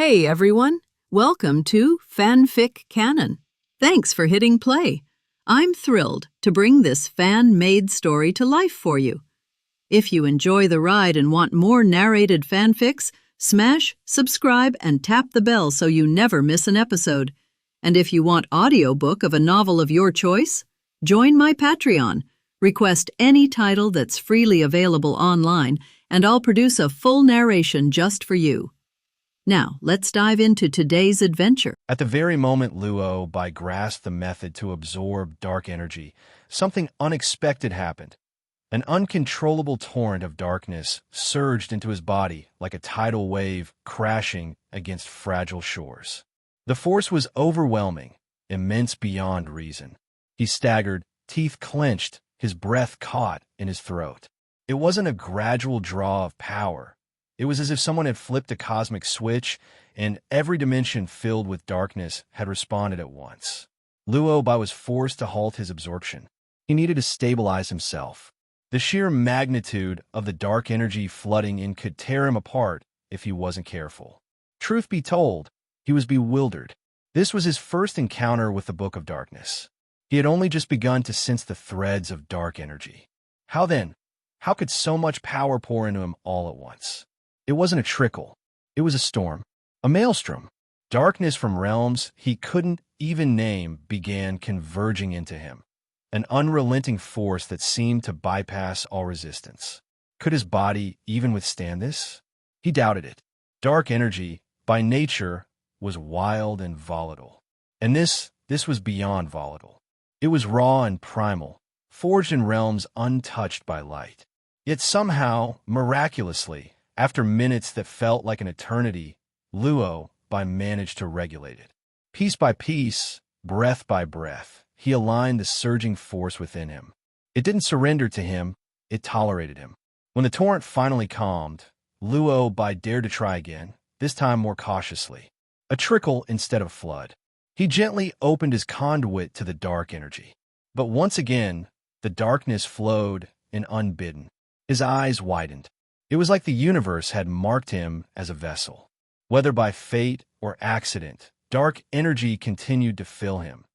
Hey everyone, welcome to FanFic Canon. Thanks for hitting play. I'm thrilled to bring this fan-made story to life for you. If you enjoy the ride and want more narrated fanfics, smash, subscribe, and tap the bell so you never miss an episode. And if you want audiobook of a novel of your choice, join my Patreon. Request any title that's freely available online, and I'll produce a full narration just for you. Now, let's dive into today's adventure. At the very moment Luo Bai grasped the method to absorb dark energy, something unexpected happened. An uncontrollable torrent of darkness surged into his body like a tidal wave crashing against fragile shores. The force was overwhelming, immense beyond reason. He staggered, teeth clenched, his breath caught in his throat. It wasn't a gradual draw of power. It was as if someone had flipped a cosmic switch, and every dimension filled with darkness had responded at once. Luo Bai was forced to halt his absorption. He needed to stabilize himself. The sheer magnitude of the dark energy flooding in could tear him apart if he wasn't careful. Truth be told, he was bewildered. This was his first encounter with the Book of Darkness. He had only just begun to sense the threads of dark energy. How then? How could so much power pour into him all at once? It wasn't a trickle. It was a storm, a maelstrom. Darkness from realms he couldn't even name began converging into him, an unrelenting force that seemed to bypass all resistance. Could his body even withstand this? He doubted it. Dark energy, by nature, was wild and volatile. And this was beyond volatile. It was raw and primal, forged in realms untouched by light. Yet somehow, miraculously, after minutes that felt like an eternity, Luo Bai managed to regulate it. Piece by piece, breath by breath, he aligned the surging force within him. It didn't surrender to him, it tolerated him. When the torrent finally calmed, Luo Bai dared to try again, this time more cautiously. A trickle instead of a flood. He gently opened his conduit to the dark energy. But once again, the darkness flowed in unbidden. His eyes widened. It was like the universe had marked him as a vessel. Whether by fate or accident, dark energy continued to fill him,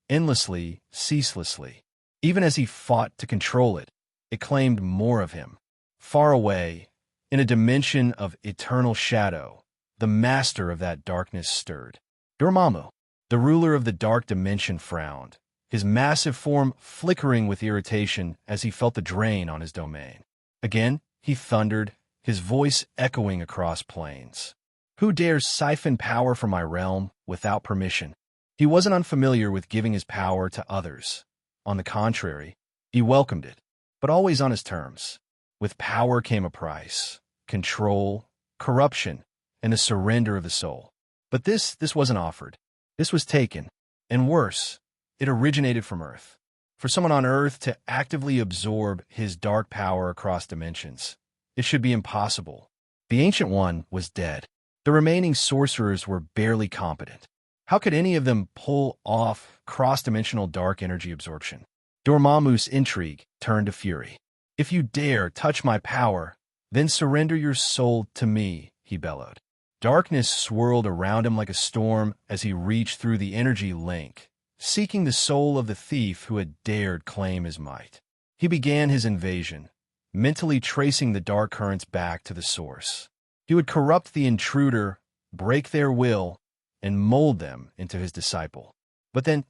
endlessly, ceaselessly. Even as he fought to control it, it claimed more of him. Far away, in a dimension of eternal shadow, the master of that darkness stirred. Dormammu, the ruler of the dark dimension, frowned, his massive form flickering with irritation as he felt the drain on his domain. Again, he thundered, his voice echoing across plains. Who dares siphon power from my realm without permission? He wasn't unfamiliar with giving his power to others. On the contrary, he welcomed it, but always on his terms. With power came a price, control, corruption, and the surrender of the soul. But this wasn't offered. This was taken, and worse, it originated from Earth. For someone on Earth to actively absorb his dark power across dimensions, it should be impossible. The Ancient One was dead. The remaining sorcerers were barely competent. How could any of them pull off cross-dimensional dark energy absorption? Dormammu's intrigue turned to fury. If you dare touch my power, then surrender your soul to me, he bellowed. Darkness swirled around him like a storm as he reached through the energy link, seeking the soul of the thief who had dared claim his might. He began his invasion, mentally tracing the dark currents back to the source. He would corrupt the intruder, break their will, and mold them into his disciple. But then,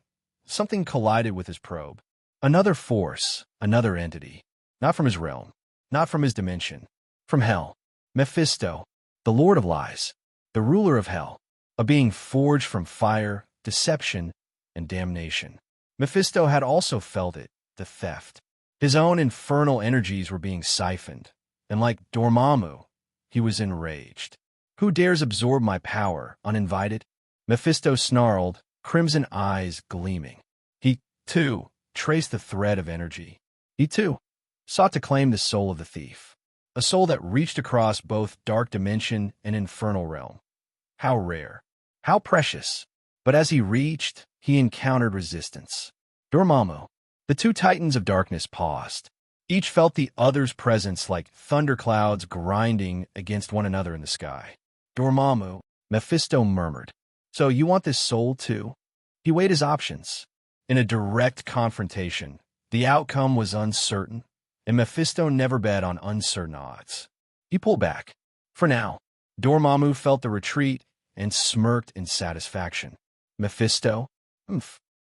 something collided with his probe. Another force, another entity. Not from his realm, not from his dimension. From hell. Mephisto, the Lord of Lies, the ruler of hell, a being forged from fire, deception, and damnation. Mephisto had also felt it, the theft. His own infernal energies were being siphoned, and like Dormammu, he was enraged. Who dares absorb my power, uninvited? Mephisto snarled, crimson eyes gleaming. He, too, traced the thread of energy. He, too, sought to claim the soul of the thief, a soul that reached across both dark dimension and infernal realm. How rare, how precious. But as he reached, he encountered resistance. Dormammu, the two titans of darkness, paused. Each felt the other's presence like thunderclouds grinding against one another in the sky. Dormammu, Mephisto murmured. So you want this soul too? He weighed his options. In a direct confrontation, the outcome was uncertain, and Mephisto never bet on uncertain odds. He pulled back. For now, Dormammu felt the retreat and smirked in satisfaction. Mephisto?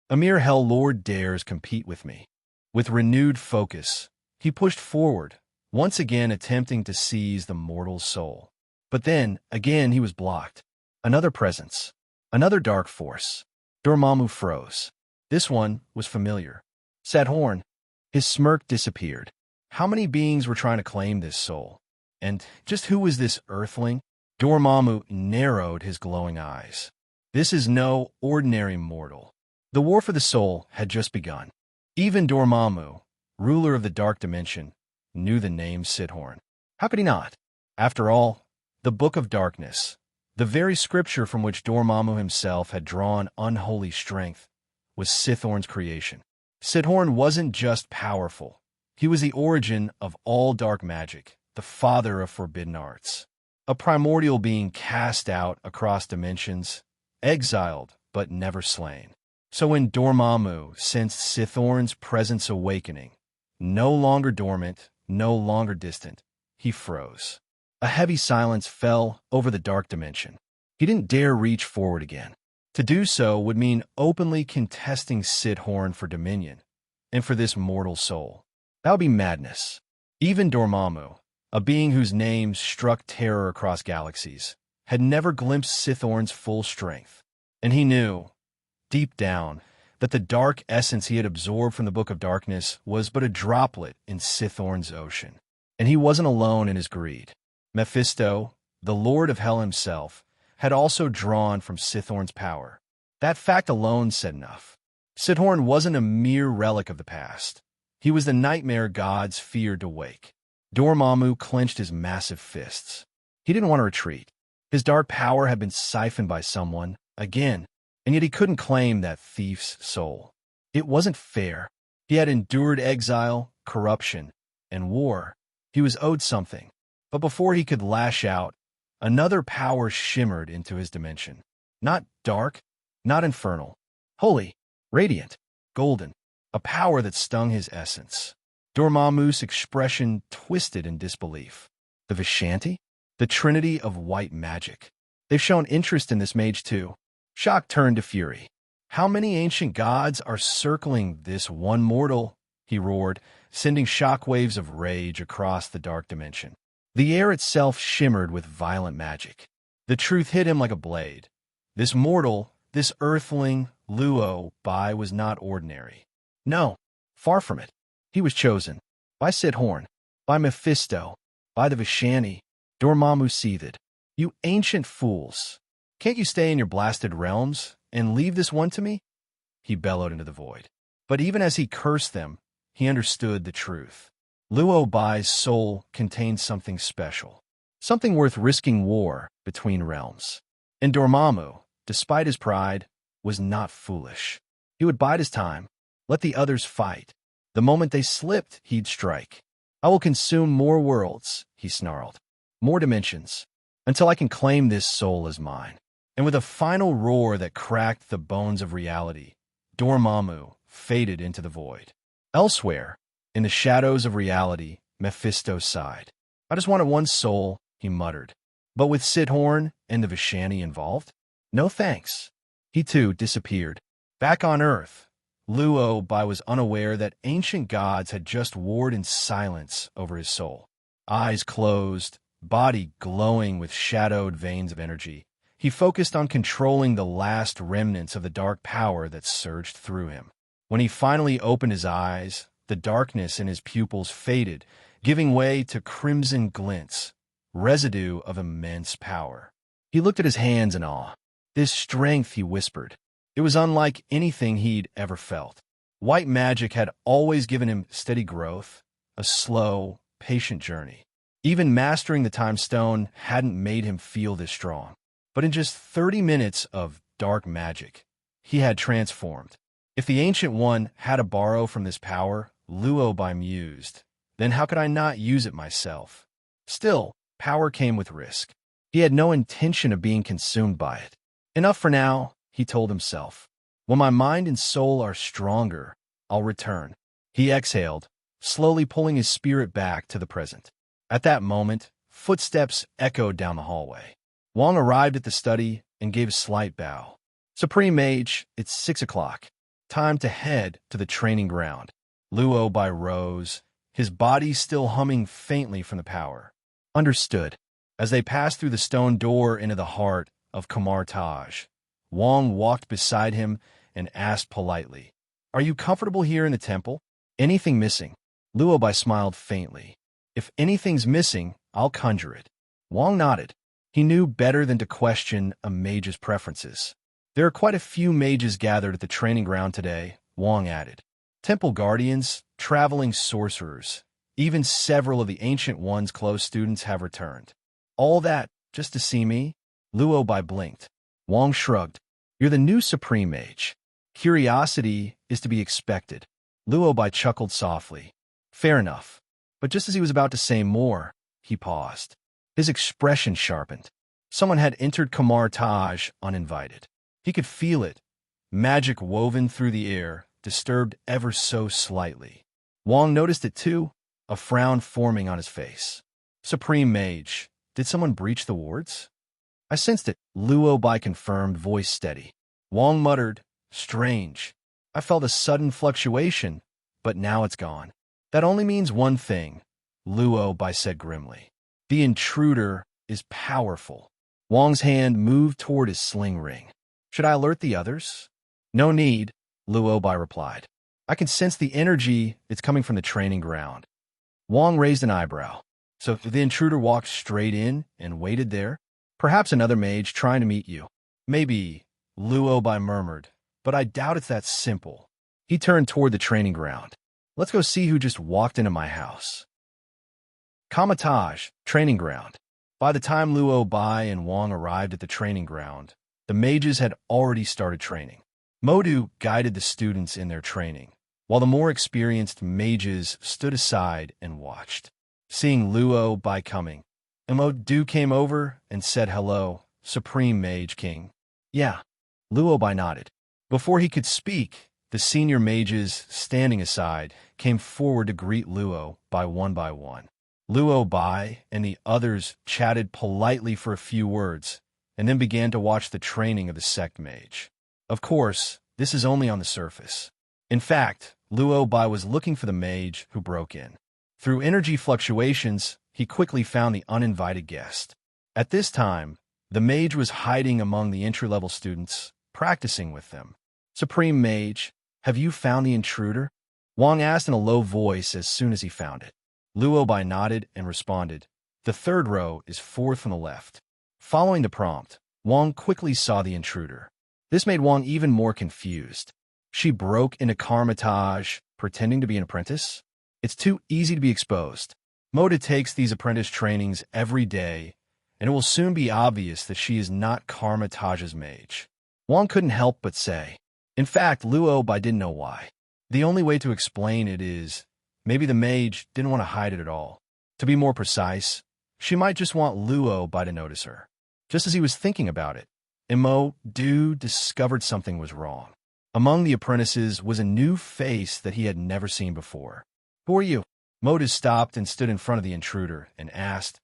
A mere Hell Lord dares compete with me. With renewed focus, he pushed forward, once again attempting to seize the mortal's soul. But then, again he was blocked. Another presence. Another dark force. Dormammu froze. This one was familiar. Sethorn. His smirk disappeared. How many beings were trying to claim this soul? And just who was this earthling? Dormammu narrowed his glowing eyes. This is no ordinary mortal. The war for the soul had just begun. Even Dormammu, ruler of the dark dimension, knew the name Sithorn. How could he not? After all, the Book of Darkness, the very scripture from which Dormammu himself had drawn unholy strength, was Sithorn's creation. Sithorn wasn't just powerful. He was the origin of all dark magic, the father of forbidden arts. A primordial being cast out across dimensions, exiled but never slain. So when Dormammu sensed Sithorn's presence awakening, no longer dormant, no longer distant, he froze. A heavy silence fell over the dark dimension. He didn't dare reach forward again. To do so would mean openly contesting Sithorn for dominion, and for this mortal soul. That would be madness. Even Dormammu, a being whose name struck terror across galaxies, had never glimpsed Sithorn's full strength. And he knew, deep down, that the dark essence he had absorbed from the Book of Darkness was but a droplet in Sithorn's ocean. And he wasn't alone in his greed. Mephisto, the Lord of Hell himself, had also drawn from Sithorn's power. That fact alone said enough. Sithorn wasn't a mere relic of the past. He was the nightmare gods feared to wake. Dormammu clenched his massive fists. He didn't want to retreat. His dark power had been siphoned by someone, again, and yet he couldn't claim that thief's soul. It wasn't fair. He had endured exile, corruption, and war. He was owed something. But before he could lash out, another power shimmered into his dimension. Not dark, not infernal. Holy, radiant, golden. A power that stung his essence. Dormammu's expression twisted in disbelief. The Vishanti? The trinity of white magic. They've shown interest in this mage too. Shock turned to fury. How many ancient gods are circling this one mortal? He roared, sending shockwaves of rage across the dark dimension. The air itself shimmered with violent magic. The truth hit him like a blade. This mortal, this earthling, Luo Bai was not ordinary. No, far from it. He was chosen. By Sithorn, by Mephisto, by the Vishanti. Dormammu seethed. You ancient fools! Can't you stay in your blasted realms and leave this one to me? He bellowed into the void. But even as he cursed them, he understood the truth. Luo Bai's soul contained something special, something worth risking war between realms. And Dormammu, despite his pride, was not foolish. He would bide his time, let the others fight. The moment they slipped, he'd strike. I will consume more worlds, he snarled, more dimensions, until I can claim this soul as mine. And with a final roar that cracked the bones of reality, Dormammu faded into the void. Elsewhere, in the shadows of reality, Mephisto sighed. I just wanted one soul, he muttered. But with Sithorn and the Vishanti involved? No thanks. He too disappeared. Back on Earth, Luo Bai was unaware that ancient gods had just warred in silence over his soul. Eyes closed, body glowing with shadowed veins of energy, he focused on controlling the last remnants of the dark power that surged through him. When he finally opened his eyes, the darkness in his pupils faded, giving way to crimson glints, residue of immense power. He looked at his hands in awe. This strength, he whispered. It was unlike anything he'd ever felt. White magic had always given him steady growth, a slow, patient journey. Even mastering the time stone hadn't made him feel this strong. But in just 30 minutes of dark magic, he had transformed. If the Ancient One had to borrow from this power, Luo Bai mused, then how could I not use it myself? Still, power came with risk. He had no intention of being consumed by it. Enough for now, he told himself. When my mind and soul are stronger, I'll return. He exhaled, slowly pulling his spirit back to the present. At that moment, footsteps echoed down the hallway. Wong arrived at the study and gave a slight bow. Supreme Mage, it's 6 o'clock. Time to head to the training ground. Luo Bai rose, his body still humming faintly from the power. Understood. As they passed through the stone door into the heart of Kamarage, Wong walked beside him and asked politely, "Are you comfortable here in the temple? Anything missing?" Luo Bai smiled faintly. "If anything's missing, I'll conjure it." Wong nodded. He knew better than to question a mage's preferences. "There are quite a few mages gathered at the training ground today," Wong added. "Temple guardians, traveling sorcerers, even several of the Ancient One's close students have returned. All that just to see me?" Luo Bai blinked. Wong shrugged. "You're the new Supreme Mage. Curiosity is to be expected." Luo Bai chuckled softly. "Fair enough." But just as he was about to say more, he paused. His expression sharpened. Someone had entered Kamarage uninvited. He could feel it, magic woven through the air, disturbed ever so slightly. Wong noticed it too, a frown forming on his face. "Supreme Mage, did someone breach the wards?" "I sensed it," Luo Bai confirmed, voice steady. Wong muttered, "Strange. I felt a sudden fluctuation, but now it's gone." "That only means one thing," Luo Bai said grimly. "The intruder is powerful." Wong's hand moved toward his sling ring. "Should I alert the others?" "No need," Luo Bai replied. "I can sense the energy that's coming from the training ground." Wong raised an eyebrow. "So the intruder walked straight in and waited there? Perhaps another mage trying to meet you." "Maybe," Luo Bai murmured, "but I doubt it's that simple." He turned toward the training ground. "Let's go see who just walked into my house." Kamarage, training ground. By the time Luo Bai and Wong arrived at the training ground, the mages had already started training. Modu guided the students in their training, while the more experienced mages stood aside and watched. Seeing Luo Bai coming, Modu came over and said, "Hello, Supreme Mage King." "Yeah." Luo Bai nodded. Before he could speak, the senior mages, standing aside, came forward to greet Luo Bai one by one. Luo Bai and the others chatted politely for a few words, and then began to watch the training of the sect mage. Of course, this is only on the surface. In fact, Luo Bai was looking for the mage who broke in. Through energy fluctuations, he quickly found the uninvited guest. At this time, the mage was hiding among the entry-level students, practicing with them. "Supreme Mage, have you found the intruder?" Wong asked in a low voice as soon as he found it. Luo Bai nodded and responded, "The third row is fourth from the left." Following the prompt, Wong quickly saw the intruder. This made Wong even more confused. She broke into Kamarage, pretending to be an apprentice? It's too easy to be exposed. Moda takes these apprentice trainings every day, and it will soon be obvious that she is not Kamarage's mage. Wong couldn't help but say. In fact, Luo Bai didn't know why. The only way to explain it is, maybe the mage didn't want to hide it at all. To be more precise, she might just want Luo Bai to notice her. Just as he was thinking about it, Modu discovered something was wrong. Among the apprentices was a new face that he had never seen before. "Who are you?" Modu stopped and stood in front of the intruder and asked,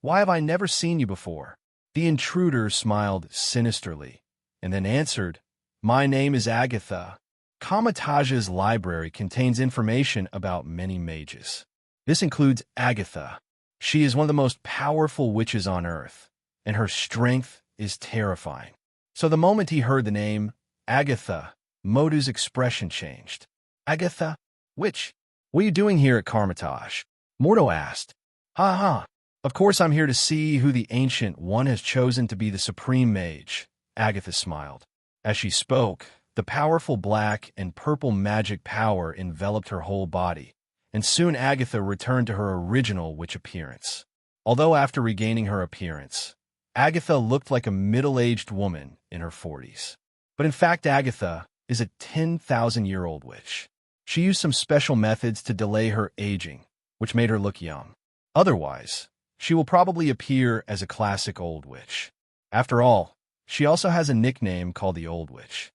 "Why have I never seen you before?" The intruder smiled sinisterly and then answered, "My name is Agatha. Kamarage's library contains information about many mages. This includes Agatha. She is one of the most powerful witches on Earth, and her strength is terrifying." So the moment he heard the name, Agatha, Modu's expression changed. "Agatha? Witch? What are you doing here at Kamarage?" Mordo asked. "Ha ha. Of course I'm here to see who the Ancient One has chosen to be the Supreme Mage," Agatha smiled. As she spoke, the powerful black and purple magic power enveloped her whole body, and soon Agatha returned to her original witch appearance. Although after regaining her appearance, Agatha looked like a middle-aged woman in her 40s. But in fact, Agatha is a 10,000-year-old witch. She used some special methods to delay her aging, which made her look young. Otherwise, she will probably appear as a classic old witch. After all, she also has a nickname called the Old Witch.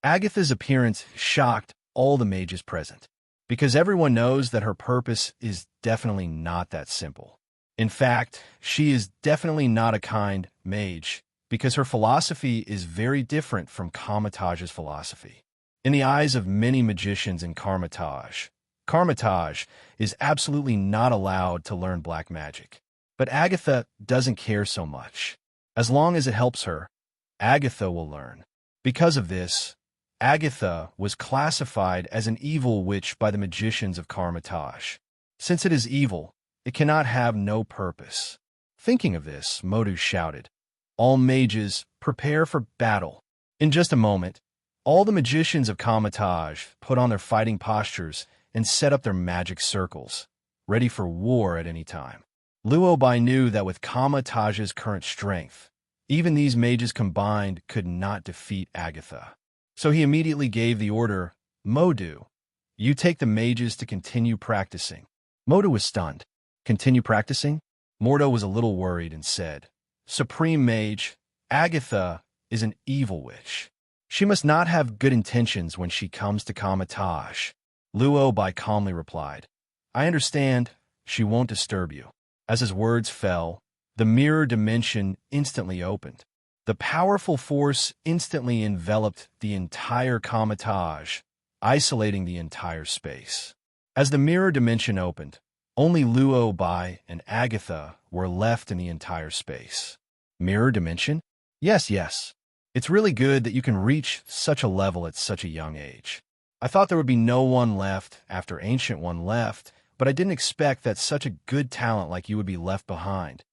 Agatha's appearance shocked all the mages present, because everyone knows that her purpose is definitely not that simple. In fact, she is definitely not a kind mage, because her philosophy is very different from Kamarage's philosophy. In the eyes of many magicians in Kamarage is absolutely not allowed to learn black magic. But Agatha doesn't care so much. As long as it helps her, Agatha will learn. Because of this, Agatha was classified as an evil witch by the magicians of Kamarage. Since it is evil, it cannot have no purpose. Thinking of this, Modu shouted, "All mages, prepare for battle." In just a moment, all the magicians of Kamarage put on their fighting postures and set up their magic circles, ready for war at any time. Luo Bai knew that with Kamarage's current strength, even these mages combined could not defeat Agatha. So he immediately gave the order, "Modu, you take the mages to continue practicing." Modu was stunned. Continue practicing? Mordo was a little worried and said, "Supreme Mage, Agatha is an evil witch. She must not have good intentions when she comes to Kamarage." Luo Bai calmly replied, "I understand. She won't disturb you." As his words fell, the mirror dimension instantly opened. The powerful force instantly enveloped the entire Kamarage, isolating the entire space. As the mirror dimension opened, only Luo Bai and Agatha were left in the entire space. Mirror dimension? Yes. It's really good that you can reach such a level at such a young age. I thought there would be no one left after Ancient One left, but I didn't expect that such a good talent like you would be left behind.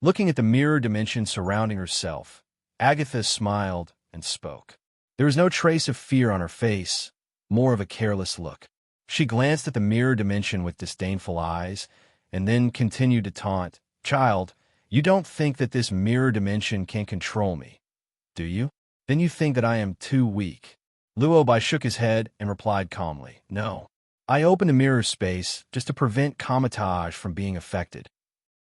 Looking at the mirror dimension surrounding herself, Agatha smiled and spoke. There was no trace of fear on her face, more of a careless look. She glanced at the mirror dimension with disdainful eyes, and then continued to taunt, "Child, you don't think that this mirror dimension can control me, do you? Then you think that I am too weak." Luo Bai shook his head and replied calmly, "No. I opened the mirror space just to prevent Kamarage from being affected."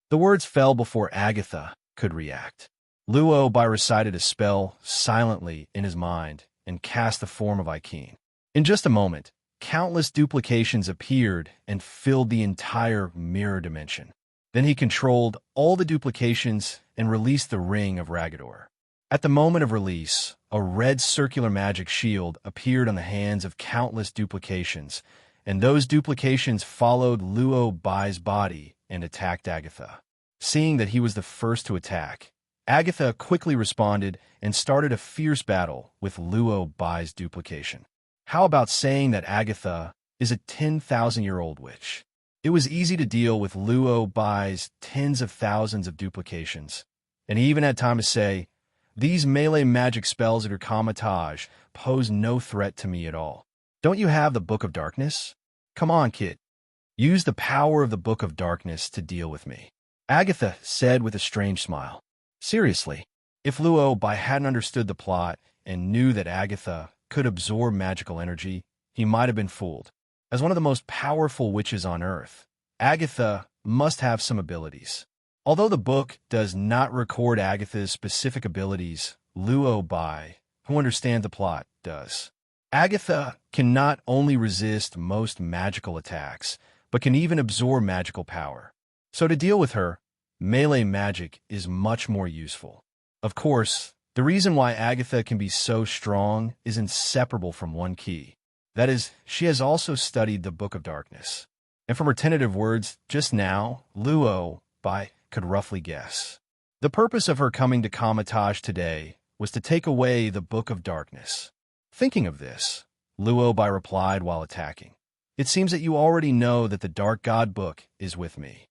The words fell before Agatha could react. Luo Bai recited a spell silently in his mind and cast the form of Ikeen. In just a moment, countless duplications appeared and filled the entire mirror dimension. Then he controlled all the duplications and released the Ring of Ragador. At the moment of release, a red circular magic shield appeared on the hands of countless duplications, and those duplications followed Luo Bai's body and attacked Agatha. Seeing that he was the first to attack, Agatha quickly responded and started a fierce battle with Luo Bai's duplication. How about saying that Agatha is a 10,000-year-old witch? It was easy to deal with Luo Bai's tens of thousands of duplications, and he even had time to say, "These melee magic spells at your Kamarage pose no threat to me at all. Don't you have the Book of Darkness? Come on, kid. Use the power of the Book of Darkness to deal with me." Agatha said with a strange smile. Seriously, if Luo Bai hadn't understood the plot and knew that Agatha could absorb magical energy, he might have been fooled. As one of the most powerful witches on Earth, Agatha must have some abilities. Although the book does not record Agatha's specific abilities, Luo Bai, who understands the plot, does. Agatha can not only resist most magical attacks, but can even absorb magical power. So to deal with her, melee magic is much more useful. Of course, the reason why Agatha can be so strong is inseparable from one key. That is, she has also studied the Book of Darkness. And from her tentative words just now, Luo Bai could roughly guess. The purpose of her coming to Kamarage today was to take away the Book of Darkness. Thinking of this, Luo Bai replied while attacking, "It seems that you already know that the Dark God Book is with me."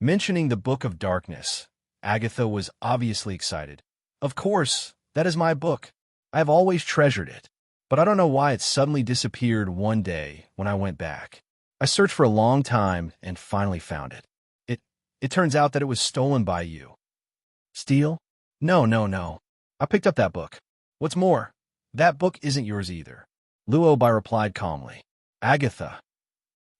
Mentioning the Book of Darkness, Agatha was obviously excited. "Of course, that is my book. I have always treasured it. But I don't know why it suddenly disappeared one day when I went back. I searched for a long time and finally found it. It turns out that it was stolen by you." "Steal? No. I picked up that book. What's more, that book isn't yours either." Luo Bai replied calmly. "Agatha,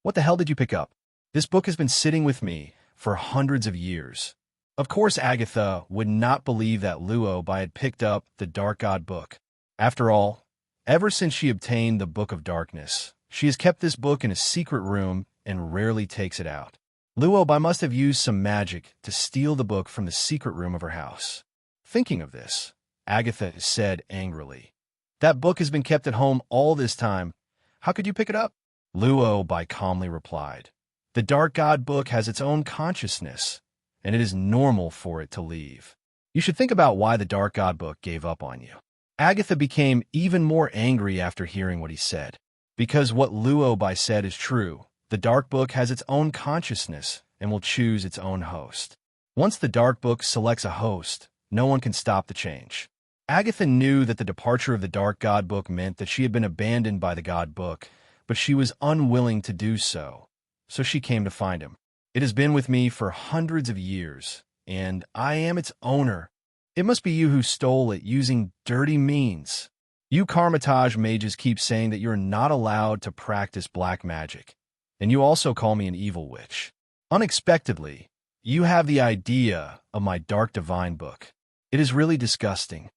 what the hell did you pick up? This book has been sitting with me for hundreds of years, Of course, Agatha would not believe that Luo Bai had picked up the Dark God book. After all, ever since she obtained the Book of Darkness, she has kept this book in a secret room and rarely takes it out. Luo Bai must have used some magic to steal the book from the secret room of her house. Thinking of this, Agatha said angrily, "That book has been kept at home all this time. How could you pick it up?" Luo Bai calmly replied, "The Dark God book has its own consciousness, and it is normal for it to leave. You should think about why the Dark God book gave up on you." Agatha became even more angry after hearing what he said. Because what Luo Bai said is true. The Dark Book has its own consciousness and will choose its own host. Once the Dark Book selects a host, no one can stop the change. Agatha knew that the departure of the Dark God Book meant that she had been abandoned by the God Book, but she was unwilling to do so, so she came to find him. "It has been with me for hundreds of years, and I am its owner. It must be you who stole it using dirty means. You Kamarage mages keep saying that you're not allowed to practice black magic, and you also call me an evil witch. Unexpectedly, you have the idea of my dark divine book. It is really disgusting."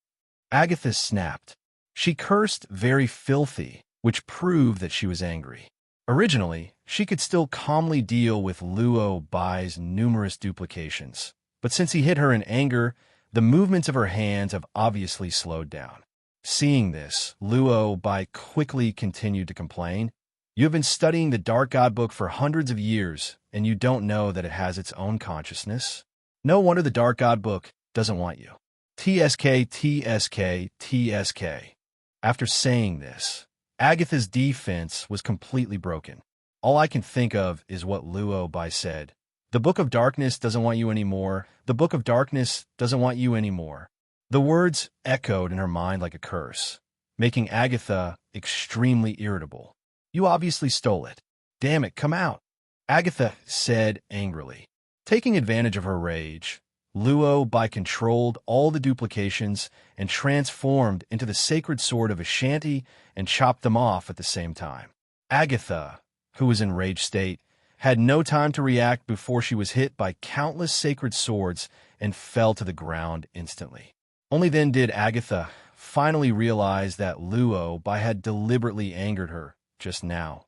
Agatha snapped. She cursed very filthy, which proved that she was angry. Originally, she could still calmly deal with Luo Bai's numerous duplications, but since he hit her in anger, the movements of her hands have obviously slowed down. Seeing this, Luo Bai quickly continued to complain. "You have been studying the Dark God book for hundreds of years, and you don't know that it has its own consciousness? No wonder the Dark God book doesn't want you. TSK, TSK, TSK. After saying this, Agatha's defense was completely broken. All I can think of is what Luo Bai said. "The Book of Darkness doesn't want you anymore. The Book of Darkness doesn't want you anymore." The words echoed in her mind like a curse, making Agatha extremely irritable. "You obviously stole it. Damn it, come out," Agatha said angrily. Taking advantage of her rage, Luo Bai controlled all the duplications and transformed into the sacred sword of Ashanti and chopped them off at the same time. Agatha, who was in rage state, had no time to react before she was hit by countless sacred swords and fell to the ground instantly. Only then did Agatha finally realize that Luo Bai had deliberately angered her just now,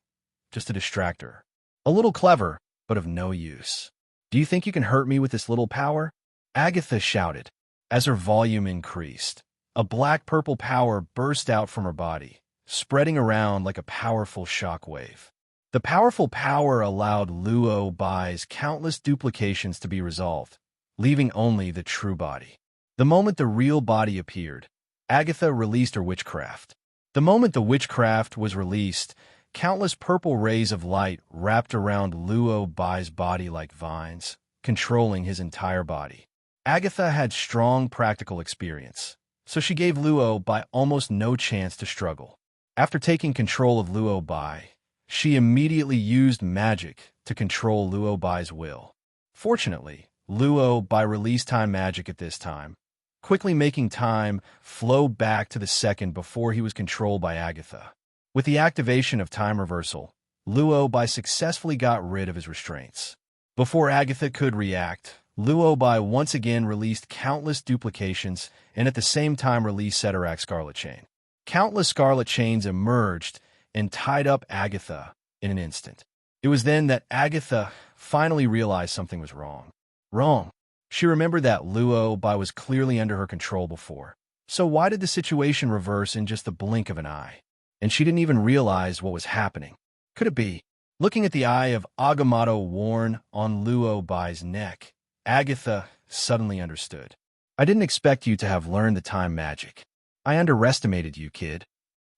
just to distract her. A little clever, but of no use. "Do you think you can hurt me with this little power?" Agatha shouted. As her volume increased, a black-purple power burst out from her body, spreading around like a powerful shockwave. The powerful power allowed Luo Bai's countless duplications to be resolved, leaving only the true body. The moment the real body appeared, Agatha released her witchcraft. The moment the witchcraft was released, countless purple rays of light wrapped around Luo Bai's body like vines, controlling his entire body. Agatha had strong practical experience, so she gave Luo Bai almost no chance to struggle. After taking control of Luo Bai, she immediately used magic to control Luo Bai's will. Fortunately, Luo Bai released time magic at this time, quickly making time flow back to the second before he was controlled by Agatha. With the activation of time reversal, Luo Bai successfully got rid of his restraints. Before Agatha could react, Luo Bai once again released countless duplications and at the same time released Tesseract Scarlet Chain. Countless scarlet chains emerged and tied up Agatha in an instant. It was then that Agatha finally realized something was wrong. She remembered that Luo Bai was clearly under her control before. So why did the situation reverse in just the blink of an eye? And she didn't even realize what was happening. Could it be? Looking at the eye of Agamotto worn on Luo Bai's neck, Agatha suddenly understood. "I didn't expect you to have learned the time magic. I underestimated you, kid,"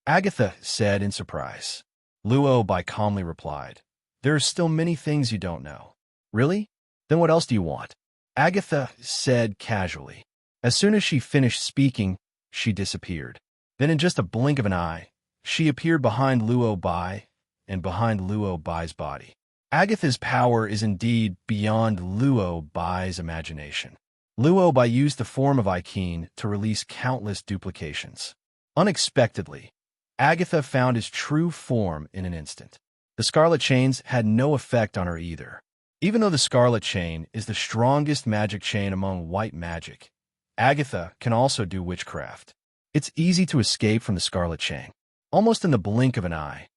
Agatha said in surprise. Luo Bai calmly replied, "There are still many things you don't know." "Really? Then what else do you want?" Agatha said casually. As soon as she finished speaking, she disappeared. Then in just a blink of an eye, she appeared behind Luo Bai and behind Luo Bai's body. Agatha's power is indeed beyond Luo Bai's imagination. Luo Bai used the form of Ikeen to release countless duplications. Unexpectedly, Agatha found his true form in an instant. The scarlet chains had no effect on her either. Even though the Scarlet Chain is the strongest magic chain among white magic, Agatha can also do witchcraft. It's easy to escape from the Scarlet Chain. Almost in the blink of an eye,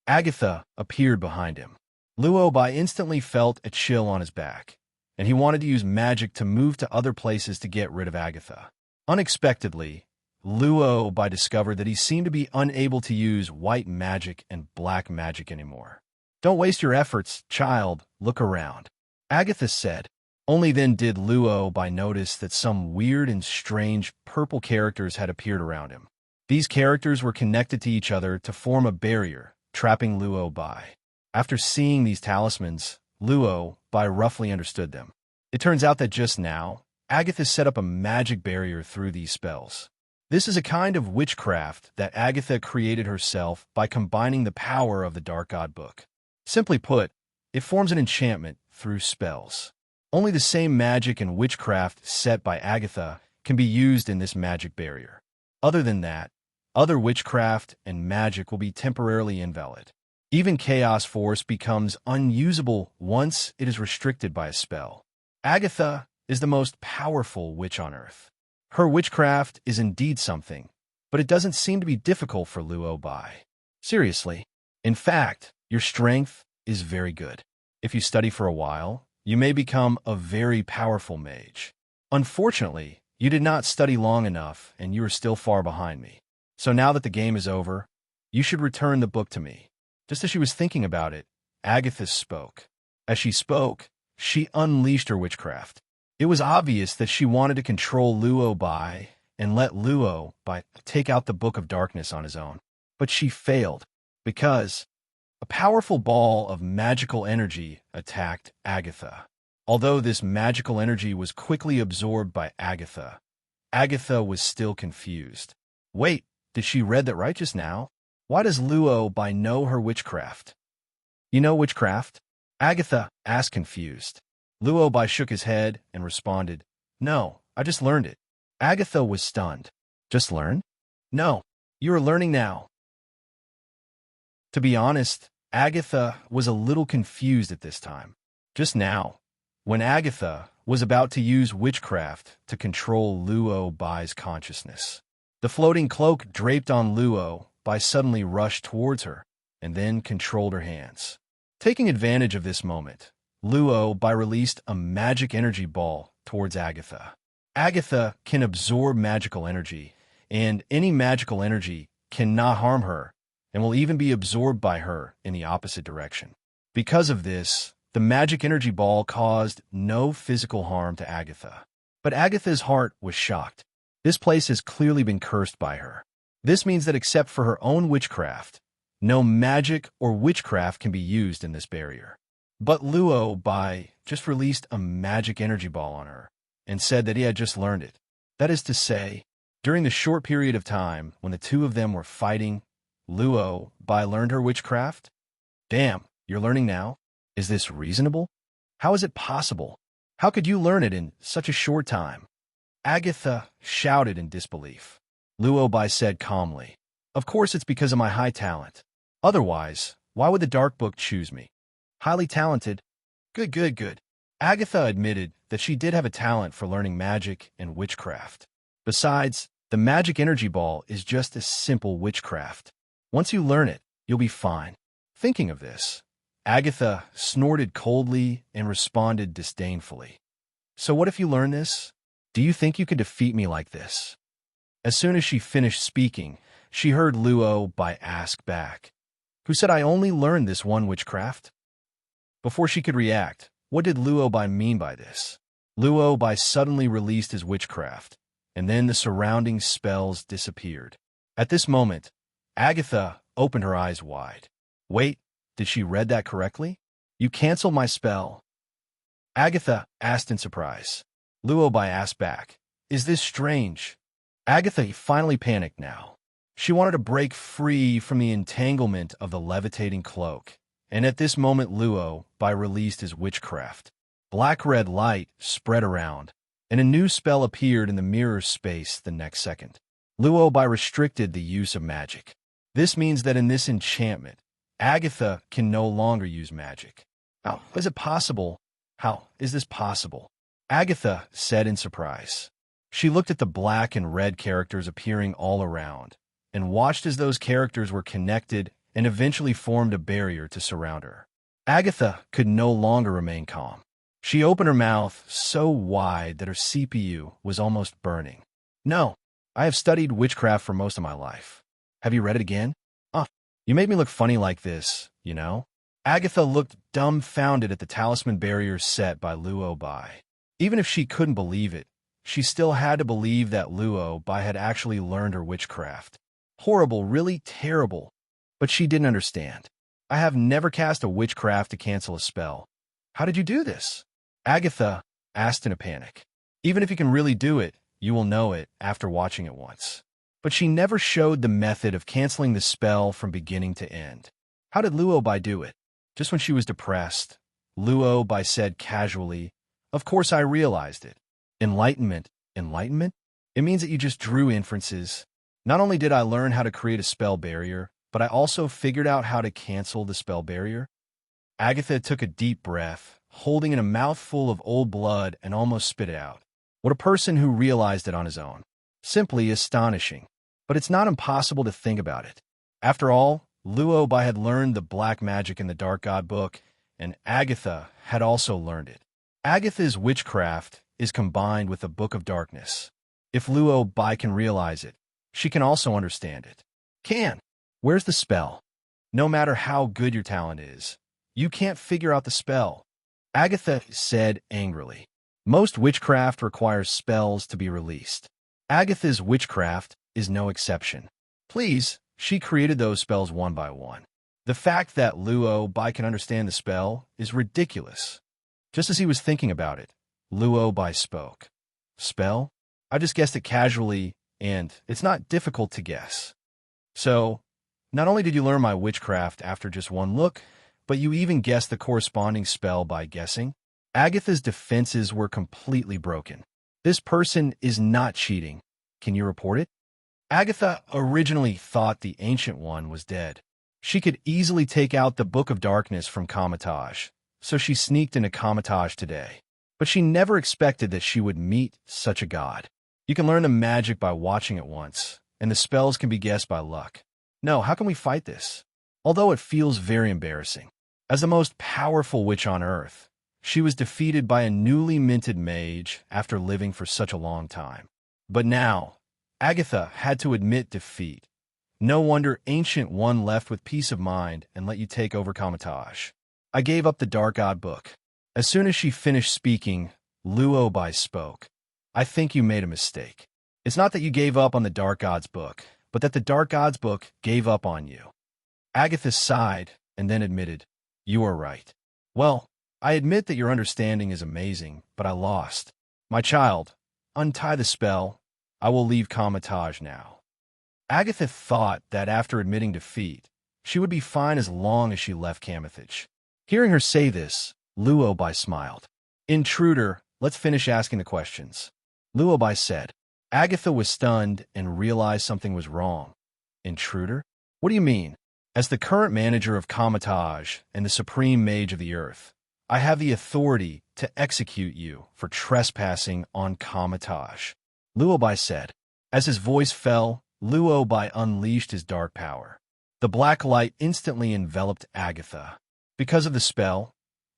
Agatha appeared behind him. Luo Bai instantly felt a chill on his back, and he wanted to use magic to move to other places to get rid of Agatha. Unexpectedly, Luo Bai discovered that he seemed to be unable to use white magic and black magic anymore. "Don't waste your efforts, child. Look around," Agatha said. Only then did Luo Bai notice that some weird and strange purple characters had appeared around him. These characters were connected to each other to form a barrier, trapping Luo Bai. After seeing these talismans, Luo Bai roughly understood them. It turns out that just now, Agatha set up a magic barrier through these spells. This is a kind of witchcraft that Agatha created herself by combining the power of the Dark God book. Simply put, it forms an enchantment through spells. Only the same magic and witchcraft set by Agatha can be used in this magic barrier. Other than that, other witchcraft and magic will be temporarily invalid. Even Chaos Force becomes unusable once it is restricted by a spell. Agatha is the most powerful witch on Earth. Her witchcraft is indeed something, but it doesn't seem to be difficult for Luo Bai. Seriously. In fact, your strength is very good. If you study for a while, you may become a very powerful mage. Unfortunately, you did not study long enough and you are still far behind me. So now that the game is over, you should return the book to me. Just as she was thinking about it, Agatha spoke. As she spoke, she unleashed her witchcraft. It was obvious that she wanted to control Luo Bai and let Luo Bai take out the Book of Darkness on his own. But she failed, because a powerful ball of magical energy attacked Agatha. Although this magical energy was quickly absorbed by Agatha, Agatha was still confused. Wait, did she read that right just now? Why does Luo Bai know her witchcraft? You know witchcraft? Agatha asked, confused. Luo Bai shook his head and responded, "No, I just learned it." Agatha was stunned. "Just learned?" "No, you are learning now." To be honest, Agatha was a little confused at this time. Just now, when Agatha was about to use witchcraft to control Luo Bai's consciousness, the floating cloak draped on Luo Bai suddenly rushed towards her and then controlled her hands. Taking advantage of this moment, Luo Bai released a magic energy ball towards Agatha. Agatha can absorb magical energy, and any magical energy cannot harm her and will even be absorbed by her in the opposite direction. Because of this, the magic energy ball caused no physical harm to Agatha. But Agatha's heart was shocked. This place has clearly been cursed by her. This means that except for her own witchcraft, no magic or witchcraft can be used in this barrier. But Luo Bai just released a magic energy ball on her and said that he had just learned it. That is to say, during the short period of time when the two of them were fighting, Luo Bai learned her witchcraft? Damn, you're learning now? Is this reasonable? How is it possible? How could you learn it in such a short time? Agatha shouted in disbelief. Luo Bai said calmly, "Of course it's because of my high talent. Otherwise, why would the Dark Book choose me? Highly talented." Good. Agatha admitted that she did have a talent for learning magic and witchcraft. Besides, the magic energy ball is just a simple witchcraft. Once you learn it, you'll be fine. Thinking of this, Agatha snorted coldly and responded disdainfully. "So what if you learn this? Do you think you could defeat me like this?" As soon as she finished speaking, she heard Luo Bai ask back, "Who said I only learned this one witchcraft?" Before she could react, what did Luo Bai mean by this? Luo Bai suddenly released his witchcraft, and then the surrounding spells disappeared. At this moment, Agatha opened her eyes wide. Wait, did she read that correctly? You canceled my spell? Agatha asked in surprise. Luo Bai asked back, "Is this strange?" Agatha finally panicked now. She wanted to break free from the entanglement of the levitating cloak, and at this moment Luo Bai released his witchcraft. Black-red light spread around, and a new spell appeared in the mirror space the next second. Luo Bai restricted the use of magic. This means that in this enchantment, Agatha can no longer use magic. How is it possible How is this possible? Agatha said in surprise. She looked at the black and red characters appearing all around, and watched as those characters were connected and eventually formed a barrier to surround her. Agatha could no longer remain calm. She opened her mouth so wide that her CPU was almost burning. No, I have studied witchcraft for most of my life. Have you read it again? You made me look funny like this, you know? Agatha looked dumbfounded at the talisman barriers set by Luo Bai. Even if she couldn't believe it, she still had to believe that Luo Bai had actually learned her witchcraft. Horrible, really terrible. But she didn't understand. I have never cast a witchcraft to cancel a spell. How did you do this? Agatha asked in a panic. Even if you can really do it, you will know it after watching it once. But she never showed the method of canceling the spell from beginning to end. How did Luo Bai do it? Just when she was depressed, Luo Bai said casually, "Of course I realized it. Enlightenment. Enlightenment? It means that you just drew inferences. Not only did I learn how to create a spell barrier, but I also figured out how to cancel the spell barrier." Agatha took a deep breath, holding in a mouthful of old blood, and almost spit it out. What a person who realized it on his own. Simply astonishing. But it's not impossible to think about it. After all, Luo Bai had learned the black magic in the Dark God book, and Agatha had also learned it. Agatha's witchcraft is combined with the Book of Darkness. If Luo Bai can realize it, she can also understand it. Where's the spell? No matter how good your talent is, you can't figure out the spell, Agatha said angrily. Most witchcraft requires spells to be released. Agatha's witchcraft is no exception. Please, she created those spells one by one. The fact that Luo Bai can understand the spell is ridiculous. Just as he was thinking about it, Luo Bai spoke. Spell? I just guessed it casually, and it's not difficult to guess. So, not only did you learn my witchcraft after just one look, but you even guessed the corresponding spell by guessing? Agatha's defenses were completely broken. This person is not cheating. Can you report it? Agatha originally thought the Ancient One was dead. She could easily take out the Book of Darkness from Kamarage, so she sneaked into Kamarage today. But she never expected that she would meet such a god. You can learn the magic by watching it once, and the spells can be guessed by luck. No, how can we fight this? Although it feels very embarrassing. As the most powerful witch on Earth, she was defeated by a newly minted mage after living for such a long time. But now, Agatha had to admit defeat. No wonder Ancient One left with peace of mind and let you take over Kamarage. I gave up the Dark God book. As soon as she finished speaking, Luo Bai spoke. I think you made a mistake. It's not that you gave up on the Dark God's book, but that the Dark God's book gave up on you. Agatha sighed and then admitted, You are right. Well, I admit that your understanding is amazing, but I lost. My child, untie the spell. I will leave Kamarage now. Agatha thought that after admitting defeat, she would be fine as long as she left Kamarage. Hearing her say this, Luo Bai smiled. Intruder, let's finish asking the questions. Luo Bai said. Agatha was stunned and realized something was wrong. Intruder? What do you mean? As the current manager of Kamarage and the supreme mage of the earth, I have the authority to execute you for trespassing on Kamarage. Luo Bai said. As his voice fell, Luo Bai unleashed his dark power. The black light instantly enveloped Agatha. Because of the spell,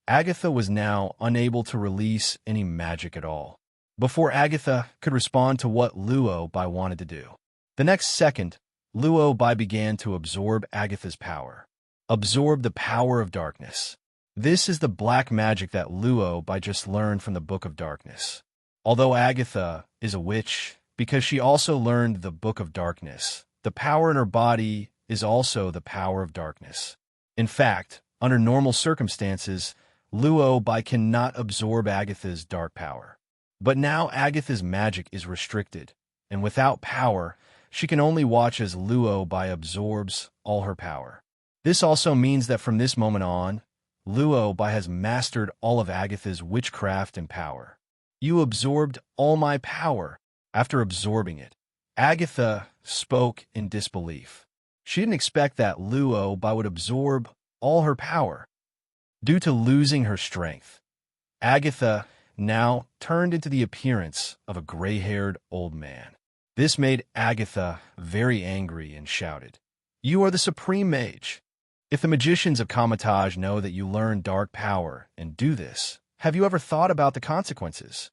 Agatha was now unable to release any magic at all. Before Agatha could respond to what Luo Bai wanted to do. The next second, Luo Bai began to absorb Agatha's power. Absorb the power of darkness. This is the black magic that Luo Bai just learned from the Book of Darkness. Although Agatha is a witch, because she also learned the Book of Darkness, the power in her body is also the power of darkness. In fact, under normal circumstances, Luo Bai cannot absorb Agatha's dark power. But now Agatha's magic is restricted, and without power, she can only watch as Luo Bai absorbs all her power. This also means that from this moment on, Luo Bai has mastered all of Agatha's witchcraft and power. You absorbed all my power. After absorbing it, Agatha spoke in disbelief. She didn't expect that Luo Bai would absorb all her power. Due to losing her strength, Agatha now turned into the appearance of a gray-haired old man. This made Agatha very angry and shouted, "You are the Supreme Mage. If the magicians of Kamarage know that you learn dark power and do this, have you ever thought about the consequences?"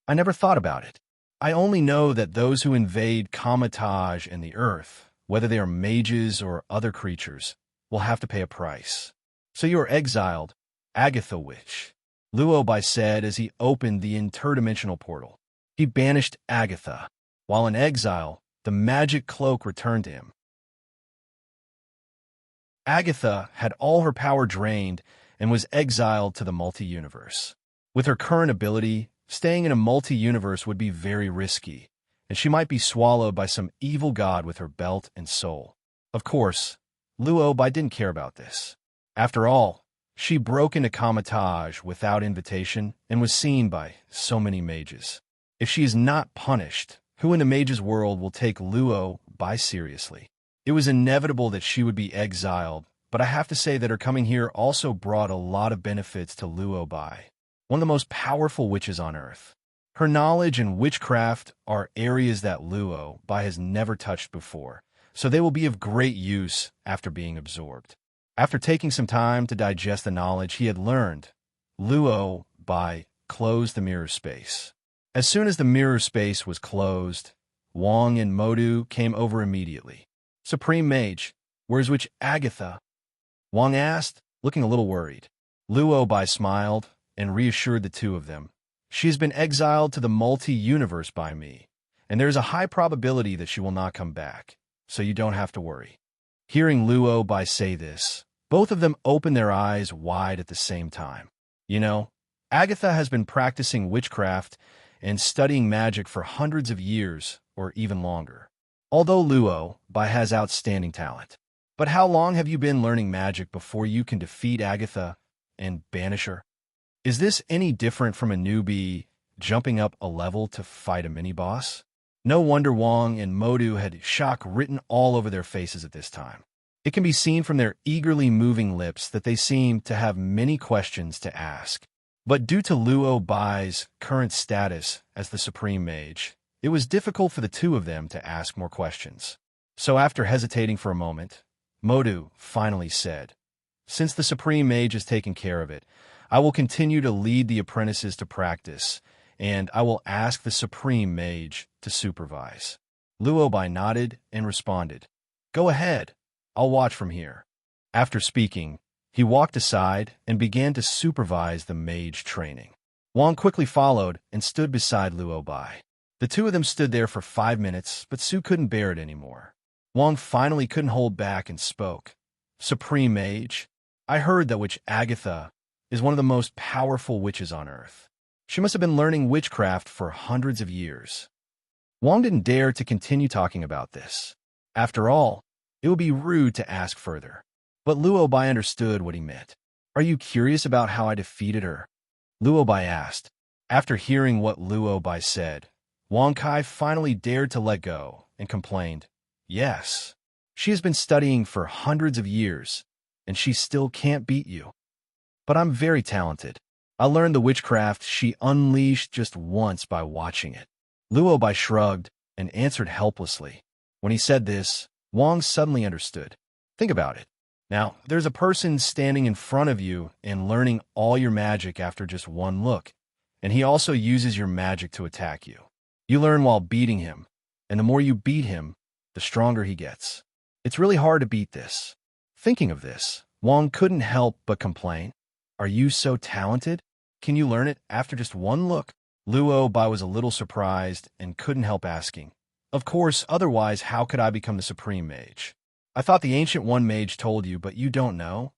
"I never thought about it. I only know that those who invade Kamarage and the earth, whether they are mages or other creatures, will have to pay a price." "So you are exiled, Agatha Witch," Luo Bai said as he opened the interdimensional portal. He banished Agatha. While in exile, the magic cloak returned to him. Agatha had all her power drained and was exiled to the multi-universe. With her current ability, staying in a multi-universe would be very risky, and she might be swallowed by some evil god with her belt and soul. Of course, Luo Bai didn't care about this. After all, she broke into Kamarage without invitation and was seen by so many mages. If she is not punished, who in the mage's world will take Luo Bai seriously? It was inevitable that she would be exiled, but I have to say that her coming here also brought a lot of benefits to Luo Bai, one of the most powerful witches on earth. Her knowledge and witchcraft are areas that Luo Bai has never touched before, so they will be of great use after being absorbed. After taking some time to digest the knowledge he had learned, Luo Bai closed the mirror space. As soon as the mirror space was closed, Wong and Modu came over immediately. "Supreme Mage, where's Witch Agatha?" Wong asked, looking a little worried. Luo Bai smiled and reassured the two of them. "She has been exiled to the multi-universe by me, and there is a high probability that she will not come back, so you don't have to worry." Hearing Luo Bai say this, both of them opened their eyes wide at the same time. You know, Agatha has been practicing witchcraft and studying magic for hundreds of years or even longer. Although Luo Bai has outstanding talent. But how long have you been learning magic before you can defeat Agatha and banish her? Is this any different from a newbie jumping up a level to fight a mini-boss? No wonder Wong and Modu had shock written all over their faces at this time. It can be seen from their eagerly moving lips that they seem to have many questions to ask. But due to Luo Bai's current status as the Supreme Mage, it was difficult for the two of them to ask more questions. So after hesitating for a moment, Modu finally said, "Since the Supreme Mage has taken care of it, I will continue to lead the apprentices to practice, and I will ask the Supreme Mage to supervise." Luo Bai nodded and responded, "Go ahead, I'll watch from here." After speaking, he walked aside and began to supervise the mage training. Wong quickly followed and stood beside Luo Bai. The two of them stood there for 5 minutes, but Su couldn't bear it anymore. Wong finally couldn't hold back and spoke. "Supreme Mage, I heard that Witch Agatha is one of the most powerful witches on Earth. She must have been learning witchcraft for hundreds of years." Wong didn't dare to continue talking about this. After all, it would be rude to ask further. But Luo Bai understood what he meant. "Are you curious about how I defeated her?" Luo Bai asked. After hearing what Luo Bai said, Wong Kai finally dared to let go and complained, "Yes, she has been studying for hundreds of years, and she still can't beat you. But I'm very talented. I learned the witchcraft she unleashed just once by watching it." Luo Bai shrugged and answered helplessly. When he said this, Wong suddenly understood. Think about it. Now, there's a person standing in front of you and learning all your magic after just one look, and he also uses your magic to attack you. You learn while beating him, and the more you beat him, the stronger he gets. It's really hard to beat this. Thinking of this, Wong couldn't help but complain, "Are you so talented? Can you learn it after just one look?" Luo Bai was a little surprised and couldn't help asking, "Of course, otherwise how could I become the Supreme Mage? I thought the Ancient One Mage told you, but you don't know?"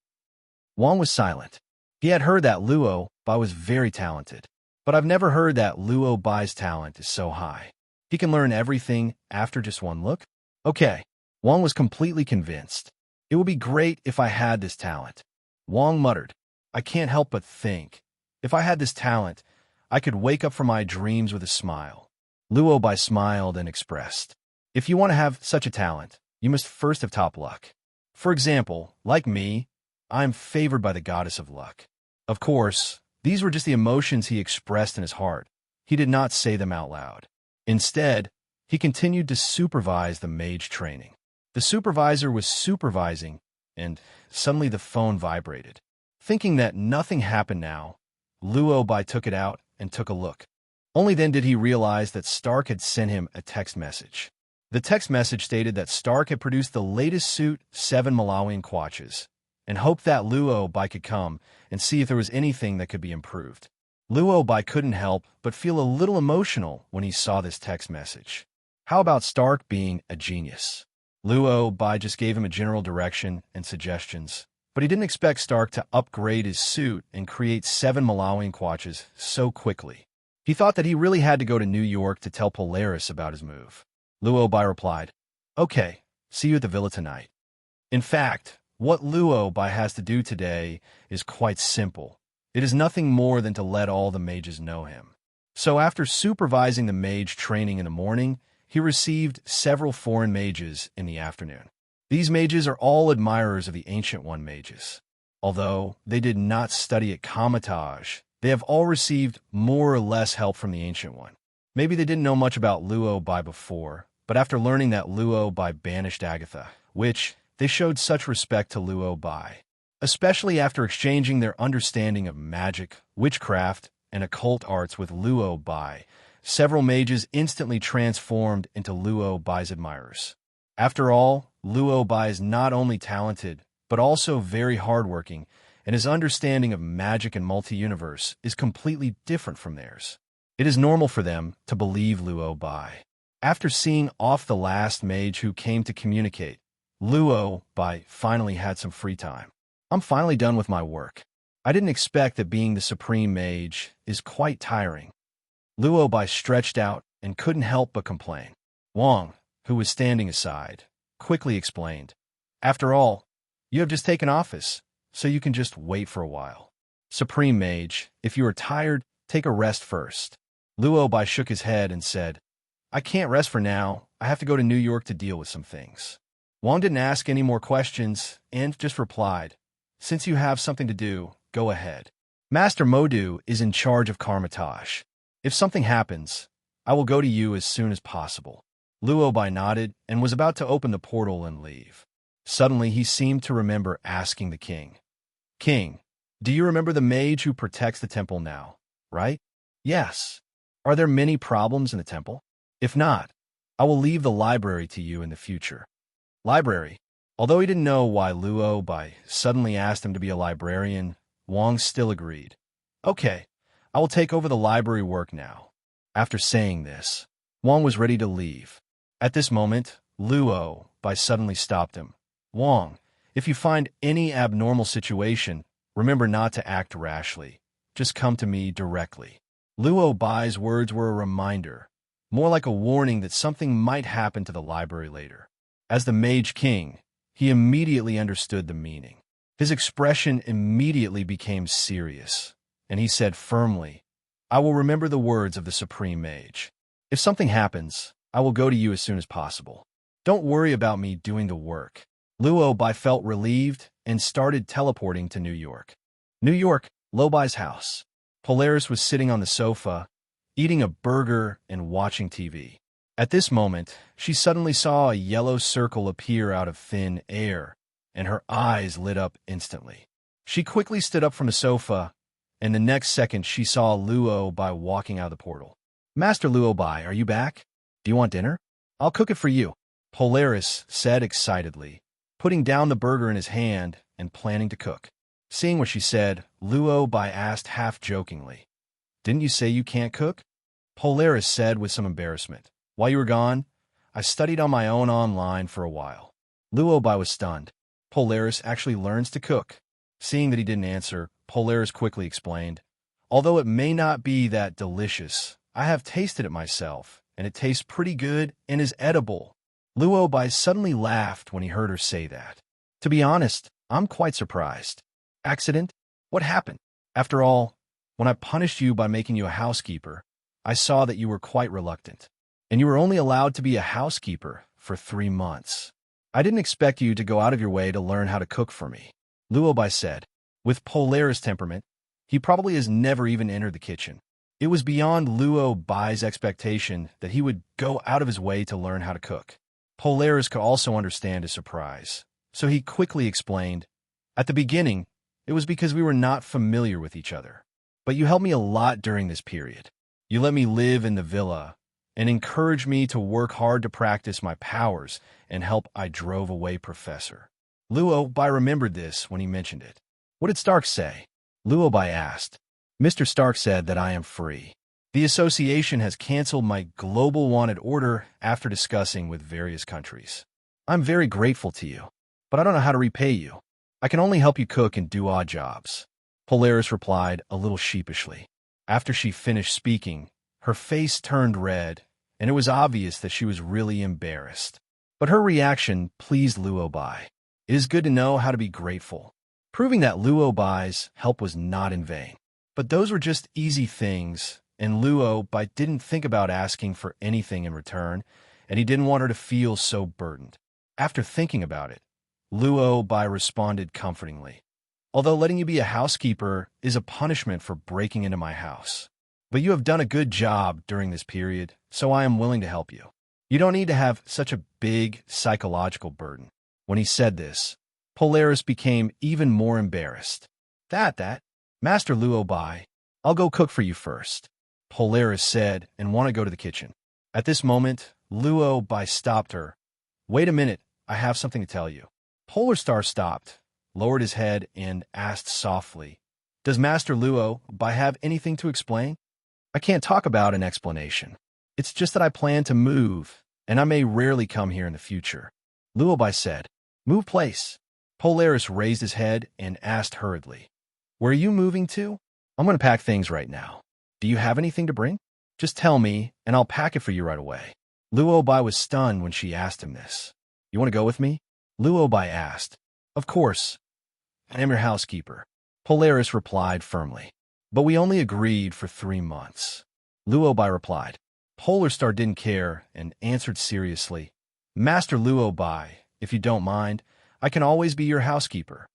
Wong was silent. He had heard that Luo Bai was very talented, but I've never heard that Luo Bai's talent is so high. He can learn everything after just one look? Okay. Wong was completely convinced. It would be great if I had this talent. Wong muttered, "I can't help but think. If I had this talent, I could wake up from my dreams with a smile." Luo Bai smiled and expressed, "If you want to have such a talent, you must first have top luck. For example, like me, I am favored by the goddess of luck. Of course, These were just the emotions he expressed in his heart. He did not say them out loud. Instead, he continued to supervise the mage training. The supervisor was supervising, and suddenly the phone vibrated. Thinking that nothing happened now, Luo Bai took it out and took a look. Only then did he realize that Stark had sent him a text message. The text message stated that Stark had produced the latest suit, 7 Malawian kwaches, and hoped that Luo Bai could come and see if there was anything that could be improved. Luo Bai couldn't help but feel a little emotional when he saw this text message. How about Stark being a genius? Luo Bai just gave him a general direction and suggestions, but he didn't expect Stark to upgrade his suit and create 7 Malawian kwaches so quickly. He thought that he really had to go to New York to tell Polaris about his move. Luo Bai replied, "Okay, see you at the villa tonight." In fact, what Luo Bai has to do today is quite simple. It is nothing more than to let all the mages know him. So after supervising the mage training in the morning, he received several foreign mages in the afternoon. These mages are all admirers of the Ancient One mages. Although they did not study at Kamarage, they have all received more or less help from the Ancient One. Maybe they didn't know much about Luo Bai before, but after learning that Luo Bai banished Agatha, which they showed such respect to Luo Bai, especially after exchanging their understanding of magic, witchcraft, and occult arts with Luo Bai, several mages instantly transformed into Luo Bai's admirers. After all, Luo Bai is not only talented, but also very hardworking, and his understanding of magic and multi-universe is completely different from theirs. It is normal for them to believe Luo Bai. After seeing off the last mage who came to communicate, Luo Bai finally had some free time. "I'm finally done with my work. I didn't expect that being the Supreme Mage is quite tiring." Luo Bai stretched out and couldn't help but complain. Wang, who was standing aside, quickly explained, "After all, you have just taken office, so you can just wait for a while. Supreme Mage, if you are tired, take a rest first." Luo Bai shook his head and said, "I can't rest for now. I have to go to New York to deal with some things." Wang didn't ask any more questions and just replied, "Since you have something to do, go ahead. Master Modu is in charge of Kamarage. If something happens, I will go to you as soon as possible." Luo Bai nodded and was about to open the portal and leave. Suddenly, he seemed to remember asking the king, "King, do you remember the mage who protects the temple now, right?" "Yes." "Are there many problems in the temple? If not, I will leave the library to you in the future." Library. Although he didn't know why Luo Bai suddenly asked him to be a librarian, Wang still agreed. "Okay, I will take over the library work now." After saying this, Wang was ready to leave. At this moment, Luo Bai suddenly stopped him. "Wang, if you find any abnormal situation, remember not to act rashly. Just come to me directly." Luo Bai's words were a reminder, more like a warning that something might happen to the library later. As the Mage King, he immediately understood the meaning. His expression immediately became serious, and he said firmly, "I will remember the words of the Supreme Mage. If something happens, I will go to you as soon as possible. Don't worry about me doing the work." Luo Bai felt relieved and started teleporting to New York. New York, Luo Bai's house. Polaris was sitting on the sofa, eating a burger and watching TV. At this moment, she suddenly saw a yellow circle appear out of thin air, and her eyes lit up instantly. She quickly stood up from the sofa, and the next second she saw Luo Bai walking out of the portal. "Master Luo Bai, are you back? Do you want dinner? I'll cook it for you," Polaris said excitedly, putting down the burger in his hand and planning to cook. Seeing what she said, Luo Bai asked half-jokingly, "Didn't you say you can't cook?" Polaris said with some embarrassment, "While you were gone, I studied on my own online for a while." Luo Bai was stunned. Polaris actually learns to cook. Seeing that he didn't answer, Polaris quickly explained, "Although it may not be that delicious, I have tasted it myself, and it tastes pretty good and is edible." Luo Bai suddenly laughed when he heard her say that. "To be honest, I'm quite surprised. Accident? What happened? After all, when I punished you by making you a housekeeper, I saw that you were quite reluctant, and you were only allowed to be a housekeeper for 3 months. I didn't expect you to go out of your way to learn how to cook for me," Luo Bai said. With Polaris' temperament, He probably has never even entered the kitchen. It was beyond Luo Bai's expectation that he would go out of his way to learn how to cook. Polaris could also understand his surprise, so he quickly explained, "At the beginning, it was because we were not familiar with each other. But you helped me a lot during this period. You let me live in the villa and encouraged me to work hard to practice my powers and help I drove away Professor." Luo Bai remembered this when he mentioned it. "What did Stark say?" Luo Bai asked. "Mr. Stark said that I am free. The association has canceled my global wanted order after discussing with various countries. I'm very grateful to you, but I don't know how to repay you. I can only help you cook and do odd jobs." Polaris replied a little sheepishly. After she finished speaking, her face turned red, and it was obvious that she was really embarrassed. But her reaction pleased Luo Bai. It is good to know how to be grateful, proving that Luo Bai's help was not in vain. But those were just easy things, and Luo Bai didn't think about asking for anything in return, and he didn't want her to feel so burdened. After thinking about it, Luo Bai responded comfortingly. "Although letting you be a housekeeper is a punishment for breaking into my house. But you have done a good job during this period, so I am willing to help you. You don't need to have such a big psychological burden." When he said this, Polaris became even more embarrassed. That, Master Luo Bai, I'll go cook for you first," Polaris said and wanted to go to the kitchen. At this moment, Luo Bai stopped her. "Wait a minute, I have something to tell you." Polar Star stopped, lowered his head, and asked softly, "Does Master Luo Bai have anything to explain?" "I can't talk about an explanation. It's just that I plan to move, and I may rarely come here in the future," Luo Bai said. "Move place." Polaris raised his head and asked hurriedly, "Where are you moving to?" "I'm going to pack things right now. Do you have anything to bring?" "Just tell me, and I'll pack it for you right away." Luo Bai was stunned when she asked him this. "You want to go with me?" Luo Bai asked. "Of course. I am your housekeeper," Polaris replied firmly. "But we only agreed for 3 months." Luo Bai replied. Polar Star didn't care and answered seriously, "Master Luo Bai, if you don't mind, I can always be your housekeeper."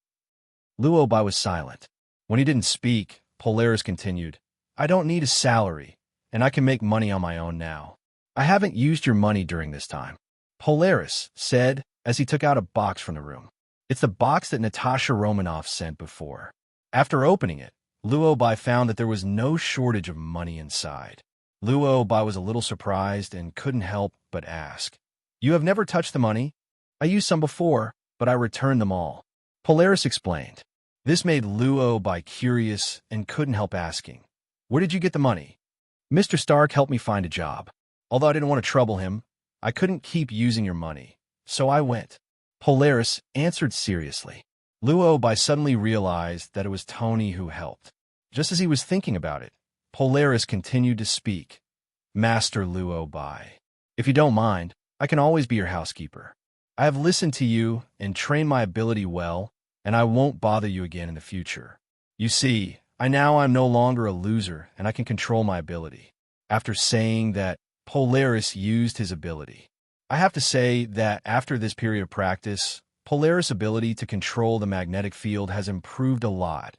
Luo Bai was silent. When he didn't speak, Polaris continued, "I don't need a salary, and I can make money on my own now. I haven't used your money during this time," Polaris said as he took out a box from the room. "It's the box that Natasha Romanoff sent before." After opening it, Luo Bai found that there was no shortage of money inside. Luo Bai was a little surprised and couldn't help but ask, "You have never touched the money? I used some before, but I returned them all," Polaris explained. This made Luo Bai curious and couldn't help asking, "Where did you get the money?" "Mr. Stark helped me find a job. Although I didn't want to trouble him, I couldn't keep using your money, so I went," Polaris answered seriously. Luo Bai suddenly realized that it was Tony who helped. Just as he was thinking about it, Polaris continued to speak. "Master Luo Bai, if you don't mind, I can always be your housekeeper. I have listened to you and trained my ability well, and I won't bother you again in the future. You see, I'm no longer a loser, and I can control my ability." After saying that, Polaris used his ability. I have to say that after this period of practice, Polaris' ability to control the magnetic field has improved a lot,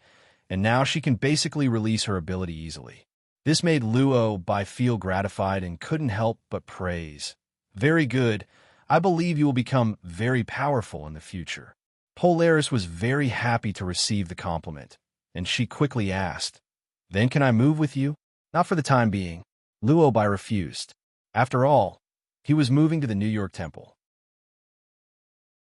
and now she can basically release her ability easily. This made Luo Bai feel gratified and couldn't help but praise. "Very good. I believe you will become very powerful in the future." Polaris was very happy to receive the compliment, and she quickly asked, "Then can I move with you?" "Not for the time being," Luo Bai refused. After all, he was moving to the New York Temple.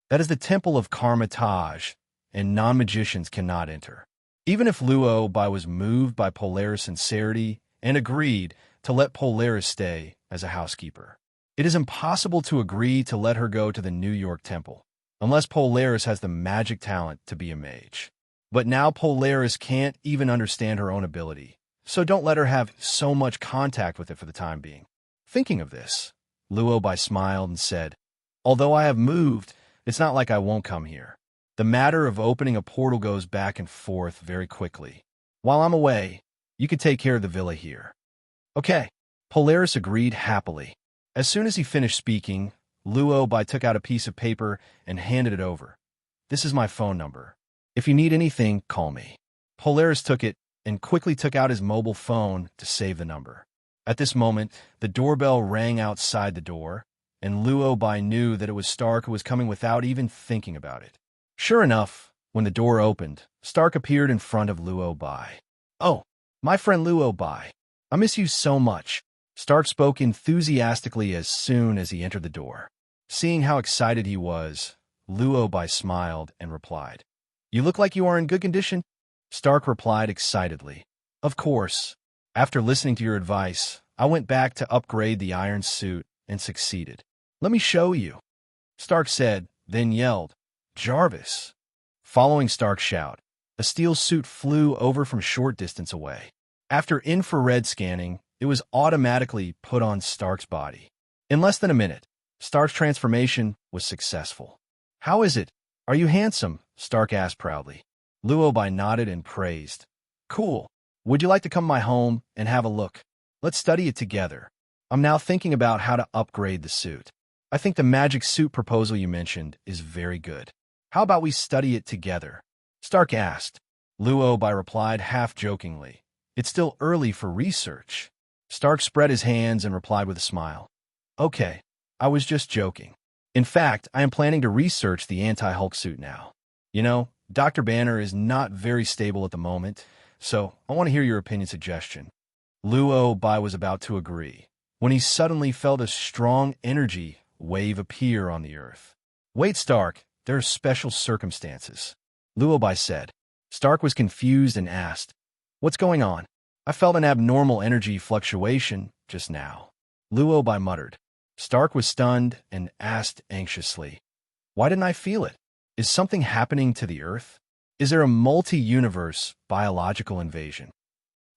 That is the temple of Kamarage, and non-magicians cannot enter. Even if Luo Bai was moved by Polaris' sincerity and agreed to let Polaris stay as a housekeeper, it is impossible to agree to let her go to the New York Temple, unless Polaris has the magic talent to be a mage. But now Polaris can't even understand her own ability, so don't let her have so much contact with it for the time being. Thinking of this, Luo Bai smiled and said, "Although I have moved, it's not like I won't come here. The matter of opening a portal goes back and forth very quickly. While I'm away, you can take care of the villa here." "Okay." Polaris agreed happily. As soon as he finished speaking, Luo Bai took out a piece of paper and handed it over. "This is my phone number. If you need anything, call me." Polaris took it and quickly took out his mobile phone to save the number. At this moment, the doorbell rang outside the door, and Luo Bai knew that it was Stark who was coming without even thinking about it. Sure enough, when the door opened, Stark appeared in front of Luo Bai. "Oh, my friend Luo Bai. I miss you so much." Stark spoke enthusiastically as soon as he entered the door. Seeing how excited he was, Luo Bai smiled and replied, "You look like you are in good condition." Stark replied excitedly, "Of course. After listening to your advice, I went back to upgrade the iron suit and succeeded. Let me show you," Stark said, then yelled, "Jarvis." Following Stark's shout, a steel suit flew over from short distance away. After infrared scanning, it was automatically put on Stark's body. In less than a minute, Stark's transformation was successful. "How is it? Are you handsome?" Stark asked proudly. Luo Bai nodded and praised. "Cool. Would you like to come to my home and have a look? Let's study it together. I'm now thinking about how to upgrade the suit. I think the magic suit proposal you mentioned is very good. How about we study it together?" Stark asked. Luo Bai replied half-jokingly, "It's still early for research." Stark spread his hands and replied with a smile, "Okay, I was just joking. In fact, I am planning to research the anti-Hulk suit now. You know, Dr. Banner is not very stable at the moment, so I want to hear your opinion suggestion." Luo Bai was about to agree, when he suddenly felt a strong energy wave appear on the earth. "Wait, Stark, there are special circumstances," Luo Bai said. Stark was confused and asked, "What's going on?" "I felt an abnormal energy fluctuation just now," Luo Bai muttered. Stark was stunned and asked anxiously, "Why didn't I feel it? Is something happening to the Earth? Is there a multi-universe biological invasion?"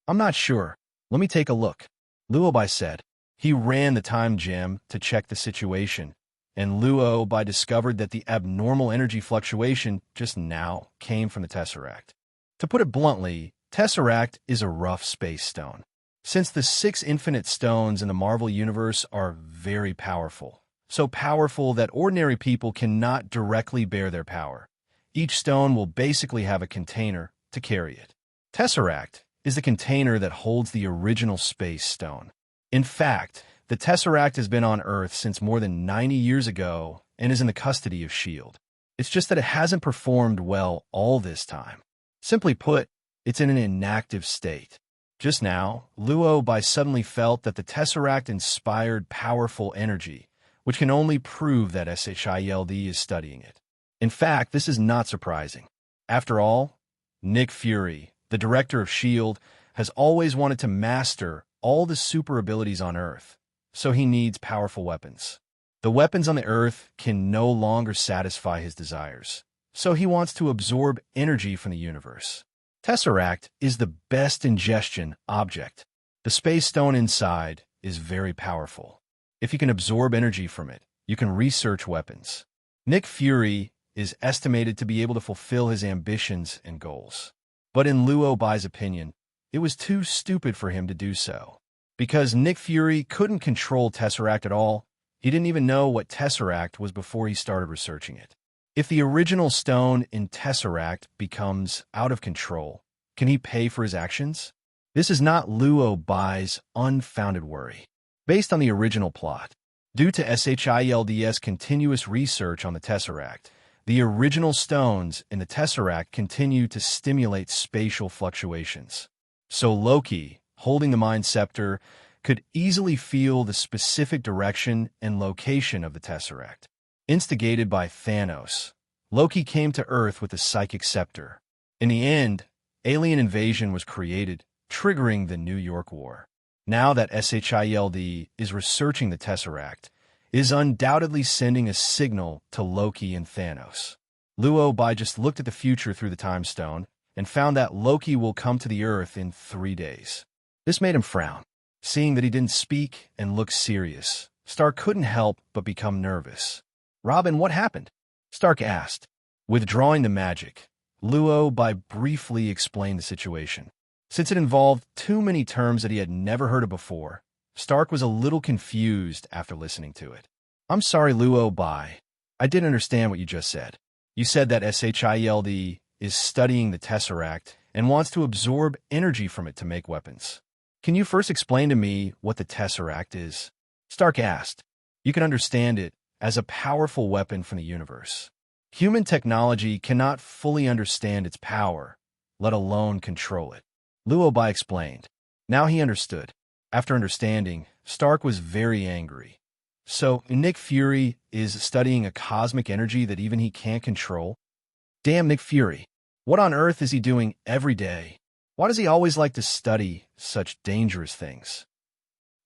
"I'm not sure. Let me take a look," Luo Bai said. He ran the time gem to check the situation, and Luo Bai discovered that the abnormal energy fluctuation just now came from the Tesseract. To put it bluntly, Tesseract is a rough space stone. Since the 6 infinite stones in the Marvel Universe are very powerful, so powerful that ordinary people cannot directly bear their power, each stone will basically have a container to carry it. Tesseract is the container that holds the original space stone. In fact, the Tesseract has been on Earth since more than 90 years ago and is in the custody of S.H.I.E.L.D. It's just that it hasn't performed well all this time. Simply put, it's in an inactive state. Just now, Luo Bai suddenly felt that the Tesseract inspired powerful energy, which can only prove that S.H.I.E.L.D. is studying it. In fact, this is not surprising. After all, Nick Fury, the director of S.H.I.E.L.D., has always wanted to master all the super abilities on Earth, so he needs powerful weapons. The weapons on the Earth can no longer satisfy his desires, so he wants to absorb energy from the universe. Tesseract is the best ingestion object. The space stone inside is very powerful. If you can absorb energy from it, you can research weapons. Nick Fury is estimated to be able to fulfill his ambitions and goals. But in Luo Bai's opinion, it was too stupid for him to do so. Because Nick Fury couldn't control Tesseract at all, he didn't even know what Tesseract was before he started researching it. If the original stone in Tesseract becomes out of control, can he pay for his actions? This is not Luo Bai's unfounded worry. Based on the original plot, due to S.H.I.E.L.D.'s continuous research on the Tesseract, the original stones in the Tesseract continue to stimulate spatial fluctuations. So Loki, holding the Mind Scepter, could easily feel the specific direction and location of the Tesseract. Instigated by Thanos, Loki came to Earth with the Psychic Scepter. In the end, alien invasion was created, triggering the New York War. Now that S.H.I.E.L.D. is researching the Tesseract, it is undoubtedly sending a signal to Loki and Thanos. Luo Bai just looked at the future through the Time Stone and found that Loki will come to the Earth in 3 days. This made him frown. Seeing that he didn't speak and look serious, Stark couldn't help but become nervous. "Robin, what happened?" Stark asked. Withdrawing the magic, Luo Bai briefly explained the situation. Since it involved too many terms that he had never heard of before, Stark was a little confused after listening to it. "I'm sorry, Luo Bai. I didn't understand what you just said. You said that S.H.I.E.L.D. is studying the Tesseract and wants to absorb energy from it to make weapons. Can you first explain to me what the Tesseract is? Stark asked. You can understand it as a powerful weapon from the universe. Human technology cannot fully understand its power, let alone control it. Luo Bai explained. Now he understood. After understanding, Stark was very angry. So, Nick Fury is studying a cosmic energy that even he can't control? Damn Nick Fury. What on earth is he doing every day? Why does he always like to study such dangerous things?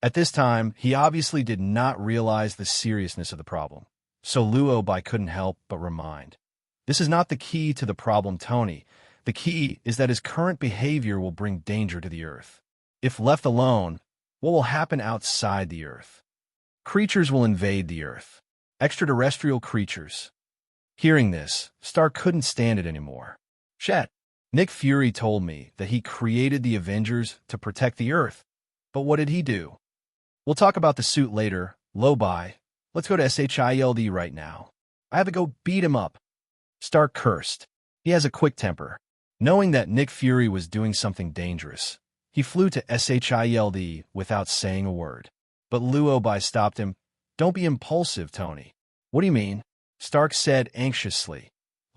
At this time, he obviously did not realize the seriousness of the problem. So Luo Bai couldn't help but remind. This is not the key to the problem, Tony. The key is that his current behavior will bring danger to the Earth. If left alone, what will happen outside the Earth? Creatures will invade the Earth. Extraterrestrial creatures. Hearing this, Stark couldn't stand it anymore. Shit. Nick Fury told me that he created the Avengers to protect the Earth. But what did he do? We'll talk about the suit later. Luo Bai. Let's go to SHIELD right now. I have to go beat him up. Stark cursed. He has a quick temper. Knowing that Nick Fury was doing something dangerous, he flew to SHIELD without saying a word. But Luo Bai stopped him. Don't be impulsive, Tony. What do you mean? Stark said anxiously.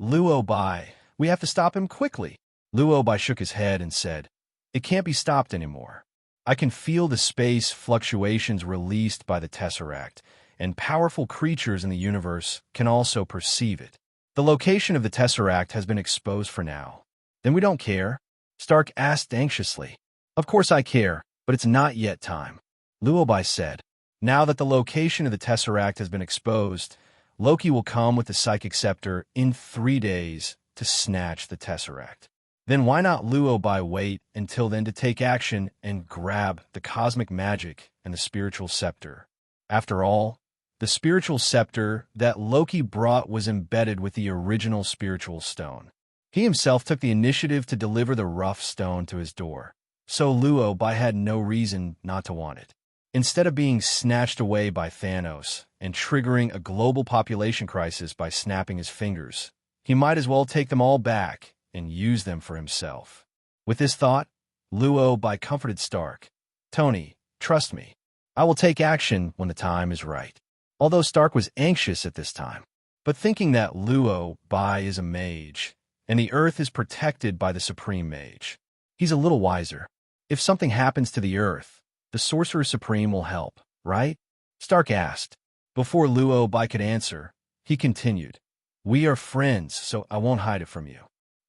Luo Bai, we have to stop him quickly. Luo Bai shook his head and said, it can't be stopped anymore. I can feel the space fluctuations released by the Tesseract, and powerful creatures in the universe can also perceive it. The location of the Tesseract has been exposed for now. Then we don't care? Stark asked anxiously. Of course I care, but it's not yet time. Luo Bai said. Now that the location of the Tesseract has been exposed, Loki will come with the Psychic Scepter in 3 days to snatch the Tesseract. Then why not Luo Bai wait until then to take action and grab the cosmic magic and the spiritual scepter? After all, the spiritual scepter that Loki brought was embedded with the original spiritual stone. He himself took the initiative to deliver the rough stone to his door, so Luo Bai had no reason not to want it. Instead of being snatched away by Thanos and triggering a global population crisis by snapping his fingers, he might as well take them all back and use them for himself. With this thought, Luo Bai comforted Stark. Tony, trust me. I will take action when the time is right. Although Stark was anxious at this time, but thinking that Luo Bai is a mage, and the Earth is protected by the Supreme Mage, he's a little wiser. If something happens to the Earth, the Sorcerer Supreme will help, right? Stark asked. Before Luo Bai could answer, he continued. We are friends, so I won't hide it from you.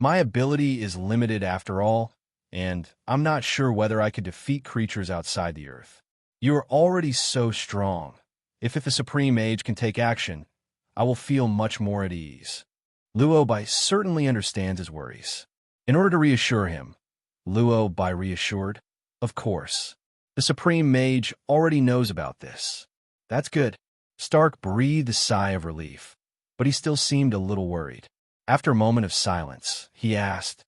My ability is limited after all, and I'm not sure whether I could defeat creatures outside the Earth. You are already so strong. If the Supreme Mage can take action, I will feel much more at ease. Luo Bai certainly understands his worries. In order to reassure him, Luo Bai reassured, of course. The Supreme Mage already knows about this. That's good. Stark breathed a sigh of relief, but he still seemed a little worried. After a moment of silence, he asked,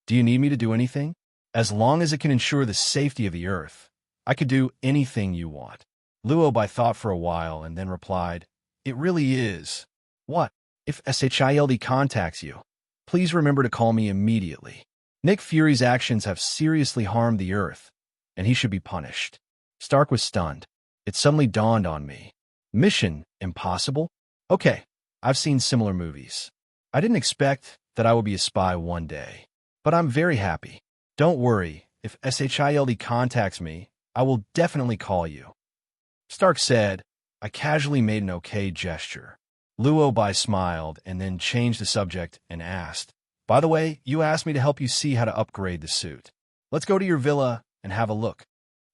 do you need me to do anything? As long as it can ensure the safety of the Earth, I could do anything you want. Luo Bai thought for a while and then replied, it really is. What? If SHIELD contacts you, please remember to call me immediately. Nick Fury's actions have seriously harmed the Earth, and he should be punished. Stark was stunned. It suddenly dawned on me. Mission impossible? Okay, I've seen similar movies. I didn't expect that I would be a spy one day, but I'm very happy. Don't worry, if SHIELD contacts me, I will definitely call you. Stark said. I casually made an okay gesture. Luo Bai smiled and then changed the subject and asked, by the way, you asked me to help you see how to upgrade the suit. Let's go to your villa and have a look.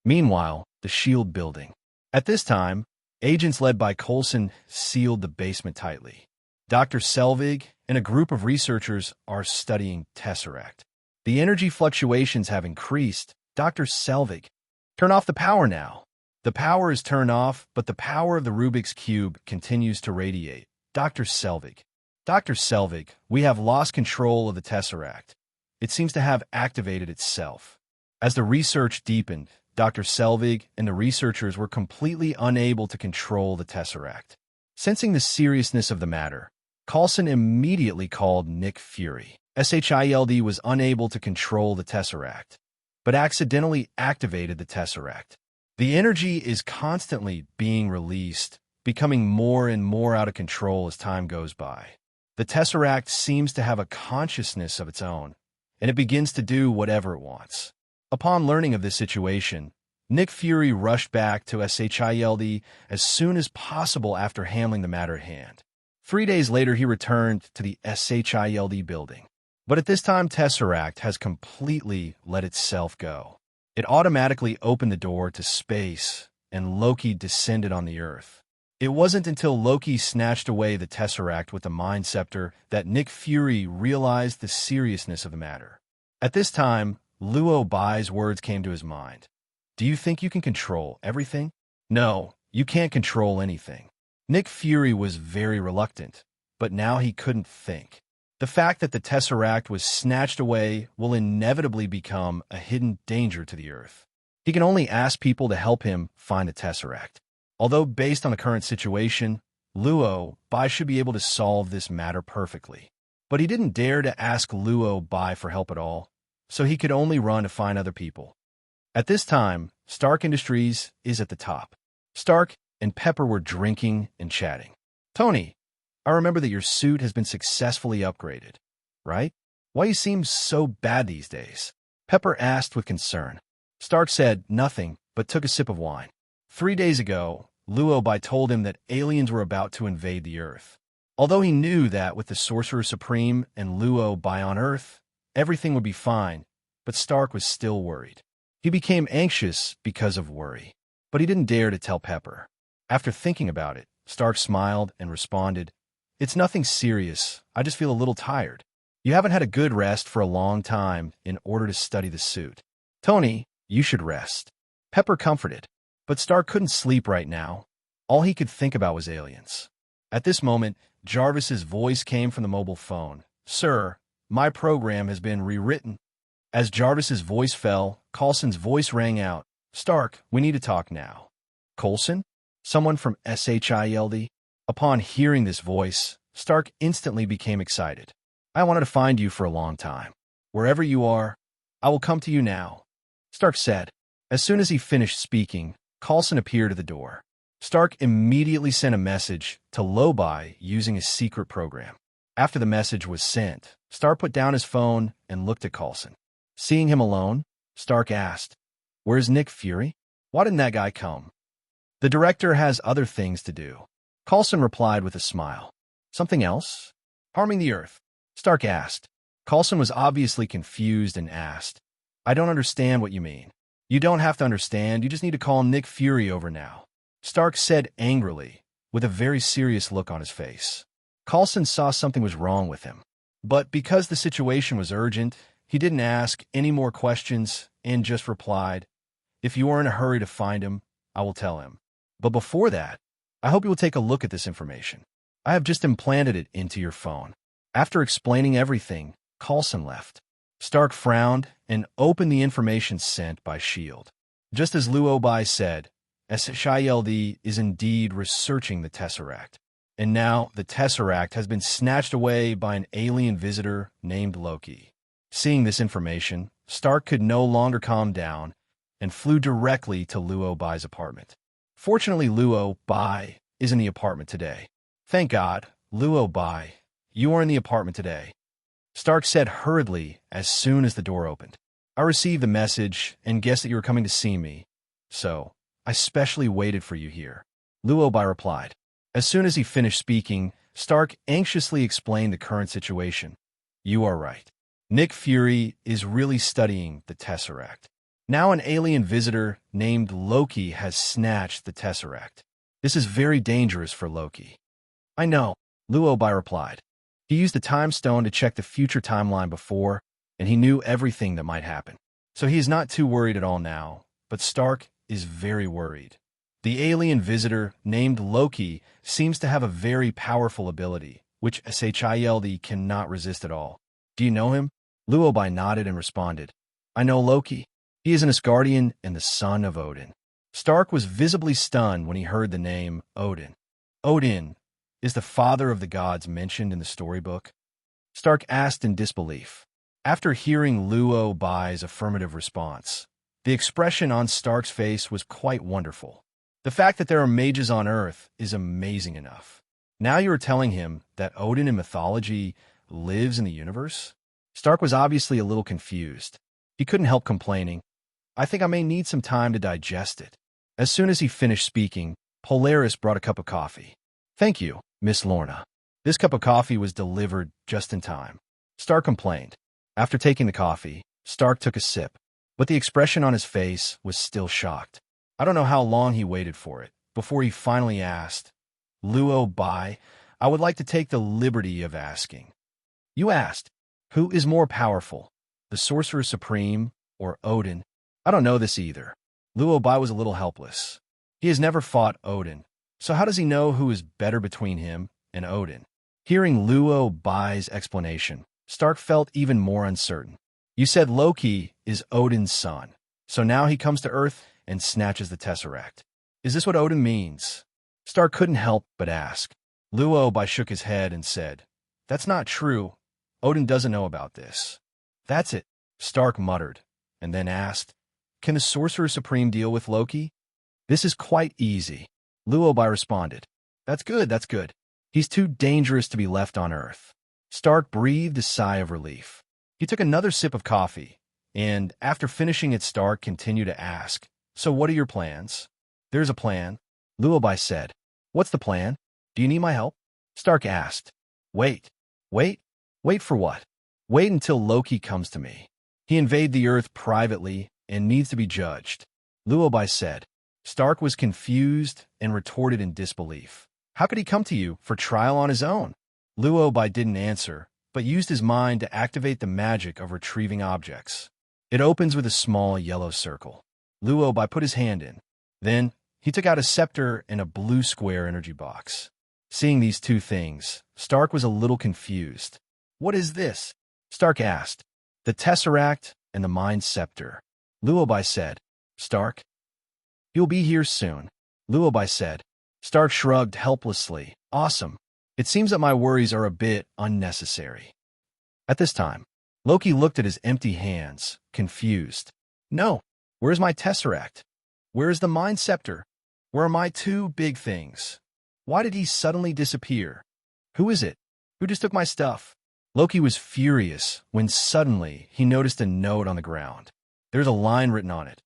Meanwhile, the shield building. At this time, agents led by Coulson sealed the basement tightly. Dr. Selvig and a group of researchers are studying Tesseract. The energy fluctuations have increased. Dr. Selvig, turn off the power now. The power is turned off, but the power of the Rubik's Cube continues to radiate. Dr. Selvig. Dr. Selvig, we have lost control of the Tesseract. It seems to have activated itself. As the research deepened, Dr. Selvig and the researchers were completely unable to control the Tesseract. Sensing the seriousness of the matter, Coulson immediately called Nick Fury. SHIELD was unable to control the Tesseract, but accidentally activated the Tesseract. The energy is constantly being released, becoming more and more out of control as time goes by. The Tesseract seems to have a consciousness of its own, and it begins to do whatever it wants. Upon learning of this situation, Nick Fury rushed back to SHIELD as soon as possible after handling the matter at hand. 3 days later, he returned to the SHIELD building. But at this time, Tesseract has completely let itself go. It automatically opened the door to space, and Loki descended on the Earth. It wasn't until Loki snatched away the Tesseract with the Mind Scepter that Nick Fury realized the seriousness of the matter. At this time, Luo Bai's words came to his mind. Do you think you can control everything? No, you can't control anything. Nick Fury was very reluctant, but now he couldn't think. The fact that the Tesseract was snatched away will inevitably become a hidden danger to the Earth. He can only ask people to help him find the Tesseract. Although based on the current situation, Luo Bai should be able to solve this matter perfectly. But he didn't dare to ask Luo Bai for help at all, so he could only run to find other people. At this time, Stark Industries is at the top. Stark and Pepper were drinking and chatting. Tony, I remember that your suit has been successfully upgraded, right? Why you seem so bad these days? Pepper asked with concern. Stark said nothing, but took a sip of wine. 3 days ago, Luo Bai told him that aliens were about to invade the Earth. Although he knew that with the Sorcerer Supreme and Luo Bai on Earth, everything would be fine, but Stark was still worried. He became anxious because of worry, but he didn't dare to tell Pepper. After thinking about it, Stark smiled and responded, It's nothing serious, I just feel a little tired. You haven't had a good rest for a long time in order to study the suit. Tony, you should rest. Pepper comforted, but Stark couldn't sleep right now. All he could think about was aliens. At this moment, Jarvis's voice came from the mobile phone. Sir, my program has been rewritten. As Jarvis's voice fell, Coulson's voice rang out. Stark, we need to talk now. Coulson? Someone from SHIELD? Upon hearing this voice, Stark instantly became excited. I wanted to find you for a long time. Wherever you are, I will come to you now, Stark said. As soon as he finished speaking, Coulson appeared at the door. Stark immediately sent a message to Luo Bai using a secret program. After the message was sent, Stark put down his phone and looked at Coulson. Seeing him alone, Stark asked, Where's Nick Fury? Why didn't that guy come? The director has other things to do. Coulson replied with a smile. Something else? Harming the Earth? Stark asked. Coulson was obviously confused and asked, I don't understand what you mean. You don't have to understand, you just need to call Nick Fury over now, Stark said angrily, with a very serious look on his face. Coulson saw something was wrong with him. But because the situation was urgent, he didn't ask any more questions and just replied, If you are in a hurry to find him, I will tell him. But before that, I hope you will take a look at this information. I have just implanted it into your phone. After explaining everything, Coulson left. Stark frowned and opened the information sent by S.H.I.E.L.D. Just as Luo Bai said, SHIELD is indeed researching the Tesseract. And now the Tesseract has been snatched away by an alien visitor named Loki. Seeing this information, Stark could no longer calm down and flew directly to Luo Bai's apartment. Fortunately, Luo Bai is in the apartment today. Thank God, Luo Bai, you are in the apartment today, Stark said hurriedly as soon as the door opened. I received the message and guessed that you were coming to see me, so I specially waited for you here, Luo Bai replied. As soon as he finished speaking, Stark anxiously explained the current situation. You are right. Nick Fury is really studying the Tesseract. Now an alien visitor named Loki has snatched the Tesseract. This is very dangerous for Loki. I know, Luo Bai replied. He used the time stone to check the future timeline before, and he knew everything that might happen. So he is not too worried at all now, but Stark is very worried. The alien visitor named Loki seems to have a very powerful ability, which SHIELD cannot resist at all. Do you know him? Luo Bai nodded and responded. I know Loki. He is an Asgardian and the son of Odin. Stark was visibly stunned when he heard the name Odin. Odin is the father of the gods mentioned in the storybook. Stark asked in disbelief. After hearing Luo Bai's affirmative response, the expression on Stark's face was quite wonderful. The fact that there are mages on Earth is amazing enough. Now you are telling him that Odin in mythology lives in the universe? Stark was obviously a little confused. He couldn't help complaining, "I think I may need some time to digest it." As soon as he finished speaking, Polaris brought a cup of coffee. "Thank you, Miss Lorna." This cup of coffee was delivered just in time. Stark complained. After taking the coffee, Stark took a sip, but the expression on his face was still shocked. I don't know how long he waited for it, before he finally asked, "Luo Bai, I would like to take the liberty of asking. You asked, who is more powerful, the Sorcerer Supreme or Odin? I don't know this either." Luo Bai was a little helpless. He has never fought Odin, so how does he know who is better between him and Odin? Hearing Luo Bai's explanation, Stark felt even more uncertain. "You said Loki is Odin's son, so now he comes to Earth and snatches the Tesseract. Is this what Odin means?" Stark couldn't help but ask. Luo Bai shook his head and said, "That's not true. Odin doesn't know about this." "That's it," Stark muttered, and then asked, "Can the Sorcerer Supreme deal with Loki?" "This is quite easy," Luo Bai responded. That's good. He's too dangerous to be left on Earth." Stark breathed a sigh of relief. He took another sip of coffee, and after finishing it, Stark continued to ask, "So what are your plans?" "There's a plan," Luo Bai said. "What's the plan? Do you need my help?" Stark asked. Wait for what?" "Wait until Loki comes to me. He invaded the Earth privately and needs to be judged," Luo Bai said. Stark was confused and retorted in disbelief. "How could he come to you for trial on his own?" Luo Bai didn't answer, but used his mind to activate the magic of retrieving objects. It opens with a small yellow circle. Luo Bai put his hand in. Then, he took out a scepter and a blue square energy box. Seeing these two things, Stark was a little confused. "What is this?" Stark asked. "The Tesseract and the Mind Scepter," Luo Bai said. "Stark, you'll be here soon," Luo Bai said. Stark shrugged helplessly. "Awesome. It seems that my worries are a bit unnecessary." At this time, Loki looked at his empty hands, confused. "No, where's my Tesseract? Where is the Mind Scepter? Where are my two big things? Why did he suddenly disappear? Who is it? Who just took my stuff?" Loki was furious when suddenly he noticed a note on the ground. There's a line written on it.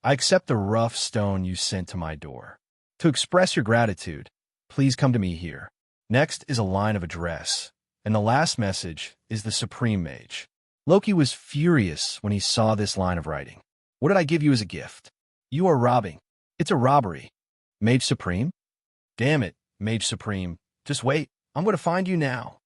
"I accept the rough stone you sent to my door. To express your gratitude, please come to me here." Next is a line of address, and the last message is the Supreme Mage. Loki was furious when he saw this line of writing. "What did I give you as a gift? You are robbing. It's a robbery. Mage Supreme? Damn it, Mage Supreme. Just wait. I'm going to find you now."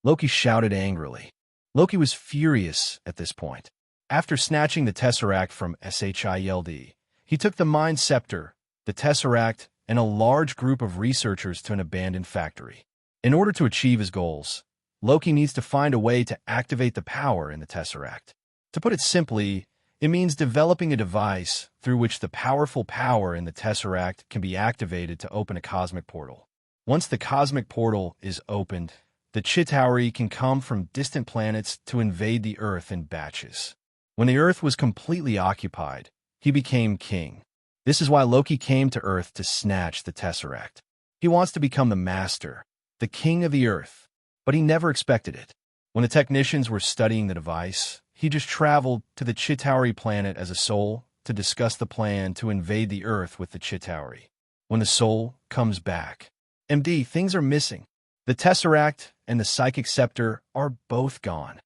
Loki shouted angrily. Loki was furious at this point. After snatching the Tesseract from Shield, he took the Mind Scepter, the Tesseract, and a large group of researchers to an abandoned factory. In order to achieve his goals, Loki needs to find a way to activate the power in the Tesseract. To put it simply, it means developing a device through which the powerful power in the Tesseract can be activated to open a cosmic portal. Once the cosmic portal is opened, the Chitauri can come from distant planets to invade the Earth in batches. When the Earth was completely occupied, he became king. This is why Loki came to Earth to snatch the Tesseract. He wants to become the master, the king of the Earth, but he never expected it. When the technicians were studying the device, he just traveled to the Chitauri planet as a soul to discuss the plan to invade the Earth with the Chitauri. When the soul comes back, MD, things are missing. The Tesseract and the Psychic Scepter are both gone.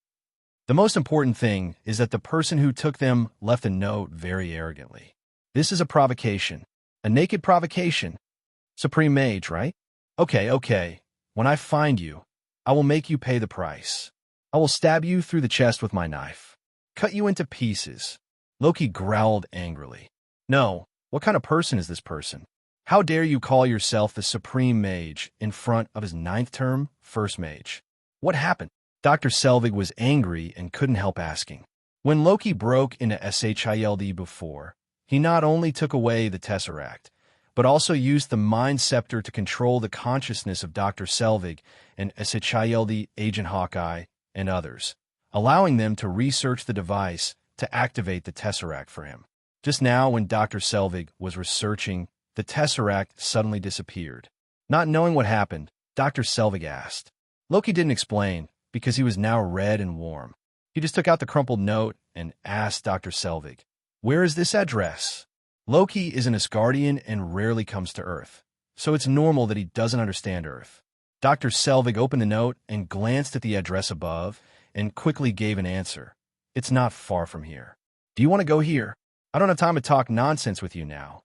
The most important thing is that the person who took them left a note very arrogantly. "This is a provocation. A naked provocation. Supreme Mage, right? Okay. When I find you, I will make you pay the price. I will stab you through the chest with my knife. Cut you into pieces." Loki growled angrily. "No, what kind of person is this person? How dare you call yourself the Supreme Mage in front of his 9th term First Mage? What happened?" Dr. Selvig was angry and couldn't help asking. When Loki broke into Shield before, he not only took away the Tesseract, but also used the Mind Scepter to control the consciousness of Dr. Selvig and Shield Agent Hawkeye and others, allowing them to research the device to activate the Tesseract for him. Just now, when Dr. Selvig was researching, the Tesseract suddenly disappeared. Not knowing what happened, Dr. Selvig asked. Loki didn't explain, because he was now red and warm. He just took out the crumpled note and asked Dr. Selvig, "Where is this address?" Loki is an Asgardian and rarely comes to Earth, so it's normal that he doesn't understand Earth. Dr. Selvig opened the note and glanced at the address above and quickly gave an answer. "It's not far from here. Do you want to go here? I don't have time to talk nonsense with you now.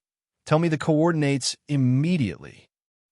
Tell me the coordinates immediately."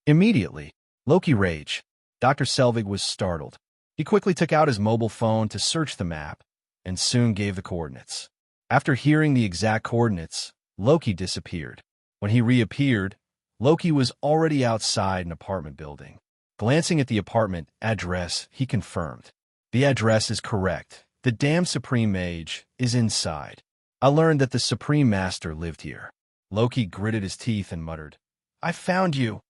Immediately, Loki raged. Dr. Selvig was startled. He quickly took out his mobile phone to search the map and soon gave the coordinates. After hearing the exact coordinates, Loki disappeared. When he reappeared, Loki was already outside an apartment building. Glancing at the apartment address, he confirmed. "The address is correct. The damn Supreme Mage is inside. I learned that the Supreme Master lived here." Loki gritted his teeth and muttered, "I found you.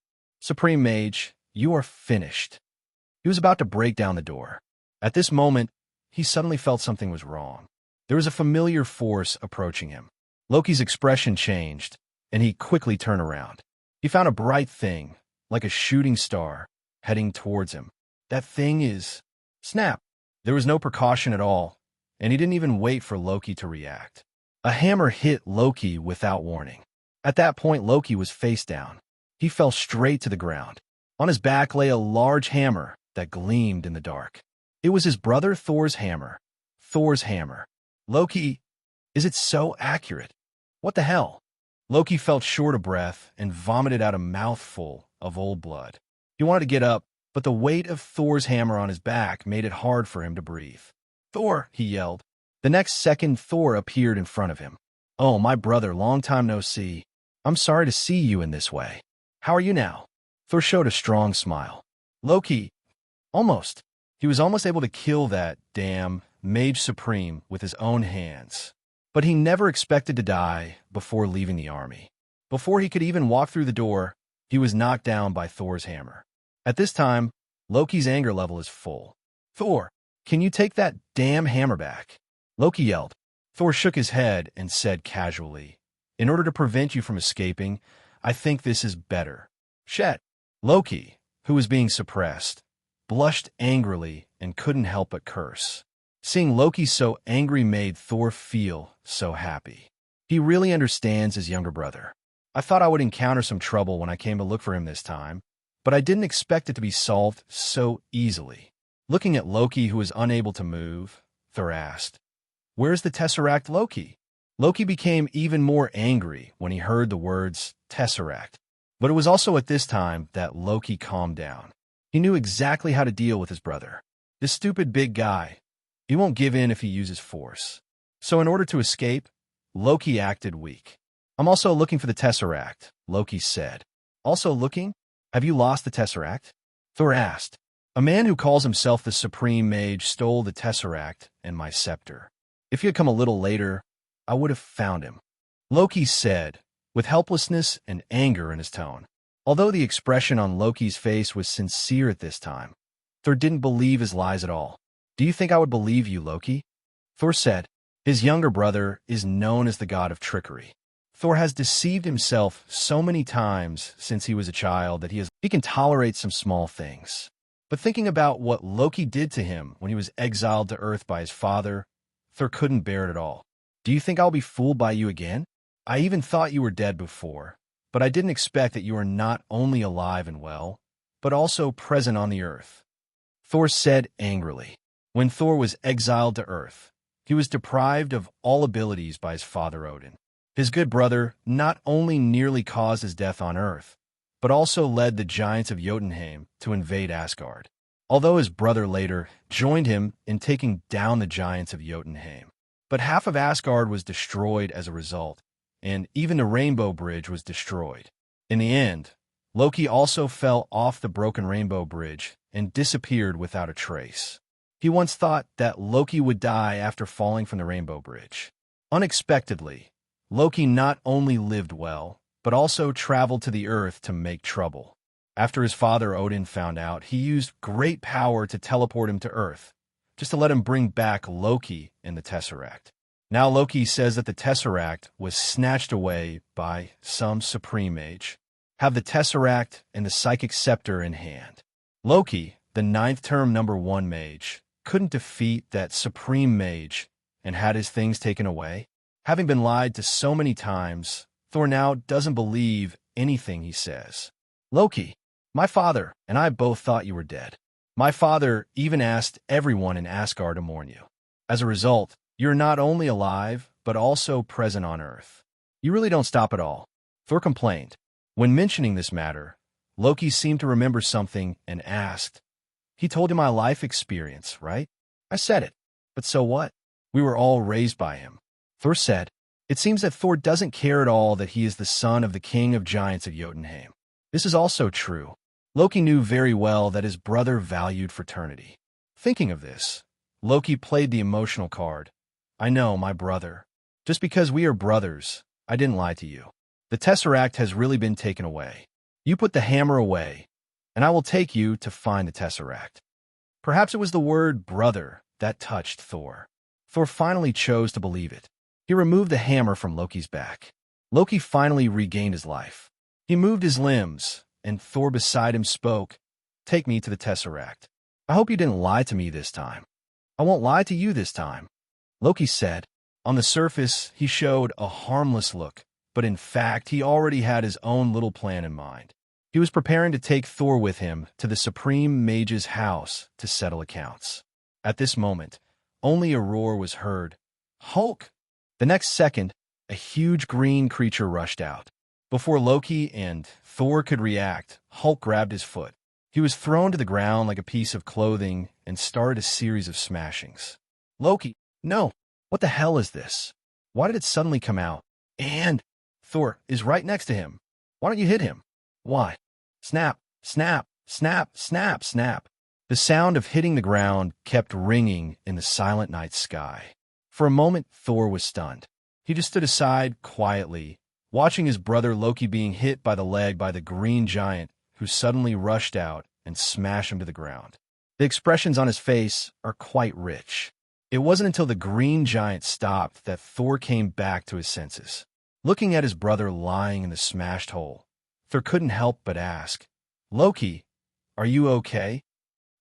Supreme Mage, you are finished." He was about to break down the door. At this moment, he suddenly felt something was wrong. There was a familiar force approaching him. Loki's expression changed, and he quickly turned around. He found a bright thing, like a shooting star, heading towards him. That thing is... Snap! There was no precaution at all, and he didn't even wait for Loki to react. A hammer hit Loki without warning. At that point, Loki was face down. He fell straight to the ground. On his back lay a large hammer that gleamed in the dark. It was his brother Thor's hammer. Thor's hammer. Loki, is it so accurate? What the hell? Loki felt short of breath and vomited out a mouthful of old blood. He wanted to get up, but the weight of Thor's hammer on his back made it hard for him to breathe. "Thor!" he yelled. The next second, Thor appeared in front of him. "Oh, my brother, long time no see. I'm sorry to see you in this way. How are you now?" Thor showed a strong smile. Loki, he was almost able to kill that damn Mage Supreme with his own hands. But he never expected to die before leaving the army. Before he could even walk through the door, he was knocked down by Thor's hammer. At this time, Loki's anger level is full. "Thor, can you take that damn hammer back?" Loki yelled. Thor shook his head and said casually, "In order to prevent you from escaping, I think this is better." Shet. Loki, who was being suppressed, blushed angrily and couldn't help but curse. Seeing Loki so angry made Thor feel so happy. He really understands his younger brother. "I thought I would encounter some trouble when I came to look for him this time, but I didn't expect it to be solved so easily." Looking at Loki, who was unable to move, Thor asked, "Where's the Tesseract, Loki?" Loki became even more angry when he heard the words Tesseract. But it was also at this time that Loki calmed down. He knew exactly how to deal with his brother. This stupid big guy, he won't give in if he uses force. So in order to escape, Loki acted weak. "I'm also looking for the Tesseract," Loki said. "Also looking? Have you lost the Tesseract?" Thor asked. "A man who calls himself the Supreme Mage stole the Tesseract and my scepter. If he had come a little later, I would have found him," Loki said, with helplessness and anger in his tone. Although the expression on Loki's face was sincere at this time, Thor didn't believe his lies at all. "Do you think I would believe you, Loki?" Thor said. His younger brother is known as the god of trickery. Thor has deceived himself so many times since he was a child that he can tolerate some small things. But thinking about what Loki did to him when he was exiled to Earth by his father, Thor couldn't bear it at all. "Do you think I'll be fooled by you again? I even thought you were dead before, but I didn't expect that you are not only alive and well, but also present on the Earth," Thor said angrily. When Thor was exiled to Earth, he was deprived of all abilities by his father Odin. His good brother not only nearly caused his death on Earth, but also led the giants of Jotunheim to invade Asgard. Although his brother later joined him in taking down the giants of Jotunheim. But half of Asgard was destroyed as a result, and even the Rainbow Bridge was destroyed. In the end, Loki also fell off the broken Rainbow Bridge and disappeared without a trace. He once thought that Loki would die after falling from the Rainbow Bridge. Unexpectedly, Loki not only lived well, but also traveled to the Earth to make trouble. After his father Odin found out, he used great power to teleport him to Earth, just to let him bring back Loki and the Tesseract. Now Loki says that the Tesseract was snatched away by some Supreme Mage, have the Tesseract and the Psychic Scepter in hand. Loki, the ninth term #1 mage, couldn't defeat that Supreme Mage and had his things taken away. Having been lied to so many times, Thor now doesn't believe anything he says. Loki, my father and I both thought you were dead. My father even asked everyone in Asgard to mourn you. As a result, you're not only alive, but also present on Earth. You really don't stop at all, Thor complained. When mentioning this matter, Loki seemed to remember something and asked, "He told you my life experience, right?" I said it. But so what? We were all raised by him. Thor said, "It seems that Thor doesn't care at all that he is the son of the king of giants of Jotunheim. This is also true. Loki knew very well that his brother valued fraternity." Thinking of this, Loki played the emotional card. "I know, my brother. Just because we are brothers, I didn't lie to you. The Tesseract has really been taken away. You put the hammer away, and I will take you to find the Tesseract." Perhaps it was the word brother that touched Thor. Thor finally chose to believe it. He removed the hammer from Loki's back. Loki finally regained his life. He moved his limbs, and Thor beside him spoke, "Take me to the Tesseract. I hope you didn't lie to me this time." "I won't lie to you this time," Loki said. On the surface, he showed a harmless look, but in fact, he already had his own little plan in mind. He was preparing to take Thor with him to the Supreme Mage's house to settle accounts. At this moment, only a roar was heard. "Hulk!" The next second, a huge green creature rushed out. Before Loki and Thor could react, Hulk grabbed his foot. He was thrown to the ground like a piece of clothing and started a series of smashings. "Loki, no! What the hell is this? Why did it suddenly come out? And Thor is right next to him. Why don't you hit him? Why?" Snap, snap, snap, snap, snap. The sound of hitting the ground kept ringing in the silent night sky. For a moment, Thor was stunned. He just stood aside quietly, watching his brother Loki being hit by the leg by the green giant who suddenly rushed out and smashed him to the ground. The expressions on his face are quite rich. It wasn't until the green giant stopped that Thor came back to his senses. Looking at his brother lying in the smashed hole, Thor couldn't help but ask, "Loki, are you okay?"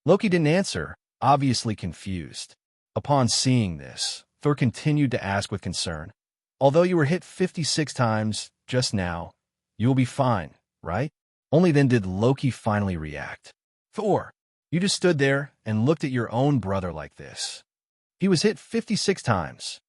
Loki didn't answer, obviously confused. Upon seeing this, Thor continued to ask with concern, "Although you were hit 56 times just now, you will be fine, right?" Only then did Loki finally react. "Thor, you just stood there and looked at your own brother like this. He was hit 56 times.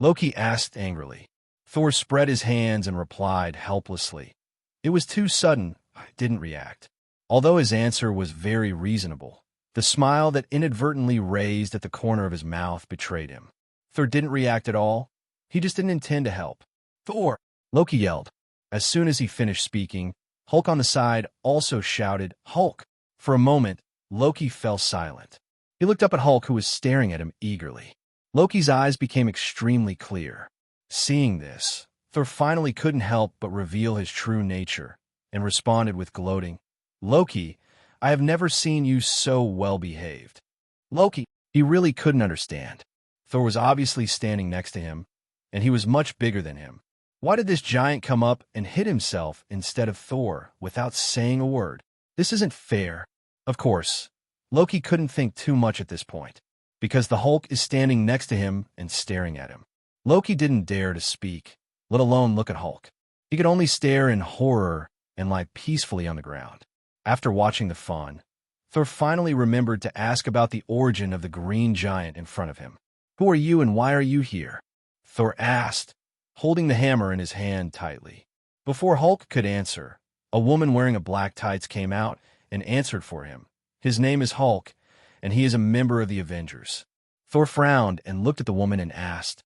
Loki asked angrily. Thor spread his hands and replied helplessly. It was too sudden, I didn't react. Although his answer was very reasonable, the smile that inadvertently raised at the corner of his mouth betrayed him. Thor didn't react at all. He just didn't intend to help. "Thor!" Loki yelled. As soon as he finished speaking, Hulk on the side also shouted, "Hulk!" For a moment, Loki fell silent. He looked up at Hulk, who was staring at him eagerly. Loki's eyes became extremely clear. Seeing this, Thor finally couldn't help but reveal his true nature, and responded with gloating, "Loki, I have never seen you so well-behaved." Loki, he really couldn't understand. Thor was obviously standing next to him, and he was much bigger than him. Why did this giant come up and hit himself instead of Thor without saying a word? This isn't fair. Of course, Loki couldn't think too much at this point, because the Hulk is standing next to him and staring at him. Loki didn't dare to speak, let alone look at Hulk. He could only stare in horror and lie peacefully on the ground. After watching the fun, Thor finally remembered to ask about the origin of the green giant in front of him. "Who are you and why are you here?" Thor asked, holding the hammer in his hand tightly. Before Hulk could answer, a woman wearing a black tights came out and answered for him. His name is Hulk, and he is a member of the Avengers. Thor frowned and looked at the woman and asked,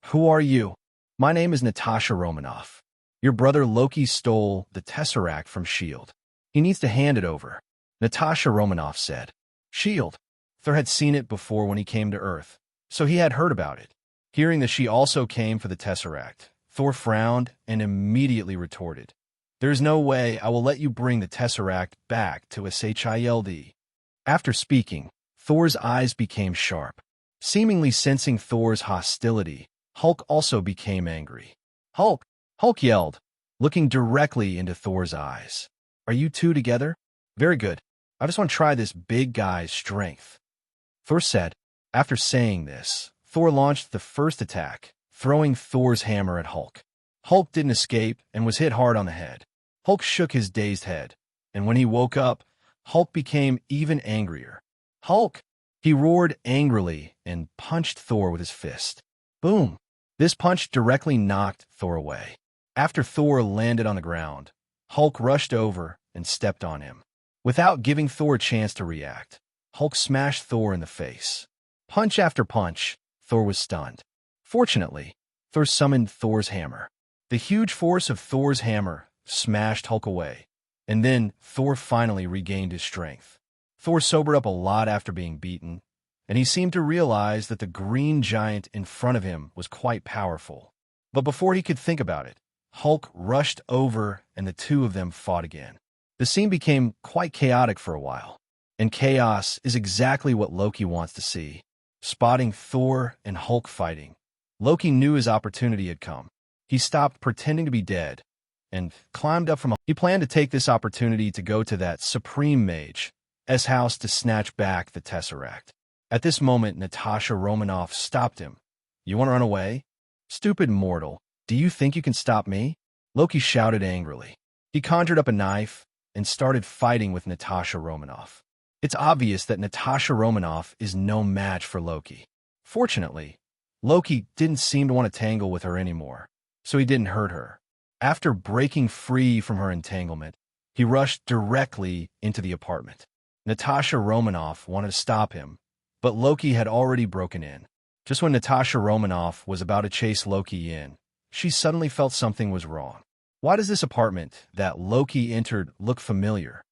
"Who are you?" "My name is Natasha Romanoff. Your brother Loki stole the Tesseract from S.H.I.E.L.D. He needs to hand it over," Natasha Romanoff said. S.H.I.E.L.D. Thor had seen it before when he came to Earth, so he had heard about it. Hearing that she also came for the Tesseract, Thor frowned and immediately retorted, "There's no way I will let you bring the Tesseract back to S.H.I.E.L.D. After speaking, Thor's eyes became sharp. Seemingly sensing Thor's hostility, Hulk also became angry. "Hulk!" Hulk yelled, looking directly into Thor's eyes. "Are you two together? Very good. I just want to try this big guy's strength," Thor said. After saying this, Thor launched the first attack, throwing Thor's hammer at Hulk. Hulk didn't escape and was hit hard on the head. Hulk shook his dazed head, and when he woke up, Hulk became even angrier. "Hulk!" He roared angrily and punched Thor with his fist. Boom! This punch directly knocked Thor away. After Thor landed on the ground, Hulk rushed over and stepped on him. Without giving Thor a chance to react, Hulk smashed Thor in the face. Punch after punch, Thor was stunned. Fortunately, Thor summoned Thor's hammer. The huge force of Thor's hammer smashed Hulk away, and then Thor finally regained his strength. Thor sobered up a lot after being beaten, and he seemed to realize that the green giant in front of him was quite powerful. But before he could think about it, Hulk rushed over and the two of them fought again. The scene became quite chaotic for a while, and chaos is exactly what Loki wants to see. Spotting Thor and Hulk fighting, Loki knew his opportunity had come. He stopped pretending to be dead and climbed up from a... He planned to take this opportunity to go to that Supreme Mage's house to snatch back the Tesseract. At this moment, Natasha Romanoff stopped him. "You want to run away? Stupid mortal, do you think you can stop me?" Loki shouted angrily. He conjured up a knife and started fighting with Natasha Romanoff. It's obvious that Natasha Romanoff is no match for Loki. Fortunately, Loki didn't seem to want to tangle with her anymore, so he didn't hurt her. After breaking free from her entanglement, he rushed directly into the apartment. Natasha Romanoff wanted to stop him, but Loki had already broken in. Just when Natasha Romanoff was about to chase Loki in, she suddenly felt something was wrong. Why does this apartment that Loki entered look familiar?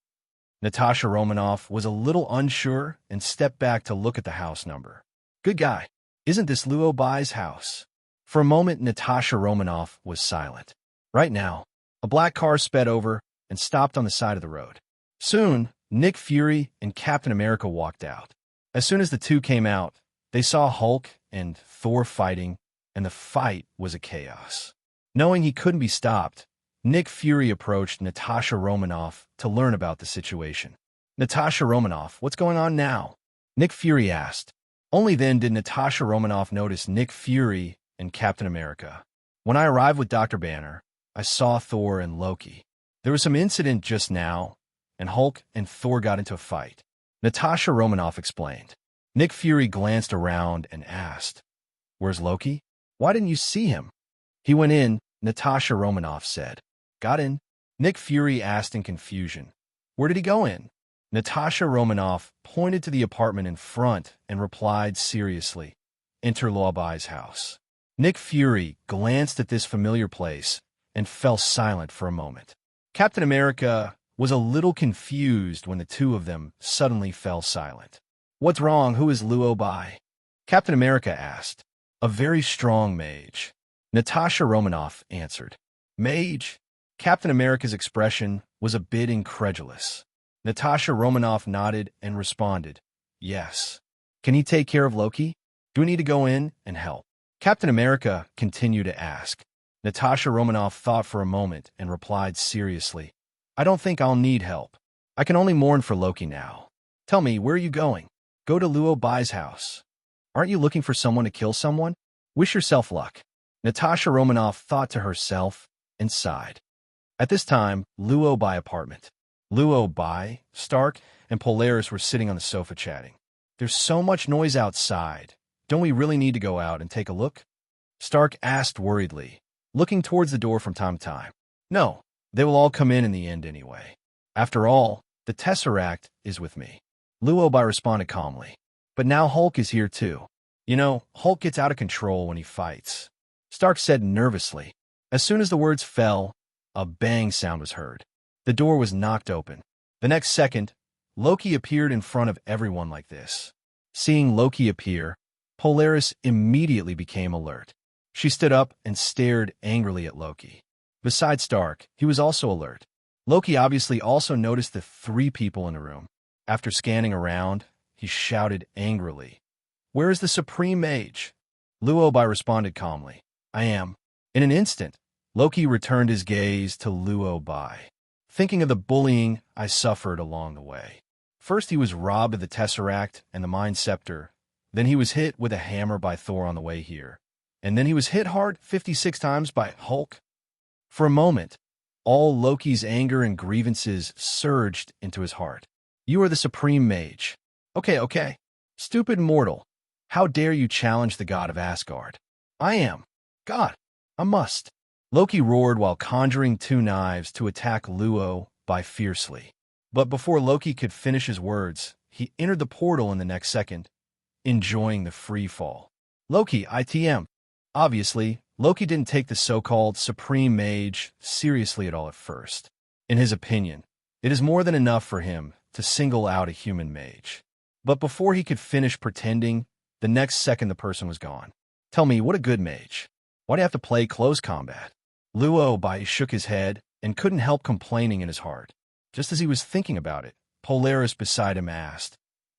Natasha Romanoff was a little unsure and stepped back to look at the house number. "Good guy, isn't this Luo Bai's house?" For a moment, Natasha Romanoff was silent. Right now, a black car sped over and stopped on the side of the road. Soon, Nick Fury and Captain America walked out. As soon as the two came out, they saw Hulk and Thor fighting, and the fight was a chaos. Knowing he couldn't be stopped, Nick Fury approached Natasha Romanoff to learn about the situation. "Natasha Romanoff, what's going on now?" Nick Fury asked. Only then did Natasha Romanoff notice Nick Fury and Captain America. "When I arrived with Dr. Banner, I saw Thor and Loki. There was some incident just now, and Hulk and Thor got into a fight," Natasha Romanoff explained. Nick Fury glanced around and asked, "Where's Loki? Why didn't you see him?" "He went in," Natasha Romanoff said. "Got in?" Nick Fury asked in confusion. "Where did he go in?" Natasha Romanoff pointed to the apartment in front and replied seriously, "Enter Luo Bai's house." Nick Fury glanced at this familiar place and fell silent for a moment. Captain America was a little confused when the two of them suddenly fell silent. "What's wrong? Who is Luo Bai?" Captain America asked. "A very strong mage," Natasha Romanoff answered. "Mage?" Captain America's expression was a bit incredulous. Natasha Romanoff nodded and responded, "Yes." "Can he take care of Loki? Do we need to go in and help?" Captain America continued to ask. Natasha Romanoff thought for a moment and replied seriously, "I don't think I'll need help. I can only mourn for Loki now. Tell me, where are you going?" "Go to Luo Bai's house." "Aren't you looking for someone to kill someone?" "Wish yourself luck." Natasha Romanoff thought to herself and sighed. At this time, Luo Bai apartment. Luo Bai, Stark, and Polaris were sitting on the sofa chatting. "There's so much noise outside. Don't we really need to go out and take a look?" Stark asked worriedly, looking towards the door from time to time. "No, they will all come in the end anyway. After all, the Tesseract is with me." Luo Bai responded calmly. "But now Hulk is here too. You know, Hulk gets out of control when he fights," Stark said nervously. As soon as the words fell, a bang sound was heard. The door was knocked open. The next second, Loki appeared in front of everyone like this. Seeing Loki appear, Polaris immediately became alert. She stood up and stared angrily at Loki. Besides Stark, he was also alert. Loki obviously also noticed the three people in the room. After scanning around, he shouted angrily. "Where is the Supreme Mage?" Luo Bai responded calmly. "I am." In an instant, Loki returned his gaze to Luo Bai, thinking of the bullying I suffered along the way. First, he was robbed of the Tesseract and the Mind Scepter. Then he was hit with a hammer by Thor on the way here. And then he was hit hard 56 times by Hulk. For a moment, all Loki's anger and grievances surged into his heart. "You are the Supreme Mage." Okay. Stupid mortal. How dare you challenge the god of Asgard? "I am. God, I must." Loki roared while conjuring two knives to attack Luo Bai fiercely. But before Loki could finish his words, he entered the portal in the next second, enjoying the free fall. Loki, ITM. Obviously, Loki didn't take the so-called Supreme Mage seriously at all at first. In his opinion, it is more than enough for him to single out a human mage. But before he could finish pretending, the next second the person was gone. "Tell me, what a good mage. Why do you have to play close combat?" Luo Bai shook his head and couldn't help complaining in his heart. Just as he was thinking about it, Polaris beside him asked,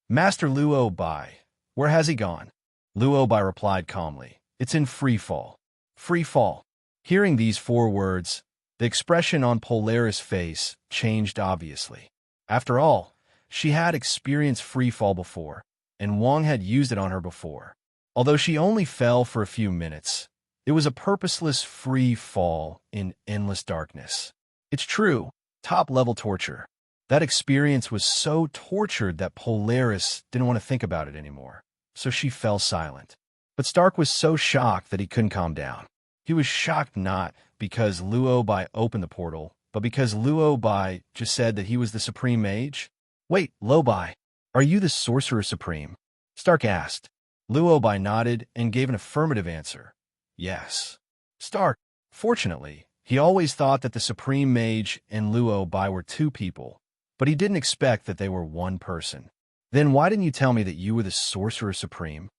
"Master Luo Bai, where has he gone?" Luo Bai replied calmly, "It's in free fall." Free fall. Hearing these four words, the expression on Polaris' face changed obviously. After all, she had experienced free fall before, and Wong had used it on her before. Although she only fell for a few minutes, it was a purposeless free fall in endless darkness. It's true, top-level torture. That experience was so tortured that Polaris didn't want to think about it anymore, so she fell silent. But Stark was so shocked that he couldn't calm down. He was shocked not because Luo Bai opened the portal, but because Luo Bai just said that he was the Supreme Mage. "Wait, Luo Bai, are you the Sorcerer Supreme?" Stark asked. Luo Bai nodded and gave an affirmative answer. "Yes." Stark, fortunately, he always thought that the Supreme Mage and Luo Bai were two people, but he didn't expect that they were one person. "Then why didn't you tell me that you were the Sorcerer Supreme?"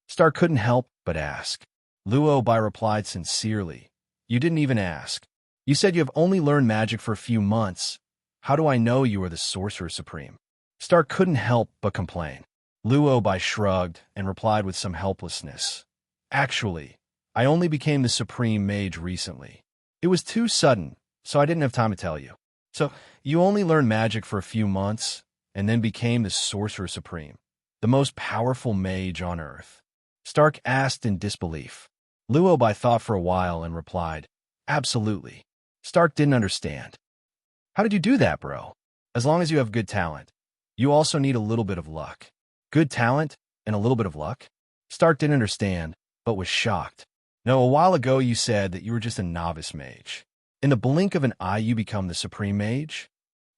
Stark couldn't help but ask. Luo Bai replied sincerely, "You didn't even ask. You said you have only learned magic for a few months. How do I know you are the Sorcerer Supreme?" Stark couldn't help but complain. Luo Bai shrugged and replied with some helplessness. "Actually, I only became the Supreme Mage recently. It was too sudden, so I didn't have time to tell you." "So, you only learned magic for a few months, and then became the Sorcerer Supreme, the most powerful mage on Earth?" Stark asked in disbelief. Luo Bai thought for a while and replied, "Absolutely." Stark didn't understand. "How did you do that, bro?" "As long as you have good talent. You also need a little bit of luck." "Good talent and a little bit of luck?" Stark didn't understand, but was shocked. "No, a while ago you said that you were just a novice mage. In the blink of an eye you become the Supreme Mage?"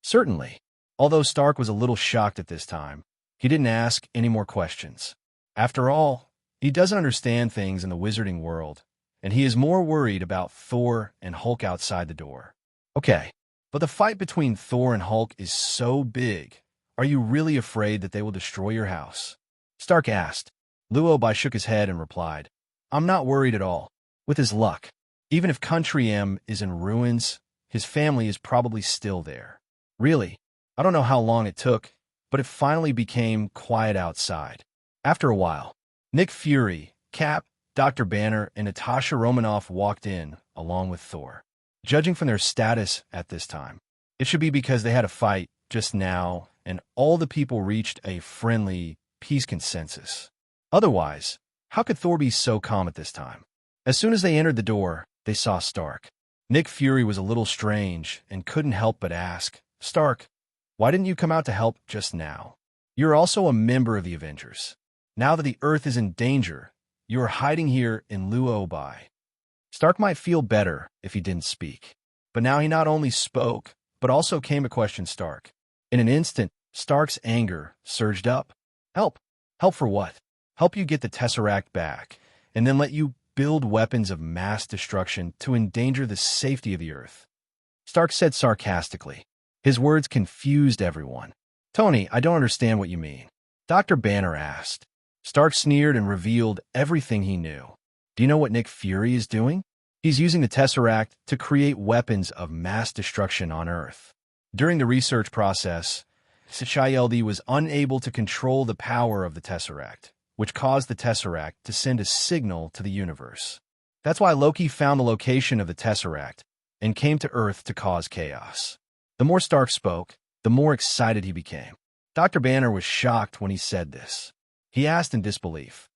"Certainly." Although Stark was a little shocked at this time, he didn't ask any more questions. After all, he doesn't understand things in the wizarding world, and he is more worried about Thor and Hulk outside the door. "Okay, but the fight between Thor and Hulk is so big. Are you really afraid that they will destroy your house?" Stark asked. Luo Bai shook his head and replied, "I'm not worried at all. With his luck, even if Country M is in ruins, his family is probably still there." "Really? I don't know how long it took, but it finally became quiet outside. After a while, Nick Fury, Cap, Dr. Banner, and Natasha Romanoff walked in, along with Thor. Judging from their status at this time, it should be because they had a fight just now, and all the people reached a friendly peace consensus. Otherwise, how could Thor be so calm at this time? As soon as they entered the door, they saw Stark. Nick Fury was a little strange and couldn't help but ask, "Stark, why didn't you come out to help just now? You're also a member of the Avengers. Now that the Earth is in danger, you are hiding here in Luo Bai." Stark might feel better if he didn't speak, but now he not only spoke, but also came to question Stark. In an instant, Stark's anger surged up. "Help? Help for what? Help you get the Tesseract back, and then let you build weapons of mass destruction to endanger the safety of the Earth?" Stark said sarcastically. His words confused everyone. "Tony, I don't understand what you mean." Dr. Banner asked. Stark sneered and revealed everything he knew. "Do you know what Nick Fury is doing? He's using the Tesseract to create weapons of mass destruction on Earth. During the research process, Sachayeldi was unable to control the power of the Tesseract, which caused the Tesseract to send a signal to the universe. That's why Loki found the location of the Tesseract and came to Earth to cause chaos. The more Stark spoke, the more excited he became. Dr. Banner was shocked when he said this. He asked in disbelief,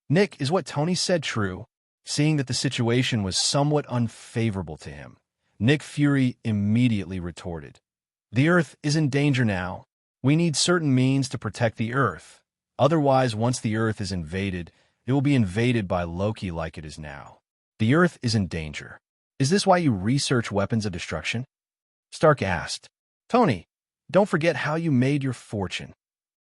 "Nick, is what Tony said true?" Seeing that the situation was somewhat unfavorable to him, Nick Fury immediately retorted, "The Earth is in danger now. We need certain means to protect the Earth. Otherwise, once the Earth is invaded, it will be invaded by Loki like it is now. The Earth is in danger. Is this why you research weapons of destruction?" Stark asked. "Tony, don't forget how you made your fortune."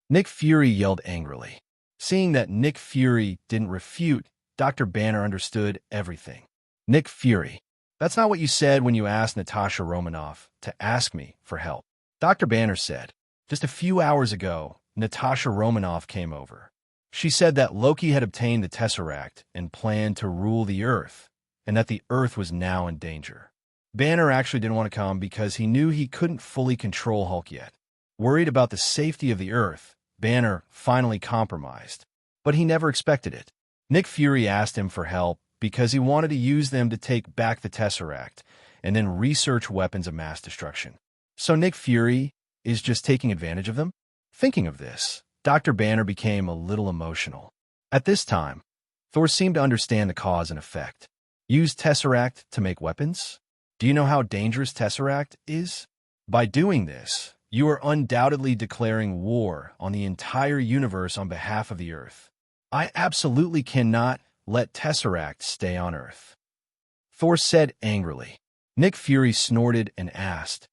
Nick Fury yelled angrily. Seeing that Nick Fury didn't refute, Dr. Banner understood everything. "Nick Fury, that's not what you said when you asked Natasha Romanoff to ask me for help." Dr. Banner said, "Just a few hours ago, Natasha Romanoff came over. She said that Loki had obtained the Tesseract and planned to rule the Earth, and that the Earth was now in danger." Banner actually didn't want to come because he knew he couldn't fully control Hulk yet. Worried about the safety of the Earth, Banner finally compromised, but he never expected it. Nick Fury asked him for help because he wanted to use them to take back the Tesseract and then research weapons of mass destruction. So Nick Fury is just taking advantage of them? Thinking of this, Dr. Banner became a little emotional. At this time, Thor seemed to understand the cause and effect. Use Tesseract to make weapons? Do you know how dangerous Tesseract is? By doing this, you are undoubtedly declaring war on the entire universe on behalf of the Earth. I absolutely cannot let Tesseract stay on Earth," Thor said angrily. Nick Fury snorted and asked,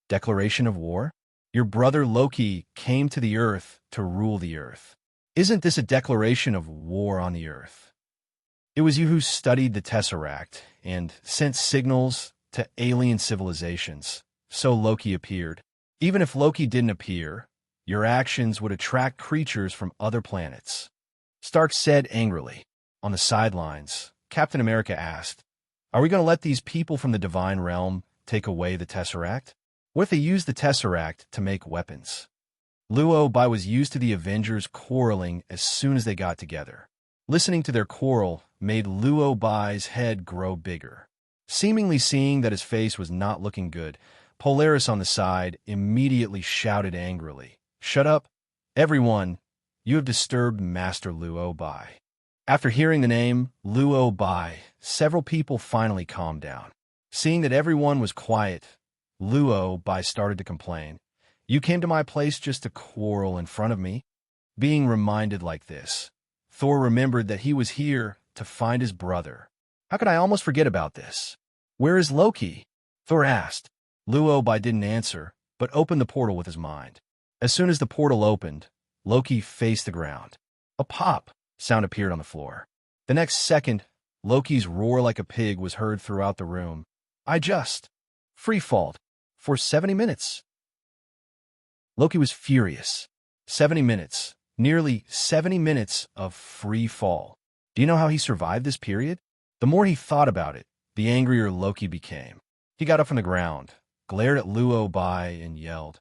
"Declaration of war? Your brother Loki came to the Earth to rule the Earth. Isn't this a declaration of war on the Earth? It was you who studied the Tesseract and sent signals to alien civilizations, so Loki appeared. Even if Loki didn't appear, your actions would attract creatures from other planets," Stark said angrily. On the sidelines, Captain America asked, "Are we going to let these people from the Divine Realm take away the Tesseract? What if they use the Tesseract to make weapons?" Luo Bai was used to the Avengers quarreling as soon as they got together. Listening to their quarrel made Luo Bai's head grow bigger. Seemingly seeing that his face was not looking good, Polaris on the side immediately shouted angrily, "Shut up, everyone! You have disturbed Master Luo Bai." After hearing the name Luo Bai, several people finally calmed down. Seeing that everyone was quiet, Luo Bai started to complain. "You came to my place just to quarrel in front of me?" Being reminded like this, Thor remembered that he was here to find his brother. "How could I almost forget about this? Where is Loki?" Thor asked. Luo Bai didn't answer, but opened the portal with his mind. As soon as the portal opened, Loki faced the ground. A pop sound appeared on the floor. The next second, Loki's roar like a pig was heard throughout the room. "I just free-falled for 70 minutes. Loki was furious. 70 minutes. Nearly 70 minutes of free fall. Do you know how he survived this period? The more he thought about it, the angrier Loki became. He got up from the ground, glared at Luo Bai, and yelled,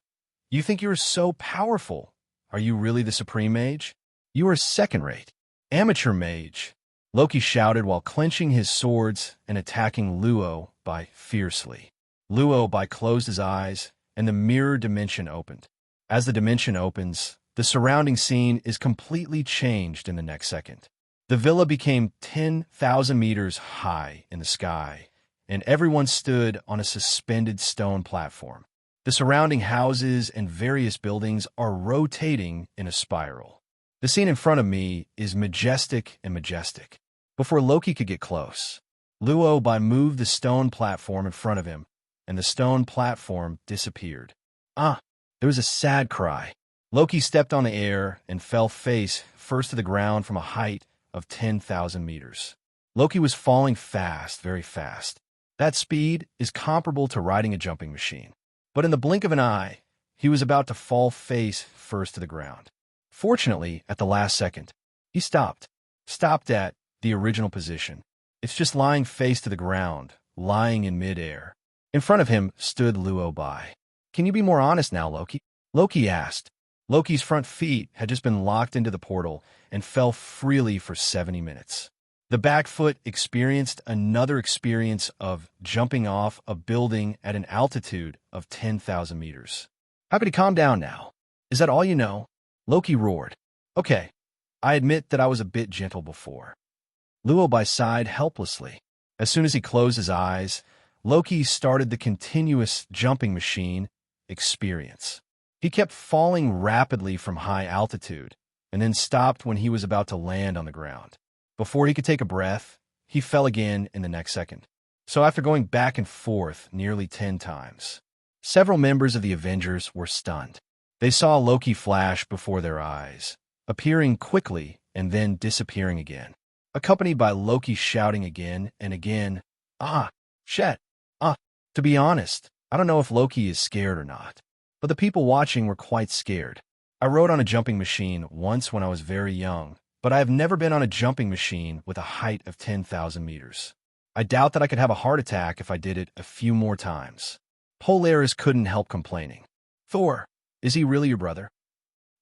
"You think you are so powerful? Are you really the Supreme Mage? You are second-rate. Amateur mage," Loki shouted while clenching his swords and attacking Luo Bai fiercely. Luo Bai closed his eyes, and the mirror dimension opened. As the dimension opens, the surrounding scene is completely changed in the next second. The villa became 10,000 meters high in the sky, and everyone stood on a suspended stone platform. The surrounding houses and various buildings are rotating in a spiral. The scene in front of me is majestic and majestic. Before Loki could get close, Luo Bai moved the stone platform in front of him, and the stone platform disappeared. There was a sad cry. Loki stepped on the air and fell face first to the ground from a height of 10,000 meters. Loki was falling fast, very fast. That speed is comparable to riding a jumping machine. But in the blink of an eye, he was about to fall face first to the ground. Fortunately, at the last second, he stopped at the original position. It's just lying face to the ground, lying in midair. In front of him stood Luo Bai. "Can you be more honest now, Loki? Loki asked. Loki's front feet had just been locked into the portal and fell freely for 70 minutes. The back foot experienced another experience of jumping off a building at an altitude of 10,000 meters. Happy to calm down now. Is that all you know? Loki roared. Okay, I admit that I was a bit gentle before. Luo Bai sighed helplessly. As soon as he closed his eyes, Loki started the continuous jumping machine experience. He kept falling rapidly from high altitude, and then stopped when he was about to land on the ground. Before he could take a breath, he fell again in the next second. So after going back and forth nearly 10 times, several members of the Avengers were stunned. They saw Loki flash before their eyes, appearing quickly and then disappearing again, accompanied by Loki shouting again and again, "Ah, shit, ah." To be honest, I don't know if Loki is scared or not, but the people watching were quite scared. I rode on a jumping machine once when I was very young, but I have never been on a jumping machine with a height of 10,000 meters. I doubt that I could have a heart attack if I did it a few more times. Polaris couldn't help complaining. Thor, is he really your brother?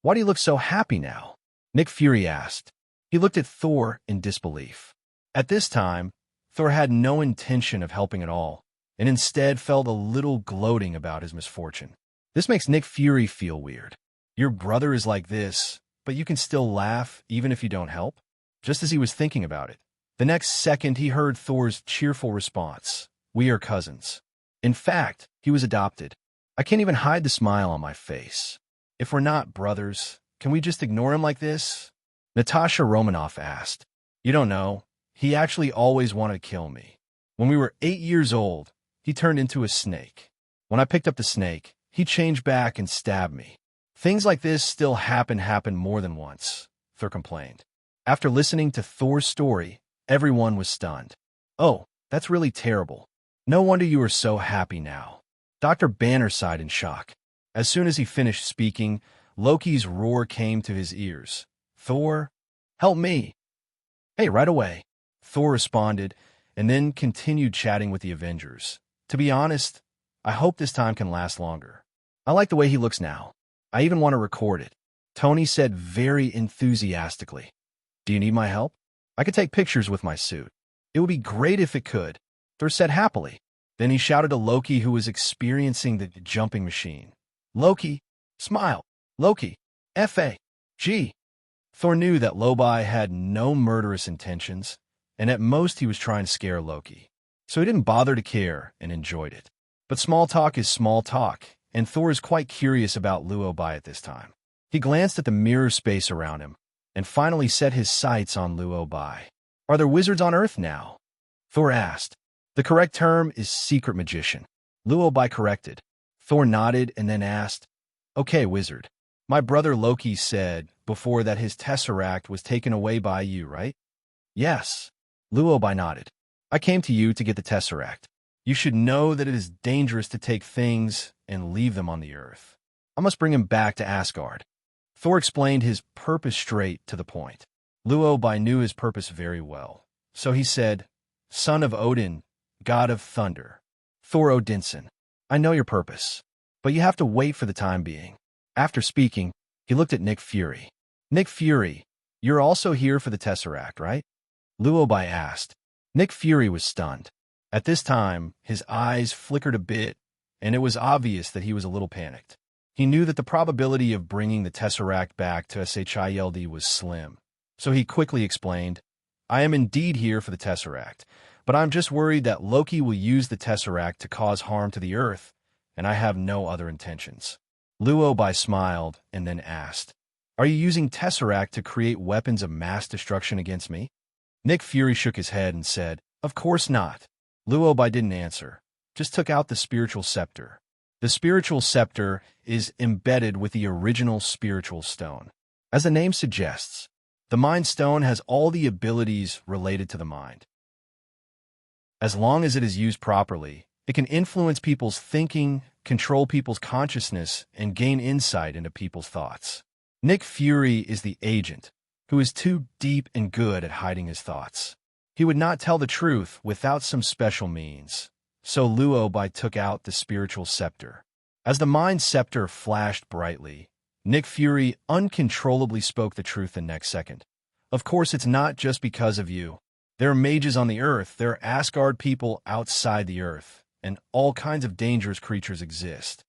Why do you look so happy now? Nick Fury asked. He looked at Thor in disbelief. At this time, Thor had no intention of helping at all, and instead felt a little gloating about his misfortune. This makes Nick Fury feel weird. Your brother is like this, but you can still laugh even if you don't help? Just as he was thinking about it, the next second he heard Thor's cheerful response. We are cousins. In fact, he was adopted. I can't even hide the smile on my face. If we're not brothers, can we just ignore him like this? Natasha Romanoff asked. You don't know. He actually always wanted to kill me. When we were 8 years old, he turned into a snake. When I picked up the snake, he changed back and stabbed me. Things like this still happen more than once, Thor complained. After listening to Thor's story, everyone was stunned. Oh, that's really terrible. No wonder you are so happy now. Dr. Banner sighed in shock. As soon as he finished speaking, Loki's roar came to his ears. Thor, help me. Hey, right away. Thor responded, and then continued chatting with the Avengers. To be honest, I hope this time can last longer. I like the way he looks now. I even want to record it. Tony said very enthusiastically. Do you need my help? I could take pictures with my suit. It would be great if it could, Thor said happily. Then he shouted to Loki, who was experiencing the jumping machine. Loki, smile. Loki, F.A.G. Thor knew that Luo Bai had no murderous intentions, and at most he was trying to scare Loki. So he didn't bother to care and enjoyed it. But small talk is small talk, and Thor is quite curious about Luo Bai at this time. He glanced at the mirror space around him, and finally set his sights on Luo Bai. Are there wizards on Earth now? Thor asked. The correct term is secret magician. Luo Bai corrected. Thor nodded and then asked, Okay, wizard. My brother Loki said before that his Tesseract was taken away by you, right? Yes. Luo Bai nodded. I came to you to get the Tesseract. You should know that it is dangerous to take things and leave them on the earth. I must bring him back to Asgard. Thor explained his purpose straight to the point. Luo Bai knew his purpose very well. So he said, Son of Odin, God of Thunder. Thor Odinson, I know your purpose, but you have to wait for the time being. After speaking, he looked at Nick Fury. Nick Fury, you're also here for the Tesseract, right? Luo Bai asked. Nick Fury was stunned. At this time, his eyes flickered a bit, and it was obvious that he was a little panicked. He knew that the probability of bringing the Tesseract back to Shield was slim, so he quickly explained, I am indeed here for the Tesseract, but I'm just worried that Loki will use the Tesseract to cause harm to the Earth, and I have no other intentions. Luo Bai smiled and then asked, Are you using Tesseract to create weapons of mass destruction against me? Nick Fury shook his head and said, Of course not. Luo Bai didn't answer, just took out the spiritual scepter. The spiritual scepter is embedded with the original spiritual stone. As the name suggests, the Mind Stone has all the abilities related to the mind. As long as it is used properly, it can influence people's thinking, control people's consciousness, and gain insight into people's thoughts. Nick Fury is the agent, who is too deep and good at hiding his thoughts. He would not tell the truth without some special means, so Luo Bai took out the spiritual scepter. As the Mind Scepter flashed brightly, Nick Fury uncontrollably spoke the truth the next second. Of course, it's not just because of you. There are mages on the Earth, there are Asgard people outside the Earth, and all kinds of dangerous creatures exist.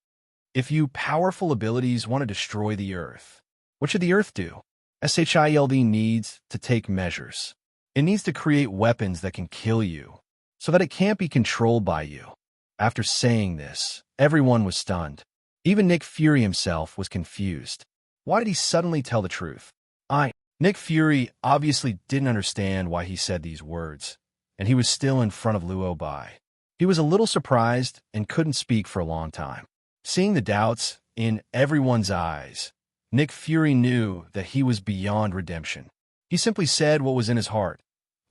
If you powerful abilities want to destroy the Earth, what should the Earth do? SHIELD needs to take measures. It needs to create weapons that can kill you, so that it can't be controlled by you. After saying this, everyone was stunned. Even Nick Fury himself was confused. Why did he suddenly tell the truth? Nick Fury obviously didn't understand why he said these words, and he was still in front of Luo Bai. He was a little surprised and couldn't speak for a long time. Seeing the doubts in everyone's eyes, Nick Fury knew that he was beyond redemption. He simply said what was in his heart.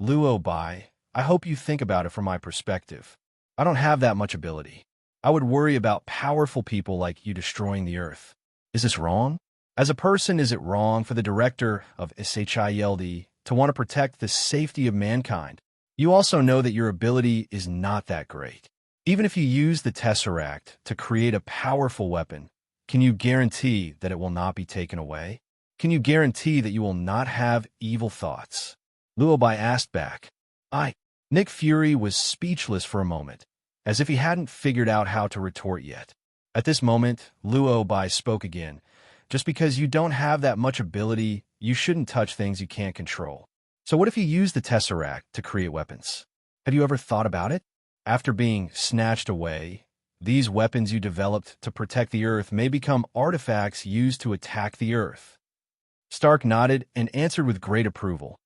Luo Bai, I hope you think about it from my perspective. I don't have that much ability. I would worry about powerful people like you destroying the Earth. Is this wrong? As a person, is it wrong for the director of SHIELD to want to protect the safety of mankind? You also know that your ability is not that great. Even if you use the Tesseract to create a powerful weapon, can you guarantee that it will not be taken away? Can you guarantee that you will not have evil thoughts? Luo Bai asked back. Nick Fury was speechless for a moment, as if he hadn't figured out how to retort yet. At this moment, Luo Bai spoke again. Just because you don't have that much ability, you shouldn't touch things you can't control. So what if you use the Tesseract to create weapons? Have you ever thought about it? After being snatched away, these weapons you developed to protect the Earth may become artifacts used to attack the Earth. Stark nodded and answered with great approval.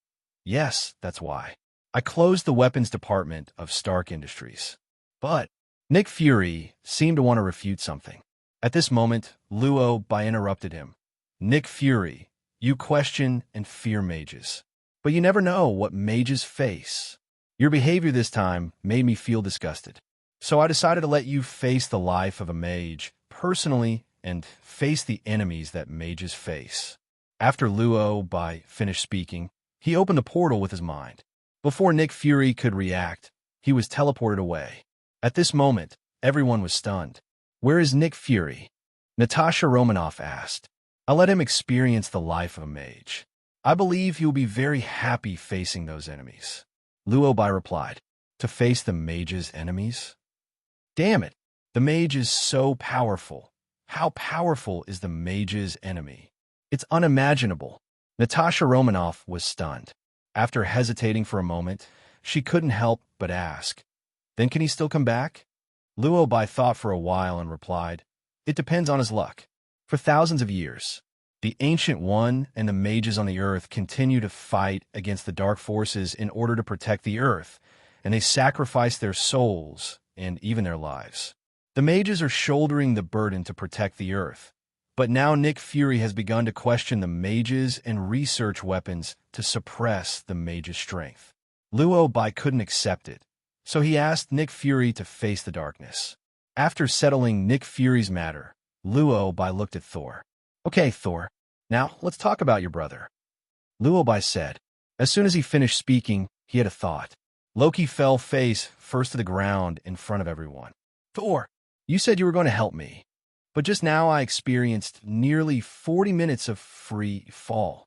Yes, that's why. I closed the weapons department of Stark Industries. But Nick Fury seemed to want to refute something. At this moment, Luo Bai interrupted him. Nick Fury, you question and fear mages, but you never know what mages face. Your behavior this time made me feel disgusted. So I decided to let you face the life of a mage personally and face the enemies that mages face. After Luo Bai finished speaking, he opened the portal with his mind. Before Nick Fury could react, he was teleported away. At this moment, everyone was stunned. Where is Nick Fury? Natasha Romanoff asked. I'll let him experience the life of a mage. I believe he will be very happy facing those enemies. Luo Bai replied. To face the mage's enemies? Damn it, the mage is so powerful. How powerful is the mage's enemy? It's unimaginable. Natasha Romanoff was stunned. After hesitating for a moment, she couldn't help but ask, then can he still come back? Luo Bai thought for a while and replied, it depends on his luck. For thousands of years, the Ancient One and the mages on the Earth continue to fight against the dark forces in order to protect the Earth, and they sacrifice their souls and even their lives. The mages are shouldering the burden to protect the Earth, but now Nick Fury has begun to question the mages and research weapons to suppress the mage's strength. Luo Bai couldn't accept it, so he asked Nick Fury to face the darkness. After settling Nick Fury's matter, Luo Bai looked at Thor. Okay, Thor, now let's talk about your brother. Luo Bai said. As soon as he finished speaking, he had a thought. Loki fell face first to the ground in front of everyone. Thor, you said you were going to help me, but just now I experienced nearly 40 minutes of free fall.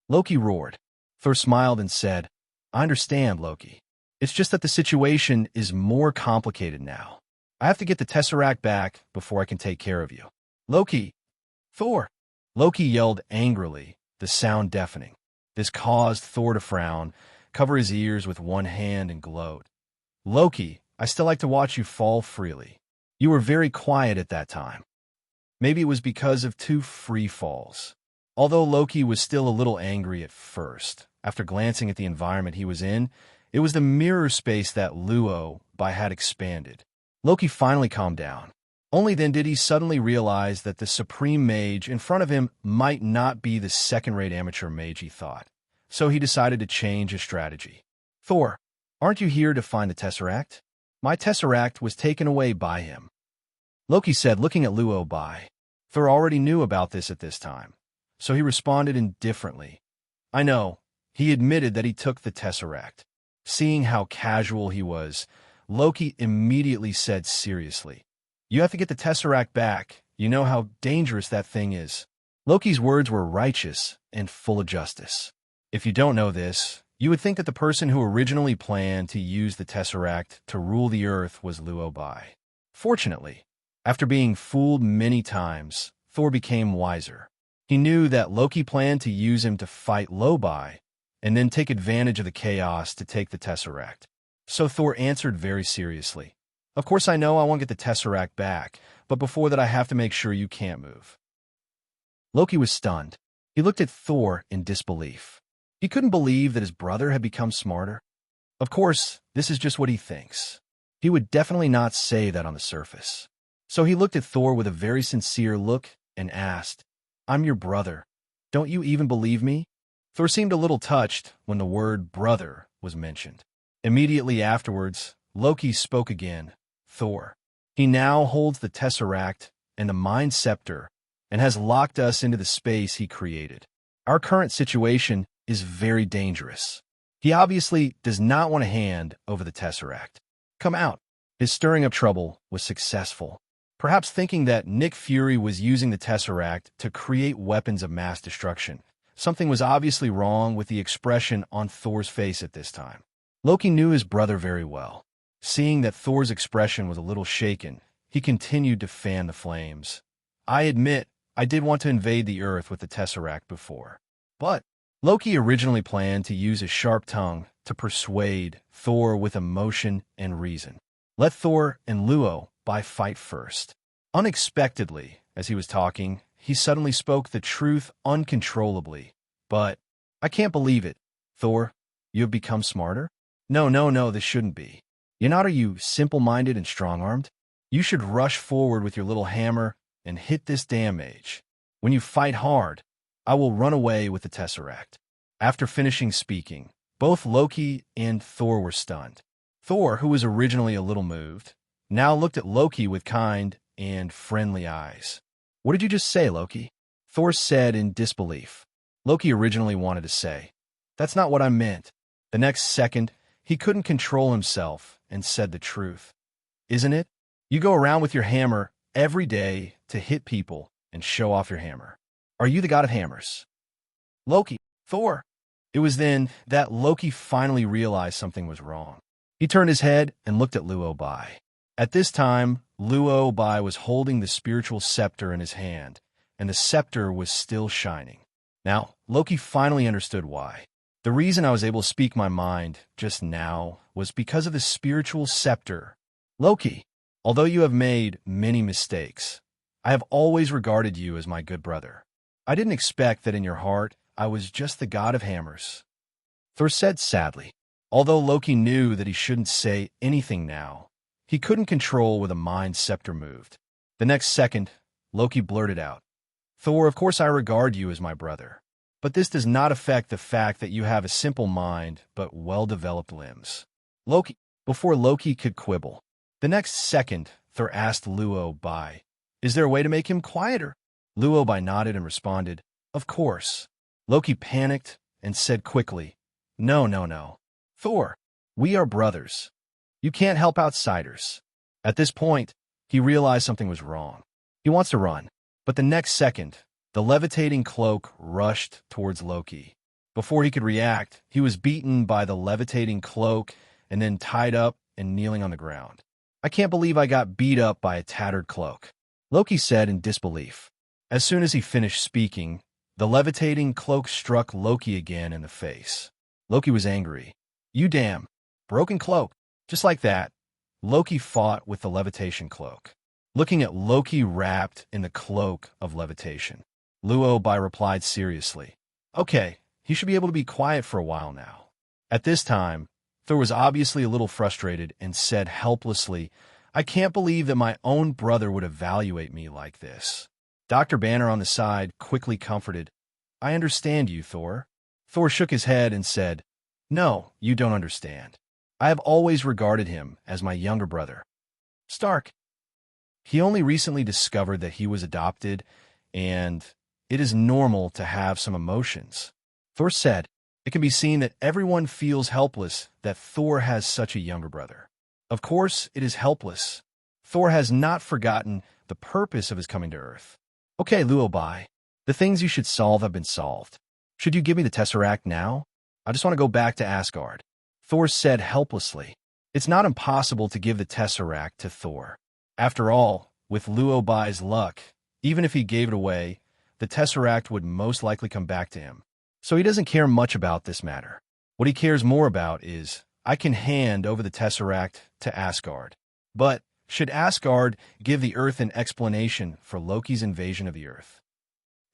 Loki roared. Thor smiled and said, I understand, Loki. It's just that the situation is more complicated now. I have to get the Tesseract back before I can take care of you. Loki! Thor! Loki yelled angrily, the sound deafening. This caused Thor to frown, cover his ears with one hand and gloat. Loki, I still like to watch you fall freely. You were very quiet at that time. Maybe it was because of 2 free falls. Although Loki was still a little angry at first, after glancing at the environment he was in, it was the mirror space that Luo Bai had expanded. Loki finally calmed down. Only then did he suddenly realize that the Supreme Mage in front of him might not be the second-rate amateur mage he thought. So he decided to change his strategy. Thor, aren't you here to find the Tesseract? My Tesseract was taken away by him. Loki said, looking at Luo Bai. Thor already knew about this at this time, so he responded indifferently. I know. He admitted that he took the Tesseract. Seeing how casual he was, Loki immediately said seriously, You have to get the Tesseract back. You know how dangerous that thing is. Loki's words were righteous and full of justice. If you don't know this, you would think that the person who originally planned to use the Tesseract to rule the earth was Luo Bai. Fortunately, after being fooled many times, Thor became wiser. He knew that Loki planned to use him to fight Luo Bai and then take advantage of the chaos to take the Tesseract. So Thor answered very seriously, "Of course I know I want to get the Tesseract back, but before that I have to make sure you can't move." Loki was stunned. He looked at Thor in disbelief. He couldn't believe that his brother had become smarter. Of course, this is just what he thinks. He would definitely not say that on the surface. So he looked at Thor with a very sincere look and asked, "I'm your brother. Don't you even believe me?" Thor seemed a little touched when the word brother was mentioned. Immediately afterwards, Loki spoke again. "Thor, he now holds the Tesseract and the Mind Scepter and has locked us into the space he created. Our current situation is very dangerous. He obviously does not want to hand over the Tesseract. Come out." His stirring up trouble was successful. Perhaps thinking that Nick Fury was using the Tesseract to create weapons of mass destruction. Something was obviously wrong with the expression on Thor's face at this time. Loki knew his brother very well. Seeing that Thor's expression was a little shaken, he continued to fan the flames. "I admit, I did want to invade the Earth with the Tesseract before. But Loki originally planned to use his sharp tongue to persuade Thor with emotion and reason. Let Thor and Luo Bai fight first." Unexpectedly, as he was talking, he suddenly spoke the truth uncontrollably. "But I can't believe it. Thor, you have become smarter? No, this shouldn't be. You're not, are you simple-minded and strong-armed? You should rush forward with your little hammer and hit this damn mage. When you fight hard, I will run away with the Tesseract." After finishing speaking, both Loki and Thor were stunned. Thor, who was originally a little moved, now looked at Loki with kind and friendly eyes. "What did you just say, Loki?" Thor said in disbelief. Loki originally wanted to say, "That's not what I meant." The next second, he couldn't control himself and said the truth. "Isn't it? You go around with your hammer every day to hit people and show off your hammer. Are you the god of hammers?" "Loki, Thor." It was then that Loki finally realized something was wrong. He turned his head and looked at Luo Bai. At this time, Luo Bai was holding the spiritual scepter in his hand, and the scepter was still shining. Now, Loki finally understood why. The reason I was able to speak my mind just now was because of the spiritual scepter. "Loki, although you have made many mistakes, I have always regarded you as my good brother. I didn't expect that in your heart I was just the god of hammers," Thor said sadly. Although Loki knew that he shouldn't say anything now, he couldn't control where the Mind Scepter moved. The next second, Loki blurted out, "Thor, of course I regard you as my brother, but this does not affect the fact that you have a simple mind but well-developed limbs." Loki, before Loki could quibble. The next second, Thor asked Luo Bai, "Is there a way to make him quieter?" Luo Bai nodded and responded, "Of course." Loki panicked and said quickly, No. Thor, we are brothers. You can't help outsiders." At this point, he realized something was wrong. He wants to run, but the next second, the levitating cloak rushed towards Loki. Before he could react, he was beaten by the levitating cloak and then tied up and kneeling on the ground. "I can't believe I got beat up by a tattered cloak," Loki said in disbelief. As soon as he finished speaking, the levitating cloak struck Loki again in the face. Loki was angry. "You damn broken cloak." Just like that, Loki fought with the levitation cloak. Looking at Loki wrapped in the cloak of levitation, Luo Bai replied seriously, "Okay, he should be able to be quiet for a while now." At this time, Thor was obviously a little frustrated and said helplessly, "I can't believe that my own brother would evaluate me like this." Dr. Banner on the side quickly comforted, "I understand you, Thor." Thor shook his head and said, "No, you don't understand. I have always regarded him as my younger brother. Stark. He only recently discovered that he was adopted, and it is normal to have some emotions." Thor said, "It can be seen that everyone feels helpless that Thor has such a younger brother. Of course, it is helpless." Thor has not forgotten the purpose of his coming to Earth. Okay, Luo Bai, the things you should solve have been solved. Should you give me the Tesseract now? I just want to go back to Asgard. Thor said helplessly. It's not impossible to give the Tesseract to Thor. After all, with Luo Bai's luck, even if he gave it away, the Tesseract would most likely come back to him. So he doesn't care much about this matter. What he cares more about is, I can hand over the Tesseract to Asgard. But should Asgard give the Earth an explanation for Loki's invasion of the Earth?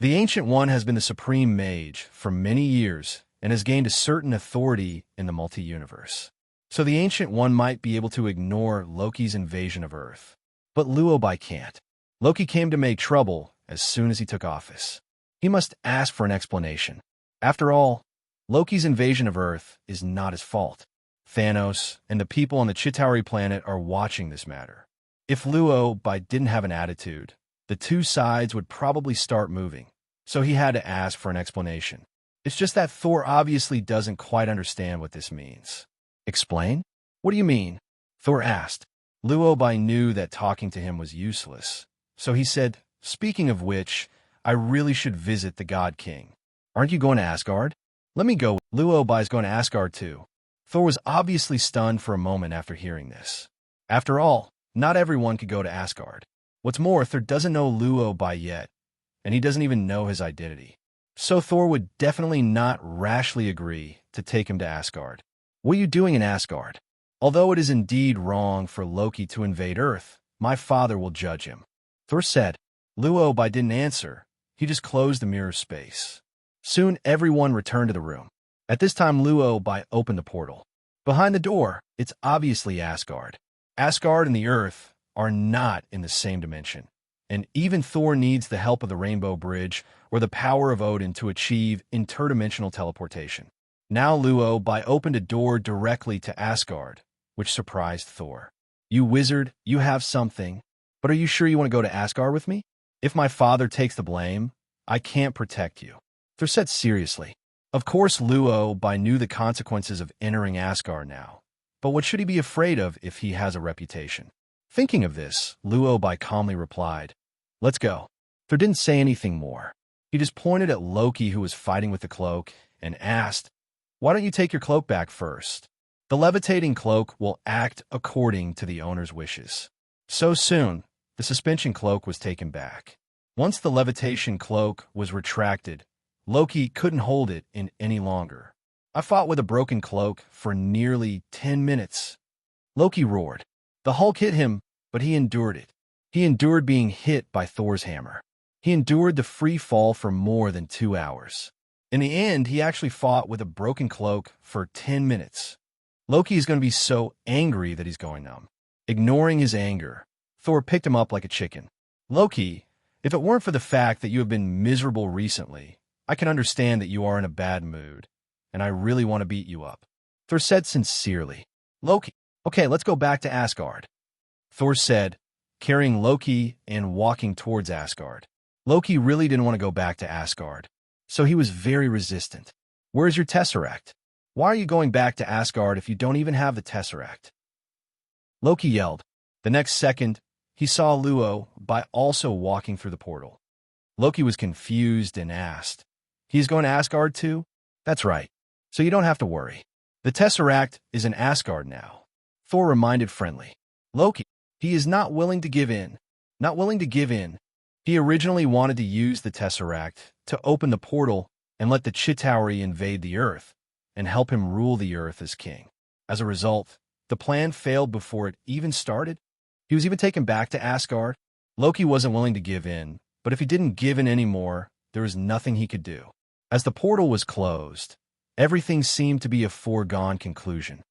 The Ancient One has been the supreme mage for many years and has gained a certain authority in the multi-universe. So the Ancient One might be able to ignore Loki's invasion of Earth. But Luo Bai can't. Loki came to make trouble as soon as he took office. He must ask for an explanation. After all, Loki's invasion of Earth is not his fault. Thanos and the people on the Chitauri planet are watching this matter. If Luo Bai didn't have an attitude, the two sides would probably start moving. So he had to ask for an explanation. It's just that Thor obviously doesn't quite understand what this means. Explain? What do you mean? Thor asked. Luo Bai knew that talking to him was useless. So he said, speaking of which, I really should visit the God King. Aren't you going to Asgard? Let me go. Luo Bai's going to Asgard too. Thor was obviously stunned for a moment after hearing this. After all, not everyone could go to Asgard. What's more, Thor doesn't know Luo Bai yet, and he doesn't even know his identity. So Thor would definitely not rashly agree to take him to Asgard. What are you doing in Asgard? Although it is indeed wrong for Loki to invade Earth, my father will judge him. Thor said. Luo Bai didn't answer. He just closed the mirror space. Soon everyone returned to the room. At this time, Luo Bai opened the portal. Behind the door, it's obviously Asgard. Asgard and the Earth are not in the same dimension, and even Thor needs the help of the Rainbow Bridge or the power of Odin to achieve interdimensional teleportation. Now Luo Bai opened a door directly to Asgard, which surprised Thor. You wizard, you have something, but are you sure you want to go to Asgard with me? If my father takes the blame, I can't protect you. Thor said seriously. Of course, Luo Bai knew the consequences of entering Asgard now. But what should he be afraid of if he has a reputation? Thinking of this, Luo Bai calmly replied, Let's go. Thor didn't say anything more. He just pointed at Loki, who was fighting with the cloak, and asked, Why don't you take your cloak back first? The levitating cloak will act according to the owner's wishes. So soon, the suspension cloak was taken back. Once the levitation cloak was retracted, Loki couldn't hold it in any longer. I fought with a broken cloak for nearly 10 minutes. Loki roared. The Hulk hit him, but he endured it. He endured being hit by Thor's hammer. He endured the free fall for more than 2 hours. In the end, he actually fought with a broken cloak for 10 minutes. Loki is going to be so angry that he's going numb. Ignoring his anger, Thor picked him up like a chicken. Loki, if it weren't for the fact that you have been miserable recently, I can understand that you are in a bad mood, and I really want to beat you up. Thor said sincerely. Loki, okay, let's go back to Asgard. Thor said, carrying Loki and walking towards Asgard. Loki really didn't want to go back to Asgard, so he was very resistant. Where's your Tesseract? Why are you going back to Asgard if you don't even have the Tesseract? Loki yelled. The next second, he saw Luo Bai also walking through the portal. Loki was confused and asked, He's going to Asgard too? That's right, so you don't have to worry. The Tesseract is in Asgard now. Thor reminded friendly. Loki, he is not willing to give in. Not willing to give in. He originally wanted to use the Tesseract to open the portal and let the Chitauri invade the Earth and help him rule the Earth as king. As a result, the plan failed before it even started. He was even taken back to Asgard. Loki wasn't willing to give in, but if he didn't give in anymore, there was nothing he could do. As the portal was closed, everything seemed to be a foregone conclusion.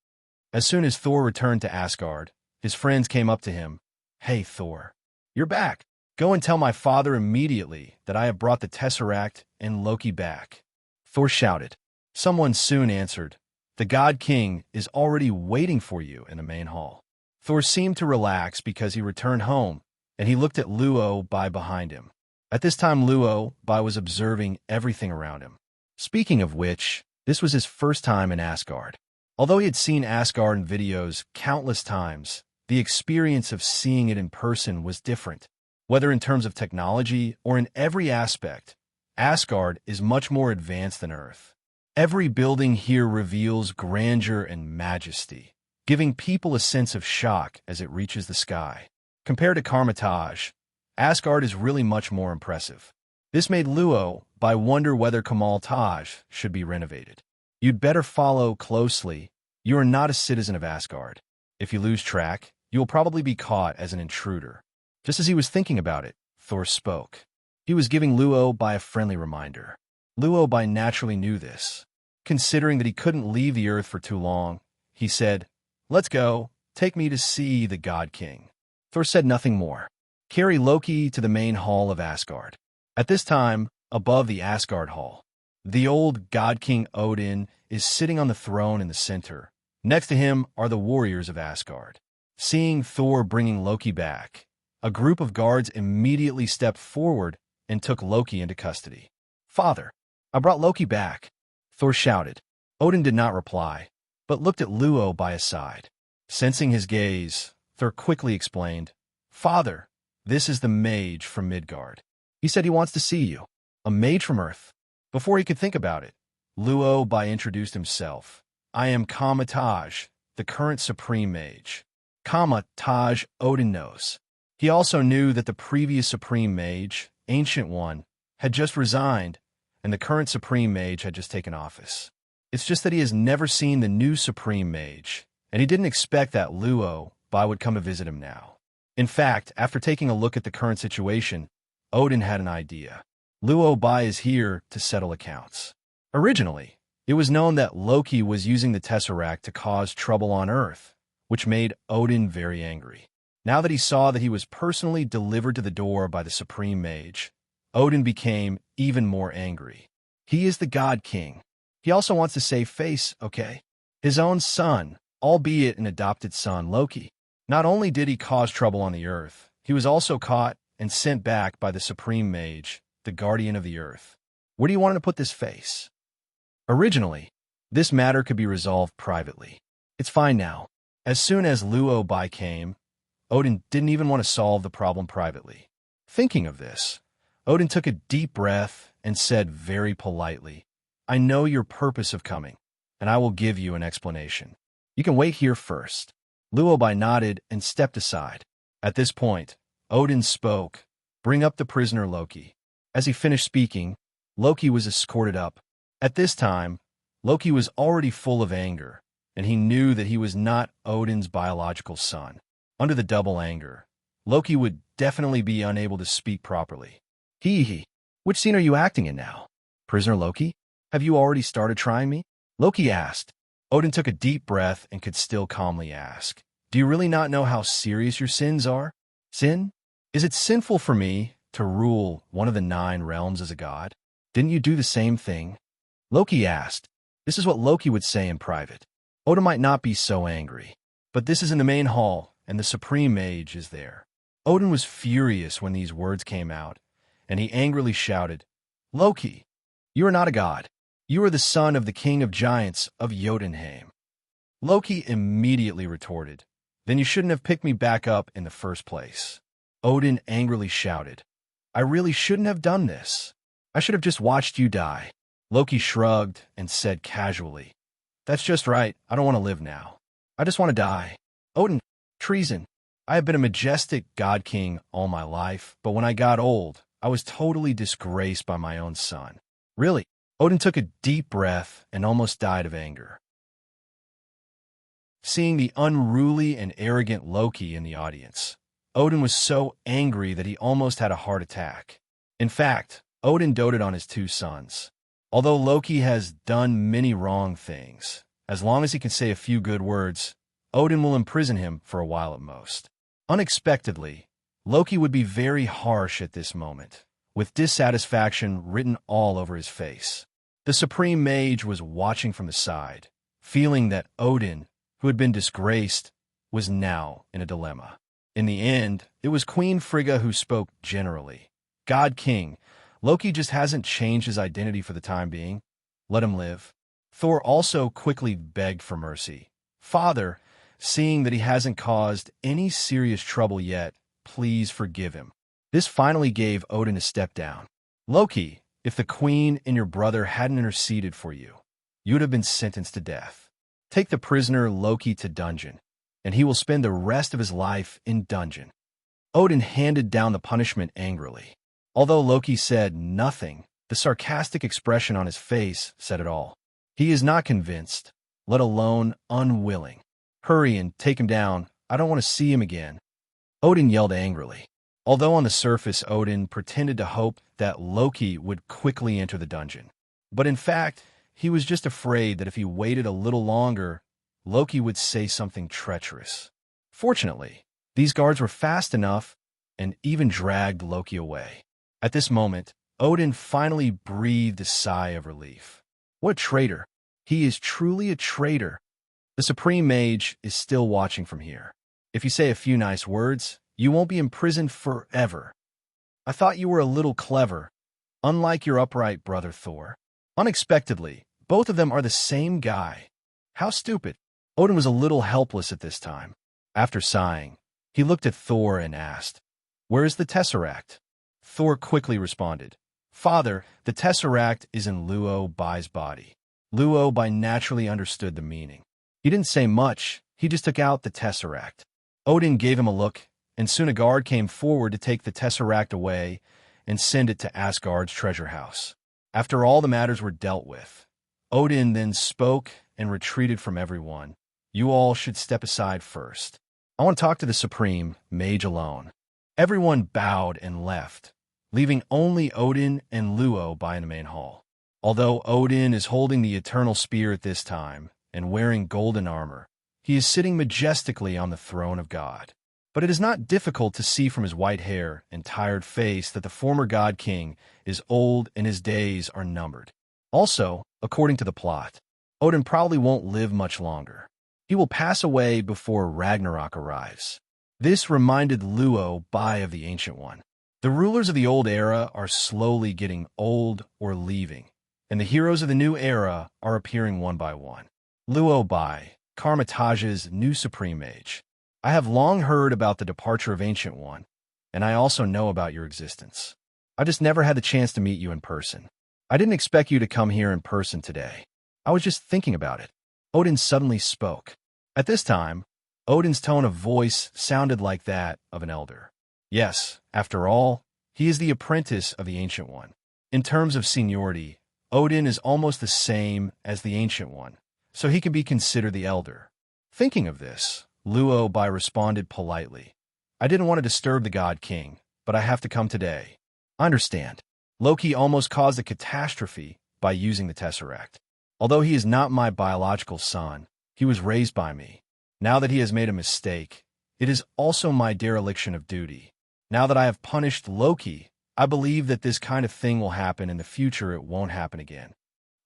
As soon as Thor returned to Asgard, his friends came up to him. Hey, Thor, you're back. Go and tell my father immediately that I have brought the Tesseract and Loki back. Thor shouted. Someone soon answered, The God King is already waiting for you in the main hall. Thor seemed to relax because he returned home, and he looked at Luo Bai behind him. At this time, Luo Bai was observing everything around him. Speaking of which, this was his first time in Asgard. Although he had seen Asgard in videos countless times, the experience of seeing it in person was different. Whether in terms of technology or in every aspect, Asgard is much more advanced than Earth. Every building here reveals grandeur and majesty, giving people a sense of shock as it reaches the sky. Compared to Kamarage, Asgard is really much more impressive. This made Luo Bai wonder whether Kamarage should be renovated. You'd better follow closely. You are not a citizen of Asgard. If you lose track, you will probably be caught as an intruder. Just as he was thinking about it, Thor spoke. He was giving Luo Bai a friendly reminder. Luo Bai naturally knew this. Considering that he couldn't leave the Earth for too long, he said, "Let's go. Take me to see the God King." Thor said nothing more. Carry Loki to the main hall of Asgard. At this time, above the Asgard hall, the old God King Odin is sitting on the throne in the center. Next to him are the warriors of Asgard. Seeing Thor bringing Loki back, a group of guards immediately stepped forward and took Loki into custody. "Father, I brought Loki back," Thor shouted. Odin did not reply, but looked at Luo by his side. Sensing his gaze, Thor quickly explained, "Father, this is the mage from Midgard. He said he wants to see you." "A mage from Earth?" Before he could think about it, Luo Bai introduced himself. "I am Kamarage, the current Supreme Mage." Kamarage, Odin knows. He also knew that the previous Supreme Mage, Ancient One, had just resigned, and the current Supreme Mage had just taken office. It's just that he has never seen the new Supreme Mage, and he didn't expect that Luo Bai would come to visit him now. In fact, after taking a look at the current situation, Odin had an idea. Luo Bai is here to settle accounts. Originally, it was known that Loki was using the Tesseract to cause trouble on Earth, which made Odin very angry. Now that he saw that he was personally delivered to the door by the Supreme Mage, Odin became even more angry. He is the God King. He also wants to save face, okay? His own son, albeit an adopted son, Loki. Not only did he cause trouble on the Earth, he was also caught and sent back by the Supreme Mage, the Guardian of the Earth. Where do you want him to put this face? Originally, this matter could be resolved privately. It's fine now. As soon as Luo Bai came, Odin didn't even want to solve the problem privately. Thinking of this, Odin took a deep breath and said very politely, "I know your purpose of coming, and I will give you an explanation. You can wait here first." Luo Bai nodded and stepped aside. At this point, Odin spoke, "Bring up the prisoner Loki." As he finished speaking, Loki was escorted up. At this time, Loki was already full of anger, and he knew that he was not Odin's biological son. Under the double anger, Loki would definitely be unable to speak properly. Which scene are you acting in now? Prisoner Loki? Have you already started trying me?" Loki asked. Odin took a deep breath and could still calmly ask, "Do you really not know how serious your sins are?" "Sin? Is it sinful for me to rule one of the 9 realms as a god? Didn't you do the same thing?" Loki asked. This is what Loki would say in private. Odin might not be so angry, but this is in the main hall, and the Supreme Mage is there. Odin was furious when these words came out, and he angrily shouted, "Loki, you are not a god. You are the son of the king of giants of Jotunheim." Loki immediately retorted, "Then you shouldn't have picked me back up in the first place." Odin angrily shouted, "I really shouldn't have done this. I should have just watched you die." Loki shrugged and said casually, "That's just right. I don't want to live now. I just want to die." Odin, treason. I have been a majestic god king all my life, but when I got old, I was totally disgraced by my own son. Really? Odin took a deep breath and almost died of anger. Seeing the unruly and arrogant Loki in the audience, Odin was so angry that he almost had a heart attack. In fact, Odin doted on his 2 sons. Although Loki has done many wrong things, as long as he can say a few good words, Odin will imprison him for a while at most. Unexpectedly, Loki would be very harsh at this moment, with dissatisfaction written all over his face. The Supreme Mage was watching from the side, feeling that Odin, who had been disgraced, was now in a dilemma. In the end, it was Queen Frigga who spoke generally. "God King, Loki just hasn't changed his identity for the time being. Let him live." Thor also quickly begged for mercy. "Father, seeing that he hasn't caused any serious trouble yet, please forgive him. This finally gave Odin a step down. Loki, if the queen and your brother hadn't interceded for you, you would have been sentenced to death. Take the prisoner Loki to dungeon, and he will spend the rest of his life in dungeon. Odin handed down the punishment angrily. Although Loki said nothing, the sarcastic expression on his face said it all. He is not convinced, let alone unwilling. Hurry and take him down. I don't want to see him again. Odin yelled angrily. Although on the surface Odin pretended to hope that Loki would quickly enter the dungeon. But in fact, he was just afraid that if he waited a little longer, Loki would say something treacherous. Fortunately, these guards were fast enough and even dragged Loki away. At this moment, Odin finally breathed a sigh of relief. What a traitor. He is truly a traitor. The Supreme Mage is still watching from here. If you say a few nice words, you won't be imprisoned forever. I thought you were a little clever, unlike your upright brother Thor. Unexpectedly, both of them are the same guy. How stupid. Odin was a little helpless at this time. After sighing, he looked at Thor and asked, "Where is the Tesseract?" Thor quickly responded, "Father, the Tesseract is in Luo Bai's body." Luo Bai naturally understood the meaning. He didn't say much, he just took out the Tesseract. Odin gave him a look, and soon a guard came forward to take the Tesseract away and send it to Asgard's treasure house. After all the matters were dealt with, Odin then spoke and retreated from everyone. "You all should step aside first. I want to talk to the Supreme Mage alone." Everyone bowed and left, leaving only Odin and Luo Bai in the main hall. Although Odin is holding the eternal spear at this time and wearing golden armor, he is sitting majestically on the throne of God. But it is not difficult to see from his white hair and tired face that the former God King is old and his days are numbered. Also, according to the plot, Odin probably won't live much longer. He will pass away before Ragnarok arrives. This reminded Luo Bai of the Ancient One. The rulers of the old era are slowly getting old or leaving, and the heroes of the new era are appearing one by one. Luo Bai, Kamarage's new Supreme Mage. I have long heard about the departure of Ancient One, and I also know about your existence. I just never had the chance to meet you in person. I didn't expect you to come here in person today. I was just thinking about it. Odin suddenly spoke. At this time, Odin's tone of voice sounded like that of an elder. Yes, after all, he is the apprentice of the Ancient One. In terms of seniority, Odin is almost the same as the Ancient One, so he can be considered the elder. Thinking of this, Luo Bai responded politely. I didn't want to disturb the God King, but I have to come today. I understand. Loki almost caused a catastrophe by using the Tesseract. Although he is not my biological son, he was raised by me. Now that he has made a mistake, it is also my dereliction of duty. Now that I have punished Loki, I believe that this kind of thing will happen in the future. It won't happen again.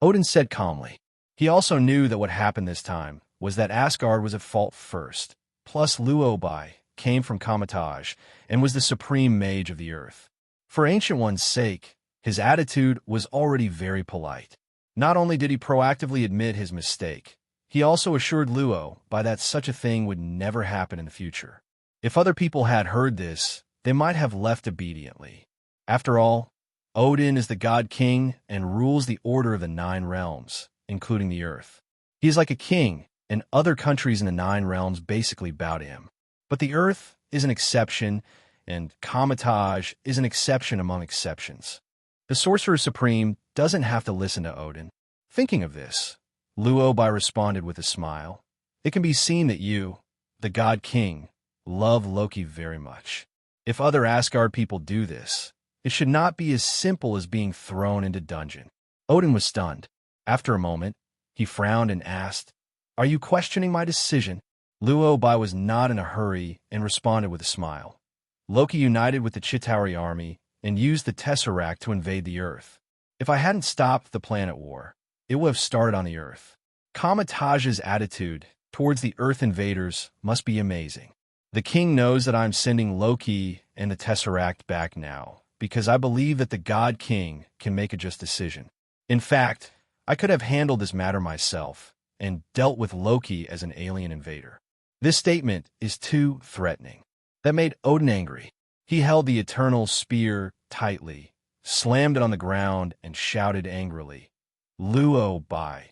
Odin said calmly. He also knew that what happened this time was that Asgard was at fault first. Plus Luo Bai came from Kamarage and was the supreme mage of the earth. For Ancient One's sake, his attitude was already very polite. Not only did he proactively admit his mistake, he also assured Luo Bai that such a thing would never happen in the future. If other people had heard this, they might have left obediently. After all, Odin is the God King and rules the order of the 9 realms, including the earth. He is like a king, and other countries in the 9 realms basically bow to him. But the earth is an exception, and Kamarage is an exception among exceptions. The Sorcerer Supreme doesn't have to listen to Odin. Thinking of this, Luo Bai responded with a smile. It can be seen that you, the God King, love Loki very much. If other Asgard people do this, it should not be as simple as being thrown into dungeon. Odin was stunned. After a moment, he frowned and asked, Are you questioning my decision? Luo Bai was not in a hurry and responded with a smile. Loki united with the Chitauri army and used the Tesseract to invade the Earth. If I hadn't stopped the planet war, it would have started on the Earth. Kamarage's attitude towards the Earth invaders must be amazing. The king knows that I'm sending Loki and the Tesseract back now, because I believe that the God King can make a just decision. In fact, I could have handled this matter myself and dealt with Loki as an alien invader. This statement is too threatening. That made Odin angry. He held the eternal spear tightly, slammed it on the ground, and shouted angrily, "Luo Bai,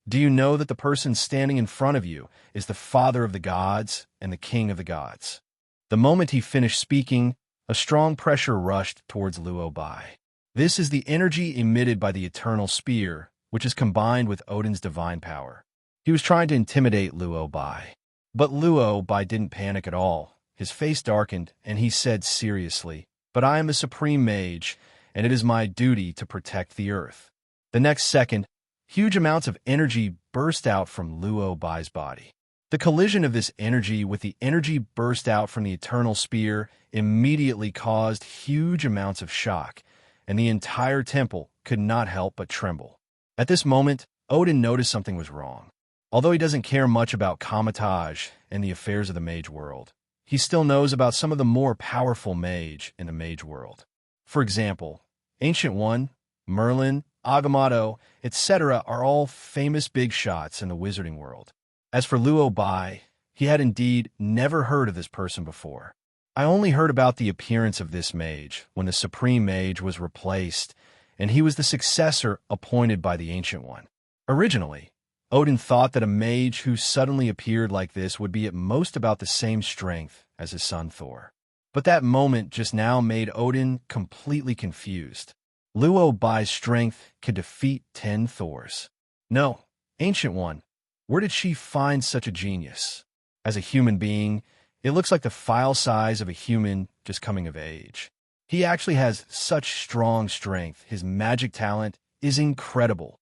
do you know that the person standing in front of you is the father of the gods and the king of the gods?" The moment he finished speaking, a strong pressure rushed towards Luo Bai. This is the energy emitted by the eternal spear, which is combined with Odin's divine power. He was trying to intimidate Luo Bai. But Luo Bai didn't panic at all. His face darkened, and he said seriously, "But I am the supreme mage, and it is my duty to protect the earth." The next second, huge amounts of energy burst out from Luo Bai's body. The collision of this energy with the energy burst out from the eternal spear immediately caused huge amounts of shock, and the entire temple could not help but tremble. At this moment, Odin noticed something was wrong. Although he doesn't care much about Kamarage and the affairs of the mage world, he still knows about some of the more powerful mage in the mage world. For example, Ancient One, Merlin, Agamotto, etc. are all famous big shots in the wizarding world. As for Luo Bai, he had indeed never heard of this person before. "I only heard about the appearance of this mage when the Supreme Mage was replaced, and he was the successor appointed by the Ancient One. Originally, Odin thought that a mage who suddenly appeared like this would be at most about the same strength as his son Thor. But that moment just now made Odin completely confused. Luo Bai's strength could defeat 10 Thors. No, Ancient One, where did she find such a genius? As a human being, it looks like the file size of a human just coming of age. He actually has such strong strength. His magic talent is incredible.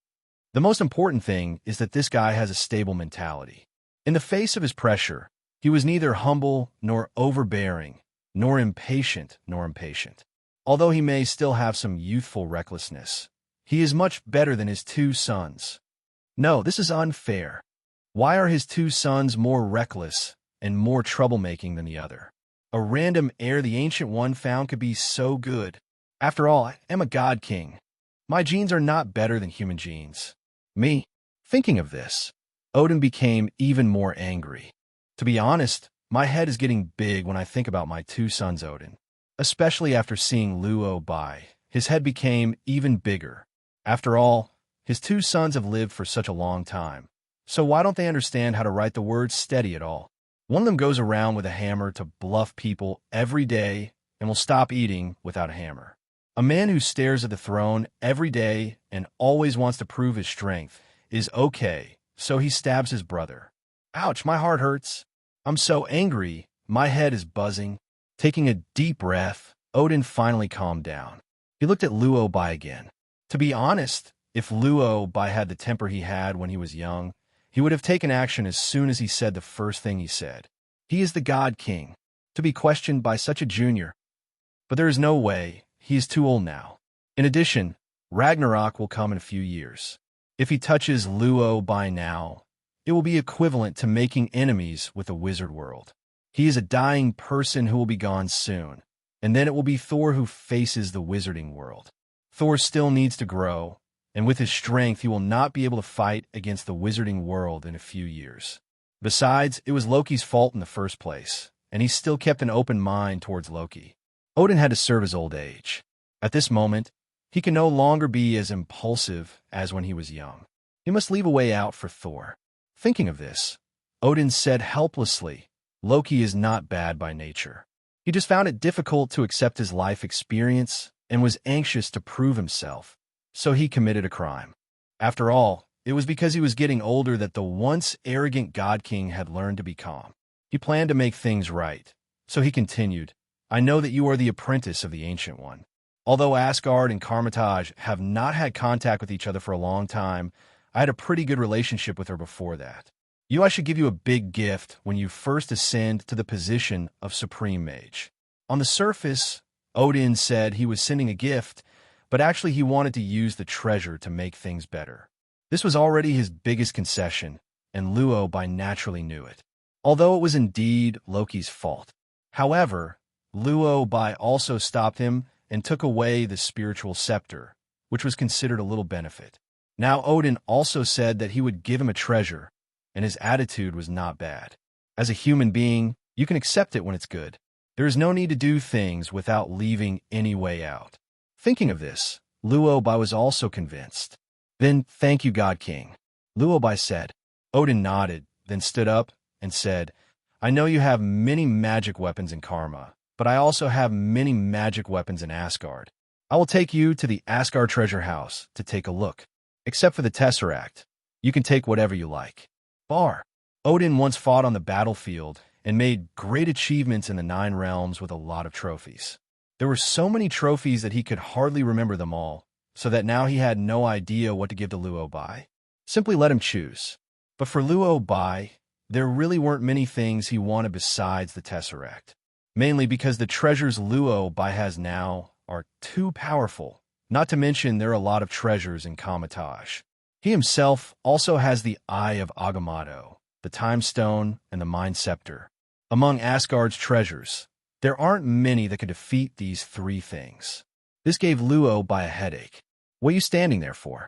The most important thing is that this guy has a stable mentality. In the face of his pressure, he was neither humble nor overbearing, nor impatient. Although he may still have some youthful recklessness, he is much better than his 2 sons. No, this is unfair. Why are his 2 sons more reckless and more troublemaking than the other? A random heir the Ancient One found could be so good. After all, I am a god king. My genes are not better than human genes. Me. Thinking of this, Odin became even more angry. To be honest, my head is getting big when I think about my 2 sons, Odin. Especially after seeing Luo Bai, his head became even bigger. After all, his 2 sons have lived for such a long time. So why don't they understand how to write the word steady at all? One of them goes around with a hammer to bluff people every day and will stop eating without a hammer. A man who stares at the throne every day and always wants to prove his strength is okay, so he stabs his brother. Ouch, my heart hurts. I'm so angry, my head is buzzing. Taking a deep breath, Odin finally calmed down. He looked at Luo Bai again. To be honest, if Luo Bai had the temper he had when he was young, he would have taken action as soon as he said the first thing he said. He is the God King, to be questioned by such a junior. But there is no way. He is too old now. In addition, Ragnarok will come in a few years. If he touches Luo Bai now, it will be equivalent to making enemies with the wizard world. He is a dying person who will be gone soon, and then it will be Thor who faces the wizarding world. Thor still needs to grow, and with his strength he will not be able to fight against the wizarding world in a few years. Besides, it was Loki's fault in the first place, and he still kept an open mind towards Loki. Odin had to serve his old age. At this moment, he can no longer be as impulsive as when he was young. He must leave a way out for Thor. Thinking of this, Odin said helplessly, "Loki is not bad by nature. He just found it difficult to accept his life experience and was anxious to prove himself, so he committed a crime. After all, it was because he was getting older that the once arrogant God King had learned to be calm. He planned to make things right, so he continued, 'I know that you are the apprentice of the Ancient One. Although Asgard and Kamarage have not had contact with each other for a long time, I had a pretty good relationship with her before that. I should give you a big gift when you first ascend to the position of Supreme Mage.' On the surface, Odin said he was sending a gift, but actually he wanted to use the treasure to make things better. This was already his biggest concession, and Luo Bai naturally knew it, although it was indeed Loki's fault. However, Luo Bai also stopped him and took away the spiritual scepter, which was considered a little benefit. Now Odin also said that he would give him a treasure, and his attitude was not bad. As a human being, you can accept it when it's good. There is no need to do things without leaving any way out. Thinking of this, Luo Bai was also convinced. Then, thank you, God King, Luo Bai said. Odin nodded, then stood up and said, I know you have many magic weapons in Karma, but I also have many magic weapons in Asgard. I will take you to the Asgard treasure house to take a look. Except for the Tesseract, you can take whatever you like. Odin once fought on the battlefield and made great achievements in the 9 realms with a lot of trophies. There were so many trophies that he could hardly remember them all, so that now he had no idea what to give to Luo Bai. Simply let him choose. But for Luo Bai, there really weren't many things he wanted besides the Tesseract. Mainly because the treasures Luo Bai has now are too powerful. Not to mention there are a lot of treasures in Kamarage. He himself also has the Eye of Agamotto, the Time Stone, and the Mind Scepter. Among Asgard's treasures, there aren't many that could defeat these 3 things. This gave Luo Bai a headache. What are you standing there for?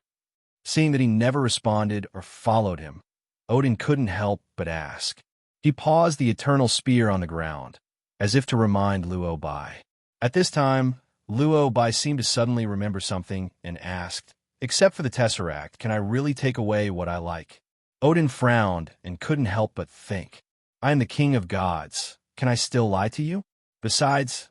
Seeing that he never responded or followed him, Odin couldn't help but ask. He paused the eternal spear on the ground, as if to remind Luo Bai. At this time, Luo Bai seemed to suddenly remember something and asked, Except for the Tesseract, can I really take away what I like? Odin frowned and couldn't help but think. I am the king of gods. Can I still lie to you? Besides,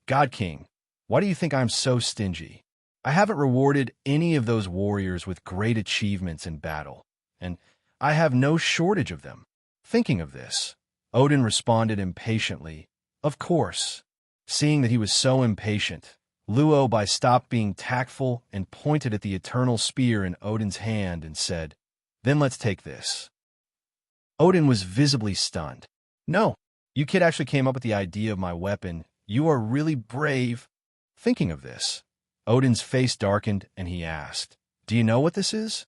God King, why do you think I'm so stingy? I haven't rewarded any of those warriors with great achievements in battle, and I have no shortage of them. Thinking of this, Odin responded impatiently, Of course. Seeing that he was so impatient, Luo Bai stopped being tactful and pointed at the eternal spear in Odin's hand and said, Then let's take this. Odin was visibly stunned. No, you kid actually came up with the idea of my weapon. You are really brave. Thinking of this, Odin's face darkened and he asked, Do you know what this is?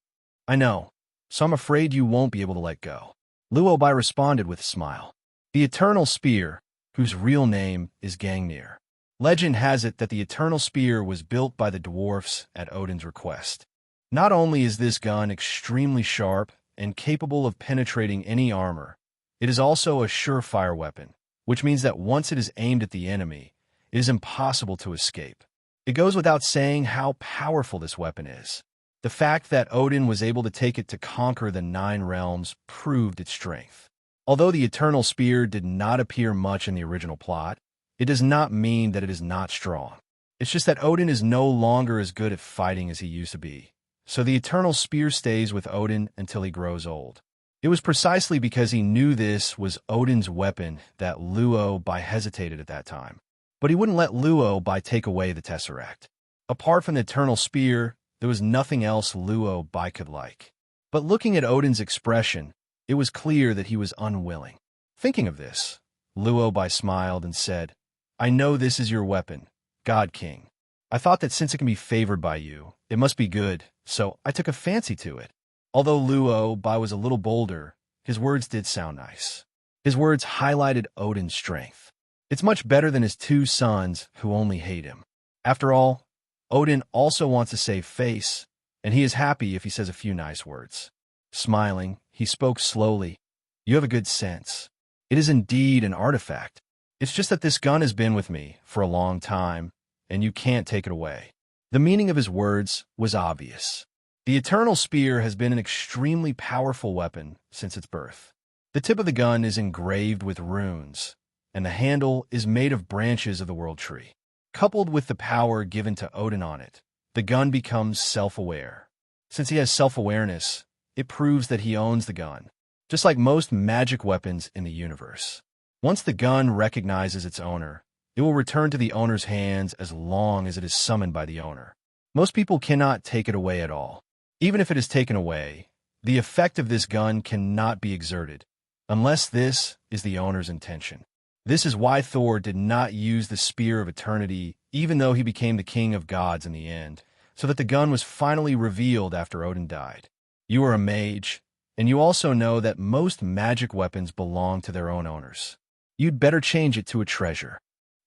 I know, so I'm afraid you won't be able to let go. Luo Bai responded with a smile. The eternal spear, whose real name is Gungnir. Legend has it that the eternal spear was built by the dwarfs at Odin's request. Not only is this gun extremely sharp and capable of penetrating any armor, it is also a surefire weapon, which means that once it is aimed at the enemy, it is impossible to escape. It goes without saying how powerful this weapon is. The fact that Odin was able to take it to conquer the 9 realms proved its strength. Although the eternal spear did not appear much in the original plot, it does not mean that it is not strong. It's just that Odin is no longer as good at fighting as he used to be, so the eternal spear stays with Odin until he grows old. It was precisely because he knew this was Odin's weapon that Luo Bai hesitated at that time. But he wouldn't let Luo Bai take away the Tesseract. Apart from the eternal spear, there was nothing else Luo Bai could like. But looking at Odin's expression, it was clear that he was unwilling. Thinking of this, Luo Bai smiled and said, I know this is your weapon, God King. I thought that since it can be favored by you, it must be good, so I took a fancy to it. Although Luo Bai was a little bolder, his words did sound nice. His words highlighted Odin's strength. It's much better than his 2 sons who only hate him. After all, Odin also wants to save face, and he is happy if he says a few nice words. Smiling, he spoke slowly. You have a good sense. It is indeed an artifact. It's just that this gun has been with me for a long time, and you can't take it away. The meaning of his words was obvious. The eternal spear has been an extremely powerful weapon since its birth. The tip of the gun is engraved with runes, and the handle is made of branches of the world tree. Coupled with the power given to Odin on it, the gun becomes self-aware. Since he has self-awareness, it proves that he owns the gun, just like most magic weapons in the universe. Once the gun recognizes its owner, it will return to the owner's hands as long as it is summoned by the owner. Most people cannot take it away at all. Even if it is taken away, the effect of this gun cannot be exerted, unless this is the owner's intention. This is why Thor did not use the Spear of Eternity, even though he became the king of gods in the end, so that the gun was finally revealed after Odin died. You are a mage, and you also know that most magic weapons belong to their own owners. You'd better change it to a treasure.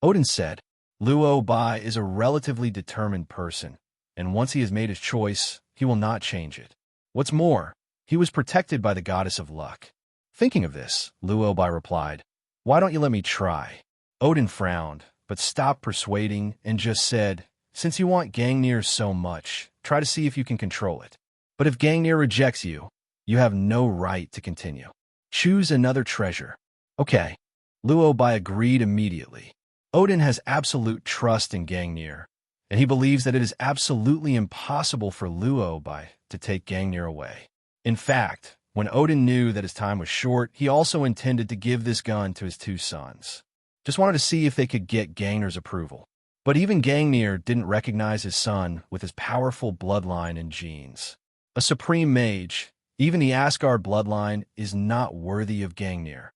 Odin said, Luo Bai is a relatively determined person, and once he has made his choice, he will not change it. What's more, he was protected by the goddess of luck. Thinking of this, Luo Bai replied, "Why don't you let me try?" Odin frowned, but stopped persuading and just said, "Since you want Gungnir so much, try to see if you can control it. But if Gungnir rejects you, you have no right to continue. Choose another treasure." Okay. Luo Bai agreed immediately. Odin has absolute trust in Gungnir, and he believes that it is absolutely impossible for Luo Bai to take Gungnir away. In fact, when Odin knew that his time was short, he also intended to give this gun to his two sons. Just wanted to see if they could get Gungnir's approval. But even Gungnir didn't recognize his son with his powerful bloodline and genes. A supreme mage, even the Asgard bloodline, is not worthy of Gungnir.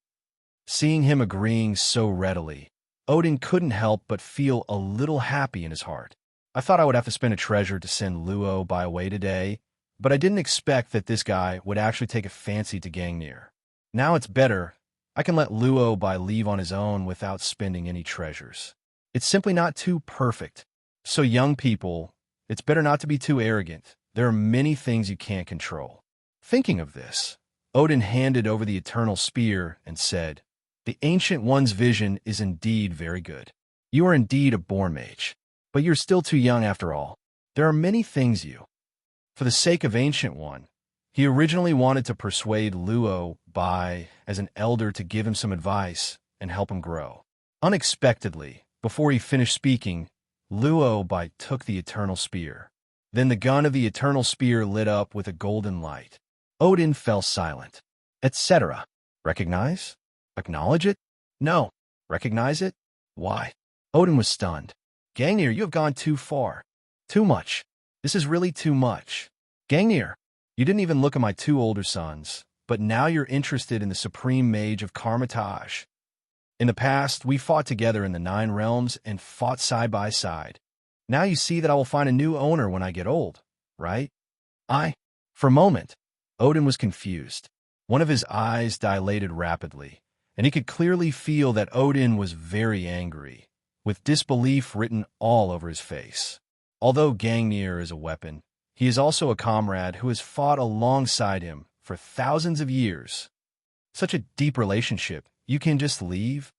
Seeing him agreeing so readily, Odin couldn't help but feel a little happy in his heart. I thought I would have to spend a treasure to send Luo Bai away today, but I didn't expect that this guy would actually take a fancy to Gungnir. Now it's better. I can let Luo Bai leave on his own without spending any treasures. It's simply not too perfect. So young people, it's better not to be too arrogant. There are many things you can't control. Thinking of this, Odin handed over the eternal spear and said, "The Ancient One's vision is indeed very good. You are indeed a born mage, but you're still too young after all. There are many things you." For the sake of Ancient One, he originally wanted to persuade Luo Bai as an elder to give him some advice and help him grow. Unexpectedly, before he finished speaking, Luo Bai took the eternal spear. Then the gun of the eternal spear lit up with a golden light. Odin fell silent. Etc. Recognize? Acknowledge it? No. Recognize it? Why? Odin was stunned. Gungnir, you have gone too far. Too much. This is really too much. Gungnir, you didn't even look at my two older sons, but now you're interested in the supreme mage of Kamarage. In the past, we fought together in the 9 realms and fought side by side. Now you see that I will find a new owner when I get old, right? For a moment, Odin was confused. One of his eyes dilated rapidly, and he could clearly feel that Odin was very angry, with disbelief written all over his face. Although Gungnir is a weapon, he is also a comrade who has fought alongside him for thousands of years. Such a deep relationship, you can just leave?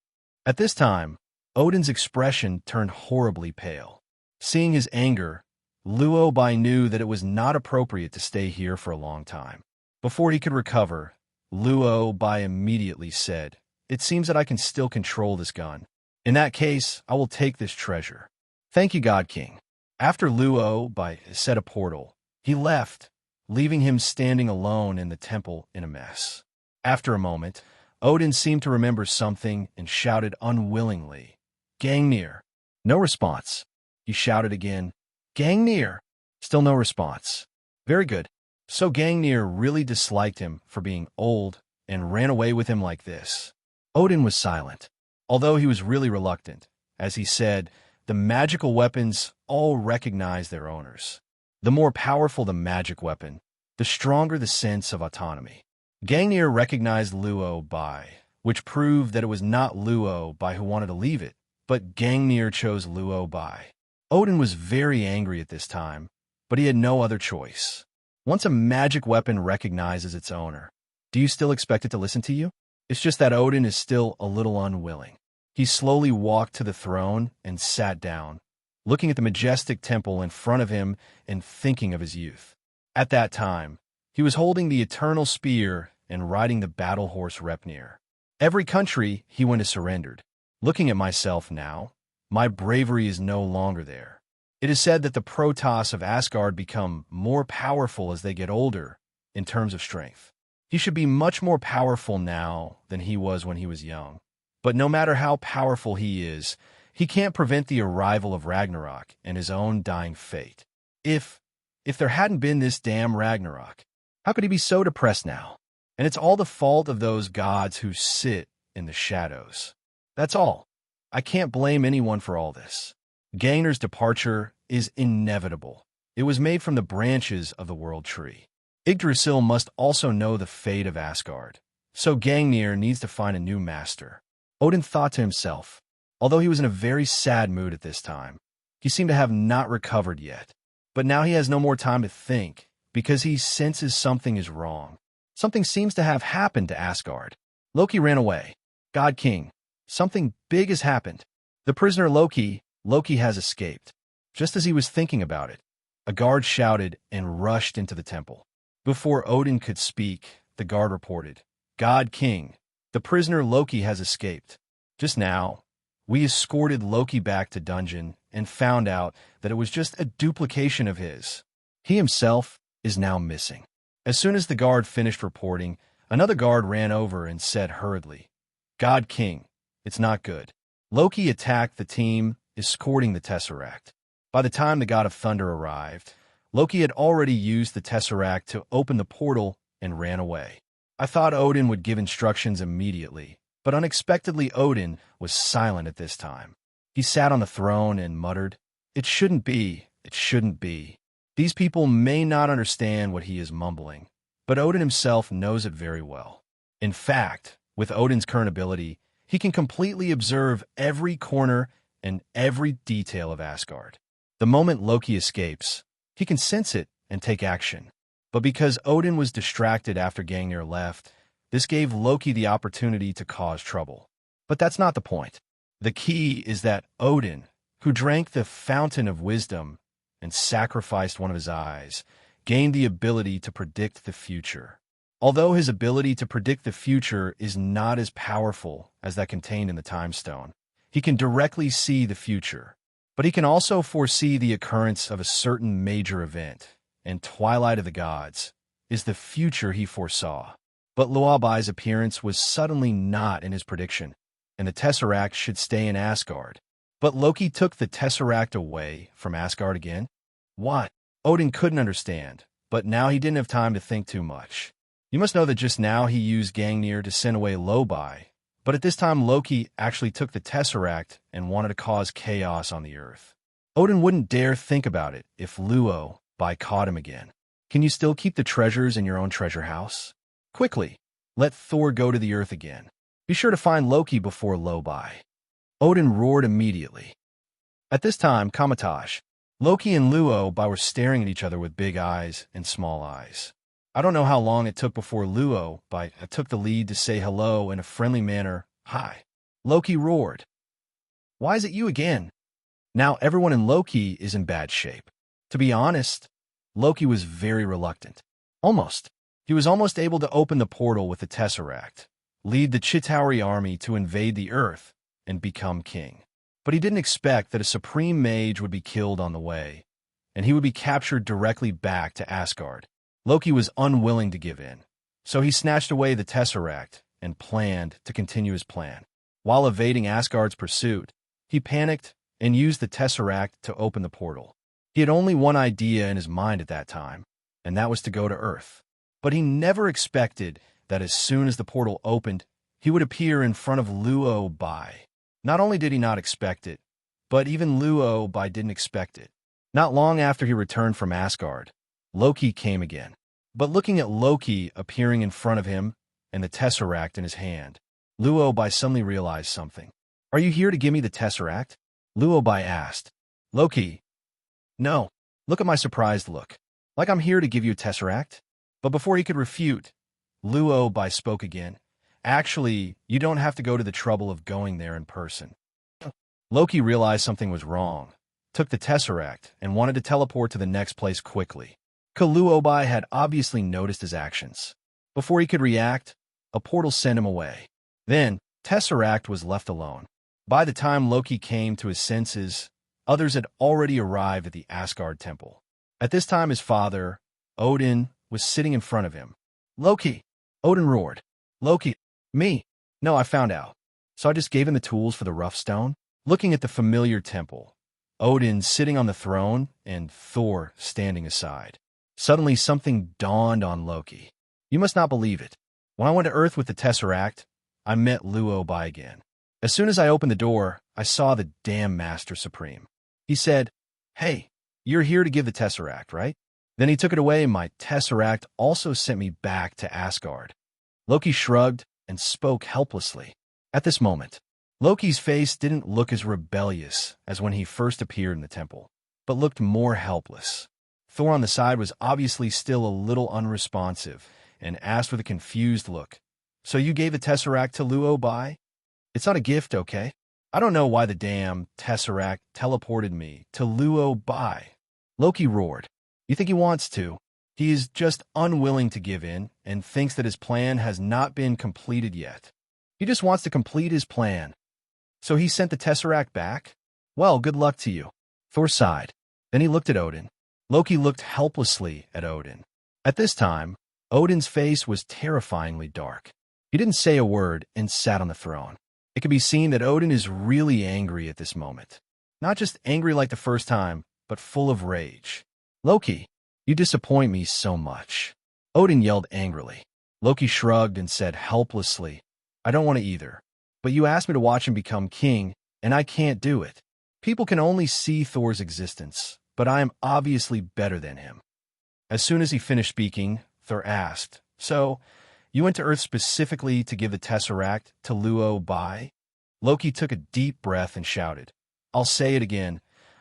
At this time, Odin's expression turned horribly pale. Seeing his anger, Luo Bai knew that it was not appropriate to stay here for a long time. Before he could recover, Luo Bai immediately said, "It seems that I can still control this gun. In that case, I will take this treasure. Thank you, God King." After Luo Bai set a portal, he left, leaving him standing alone in the temple in a mess. After a moment, Odin seemed to remember something and shouted unwillingly, "Gungnir." No response. He shouted again, "Gungnir." Still no response. Very good. So Gungnir really disliked him for being old and ran away with him like this. Odin was silent, although he was really reluctant. As he said, the magical weapons all recognize their owners. The more powerful the magic weapon, the stronger the sense of autonomy. Gungnir recognized Luo Bai, which proved that it was not Luo Bai who wanted to leave it, but Gungnir chose Luo Bai. Odin was very angry at this time, but he had no other choice. Once a magic weapon recognizes its owner, do you still expect it to listen to you? It's just that Odin is still a little unwilling. He slowly walked to the throne and sat down, looking at the majestic temple in front of him and thinking of his youth. At that time, he was holding the eternal spear and riding the battle horse Repnir. Every country he went to surrendered. Looking at myself now, my bravery is no longer there. It is said that the Protoss of Asgard become more powerful as they get older in terms of strength. He should be much more powerful now than he was when he was young. But no matter how powerful he is, he can't prevent the arrival of Ragnarok and his own dying fate. If there hadn't been this damn Ragnarok, how could he be so depressed now? And it's all the fault of those gods who sit in the shadows. That's all. I can't blame anyone for all this. Gungnir's departure is inevitable. It was made from the branches of the world tree. Yggdrasil must also know the fate of Asgard, so Gungnir needs to find a new master. Odin thought to himself, although he was in a very sad mood at this time. He seemed to have not recovered yet. But now he has no more time to think, because he senses something is wrong. Something seems to have happened to Asgard. Loki ran away. God King, something big has happened. The prisoner Loki has escaped. Just as he was thinking about it, a guard shouted and rushed into the temple. Before Odin could speak, the guard reported, God King, the prisoner Loki has escaped. Just now, we escorted Loki back to dungeon and found out that it was just a duplication of his. He himself is now missing. As soon as the guard finished reporting, another guard ran over and said hurriedly, God King, it's not good. Loki attacked the team escorting the Tesseract. By the time the god of thunder arrived, Loki had already used the Tesseract to open the portal and ran away. I thought Odin would give instructions immediately, but unexpectedly Odin was silent at this time. He sat on the throne and muttered, It shouldn't be, it shouldn't be. These people may not understand what he is mumbling, but Odin himself knows it very well. In fact, with Odin's current ability, he can completely observe every corner and every detail of Asgard. The moment Loki escapes, he can sense it and take action. But because Odin was distracted after Gungnir left, this gave Loki the opportunity to cause trouble. But that's not the point. The key is that Odin, who drank the fountain of wisdom and sacrificed one of his eyes, gained the ability to predict the future. Although his ability to predict the future is not as powerful as that contained in the Time Stone, he can directly see the future. But he can also foresee the occurrence of a certain major event, and Twilight of the Gods is the future he foresaw. But Luo Bai's appearance was suddenly not in his prediction, and the Tesseract should stay in Asgard. But Loki took the Tesseract away from Asgard again? What? Odin couldn't understand, but now he didn't have time to think too much. You must know that just now he used Gungnir to send away Luo Bai, but at this time Loki actually took the Tesseract and wanted to cause chaos on the earth. Odin wouldn't dare think about it if Luo Bai caught him again. Can you still keep the treasures in your own treasure house? Quickly, let Thor go to the earth again. Be sure to find Loki before Luo Bai. Odin roared immediately. At this time, Kamarage, Loki and Luo Bai were staring at each other with big eyes and small eyes. I don't know how long it took before Luo Bai took the lead to say hello in a friendly manner. Hi. Loki roared. Why is it you again? Now everyone in Loki is in bad shape. To be honest, Loki was very reluctant. He was almost able to open the portal with the Tesseract, lead the Chitauri army to invade the Earth, and become king. But he didn't expect that a supreme mage would be killed on the way, and he would be captured directly back to Asgard. Loki was unwilling to give in, so he snatched away the Tesseract and planned to continue his plan. While evading Asgard's pursuit, he panicked and used the Tesseract to open the portal. He had only one idea in his mind at that time, and that was to go to Earth. But he never expected that as soon as the portal opened, he would appear in front of Luo Bai. Not only did he not expect it, but even Luo Bai didn't expect it. Not long after he returned from Asgard, Loki came again. But looking at Loki appearing in front of him and the Tesseract in his hand, Luo Bai suddenly realized something. Are you here to give me the Tesseract? Luo Bai asked. Loki. No. Look at my surprised look. Like I'm here to give you a Tesseract? But before he could refute, Luo Bai spoke again. Actually, you don't have to go to the trouble of going there in person. Loki realized something was wrong, took the Tesseract, and wanted to teleport to the next place quickly. Luo Bai had obviously noticed his actions. Before he could react, a portal sent him away. Then, Tesseract was left alone. By the time Loki came to his senses, others had already arrived at the Asgard temple. At this time, his father, Odin, was sitting in front of him. Loki! Odin roared. Loki! Me! No, I found out. So I just gave him the tools for the rough stone? Looking at the familiar temple, Odin sitting on the throne and Thor standing aside. Suddenly something dawned on Loki. You must not believe it. When I went to Earth with the Tesseract, I met Luo Bai again. As soon as I opened the door, I saw the damn Master Supreme. He said, Hey, you're here to give the Tesseract, right? Then he took it away and my Tesseract also sent me back to Asgard. Loki shrugged and spoke helplessly. At this moment, Loki's face didn't look as rebellious as when he first appeared in the temple, but looked more helpless. Thor on the side was obviously still a little unresponsive and asked with a confused look, So you gave the Tesseract to Luo Bai? It's not a gift, okay? I don't know why the damn Tesseract teleported me to Luo Bai. Loki roared. You think he wants to? He is just unwilling to give in and thinks that his plan has not been completed yet. He just wants to complete his plan. So he sent the Tesseract back? Well, good luck to you. Thor sighed. Then he looked at Odin. Loki looked helplessly at Odin. At this time, Odin's face was terrifyingly dark. He didn't say a word and sat on the throne. It could be seen that Odin is really angry at this moment. Not just angry like the first time, but full of rage. Loki, you disappoint me so much. Odin yelled angrily. Loki shrugged and said helplessly, I don't want to either. But you asked me to watch him become king, and I can't do it. People can only see Thor's existence, but I am obviously better than him. As soon as he finished speaking, Thor asked, So, you went to Earth specifically to give the Tesseract to Luo Bai? Loki took a deep breath and shouted, I'll say it again.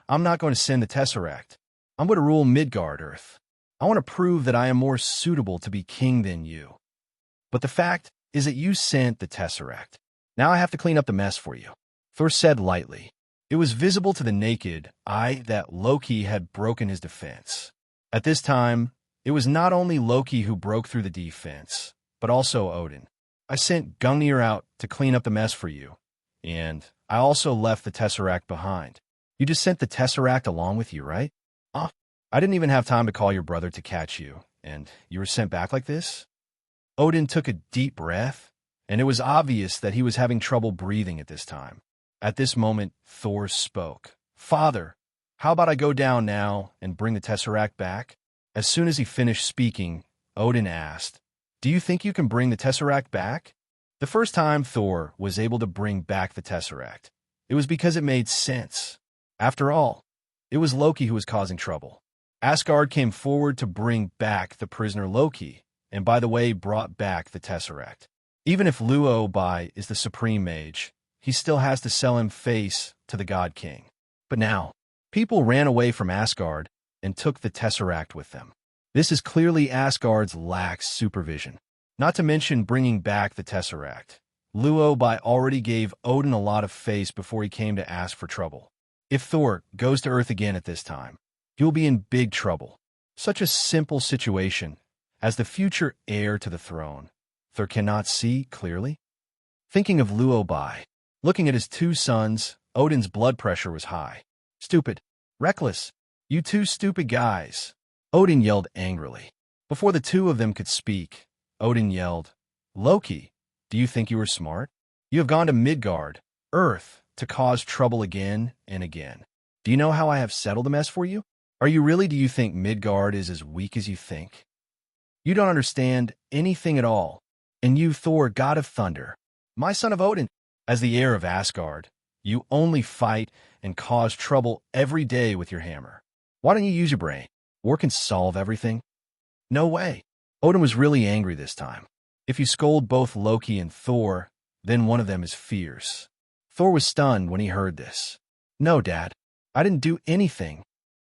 I'm not going to send the Tesseract. I'm going to rule Midgard, Earth. I want to prove that I am more suitable to be king than you. But the fact is that you sent the Tesseract. Now I have to clean up the mess for you. Thor said lightly. It was visible to the naked eye that Loki had broken his defense. At this time, it was not only Loki who broke through the defense, but also Odin. I sent Gungnir out to clean up the mess for you, and I also left the Tesseract behind. You just sent the Tesseract along with you, right? I didn't even have time to call your brother to catch you, and you were sent back like this? Odin took a deep breath, and it was obvious that he was having trouble breathing at this time. At this moment, Thor spoke. Father, how about I go down now and bring the Tesseract back? As soon as he finished speaking, Odin asked, Do you think you can bring the Tesseract back? The first time Thor was able to bring back the Tesseract, it was because it made sense. After all, it was Loki who was causing trouble. Asgard came forward to bring back the prisoner Loki, and by the way, brought back the Tesseract. Even if Luo Bai is the supreme mage, he still has to sell him face to the God King. But now, people ran away from Asgard and took the Tesseract with them. This is clearly Asgard's lax supervision. Not to mention bringing back the Tesseract. Luo Bai already gave Odin a lot of face before he came to ask for trouble. If Thor goes to Earth again at this time, he will be in big trouble. Such a simple situation, as the future heir to the throne, Thor cannot see clearly. Thinking of Luo Bai, looking at his two sons, Odin's blood pressure was high. Stupid. Reckless. You two stupid guys. Odin yelled angrily. Before the two of them could speak, Odin yelled, Loki, do you think you are smart? You have gone to Midgard, Earth, to cause trouble again and again. Do you know how I have settled the mess for you? Do you think Midgard is as weak as you think? You don't understand anything at all. And you, Thor, god of thunder, my son of Odin, as the heir of Asgard, you only fight and cause trouble every day with your hammer. Why don't you use your brain? War can solve everything. No way. Odin was really angry this time. If you scold both Loki and Thor, then one of them is fierce. Thor was stunned when he heard this. No, Dad, I didn't do anything.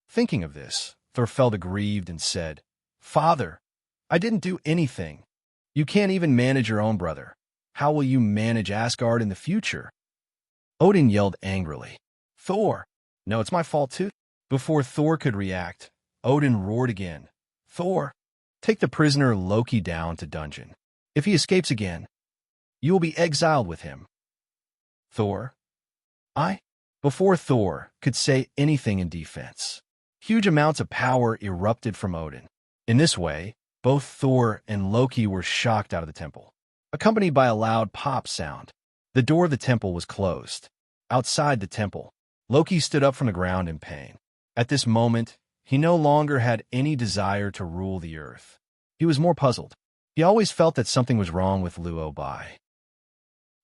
Thinking of this, Thor felt aggrieved and said, Father, I didn't do anything. You can't even manage your own brother. How will you manage Asgard in the future? Odin yelled angrily. Thor, no, it's my fault too. Before Thor could react, Odin roared again. Thor, take the prisoner Loki down to dungeon. If he escapes again, you will be exiled with him. Thor, Before Thor could say anything in defense, huge amounts of power erupted from Odin. In this way, both Thor and Loki were shocked out of the temple, accompanied by a loud pop sound. The door of the temple was closed. Outside the temple, Loki stood up from the ground in pain. At this moment, he no longer had any desire to rule the earth. He was more puzzled. He always felt that something was wrong with Luo Bai.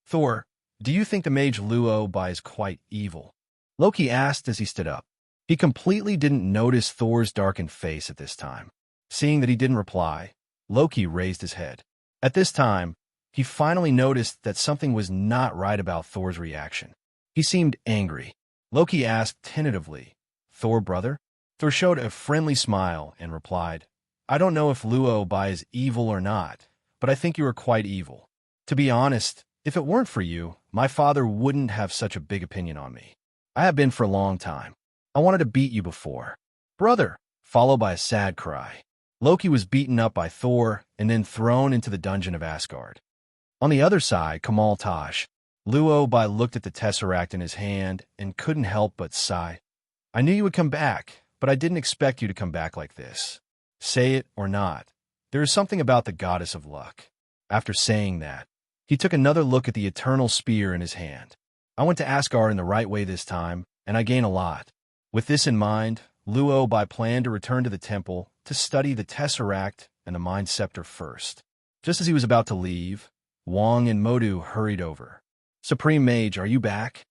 Thor, do you think the mage Luo Bai is quite evil? Loki asked as he stood up. He completely didn't notice Thor's darkened face at this time. Seeing that he didn't reply, Loki raised his head. At this time, he finally noticed that something was not right about Thor's reaction. He seemed angry. Loki asked tentatively, Thor, brother? Thor showed a friendly smile and replied, I don't know if Luo Bai is evil or not, but I think you are quite evil. To be honest, if it weren't for you, my father wouldn't have such a big opinion on me. I have been for a long time. I wanted to beat you before. Brother, followed by a sad cry. Loki was beaten up by Thor and then thrown into the dungeon of Asgard. On the other side, Kamarage. Luo Bai looked at the Tesseract in his hand and couldn't help but sigh. I knew you would come back, but I didn't expect you to come back like this. Say it or not, there is something about the goddess of luck. After saying that, he took another look at the eternal spear in his hand. I went to Asgard in the right way this time, and I gain a lot. With this in mind, Luo Bai planned to return to the temple to study the Tesseract and the Mind Scepter first. Just as he was about to leave, Wong and Modu hurried over. Supreme Mage, are you back?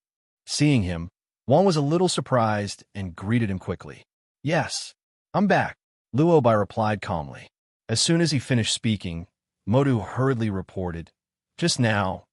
Seeing him, Wong was a little surprised and greeted him quickly. Yes, I'm back, Luo Bai replied calmly. As soon as he finished speaking, Modu hurriedly reported, just now,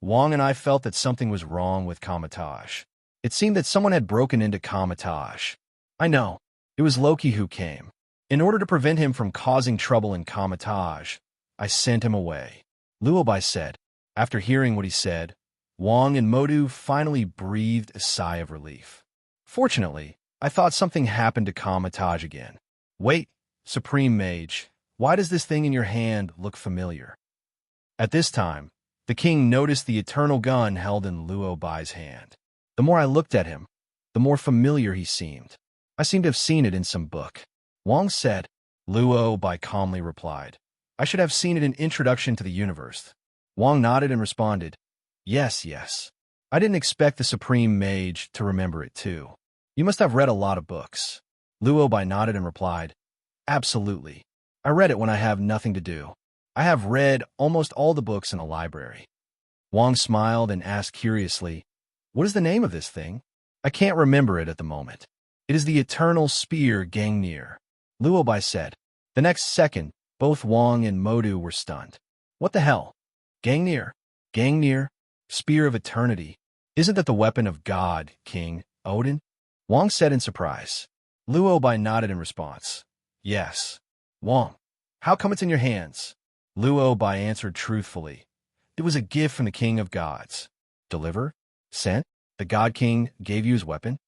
Wong and I felt that something was wrong with Kamarage. It seemed that someone had broken into Kamarage. I know, it was Loki who came. In order to prevent him from causing trouble in Kamarage, I sent him away, Luo Bai said. After hearing what he said, Wong and Modu finally breathed a sigh of relief. Fortunately, I thought something happened to Kamarage again. Wait, Supreme Mage, why does this thing in your hand look familiar? At this time, the king noticed the eternal gun held in Luo Bai's hand. The more I looked at him, the more familiar he seemed. I seem to have seen it in some book. Wong said. Luo Bai calmly replied, I should have seen it in Introduction to the Universe. Wong nodded and responded, Yes, yes. I didn't expect the Supreme Mage to remember it too. You must have read a lot of books. Luo Bai nodded and replied, Absolutely. I read it when I have nothing to do. I have read almost all the books in the library. Wong smiled and asked curiously, What is the name of this thing? I can't remember it at the moment. It is the Eternal Spear Gungnir, Luo Bai said. The next second, both Wong and Modu were stunned. What the hell? Gungnir? Gungnir? Spear of Eternity? Isn't that the weapon of God, King Odin? Wong said in surprise. Luo Bai nodded in response. Yes. Wong, how come it's in your hands? Luo Bai answered truthfully. It was a gift from the King of Gods. Deliver? Sent? The God King gave you his weapon?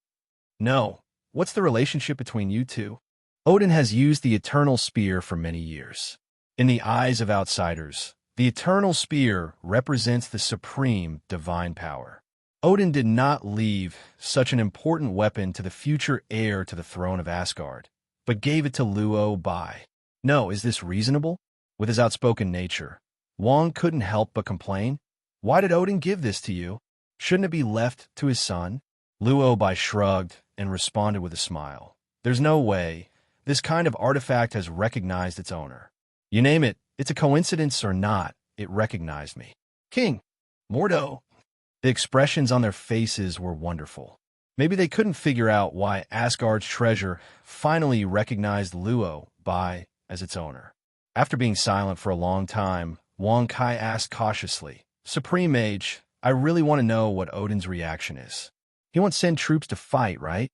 No. What's the relationship between you two? Odin has used the Eternal Spear for many years. In the eyes of outsiders, the Eternal Spear represents the supreme divine power. Odin did not leave such an important weapon to the future heir to the throne of Asgard, but gave it to Luo Bai. No, is this reasonable? With his outspoken nature, Wong couldn't help but complain. Why did Odin give this to you? Shouldn't it be left to his son? Luo Bai shrugged and responded with a smile. There's no way. This kind of artifact has recognized its owner. You name it, it's a coincidence or not, it recognized me. King, Mordo. The expressions on their faces were wonderful. Maybe they couldn't figure out why Asgard's treasure finally recognized Luo Bai as its owner. After being silent for a long time, Wong Kai asked cautiously, Supreme Mage, I really want to know what Odin's reaction is. He won't send troops to fight, right?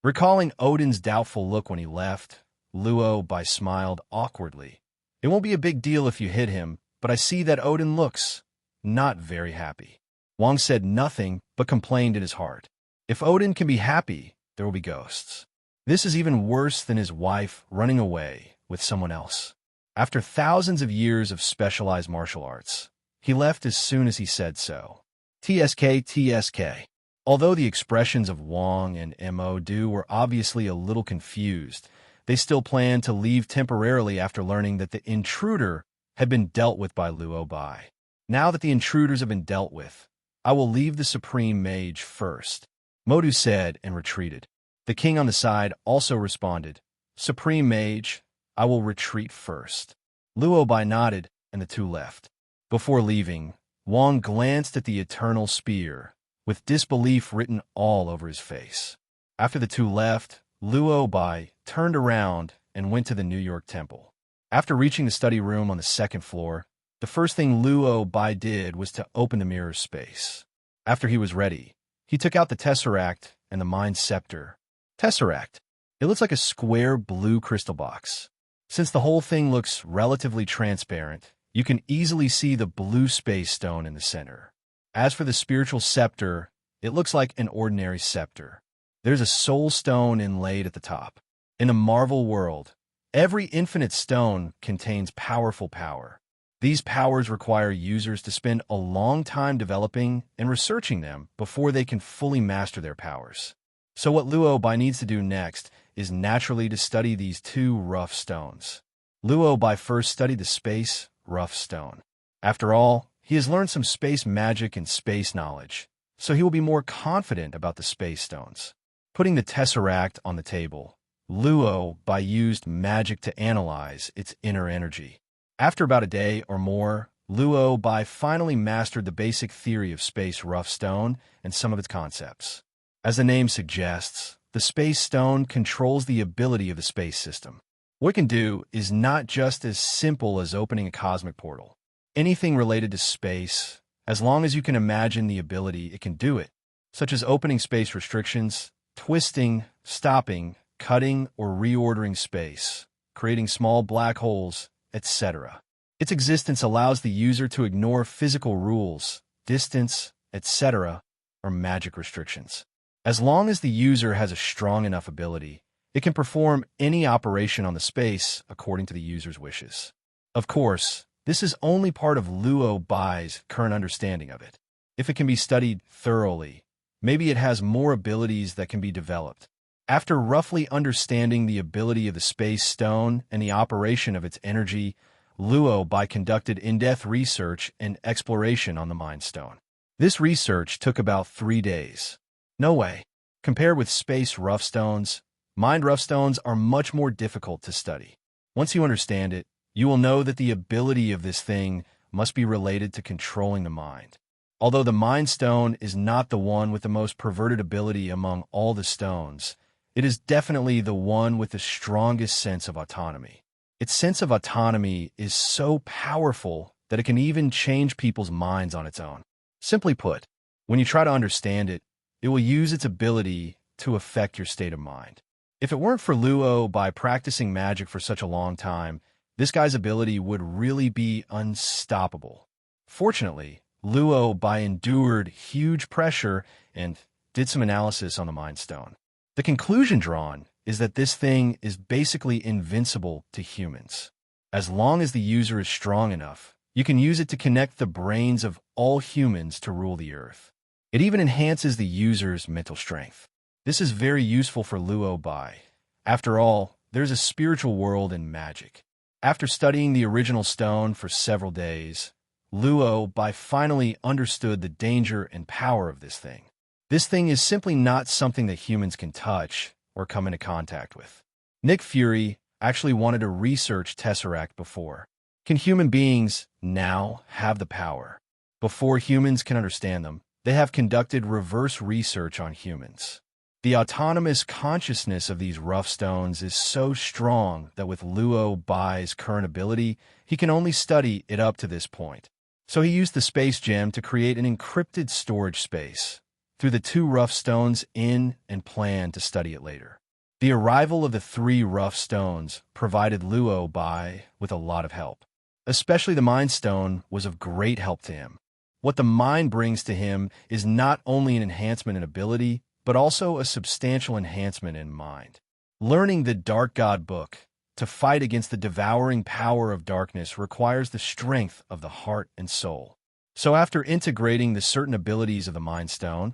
Recalling Odin's doubtful look when he left, Luo Bai smiled awkwardly. It won't be a big deal if you hit him, but I see that Odin looks not very happy. Wong said nothing but complained in his heart. If Odin can be happy, there will be ghosts. This is even worse than his wife running away with someone else. After thousands of years of specialized martial arts, he left as soon as he said so. TSK. Although the expressions of Wong and Modu were obviously a little confused, they still planned to leave temporarily after learning that the Intruder had been dealt with by Luo Bai. Now that the Intruders have been dealt with, I will leave the Supreme Mage first, Modu said and retreated. The king on the side also responded, Supreme Mage, I will retreat first. Luo Bai nodded and the two left. Before leaving, Wong glanced at the Eternal Spear, with disbelief written all over his face. After the two left, Luo Bai turned around and went to the New York Temple. After reaching the study room on the second floor, the first thing Luo Bai did was to open the mirror space. After he was ready, he took out the Tesseract and the Mind Scepter. Tesseract. It looks like a square blue crystal box. Since the whole thing looks relatively transparent, You can easily see the blue space stone in the center. As for the spiritual scepter, it looks like an ordinary scepter. There's a soul stone inlaid at the top. In a Marvel world, every infinite stone contains powerful power. These powers require users to spend a long time developing and researching them before they can fully master their powers. So what Luo Bai needs to do next is naturally to study these two rough stones. Luo Bai first studied the space rough stone. After all, he has learned some space magic and space knowledge, so he will be more confident about the space stones. Putting the Tesseract on the table, Luo Bai used magic to analyze its inner energy. After about a day or more, Luo Bai finally mastered the basic theory of space rough stone and some of its concepts. As the name suggests, the space stone controls the ability of the space system. What it can do is not just as simple as opening a cosmic portal. Anything related to space, as long as you can imagine the ability, it can do it, such as opening space restrictions, twisting, stopping, cutting, or reordering space, creating small black holes, etc. Its existence allows the user to ignore physical rules, distance, etc., or magic restrictions. As long as the user has a strong enough ability, it can perform any operation on the space according to the user's wishes. Of course, this is only part of Luo Bai's current understanding of it. If it can be studied thoroughly, maybe it has more abilities that can be developed. After roughly understanding the ability of the space stone and the operation of its energy, Luo Bai conducted in-depth research and exploration on the Mind Stone. This research took about 3 days. No way. Compared with space rough stones, mind rough stones are much more difficult to study. Once you understand it, you will know that the ability of this thing must be related to controlling the mind. Although the Mind Stone is not the one with the most perverted ability among all the stones, it is definitely the one with the strongest sense of autonomy. Its sense of autonomy is so powerful that it can even change people's minds on its own. Simply put, when you try to understand it, it will use its ability to affect your state of mind. If it weren't for Luo Bai practicing magic for such a long time, this guy's ability would really be unstoppable. Fortunately, Luo Bai endured huge pressure and did some analysis on the Mind Stone. The conclusion drawn is that this thing is basically invincible to humans. As long as the user is strong enough, you can use it to connect the brains of all humans to rule the earth. It even enhances the user's mental strength. This is very useful for Luo Bai. After all, there's a spiritual world in magic. After studying the original stone for several days, Luo Bai finally understood the danger and power of this thing. This thing is simply not something that humans can touch or come into contact with. Nick Fury actually wanted to research Tesseract before. Can human beings now have the power? Before humans can understand them, they have conducted reverse research on humans. The autonomous consciousness of these rough stones is so strong that with Luo Bai's current ability, he can only study it up to this point. So he used the space gem to create an encrypted storage space through the 2 rough stones in and planned to study it later. The arrival of the 3 rough stones provided Luo Bai with a lot of help. Especially the Mind Stone was of great help to him. What the mind brings to him is not only an enhancement in ability, but also a substantial enhancement in mind. Learning the Dark God book to fight against the devouring power of darkness requires the strength of the heart and soul. So after integrating the certain abilities of the Mind Stone,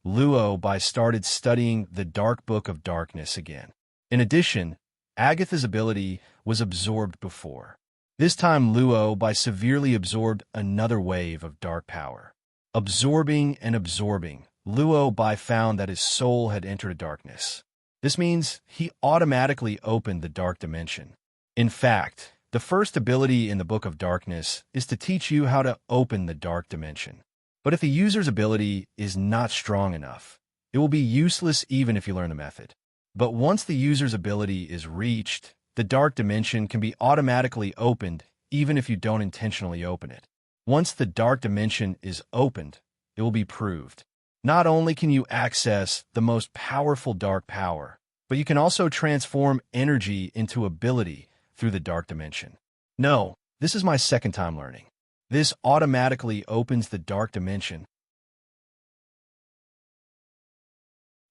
Luo Bai started studying the Dark Book of Darkness again. In addition, Agatha's ability was absorbed before. This time Luo Bai severely absorbed another wave of dark power. Absorbing and absorbing, Luo Bai found that his soul had entered a darkness. This means he automatically opened the dark dimension. In fact, the first ability in the Book of Darkness is to teach you how to open the dark dimension. But if the user's ability is not strong enough, it will be useless even if you learn the method. But once the user's ability is reached, the dark dimension can be automatically opened even if you don't intentionally open it. Once the dark dimension is opened, it will be proved. Not only can you access the most powerful dark power, but you can also transform energy into ability through the dark dimension. No, This is my second time learning. This automatically opens the dark dimension.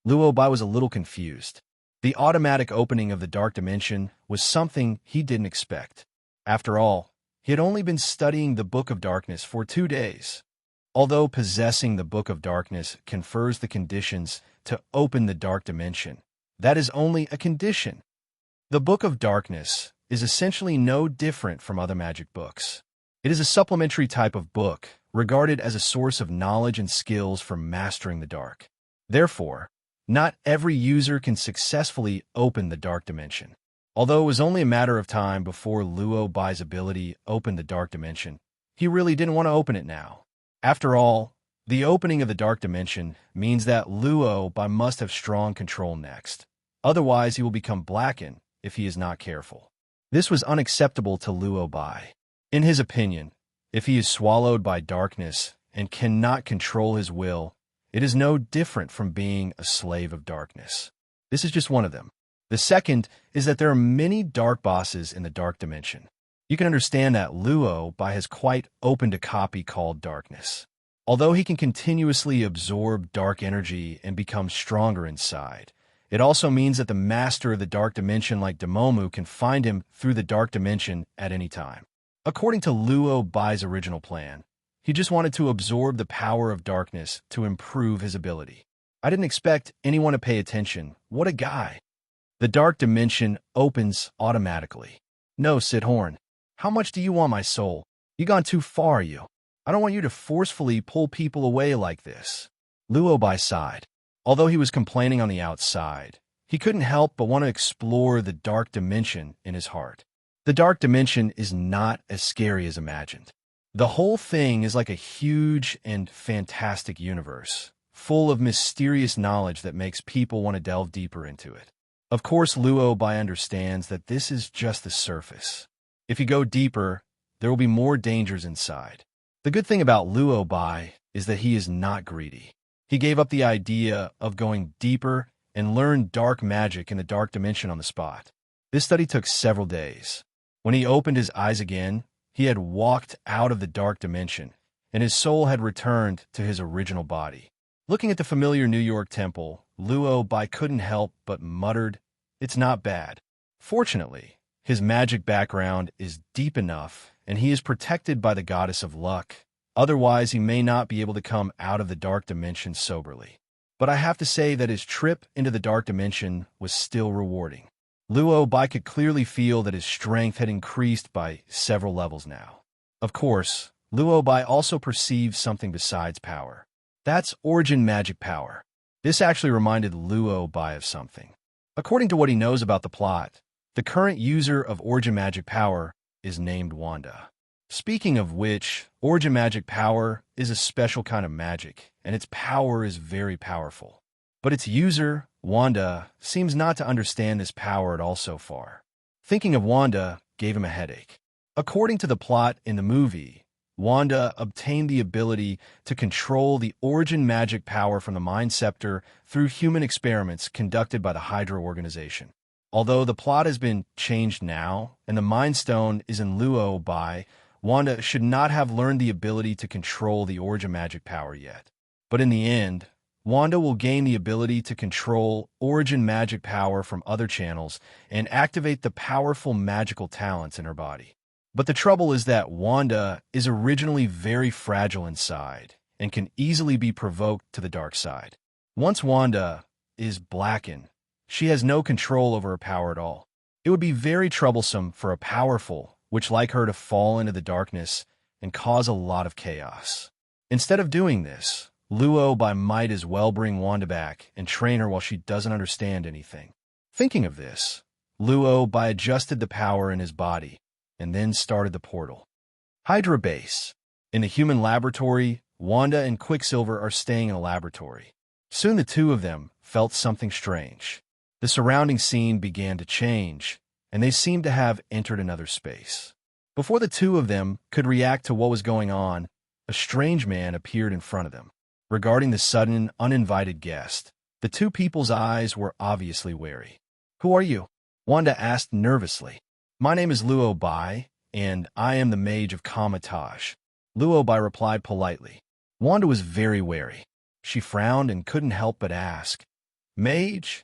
Luo Bai was a little confused. The automatic opening of the dark dimension was something he didn't expect. After all, he had only been studying the Book of Darkness for 2 days. Although possessing the Book of Darkness confers the conditions to open the dark dimension, that is only a condition. The Book of Darkness is essentially no different from other magic books. It is a supplementary type of book, regarded as a source of knowledge and skills for mastering the dark. Therefore, not every user can successfully open the dark dimension. Although it was only a matter of time before Luo Bai's ability opened the dark dimension, he really didn't want to open it now. After all, the opening of the dark dimension means that Luo Bai must have strong control next. Otherwise, he will become blackened if he is not careful. This was unacceptable to Luo Bai. In his opinion, if he is swallowed by darkness and cannot control his will, it is no different from being a slave of darkness. This is just one of them. The second is that there are many dark bosses in the dark dimension. You can understand that Luo Bai has quite opened a copy called Darkness. Although he can continuously absorb dark energy and become stronger inside, it also means that the master of the dark dimension like Demomu can find him through the dark dimension at any time. According to Luo Bai's original plan, he just wanted to absorb the power of darkness to improve his ability. I didn't expect anyone to pay attention. What a guy! The dark dimension opens automatically. No, Sid Horn. How much do you want my soul? You gone too far, you. I don't want you to forcefully pull people away like this. Luo Bai sighed. Although he was complaining on the outside, he couldn't help but want to explore the dark dimension in his heart. The dark dimension is not as scary as imagined. The whole thing is like a huge and fantastic universe, full of mysterious knowledge that makes people want to delve deeper into it. Of course, Luo Bai understands that this is just the surface. If you go deeper, there will be more dangers inside. The good thing about Luo Bai is that he is not greedy. He gave up the idea of going deeper and learned dark magic in the dark dimension on the spot. This study took several days. When he opened his eyes again, he had walked out of the dark dimension, and his soul had returned to his original body. Looking at the familiar New York temple, Luo Bai couldn't help but muttered, "It's not bad." Fortunately, his magic background is deep enough, and he is protected by the goddess of luck. Otherwise, he may not be able to come out of the dark dimension soberly. But I have to say that his trip into the dark dimension was still rewarding. Luo Bai could clearly feel that his strength had increased by several levels now. Of course, Luo Bai also perceived something besides power. That's origin magic power. This actually reminded Luo Bai of something. According to what he knows about the plot, the current user of origin magic power is named Wanda. Speaking of which, origin magic power is a special kind of magic, and its power is very powerful. But its user, Wanda, seems not to understand this power at all so far. Thinking of Wanda gave him a headache. According to the plot in the movie, Wanda obtained the ability to control the origin magic power from the Mind Scepter through human experiments conducted by the Hydra organization. Although the plot has been changed now, and the Mind Stone is in Luo Bai, Wanda should not have learned the ability to control the origin magic power yet. But in the end, Wanda will gain the ability to control origin magic power from other channels and activate the powerful magical talents in her body. But the trouble is that Wanda is originally very fragile inside and can easily be provoked to the dark side. Once Wanda is blackened, she has no control over her power at all. It would be very troublesome for a powerful witch like her to fall into the darkness and cause a lot of chaos. Instead of doing this, Luo Bai might as well bring Wanda back and train her while she doesn't understand anything. Thinking of this, Luo Bai adjusted the power in his body and then started the portal. Hydra base. In the human laboratory, Wanda and Quicksilver are staying in a laboratory. Soon the two of them felt something strange. The surrounding scene began to change, and they seemed to have entered another space. Before the two of them could react to what was going on, a strange man appeared in front of them. Regarding the sudden, uninvited guest, the two people's eyes were obviously wary. "Who are you?" Wanda asked nervously. "My name is Luo Bai, and I am the mage of Kamarage. Luo Bai replied politely. Wanda was very wary. She frowned and couldn't help but ask, Mage?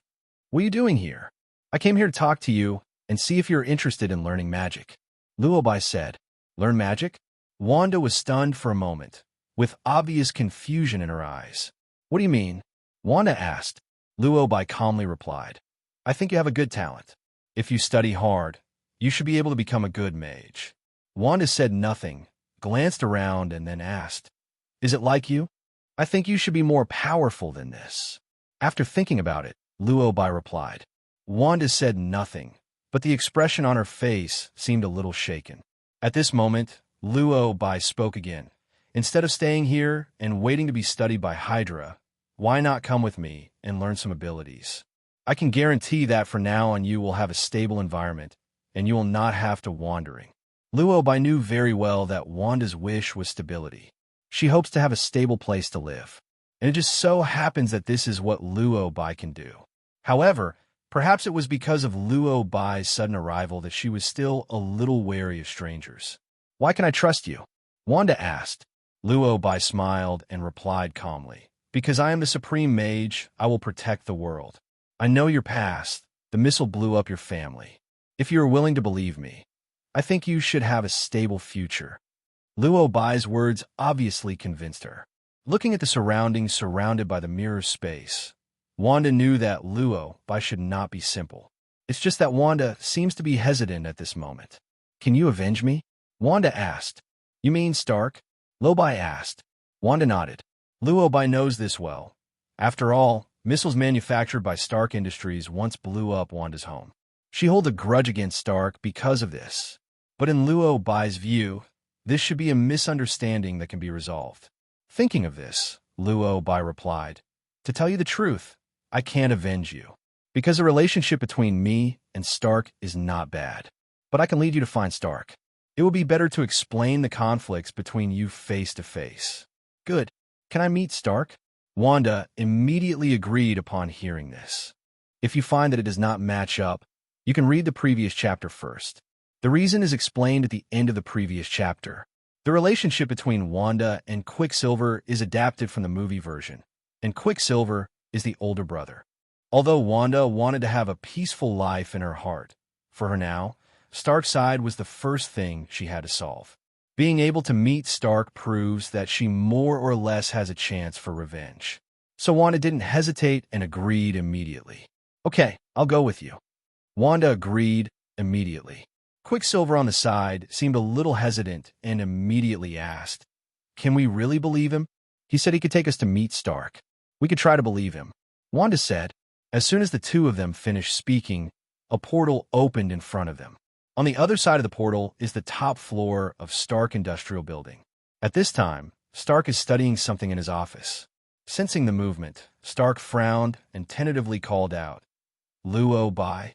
What are you doing here? I came here to talk to you and see if you're interested in learning magic. Luo Bai said, Learn magic? Wanda was stunned for a moment, with obvious confusion in her eyes. What do you mean? Wanda asked. Luo Bai calmly replied, I think you have a good talent. If you study hard, you should be able to become a good mage. Wanda said nothing, glanced around, and then asked, Is it like you? I think you should be more powerful than this. After thinking about it, Luo Bai replied. Wanda said nothing, but the expression on her face seemed a little shaken. At this moment, Luo Bai spoke again. Instead of staying here and waiting to be studied by Hydra, why not come with me and learn some abilities? I can guarantee that from now on you will have a stable environment, and you will not have to wandering. Luo Bai knew very well that Wanda's wish was stability. She hopes to have a stable place to live, and it just so happens that this is what Luo Bai can do. However, perhaps it was because of Luo Bai's sudden arrival that she was still a little wary of strangers. Why can I trust you? Wanda asked. Luo Bai smiled and replied calmly, Because I am the Supreme Mage, I will protect the world. I know your past. The missile blew up your family. If you are willing to believe me, I think you should have a stable future. Luo Bai's words obviously convinced her. Looking at the surroundings surrounded by the mirror space, Wanda knew that Luo Bai should not be simple. It's just that Wanda seems to be hesitant at this moment. Can you avenge me? Wanda asked. You mean Stark? Luo Bai asked. Wanda nodded. Luo Bai knows this well. After all, missiles manufactured by Stark Industries once blew up Wanda's home. She holds a grudge against Stark because of this. But in Luo Bai's view, this should be a misunderstanding that can be resolved. Thinking of this, Luo Bai replied, To tell you the truth, I can't avenge you, because the relationship between me and Stark is not bad. But I can lead you to find Stark. It would be better to explain the conflicts between you face to face. Good. Can I meet Stark? Wanda immediately agreed upon hearing this. If you find that it does not match up, you can read the previous chapter first. The reason is explained at the end of the previous chapter. The relationship between Wanda and Quicksilver is adapted from the movie version, and Quicksilver is the older brother. Although Wanda wanted to have a peaceful life in her heart, for her now, Stark's side was the first thing she had to solve. Being able to meet Stark proves that she more or less has a chance for revenge. So Wanda didn't hesitate and agreed immediately. Okay, I'll go with you. Wanda agreed immediately. Quicksilver on the side seemed a little hesitant and immediately asked, Can we really believe him? He said he could take us to meet Stark. We could try to believe him. Wanda said. As soon as the two of them finished speaking, a portal opened in front of them. On the other side of the portal is the top floor of Stark Industrial Building. At this time, Stark is studying something in his office. Sensing the movement, Stark frowned and tentatively called out, Luo Bai.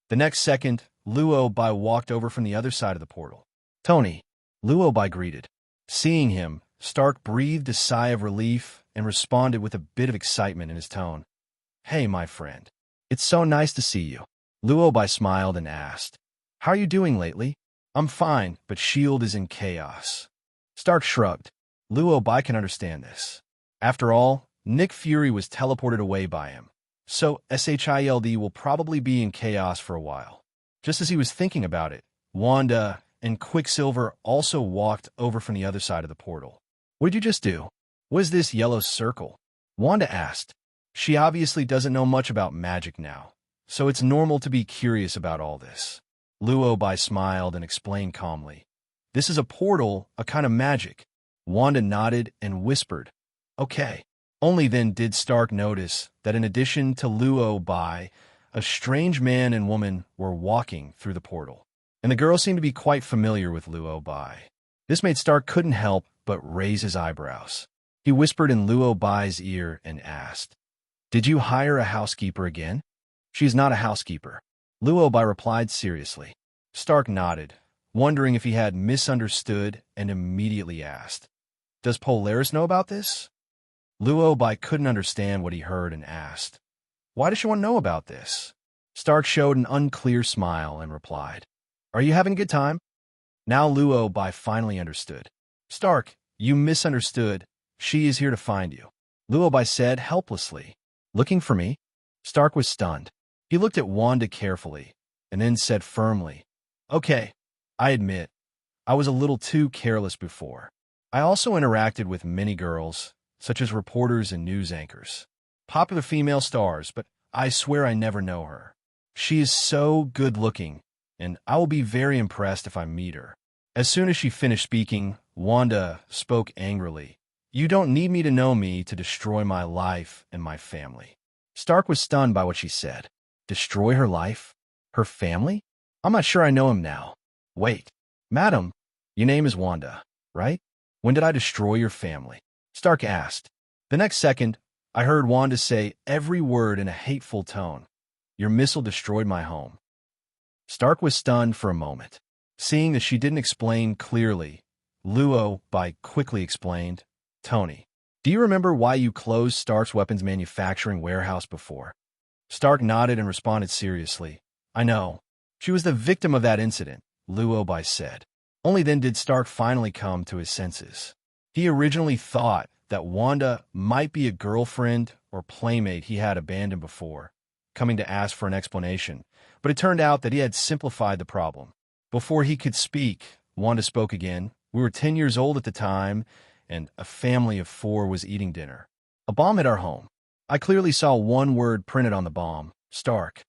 The next second, Luo Bai walked over from the other side of the portal. Tony, Luo Bai greeted. Seeing him, Stark breathed a sigh of relief and responded with a bit of excitement in his tone. Hey, my friend. It's so nice to see you. Luo Bai smiled and asked, How are you doing lately? I'm fine, but S.H.I.E.L.D. is in chaos. Stark shrugged. Luo Bai can understand this. After all, Nick Fury was teleported away by him, so S.H.I.E.L.D. will probably be in chaos for a while. Just as he was thinking about it, Wanda and Quicksilver also walked over from the other side of the portal. What did you just do? What is this yellow circle? Wanda asked. She obviously doesn't know much about magic now, so it's normal to be curious about all this. Luo Bai smiled and explained calmly. This is a portal, a kind of magic. Wanda nodded and whispered, Okay. Only then did Stark notice that in addition to Luo Bai, a strange man and woman were walking through the portal, and the girl seemed to be quite familiar with Luo Bai. This made Stark couldn't help but raise his eyebrows. He whispered in Luo Bai's ear and asked, Did you hire a housekeeper again? She is not a housekeeper. Luo Bai replied seriously. Stark nodded, wondering if he had misunderstood, and immediately asked, Does Polaris know about this? Luo Bai couldn't understand what he heard and asked, Why does she want to know about this? Stark showed an unclear smile and replied, Are you having a good time? Now Luo Bai finally understood. Stark, you misunderstood. She is here to find you. Luo Bai said helplessly. Looking for me? Stark was stunned. He looked at Wanda carefully, and then said firmly, Okay, I admit, I was a little too careless before. I also interacted with many girls, such as reporters and news anchors. Popular female stars, but I swear I never know her. She is so good-looking, and I will be very impressed if I meet her. As soon as she finished speaking, Wanda spoke angrily. You don't need me to know me to destroy my life and my family. Stark was stunned by what she said. Destroy her life? Her family? I'm not sure I know him now. Wait, madam, your name is Wanda, right? When did I destroy your family? Stark asked. The next second, I heard Wanda say every word in a hateful tone. Your missile destroyed my home. Stark was stunned for a moment. Seeing that she didn't explain clearly, Luo Bai quickly explained, Tony, do you remember why you closed Stark's weapons manufacturing warehouse before? Stark nodded and responded seriously. I know. She was the victim of that incident, Luo Bai said. Only then did Stark finally come to his senses. He originally thought that Wanda might be a girlfriend or playmate he had abandoned before, coming to ask for an explanation, but it turned out that he had simplified the problem. Before he could speak, Wanda spoke again. We were 10 years old at the time, and a family of 4 was eating dinner. A bomb hit our home. I clearly saw one word printed on the bomb, Stark.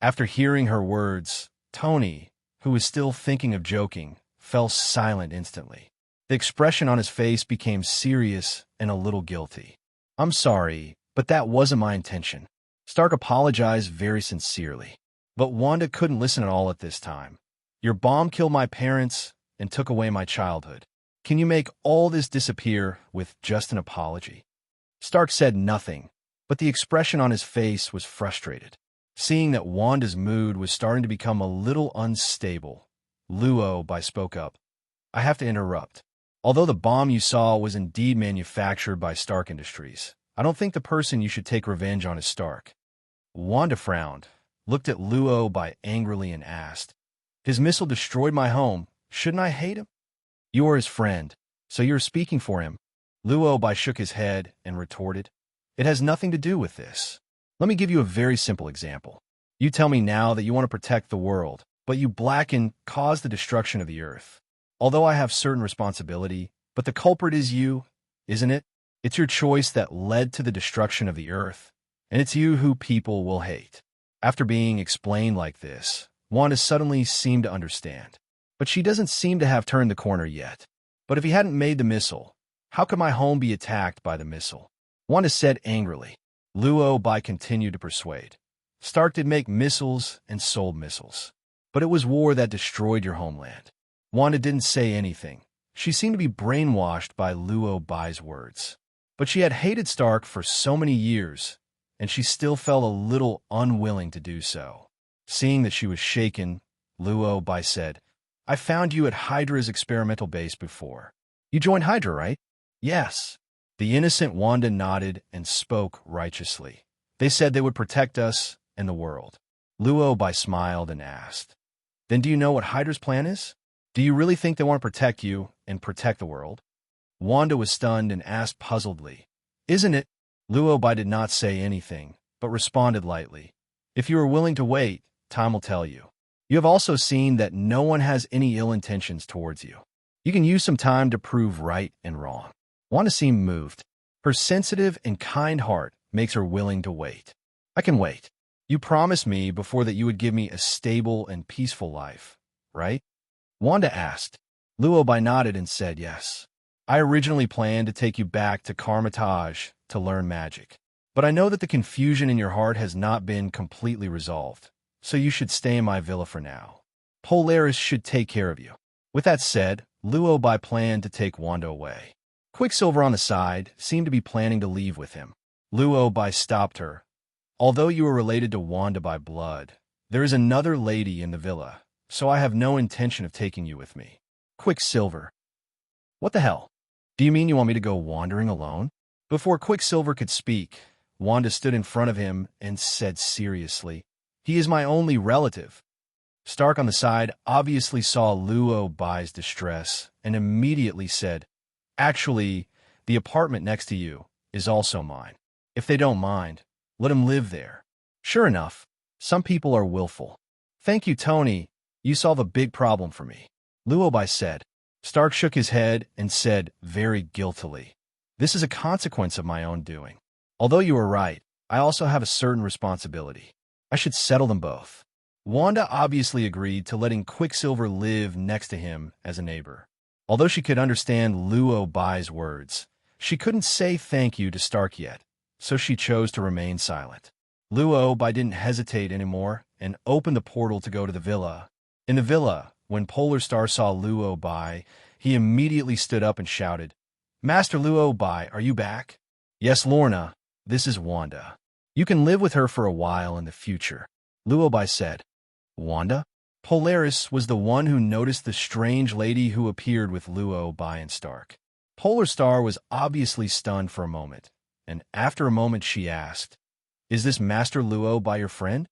After hearing her words, Tony, who was still thinking of joking, fell silent instantly. The expression on his face became serious and a little guilty. I'm sorry, but that wasn't my intention. Stark apologized very sincerely. But Wanda couldn't listen at all at this time. Your bomb killed my parents and took away my childhood. Can you make all this disappear with just an apology? Stark said nothing, but the expression on his face was frustrated. Seeing that Wanda's mood was starting to become a little unstable, Luo Bai spoke up. I have to interrupt. Although the bomb you saw was indeed manufactured by Stark Industries, I don't think the person you should take revenge on is Stark. Wanda frowned, looked at Luo Bai angrily and asked, His missile destroyed my home. Shouldn't I hate him? You are his friend, so you're speaking for him. Luo Bai shook his head and retorted, It has nothing to do with this. Let me give you a very simple example. You tell me now that you want to protect the world, but you blacken cause the destruction of the earth. Although I have certain responsibility, but the culprit is you, isn't it? It's your choice that led to the destruction of the earth, and it's you who people will hate. After being explained like this, Wanda suddenly seemed to understand. But she doesn't seem to have turned the corner yet. But if he hadn't made the missile, how could my home be attacked by the missile? Wanda said angrily. Luo Bai continued to persuade. Stark did make missiles and sold missiles. But it was war that destroyed your homeland. Wanda didn't say anything. She seemed to be brainwashed by Luo Bai's words. But she had hated Stark for so many years, and she still felt a little unwilling to do so. Seeing that she was shaken, Luo Bai said, I found you at Hydra's experimental base before. You joined Hydra, right? Yes. The innocent Wanda nodded and spoke righteously. They said they would protect us and the world. Luo Bai smiled and asked, Then do you know what Hydra's plan is? Do you really think they want to protect you and protect the world? Wanda was stunned and asked puzzledly, Isn't it? Luo Bai did not say anything, but responded lightly. If you are willing to wait, time will tell you. You have also seen that no one has any ill intentions towards you. You can use some time to prove right and wrong. Wanda seemed moved. Her sensitive and kind heart makes her willing to wait. I can wait. You promised me before that you would give me a stable and peaceful life, right? Wanda asked. Luo Bai nodded and said yes. I originally planned to take you back to Kamarage to learn magic. But I know that the confusion in your heart has not been completely resolved, so you should stay in my villa for now. Polaris should take care of you. With that said, Luo Bai planned to take Wanda away. Quicksilver on the side seemed to be planning to leave with him. Luo Bai stopped her. Although you are related to Wanda by blood, there is another lady in the villa, so I have no intention of taking you with me. Quicksilver. What the hell? Do you mean you want me to go wandering alone? Before Quicksilver could speak, Wanda stood in front of him and said seriously, He is my only relative. Stark on the side obviously saw Luo Bai's distress and immediately said, "Actually, the apartment next to you is also mine. If they don't mind, let him live there." Sure enough, some people are willful. "Thank you, Tony. You solve a big problem for me," Luo Bai said. Stark shook his head and said very guiltily, "This is a consequence of my own doing. Although you are right, I also have a certain responsibility. I should settle them both." Wanda obviously agreed to letting Quicksilver live next to him as a neighbor. Although she could understand Luo Bai's words, she couldn't say thank you to Stark yet, so she chose to remain silent. Luo Bai didn't hesitate anymore and opened the portal to go to the villa. In the villa, when Polar Star saw Luo Bai, he immediately stood up and shouted, "Master Luo Bai, are you back?" "Yes, Lorna, this is Wanda. You can live with her for a while in the future," Luo Bai said. Wanda? Polaris was the one who noticed the strange lady who appeared with Luo Bai and Stark. Polar Star was obviously stunned for a moment, and after a moment she asked, "Is this Master Luo Bai your friend?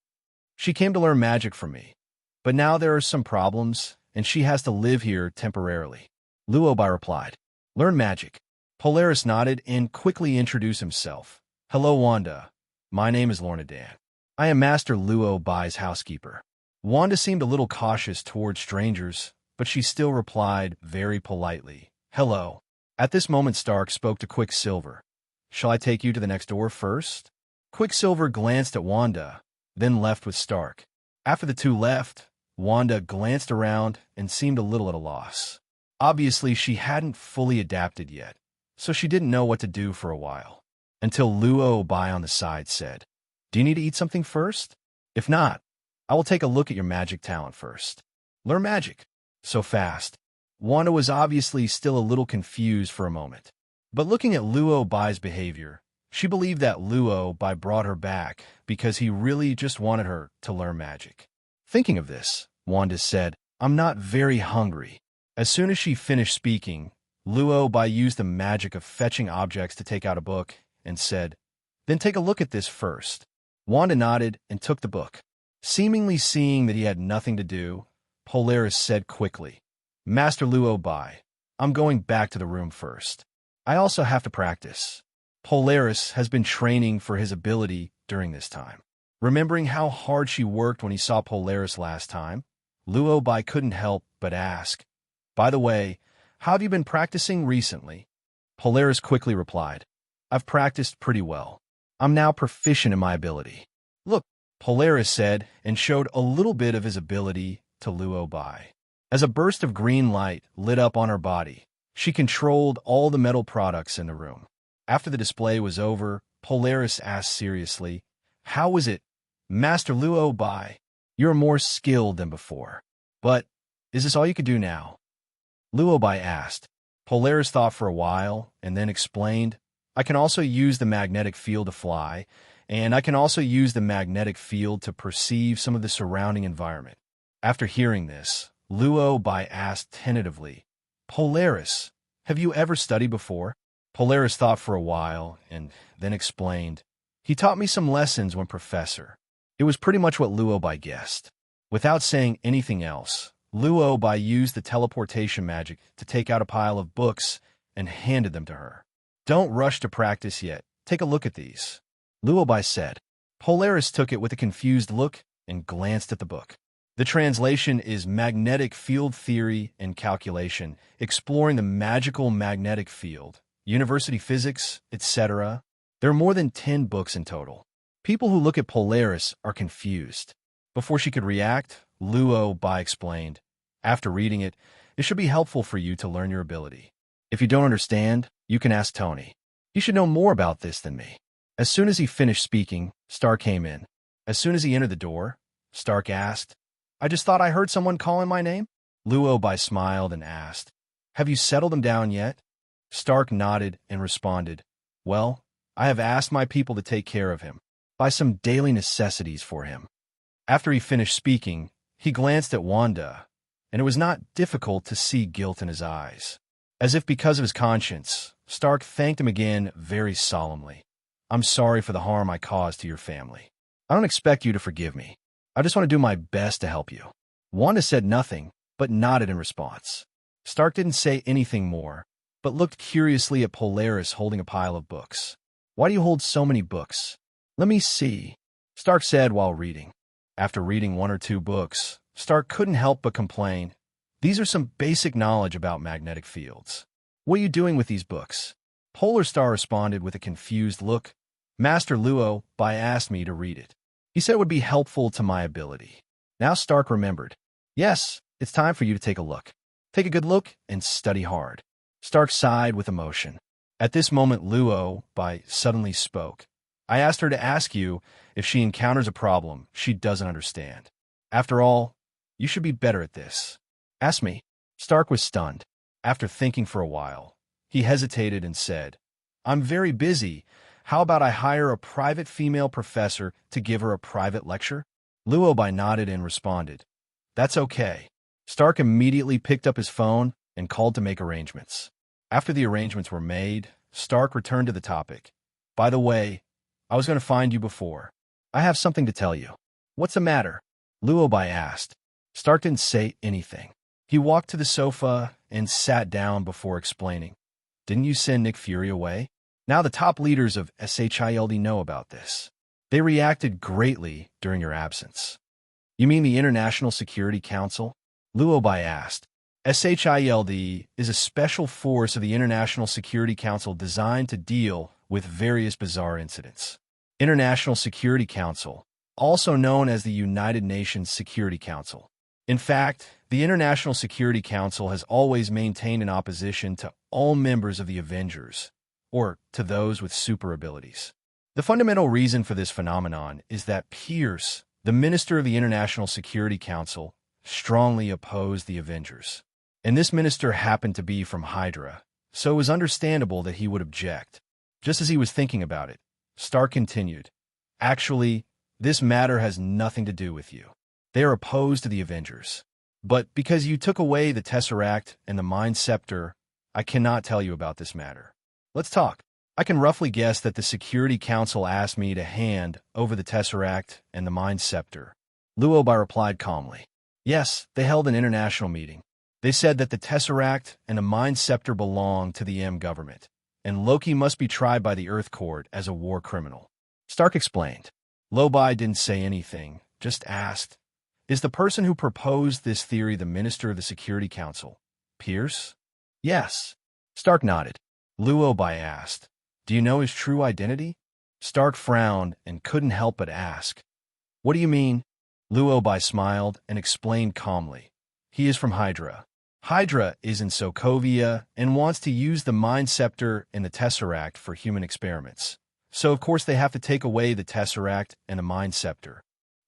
She came to learn magic from me, but now there are some problems, and she has to live here temporarily." Luo Bai replied, "Learn magic." Polaris nodded and quickly introduced himself. "Hello, Wanda. My name is Lorna Dan. I am Master Luo Bai's housekeeper." Wanda seemed a little cautious toward strangers, but she still replied very politely, "Hello." At this moment Stark spoke to Quicksilver. "Shall I take you to the next door first?" Quicksilver glanced at Wanda, then left with Stark. After the two left, Wanda glanced around and seemed a little at a loss. Obviously, she hadn't fully adapted yet, so she didn't know what to do for a while. Until Luo Bai on the side said, "Do you need to eat something first? If not, I will take a look at your magic talent first." Learn magic so fast. Wanda was obviously still a little confused for a moment. But looking at Luo Bai's behavior, she believed that Luo Bai brought her back because he really just wanted her to learn magic. Thinking of this, Wanda said, "I'm not very hungry." As soon as she finished speaking, Luo Bai used the magic of fetching objects to take out a book and said, "Then take a look at this first." Wanda nodded and took the book. Seemingly seeing that he had nothing to do, Polaris said quickly, "Master Luo Bai, I'm going back to the room first. I also have to practice." Polaris has been training for his ability during this time. Remembering how hard she worked when he saw Polaris last time, Luo Bai couldn't help but ask, "By the way, how have you been practicing recently?" Polaris quickly replied, "I've practiced pretty well. I'm now proficient in my ability." "Look," Polaris said, and showed a little bit of his ability to Luo Bai. As a burst of green light lit up on her body, she controlled all the metal products in the room. After the display was over, Polaris asked seriously, "How is it, Master Luo Bai? You're more skilled than before. But is this all you can do now?" Luo Bai asked. Polaris thought for a while and then explained, "I can also use the magnetic field to fly, and I can also use the magnetic field to perceive some of the surrounding environment." After hearing this, Luo Bai asked tentatively, "Polaris, have you ever studied before?" Polaris thought for a while and then explained, "He taught me some lessons when professor." It was pretty much what Luo Bai guessed. Without saying anything else, Luo Bai used the teleportation magic to take out a pile of books and handed them to her. "Don't rush to practice yet. Take a look at these," Luo Bai said. Polaris took it with a confused look and glanced at the book. The translation is Magnetic Field Theory and Calculation, exploring the magical magnetic field, university physics, etc. There are more than 10 books in total. People who look at Polaris are confused. Before she could react, Luo Bai explained, "After reading it, it should be helpful for you to learn your ability. If you don't understand, you can ask Tony. He should know more about this than me." As soon as he finished speaking, Stark came in. As soon as he entered the door, Stark asked, "I just thought I heard someone calling my name?" Luo Bai smiled and asked, "Have you settled him down yet?" Stark nodded and responded, "Well, I have asked my people to take care of him, buy some daily necessities for him." After he finished speaking, he glanced at Wanda, and it was not difficult to see guilt in his eyes. As if because of his conscience, Stark thanked him again very solemnly. "I'm sorry for the harm I caused to your family. I don't expect you to forgive me. I just want to do my best to help you." Wanda said nothing, but nodded in response. Stark didn't say anything more, but looked curiously at Polaris holding a pile of books. Why do you hold so many books? Let me see, Stark said while reading. After reading one or two books, Stark couldn't help but complain. These are some basic knowledge about magnetic fields. What are you doing with these books? Polar Star responded with a confused look. Master Luo Bai asked me to read it. He said it would be helpful to my ability. Now Stark remembered. Yes, it's time for you to take a look. Take a good look and study hard. Stark sighed with emotion. At this moment, Luo Bai suddenly spoke. I asked her to ask you if she encounters a problem she doesn't understand. After all, you should be better at this. Ask me. Stark was stunned. After thinking for a while, he hesitated and said, I'm very busy. How about I hire a private female professor to give her a private lecture? Luo Bai nodded and responded, That's okay. Stark immediately picked up his phone and called to make arrangements. After the arrangements were made, Stark returned to the topic. By the way, I was going to find you before. I have something to tell you. What's the matter? Luo Bai asked. Stark didn't say anything. He walked to the sofa and sat down before explaining. Didn't you send Nick Fury away? Now the top leaders of SHIELD know about this. They reacted greatly during your absence. You mean the International Security Council? Luo Bai asked. SHIELD is a special force of the International Security Council designed to deal with various bizarre incidents. International Security Council, also known as the United Nations Security Council. In fact, the International Security Council has always maintained an opposition to all members of the Avengers, or to those with super abilities. The fundamental reason for this phenomenon is that Pierce, the minister of the International Security Council, strongly opposed the Avengers. And this minister happened to be from Hydra, so it was understandable that he would object. Just as he was thinking about it, Stark continued, Actually, this matter has nothing to do with you. They are opposed to the Avengers. But because you took away the Tesseract and the Mind Scepter, I cannot tell you about this matter. Let's talk. I can roughly guess that the Security Council asked me to hand over the Tesseract and the Mind Scepter. Luo Bai replied calmly. Yes, they held an international meeting. They said that the Tesseract and the Mind Scepter belong to the M government, and Loki must be tried by the Earth Court as a war criminal. Stark explained. Luo Bai didn't say anything, just asked, Is the person who proposed this theory the minister of the Security Council, Pierce? Yes. Stark nodded. Luo Bai asked, Do you know his true identity? Stark frowned and couldn't help but ask, What do you mean? Luo Bai smiled and explained calmly. He is from Hydra. Hydra is in Sokovia and wants to use the Mind Scepter and the Tesseract for human experiments. So of course they have to take away the Tesseract and the Mind Scepter.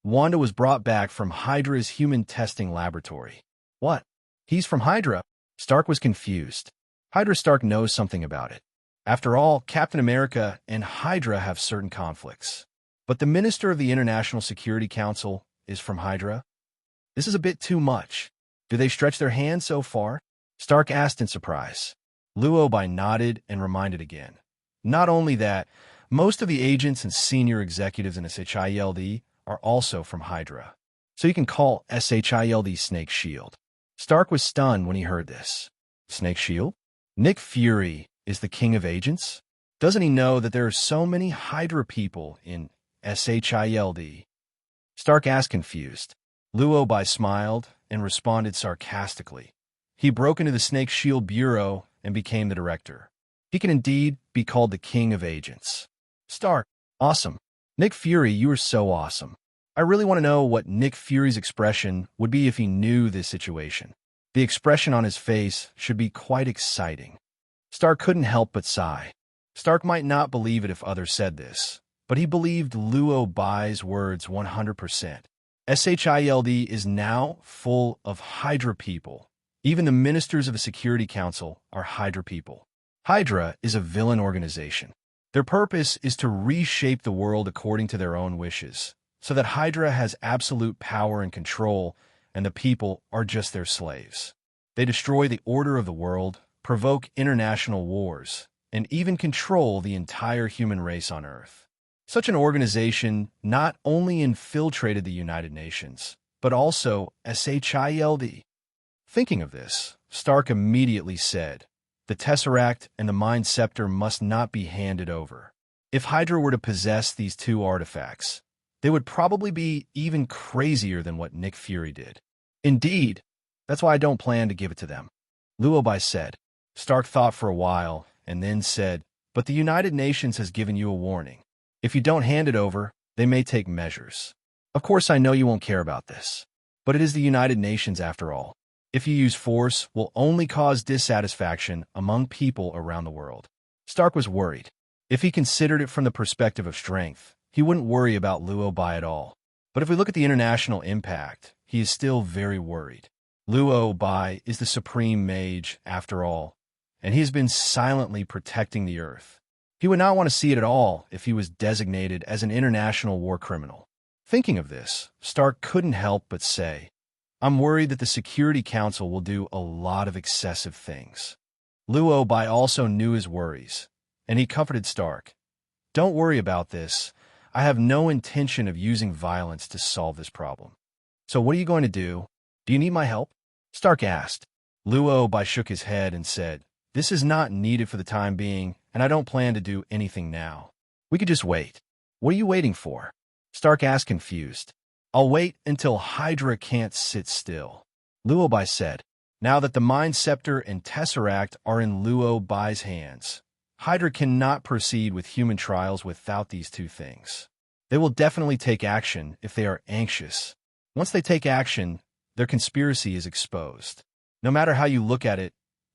Wanda was brought back from Hydra's human testing laboratory. What? He's from Hydra? Stark was confused. Stark knows something about it. After all, Captain America and Hydra have certain conflicts. But the minister of the International Security Council is from Hydra? This is a bit too much. Do they stretch their hand so far? Stark asked in surprise. Luo Bai nodded and reminded again. Not only that, most of the agents and senior executives in SHIELD are also from Hydra. So you can call SHIELD Snake Shield. Stark was stunned when he heard this. Snake Shield? Nick Fury is the king of agents? Doesn't he know that there are so many Hydra people in SHIELD? Stark asked confused. Luo Bai smiled and responded sarcastically. He broke into the Snake Shield Bureau and became the director. He can indeed be called the king of agents. Stark, awesome. Nick Fury, you are so awesome. I really want to know what Nick Fury's expression would be if he knew this situation. The expression on his face should be quite exciting. Stark couldn't help but sigh. Stark might not believe it if others said this, but he believed Luo Bai's words 100%. SHIELD is now full of Hydra people. Even the ministers of the Security Council are Hydra people. Hydra is a villain organization. Their purpose is to reshape the world according to their own wishes, so that Hydra has absolute power and control, and the people are just their slaves. They destroy the order of the world, provoke international wars, and even control the entire human race on Earth. Such an organization not only infiltrated the United Nations, but also shield. Thinking of this, Stark immediately said, the Tesseract and the Mind Scepter must not be handed over. If Hydra were to possess these two artifacts, they would probably be even crazier than what Nick Fury did. Indeed, that's why I don't plan to give it to them, Luo Bai said. Stark thought for a while and then said, but the United Nations has given you a warning. If you don't hand it over, they may take measures. Of course, I know you won't care about this, but it is the United Nations after all. If you use force, will only cause dissatisfaction among people around the world. Stark was worried. If he considered it from the perspective of strength, he wouldn't worry about Luo Bai at all. But if we look at the international impact, he is still very worried. Luo Bai is the supreme mage, after all, and he has been silently protecting the Earth. He would not want to see it at all if he was designated as an international war criminal. Thinking of this, Stark couldn't help but say, I'm worried that the Security Council will do a lot of excessive things. Luo Bai also knew his worries, and he comforted Stark. Don't worry about this. I have no intention of using violence to solve this problem. So what are you going to do? Do you need my help? Stark asked. Luo Bai shook his head and said, this is not needed for the time being, and I don't plan to do anything now. We could just wait. What are you waiting for? Stark asked, confused. I'll wait until Hydra can't sit still, Luo Bai said. Now that the Mind Scepter and Tesseract are in Luo Bai's hands, Hydra cannot proceed with human trials without these two things. They will definitely take action if they are anxious. Once they take action, their conspiracy is exposed. No matter how you look at it,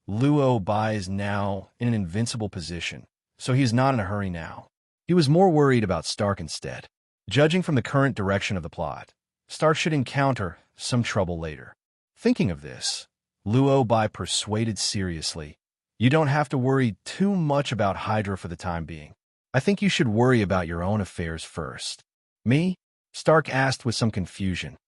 Luo Bai is now in an invincible position, so he is not in a hurry now. He was more worried about Stark instead. Judging from the current direction of the plot, Stark should encounter some trouble later. Thinking of this, Luo Bai persuaded seriously, you don't have to worry too much about Hydra for the time being. I think you should worry about your own affairs first. Me? Stark asked with some confusion.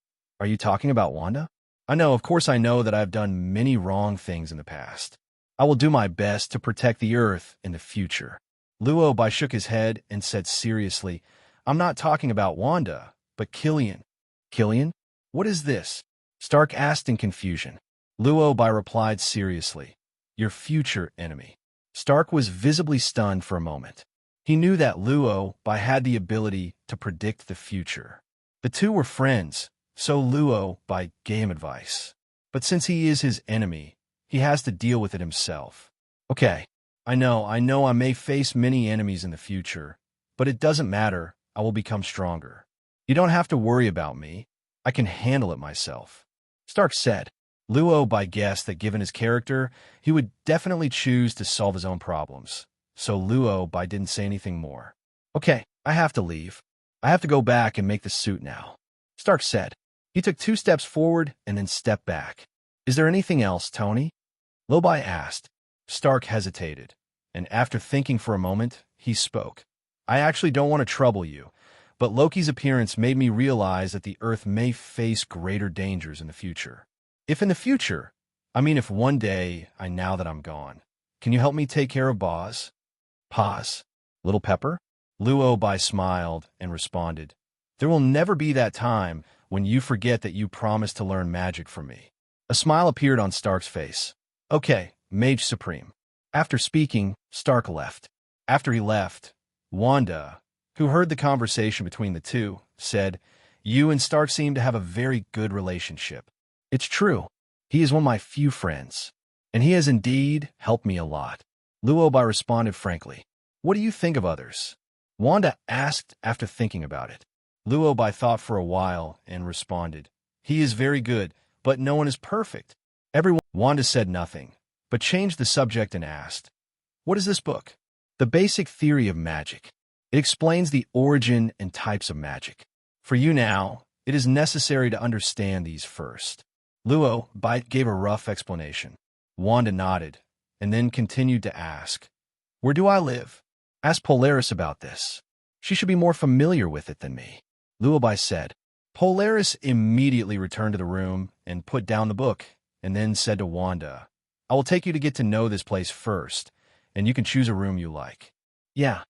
Are you talking about Wanda? Of course I know that I've done many wrong things in the past. I will do my best to protect the Earth in the future. Luo Bai shook his head and said seriously, I'm not talking about Wanda, but Killian. Killian? What is this? Stark asked in confusion. Luo Bai replied seriously, your future enemy. Stark was visibly stunned for a moment. He knew that Luo Bai had the ability to predict the future. The two were friends, so Luo Bai gave him advice. But since he is his enemy, he has to deal with it himself. Okay, I know I may face many enemies in the future, but it doesn't matter. I will become stronger. You don't have to worry about me. I can handle it myself, Stark said. Luo Bai guessed that given his character, he would definitely choose to solve his own problems, so Luo Bai didn't say anything more. Okay, I have to leave. I have to go back and make the suit now, Stark said. He took 2 steps forward and then stepped back. Is there anything else, Tony? Luo Bai asked. Stark hesitated, and after thinking for a moment, he spoke. I actually don't want to trouble you, but Loki's appearance made me realize that the Earth may face greater dangers in the future. If in the future, if one day now that I'm gone, can you help me take care of Boz? Pause. Little Pepper? Luo Bai smiled and responded, there will never be that time when you forget that you promised to learn magic from me. A smile appeared on Stark's face. Okay, Mage Supreme. After speaking, Stark left. After he left, Wanda, who heard the conversation between the two, said, you and Stark seem to have a very good relationship. It's true. He is one of my few friends, and he has indeed helped me a lot. Luo Bai responded frankly. What do you think of others? Wanda asked after thinking about it. Luo Bai thought for a while and responded, he is very good, but no one is perfect. Wanda said nothing, but changed the subject and asked, what is this book? The Basic Theory of Magic. It explains the origin and types of magic. For you now, it is necessary to understand these first. Luo Bai gave a rough explanation. Wanda nodded, and then continued to ask, where do I live? Ask Polaris about this. She should be more familiar with it than me. Luo Bai said. Polaris immediately returned to the room and put down the book, and then said to Wanda, I will take you to get to know this place first, and you can choose a room you like. Yeah.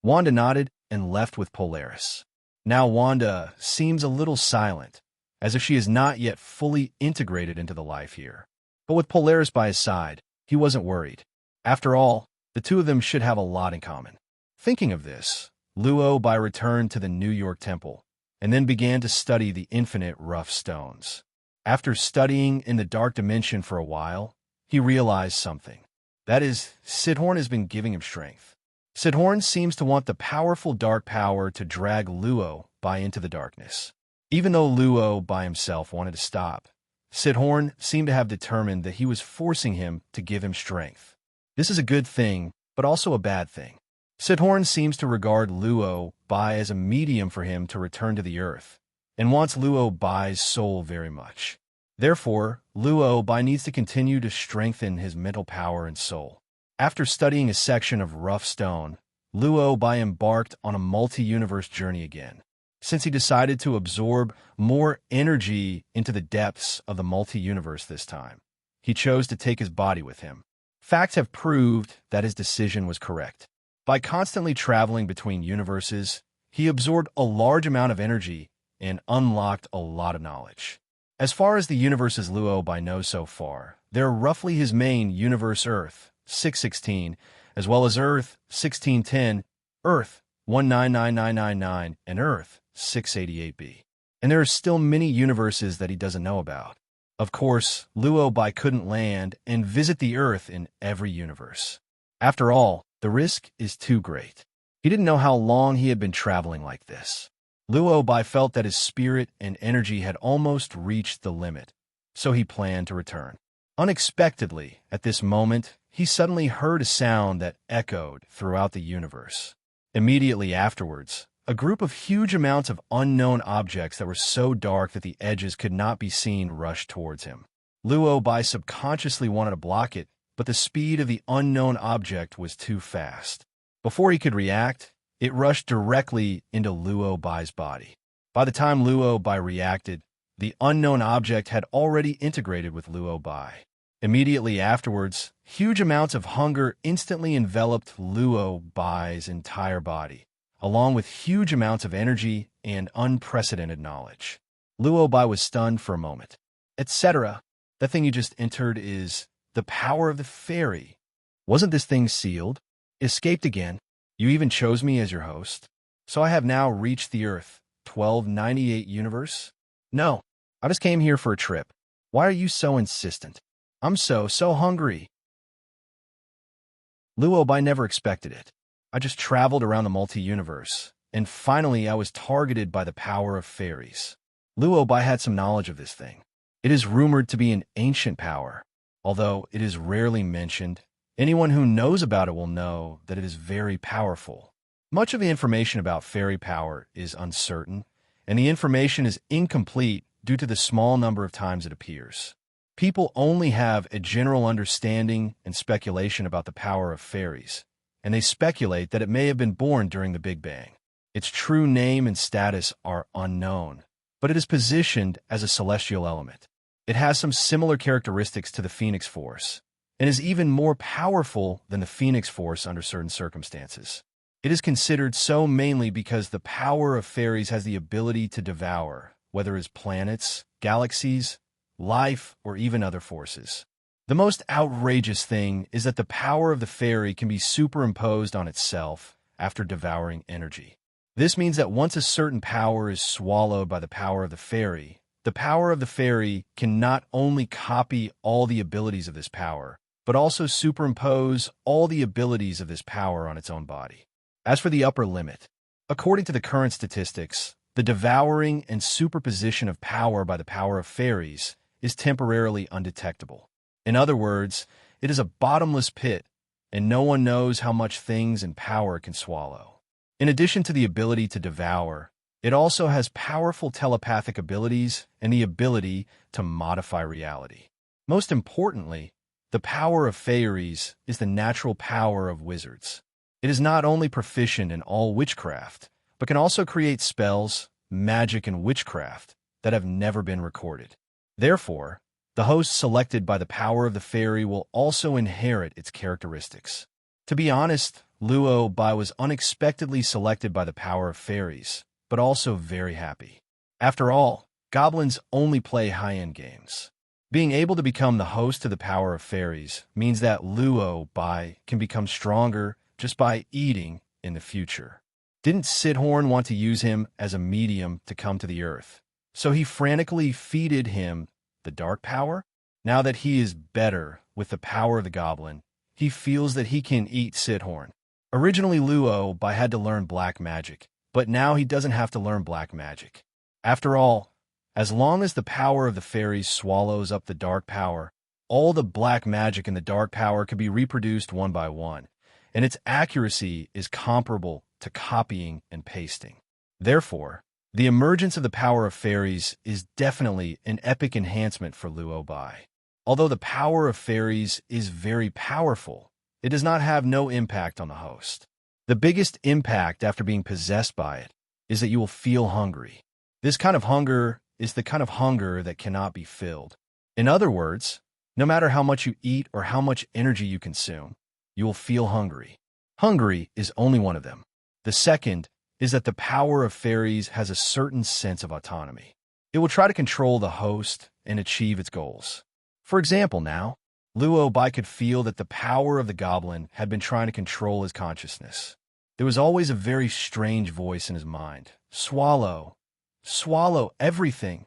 Wanda nodded and left with Polaris. Now Wanda seems a little silent, as if she is not yet fully integrated into the life here. But with Polaris by his side, he wasn't worried. After all, the two of them should have a lot in common. Thinking of this, Luo Bai returned to the New York temple, and then began to study the infinite rough stones. After studying in the dark dimension for a while, he realized something. That is, Sidhorn has been giving him strength. Sidhorn seems to want the powerful dark power to drag Luo Bai into the darkness. Even though Luo Bai himself wanted to stop, Sidhorn seemed to have determined that he was forcing him to give him strength. This is a good thing, but also a bad thing. Sidhorn seems to regard Luo Bai as a medium for him to return to the earth, and wants Luo Bai's soul very much. Therefore, Luo Bai needs to continue to strengthen his mental power and soul. After studying a section of rough stone, Luo Bai embarked on a multi-universe journey again. Since he decided to absorb more energy into the depths of the multi-universe this time, he chose to take his body with him. Facts have proved that his decision was correct. By constantly traveling between universes, he absorbed a large amount of energy and unlocked a lot of knowledge. As far as the universes Luo Bai knows so far, they're roughly his main universe Earth, 616, as well as Earth, 1610, Earth, 199999, and Earth, 688b. And there are still many universes that he doesn't know about. Of course, Luo Bai couldn't land and visit the Earth in every universe. After all, the risk is too great. He didn't know how long he had been traveling like this. Luo Bai felt that his spirit and energy had almost reached the limit, so he planned to return. Unexpectedly, at this moment, he suddenly heard a sound that echoed throughout the universe. Immediately afterwards, a group of huge amounts of unknown objects that were so dark that the edges could not be seen rushed towards him. Luo Bai subconsciously wanted to block it, but the speed of the unknown object was too fast. Before he could react, it rushed directly into Luo Bai's body. By the time Luo Bai reacted, the unknown object had already integrated with Luo Bai. Immediately afterwards, huge amounts of hunger instantly enveloped Luo Bai's entire body, along with huge amounts of energy and unprecedented knowledge. Luo Bai was stunned for a moment. Etc. That thing you just entered is the power of the fairy. Wasn't this thing sealed? Escaped again? You even chose me as your host? So I have now reached the Earth, 1298 universe? No, I just came here for a trip. Why are you so insistent? I'm so hungry. Luo Bai never expected it. I just traveled around the multi-universe, and finally I was targeted by the power of fairies. Luo Bai had some knowledge of this thing. It is rumored to be an ancient power. Although it is rarely mentioned, anyone who knows about it will know that it is very powerful. Much of the information about fairy power is uncertain, and the information is incomplete due to the small number of times it appears. People only have a general understanding and speculation about the power of fairies, and they speculate that it may have been born during the Big Bang. Its true name and status are unknown, but it is positioned as a celestial element. It has some similar characteristics to the Phoenix Force, and is even more powerful than the Phoenix Force under certain circumstances. It is considered so mainly because the power of fairies has the ability to devour, whether it's planets, galaxies, life, or even other forces. The most outrageous thing is that the power of the fairy can be superimposed on itself after devouring energy. This means that once a certain power is swallowed by the power of the fairy can not only copy all the abilities of this power, but also superimpose all the abilities of this power on its own body. As for the upper limit, according to the current statistics, the devouring and superposition of power by the power of fairies is temporarily undetectable. In other words, it is a bottomless pit, and no one knows how much things and power can swallow. In addition to the ability to devour, it also has powerful telepathic abilities and the ability to modify reality. Most importantly, the power of fairies is the natural power of wizards. It is not only proficient in all witchcraft, but can also create spells, magic, and witchcraft that have never been recorded. Therefore, the host selected by the power of the fairy will also inherit its characteristics. To be honest, Luo Bai was unexpectedly selected by the power of fairies, but also very happy. After all, Goblins only play high-end games. Being able to become the host to the power of fairies means that Luo Bai can become stronger just by eating in the future. Didn't Sithorn want to use him as a medium to come to the earth? So he frantically feeded him the dark power? Now that he is better with the power of the goblin, he feels that he can eat Sithorn. Originally, Luo Bai had to learn black magic, but now he doesn't have to learn black magic. After all, as long as the power of the fairies swallows up the dark power, all the black magic in the dark power can be reproduced one by one, and its accuracy is comparable to copying and pasting. Therefore, the emergence of the power of fairies is definitely an epic enhancement for Luo Bai. Although the power of fairies is very powerful, it does not have no impact on the host. The biggest impact after being possessed by it is that you will feel hungry. This kind of hunger is the kind of hunger that cannot be filled. In other words, no matter how much you eat or how much energy you consume, you will feel hungry. Hungry is only one of them. The second is that the power of fairies has a certain sense of autonomy. It will try to control the host and achieve its goals. For example, now, Luo Bai could feel that the power of the goblin had been trying to control his consciousness. There was always a very strange voice in his mind. Swallow. Swallow everything.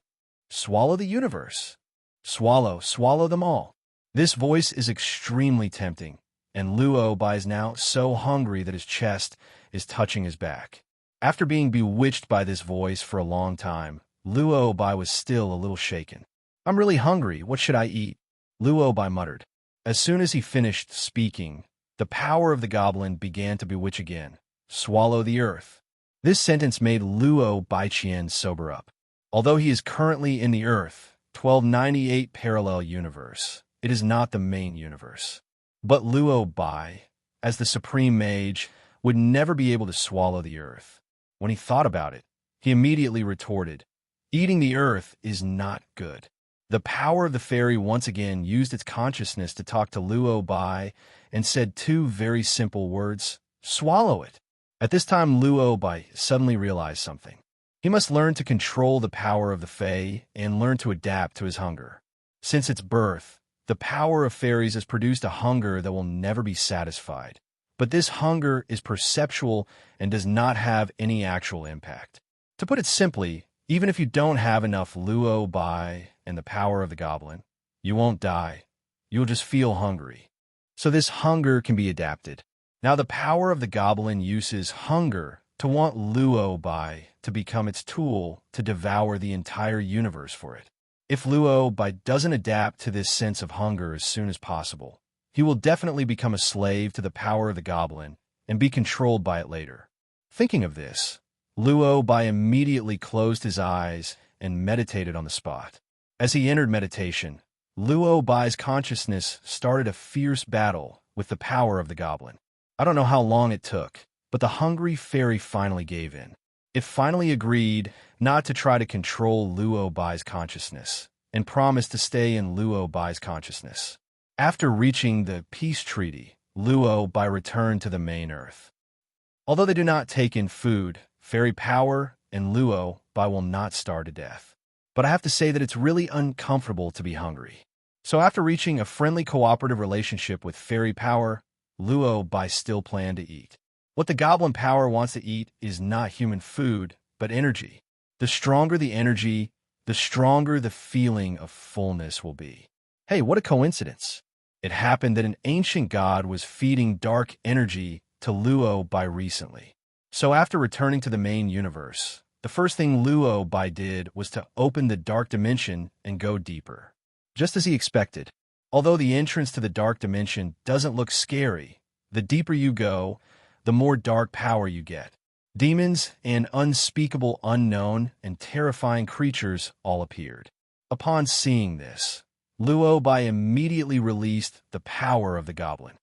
Swallow the universe. Swallow them all. This voice is extremely tempting, and Luo Bai is now so hungry that his chest is touching his back. After being bewitched by this voice for a long time, Luo Bai was still a little shaken. "I'm really hungry. What should I eat?" Luo Bai muttered. As soon as he finished speaking, the power of the goblin began to bewitch again. "Swallow the earth." This sentence made Luo Baiqian sober up. Although he is currently in the Earth 1298 parallel universe, it is not the main universe. But Luo Bai, as the supreme mage, would never be able to swallow the earth. When he thought about it, he immediately retorted, "Eating the earth is not good." The power of the fairy once again used its consciousness to talk to Luo Bai and said two very simple words, "Swallow it." At this time, Luo Bai suddenly realized something. He must learn to control the power of the Fae and learn to adapt to his hunger. Since its birth, the power of fairies has produced a hunger that will never be satisfied. But this hunger is perceptual and does not have any actual impact. To put it simply, even if you don't have enough Luo Bai and the power of the goblin, you won't die. You'll just feel hungry. So this hunger can be adapted. Now the power of the goblin uses hunger to want Luo Bai to become its tool to devour the entire universe for it. If Luo Bai doesn't adapt to this sense of hunger as soon as possible, he will definitely become a slave to the power of the goblin and be controlled by it later. Thinking of this, Luo Bai immediately closed his eyes and meditated on the spot. As he entered meditation, Luo Bai's consciousness started a fierce battle with the power of the goblin. I don't know how long it took, but the hungry fairy finally gave in. It finally agreed not to try to control Luo Bai's consciousness and promised to stay in Luo Bai's consciousness. After reaching the peace treaty, Luo Bai returned to the main Earth. Although they do not take in food, fairy power and Luo Bai will not starve to death. But I have to say that it's really uncomfortable to be hungry. So after reaching a friendly cooperative relationship with fairy power, Luo Bai still planned to eat. What the goblin power wants to eat is not human food, but energy. The stronger the energy, the stronger the feeling of fullness will be. Hey, what a coincidence. It happened that an ancient god was feeding dark energy to Luo Bai recently. So after returning to the main universe, the first thing Luo Bai did was to open the dark dimension and go deeper. Just as he expected. Although the entrance to the dark dimension doesn't look scary, the deeper you go, the more dark power you get. Demons and unspeakable unknown and terrifying creatures all appeared. Upon seeing this, Luo Bai immediately released the power of the goblin.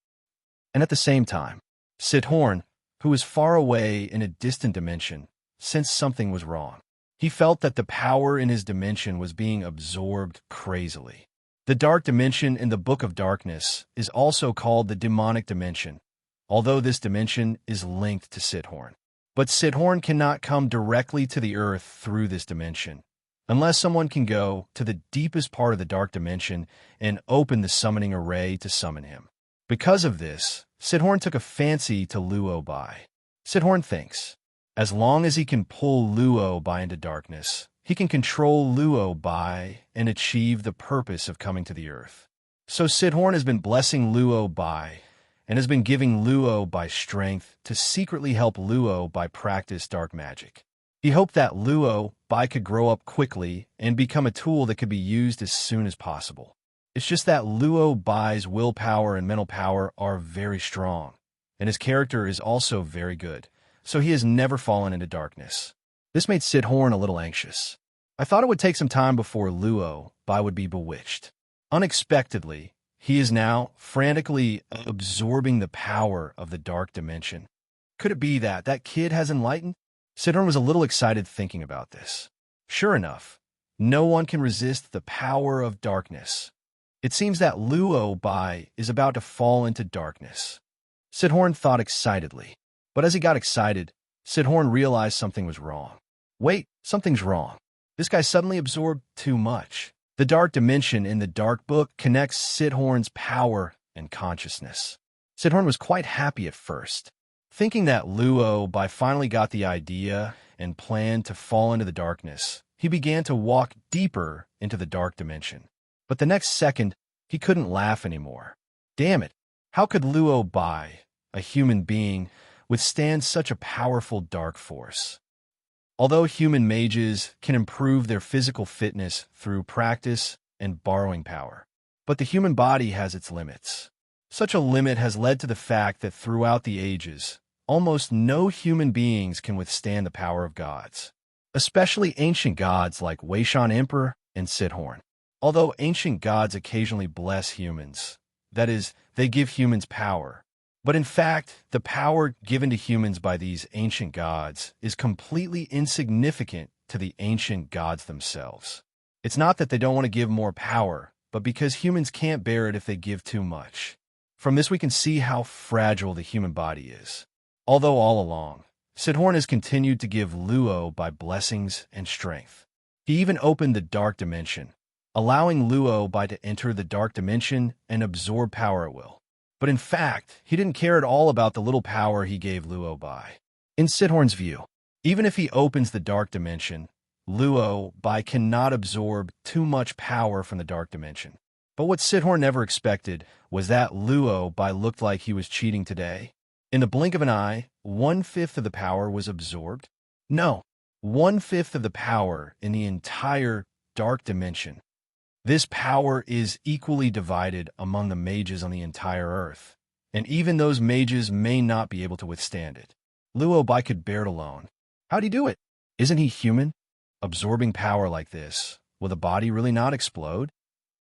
And at the same time, Sithorn, who was far away in a distant dimension, sensed something was wrong. He felt that the power in his dimension was being absorbed crazily. The dark dimension in the Book of Darkness is also called the demonic dimension, although this dimension is linked to Sithorn. But Sithorn cannot come directly to the earth through this dimension. unless someone can go to the deepest part of the dark dimension and open the summoning array to summon him. Because of this, Sidhorn took a fancy to Luo Bai. Sidhorn thinks, as long as he can pull Luo Bai into darkness, he can control Luo Bai and achieve the purpose of coming to the earth. So Sidhorn has been blessing Luo Bai and has been giving Luo Bai strength to secretly help Luo Bai practice dark magic. He hoped that Luo Bai could grow up quickly and become a tool that could be used as soon as possible. It's just that Luo Bai's willpower and mental power are very strong, and his character is also very good, so he has never fallen into darkness. This made Sidhorn a little anxious. I thought it would take some time before Luo Bai would be bewitched. Unexpectedly, he is now frantically absorbing the power of the dark dimension. Could it be that that kid has enlightened? Sidhorn was a little excited thinking about this. Sure enough, no one can resist the power of darkness. It seems that Luo Bai is about to fall into darkness. Sidhorn thought excitedly. But as he got excited, Sidhorn realized something was wrong. Wait, something's wrong. This guy suddenly absorbed too much. The dark dimension in the dark book connects Sidhorn's power and consciousness. Sidhorn was quite happy at first, thinking that Luo Bai finally got the idea and planned to fall into the darkness. He began to walk deeper into the dark dimension. But the next second, he couldn't laugh anymore. Damn it, how could Luo Bai, a human being, withstand such a powerful dark force? Although human mages can improve their physical fitness through practice and borrowing power, but the human body has its limits. Such a limit has led to the fact that throughout the ages, almost no human beings can withstand the power of gods, especially ancient gods like Weishan Emperor and Sidhorn. Although ancient gods occasionally bless humans, that is, they give humans power, but in fact, the power given to humans by these ancient gods is completely insignificant to the ancient gods themselves. It's not that they don't want to give more power, but because humans can't bear it if they give too much. From this we can see how fragile the human body is. Although all along, Sidhorn has continued to give Luo Bai blessings and strength. He even opened the dark dimension, allowing Luo Bai to enter the dark dimension and absorb power at will. But in fact, he didn't care at all about the little power he gave Luo Bai. In Sidhorn's view, even if he opens the dark dimension, Luo Bai cannot absorb too much power from the dark dimension. But what Sidhorn never expected was that Luo Bai looked like he was cheating today. In the blink of an eye, 1/5 of the power was absorbed. No, 1/5 of the power in the entire dark dimension. This power is equally divided among the mages on the entire Earth, and even those mages may not be able to withstand it. Luo Bai could bear it alone. How'd he do it? Isn't he human? Absorbing power like this, will the body really not explode?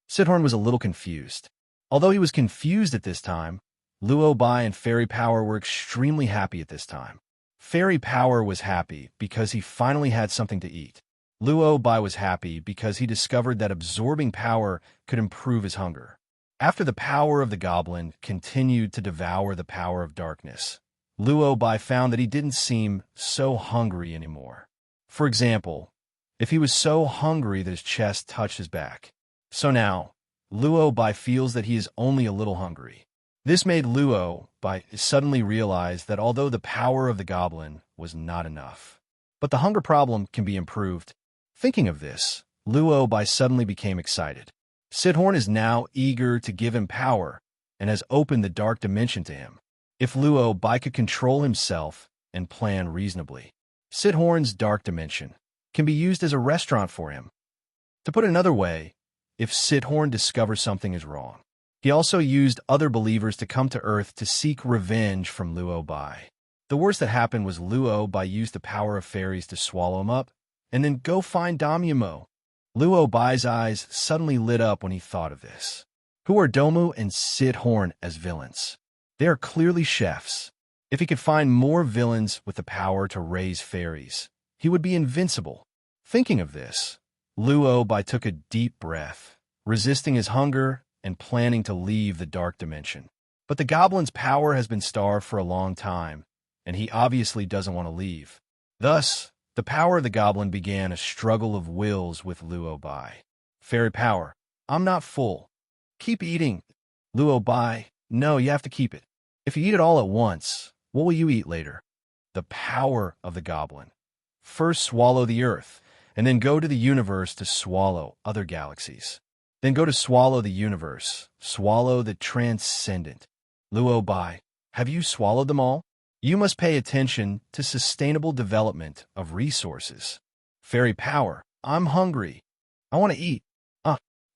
Sidhorn was a little confused. Although he was confused at this time, Luo Bai and Fairy Power were extremely happy at this time. Fairy Power was happy because he finally had something to eat. Luo Bai was happy because he discovered that absorbing power could improve his hunger. After the power of the goblin continued to devour the power of darkness, Luo Bai found that he didn't seem so hungry anymore. For example, if he was so hungry that his chest touched his back. So now, Luo Bai feels that he is only a little hungry. This made Luo Bai suddenly realize that although the power of the goblin was not enough, but the hunger problem can be improved. Thinking of this, Luo Bai suddenly became excited. Sidhorn is now eager to give him power and has opened the dark dimension to him. If Luo Bai could control himself and plan reasonably, Sidhorn's dark dimension can be used as a restaurant for him. To put it another way, if Sidhorn discovers something is wrong, he also used other believers to come to Earth to seek revenge from Luo Bai. The worst that happened was Luo Bai used the power of fairies to swallow him up, and then go find Damyamo. Luo Bai's eyes suddenly lit up when he thought of this. Who are Domu and Sidhorn as villains? They are clearly chefs. If he could find more villains with the power to raise fairies, he would be invincible. Thinking of this, Luo Bai took a deep breath, resisting his hunger and planning to leave the dark dimension. But the goblin's power has been starved for a long time, and he obviously doesn't want to leave. Thus, The power of the goblin began a struggle of wills with Luo Bai. Fairy power. I'm not full. Keep eating. Luo Bai. No, you have to keep it. If you eat it all at once, what will you eat later? The power of the goblin. First swallow the earth, and then go to the universe to swallow other galaxies. Then go to swallow the universe, swallow the transcendent. Luo Bai. Have you swallowed them all? You must pay attention to sustainable development of resources. Fairy power. I'm hungry. I want to eat.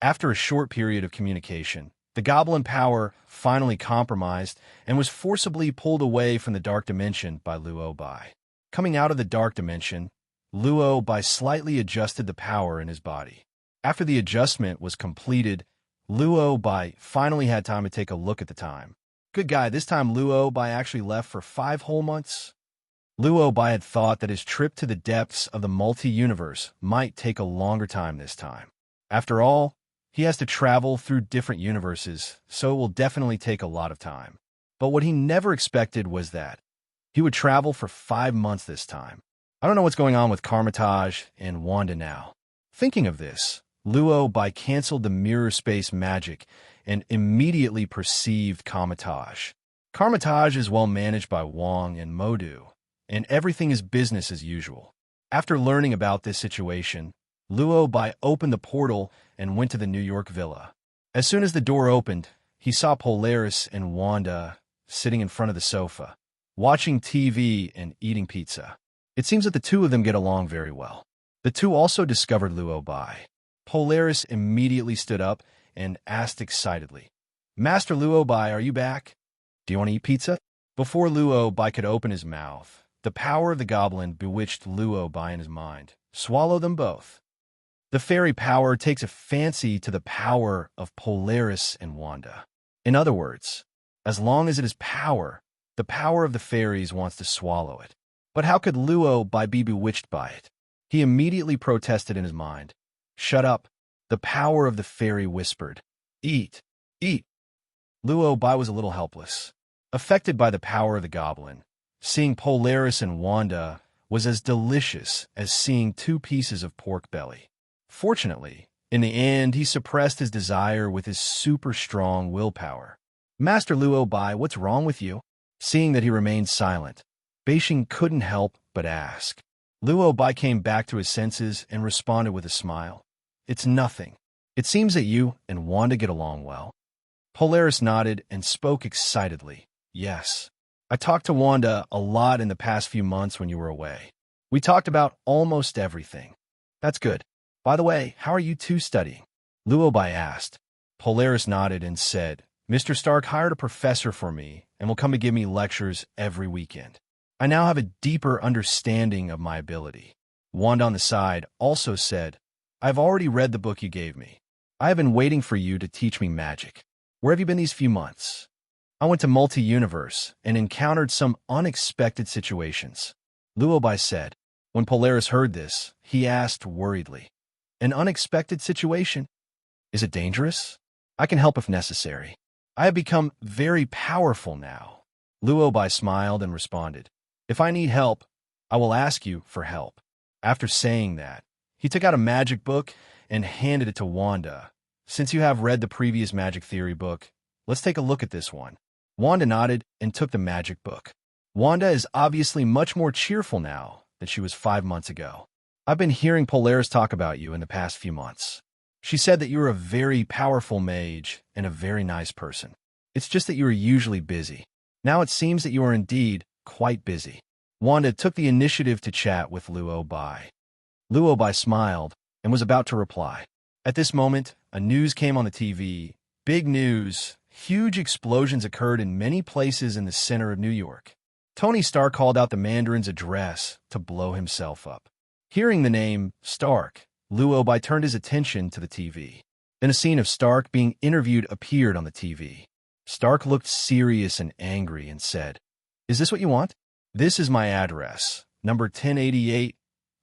After a short period of communication, the goblin power finally compromised and was forcibly pulled away from the dark dimension by Luo Bai. Coming out of the dark dimension, Luo Bai slightly adjusted the power in his body. After the adjustment was completed, Luo Bai finally had time to take a look at the time. Good guy, this time Luo Bai actually left for 5 whole months. Luo Bai had thought that his trip to the depths of the multi-universe might take a longer time this time. After all, he has to travel through different universes, so it will definitely take a lot of time. But what he never expected was that he would travel for 5 months this time. I don't know what's going on with Kamarage and Wanda now. Thinking of this, Luo Bai canceled the mirror space magic and immediately perceived Kamarage. Kamarage is well managed by Wong and Modu, and everything is business as usual. After learning about this situation, Luo Bai opened the portal and went to the New York villa. As soon as the door opened, he saw Polaris and Wanda sitting in front of the sofa, watching TV and eating pizza. It seems that the two of them get along very well. The two also discovered Luo Bai. Polaris immediately stood up and asked excitedly, "Master Luo Bai, are you back? Do you want to eat pizza?" Before Luo Bai could open his mouth, the power of the goblin bewitched Luo Bai in his mind. Swallow them both. The fairy power takes a fancy to the power of Polaris and Wanda. In other words, as long as it is power, the power of the fairies wants to swallow it. But how could Luo Bai be bewitched by it? He immediately protested in his mind. Shut up. The power of the fairy whispered. Eat. Eat. Luo Bai was a little helpless. Affected by the power of the goblin, seeing Polaris and Wanda was as delicious as seeing 2 pieces of pork belly. Fortunately, in the end, he suppressed his desire with his super strong willpower. Master Luo Bai, what's wrong with you? Seeing that he remained silent, Beijing couldn't help but ask. Luo Bai came back to his senses and responded with a smile. It's nothing. It seems that you and Wanda get along well. Polaris nodded and spoke excitedly. Yes. I talked to Wanda a lot in the past few months when you were away. We talked about almost everything. That's good. By the way, how are you two studying? Luo Bai asked. Polaris nodded and said, Mr. Stark hired a professor for me and will come to give me lectures every weekend. I now have a deeper understanding of my ability. Wanda on the side also said, I've already read the book you gave me. I have been waiting for you to teach me magic. Where have you been these few months? I went to multi-universe and encountered some unexpected situations. Luo Bai said. When Polaris heard this, he asked worriedly, An unexpected situation? Is it dangerous? I can help if necessary. I have become very powerful now. Luo Bai smiled and responded, If I need help, I will ask you for help. After saying that, he took out a magic book and handed it to Wanda. Since you have read the previous magic theory book, let's take a look at this one. Wanda nodded and took the magic book. Wanda is obviously much more cheerful now than she was 5 months ago. I've been hearing Polaris talk about you in the past few months. She said that you're a very powerful mage and a very nice person. It's just that you are usually busy. Now it seems that you are indeed quite busy. Wanda took the initiative to chat with Luo Bai. Luo Bai smiled and was about to reply. At this moment, a news came on the TV. Big news. Huge explosions occurred in many places in the center of New York. Tony Stark called out the Mandarin's address to blow himself up. Hearing the name Stark, Luo Bai turned his attention to the TV. Then a scene of Stark being interviewed appeared on the TV. Stark looked serious and angry and said, Is this what you want? This is my address, number 1088,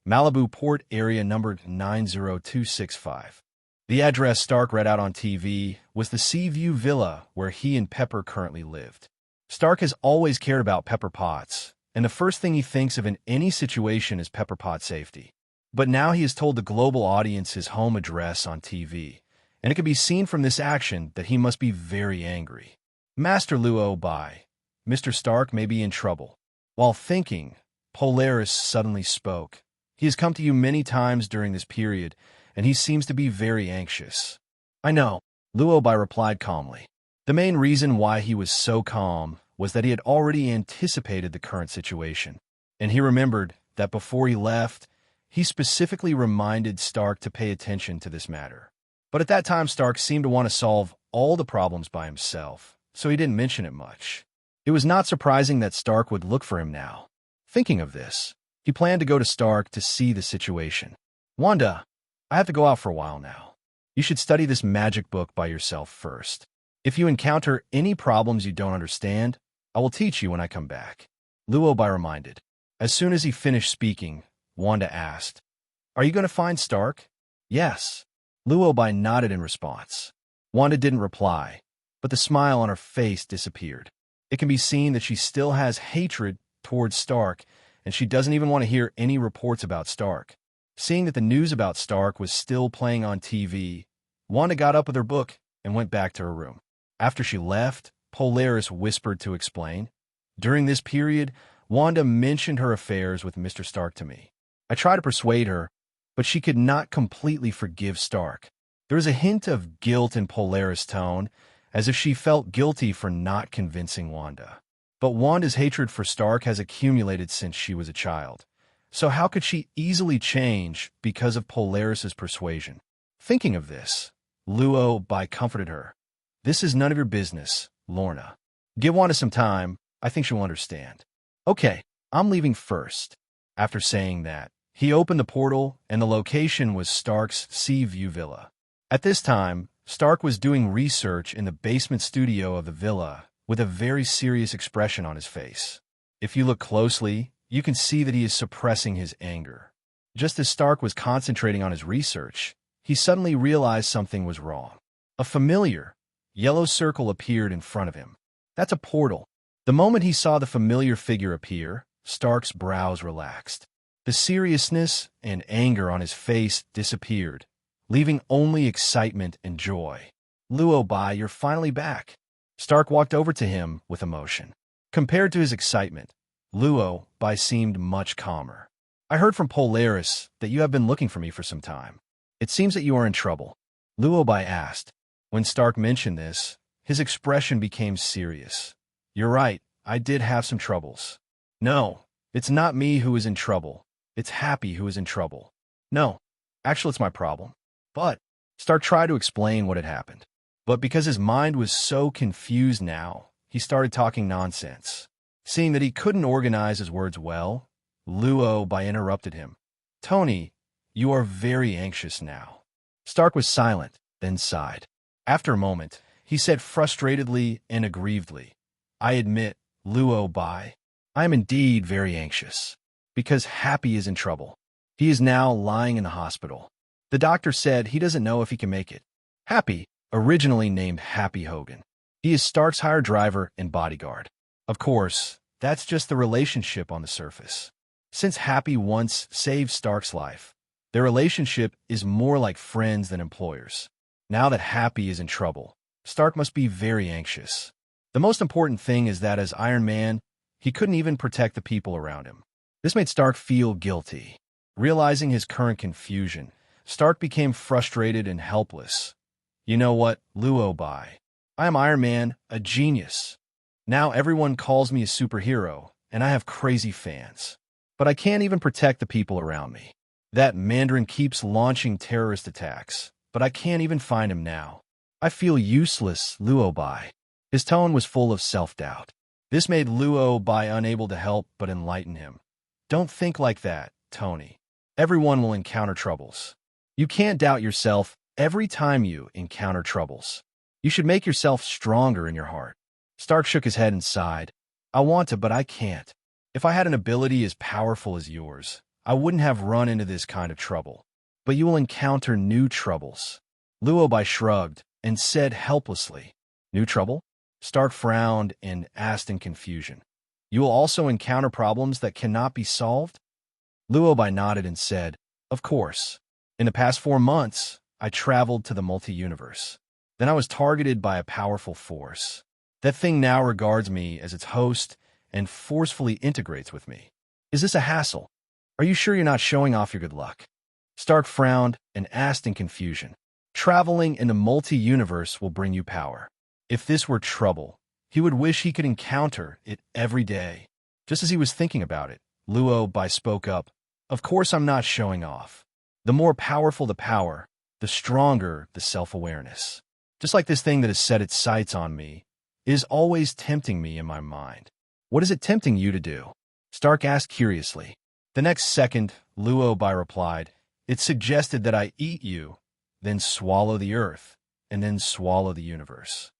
Malibu Port Area number 90265. The address Stark read out on TV was the Seaview Villa where he and Pepper currently lived. Stark has always cared about Pepper Potts and the first thing he thinks of in any situation is pepper pot safety. But now he has told the global audience his home address on TV, and it can be seen from this action that he must be very angry. Master Luo Bai, Mr. Stark may be in trouble. While thinking, Polaris suddenly spoke. He has come to you many times during this period, and he seems to be very anxious. I know, Luo Bai replied calmly. The main reason why he was so calm was that he had already anticipated the current situation, and he remembered that before he left, he specifically reminded Stark to pay attention to this matter. But at that time, Stark seemed to want to solve all the problems by himself, so he didn't mention it much. It was not surprising that Stark would look for him now. Thinking of this, he planned to go to Stark to see the situation. Wanda, I have to go out for a while now. You should study this magic book by yourself first. If you encounter any problems you don't understand, I will teach you when I come back. Luo Bai reminded. As soon as he finished speaking, Wanda asked, Are you going to find Stark? Yes. Luo Bai nodded in response. Wanda didn't reply, but the smile on her face disappeared. It can be seen that she still has hatred towards Stark, and she doesn't even want to hear any reports about Stark. Seeing that the news about Stark was still playing on TV, Wanda got up with her book and went back to her room. After she left, Polaris whispered to explain. During this period, Wanda mentioned her affairs with Mr. Stark to me. I tried to persuade her, but she could not completely forgive Stark. There was a hint of guilt in Polaris' tone, as if she felt guilty for not convincing Wanda. But Wanda's hatred for Stark has accumulated since she was a child. So how could she easily change because of Polaris' persuasion? Thinking of this, Luo Bai comforted her. This is none of your business, Lorna. Give Wanda some time. I think she'll understand. Okay, I'm leaving first. After saying that, he opened the portal, and the location was Stark's Sea View Villa. At this time, Stark was doing research in the basement studio of the villa with a very serious expression on his face. If you look closely, you can see that he is suppressing his anger. Just as Stark was concentrating on his research, he suddenly realized something was wrong. A familiar, yellow circle appeared in front of him. That's a portal. The moment he saw the familiar figure appear, Stark's brows relaxed. The seriousness and anger on his face disappeared, leaving only excitement and joy. Luo Bai, you're finally back. Stark walked over to him with emotion. Compared to his excitement, Luo Bai seemed much calmer. I heard from Polaris that you have been looking for me for some time. It seems that you are in trouble. Luo Bai asked. When Stark mentioned this, his expression became serious. You're right, I did have some troubles. No, it's not me who is in trouble. It's Happy who is in trouble. No, actually it's my problem. But Stark tried to explain what had happened. But because his mind was so confused now, he started talking nonsense. Seeing that he couldn't organize his words well, Luo Bai interrupted him. Tony, you are very anxious now. Stark was silent, then sighed. After a moment, he said frustratedly and aggrievedly, I admit, Luo Bai, I am indeed very anxious. Because Happy is in trouble. He is now lying in the hospital. The doctor said he doesn't know if he can make it. Happy, originally named Happy Hogan. He is Stark's hired driver and bodyguard. Of course, that's just the relationship on the surface. Since Happy once saved Stark's life, their relationship is more like friends than employers. Now that Happy is in trouble, Stark must be very anxious. The most important thing is that as Iron Man, he couldn't even protect the people around him. This made Stark feel guilty. Realizing his current confusion, Stark became frustrated and helpless. You know what, Luo Bai? I am Iron Man, a genius. Now everyone calls me a superhero, and I have crazy fans. But I can't even protect the people around me. That Mandarin keeps launching terrorist attacks, but I can't even find him now. I feel useless, Luo Bai. His tone was full of self-doubt. This made Luo Bai unable to help but enlighten him. Don't think like that, Tony. Everyone will encounter troubles. You can't doubt yourself every time you encounter troubles. You should make yourself stronger in your heart. Stark shook his head and sighed. I want to, but I can't. If I had an ability as powerful as yours, I wouldn't have run into this kind of trouble. But you will encounter new troubles. Luo Bai shrugged and said helplessly, New trouble? Stark frowned and asked in confusion. You will also encounter problems that cannot be solved? Luo Bai nodded and said, Of course. In the past 4 months, I traveled to the multi-universe. Then I was targeted by a powerful force. That thing now regards me as its host and forcefully integrates with me. Is this a hassle? Are you sure you're not showing off your good luck? Stark frowned and asked in confusion. Traveling in the multi-universe will bring you power. If this were trouble, he would wish he could encounter it every day. Just as he was thinking about it, Luo Bai spoke up. Of course I'm not showing off. The more powerful the power, the stronger the self-awareness. Just like this thing that has set its sights on me, is always tempting me in my mind. What is it tempting you to do? Stark asked curiously. The next second, Luo Bai replied, It suggested that I eat you, then swallow the earth, and then swallow the universe.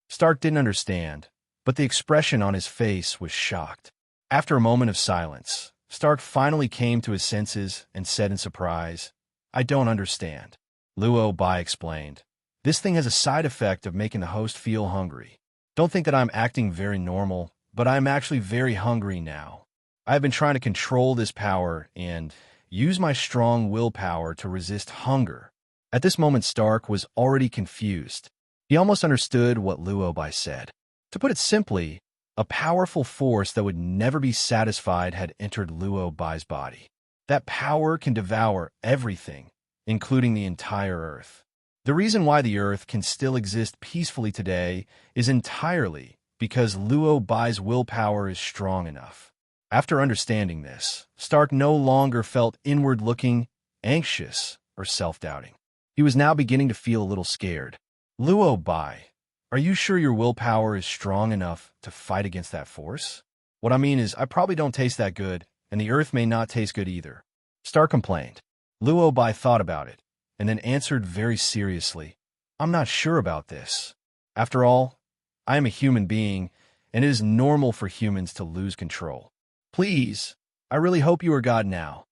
Stark didn't understand, but the expression on his face was shocked. After a moment of silence, Stark finally came to his senses and said in surprise, I don't understand. Luo Bai explained, This thing has a side effect of making the host feel hungry. Don't think that I'm acting very normal, but I'm actually very hungry now. I've been trying to control this power and use my strong willpower to resist hunger. At this moment, Stark was already confused. He almost understood what Luo Bai said. To put it simply, a powerful force that would never be satisfied had entered Luo Bai's body. That power can devour everything, including the entire Earth. The reason why the Earth can still exist peacefully today is entirely because Luo Bai's willpower is strong enough. After understanding this, Stark no longer felt inward-looking, anxious, or self-doubting. He was now beginning to feel a little scared. Luo Bai, are you sure your willpower is strong enough to fight against that force? What I mean is, I probably don't taste that good, and the Earth may not taste good either. Stark complained. Luo Bai thought about it, and then answered very seriously, I'm not sure about this. After all, I am a human being, and it is normal for humans to lose control. Please, I really hope you are God now.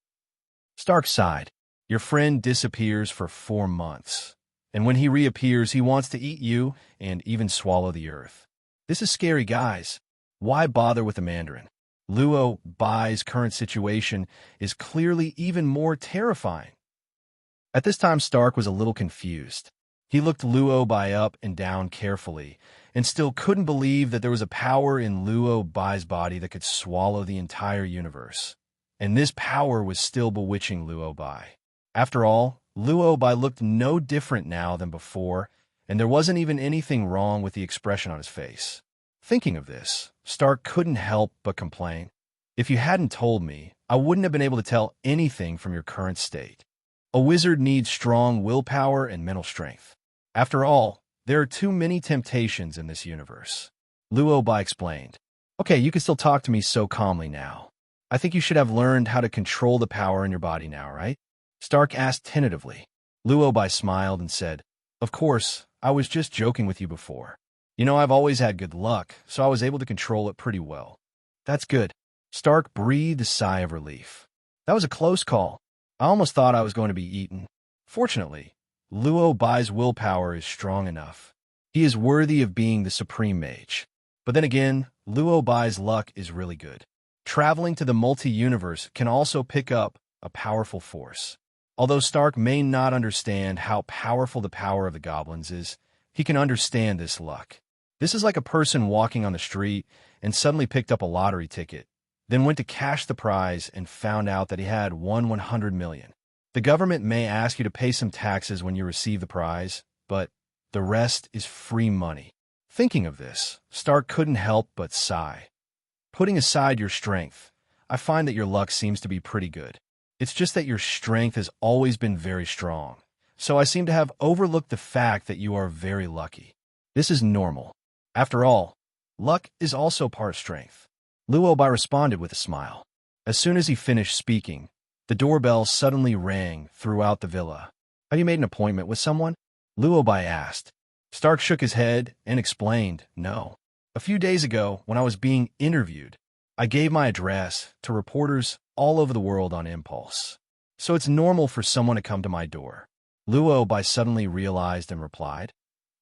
Stark sighed. Your friend disappears for 4 months, and when he reappears, he wants to eat you and even swallow the Earth. This is scary, guys. Why bother with the Mandarin? Luo Bai's current situation is clearly even more terrifying. At this time, Stark was a little confused. He looked Luo Bai up and down carefully, and still couldn't believe that there was a power in Luo Bai's body that could swallow the entire universe. And this power was still bewitching Luo Bai. After all, Luo Bai looked no different now than before, and there wasn't even anything wrong with the expression on his face. Thinking of this, Stark couldn't help but complain. If you hadn't told me, I wouldn't have been able to tell anything from your current state. A wizard needs strong willpower and mental strength. After all, there are too many temptations in this universe. Luo Bai explained. Okay, you can still talk to me so calmly now. I think you should have learned how to control the power in your body now, right? Stark asked tentatively. Luo Bai smiled and said, Of course, I was just joking with you before. You know, I've always had good luck, so I was able to control it pretty well. That's good. Stark breathed a sigh of relief. That was a close call. I almost thought I was going to be eaten. Fortunately, Luo Bai's willpower is strong enough. He is worthy of being the supreme mage. But then again, Luo Bai's luck is really good. Traveling to the multi-universe can also pick up a powerful force. Although Stark may not understand how powerful the power of the goblins is, he can understand this luck. This is like a person walking on the street and suddenly picked up a lottery ticket, then went to cash the prize and found out that he had won 100 million. The government may ask you to pay some taxes when you receive the prize, but the rest is free money. Thinking of this, Stark couldn't help but sigh. Putting aside your strength, I find that your luck seems to be pretty good. It's just that your strength has always been very strong, so I seem to have overlooked the fact that you are very lucky. This is normal. After all, luck is also part strength. Luo Bai responded with a smile. As soon as he finished speaking, the doorbell suddenly rang throughout the villa. Have you made an appointment with someone? Luo Bai asked. Stark shook his head and explained, No. A few days ago, when I was being interviewed, I gave my address to reporters all over the world on impulse. So it's normal for someone to come to my door. Luo Bai suddenly realized and replied,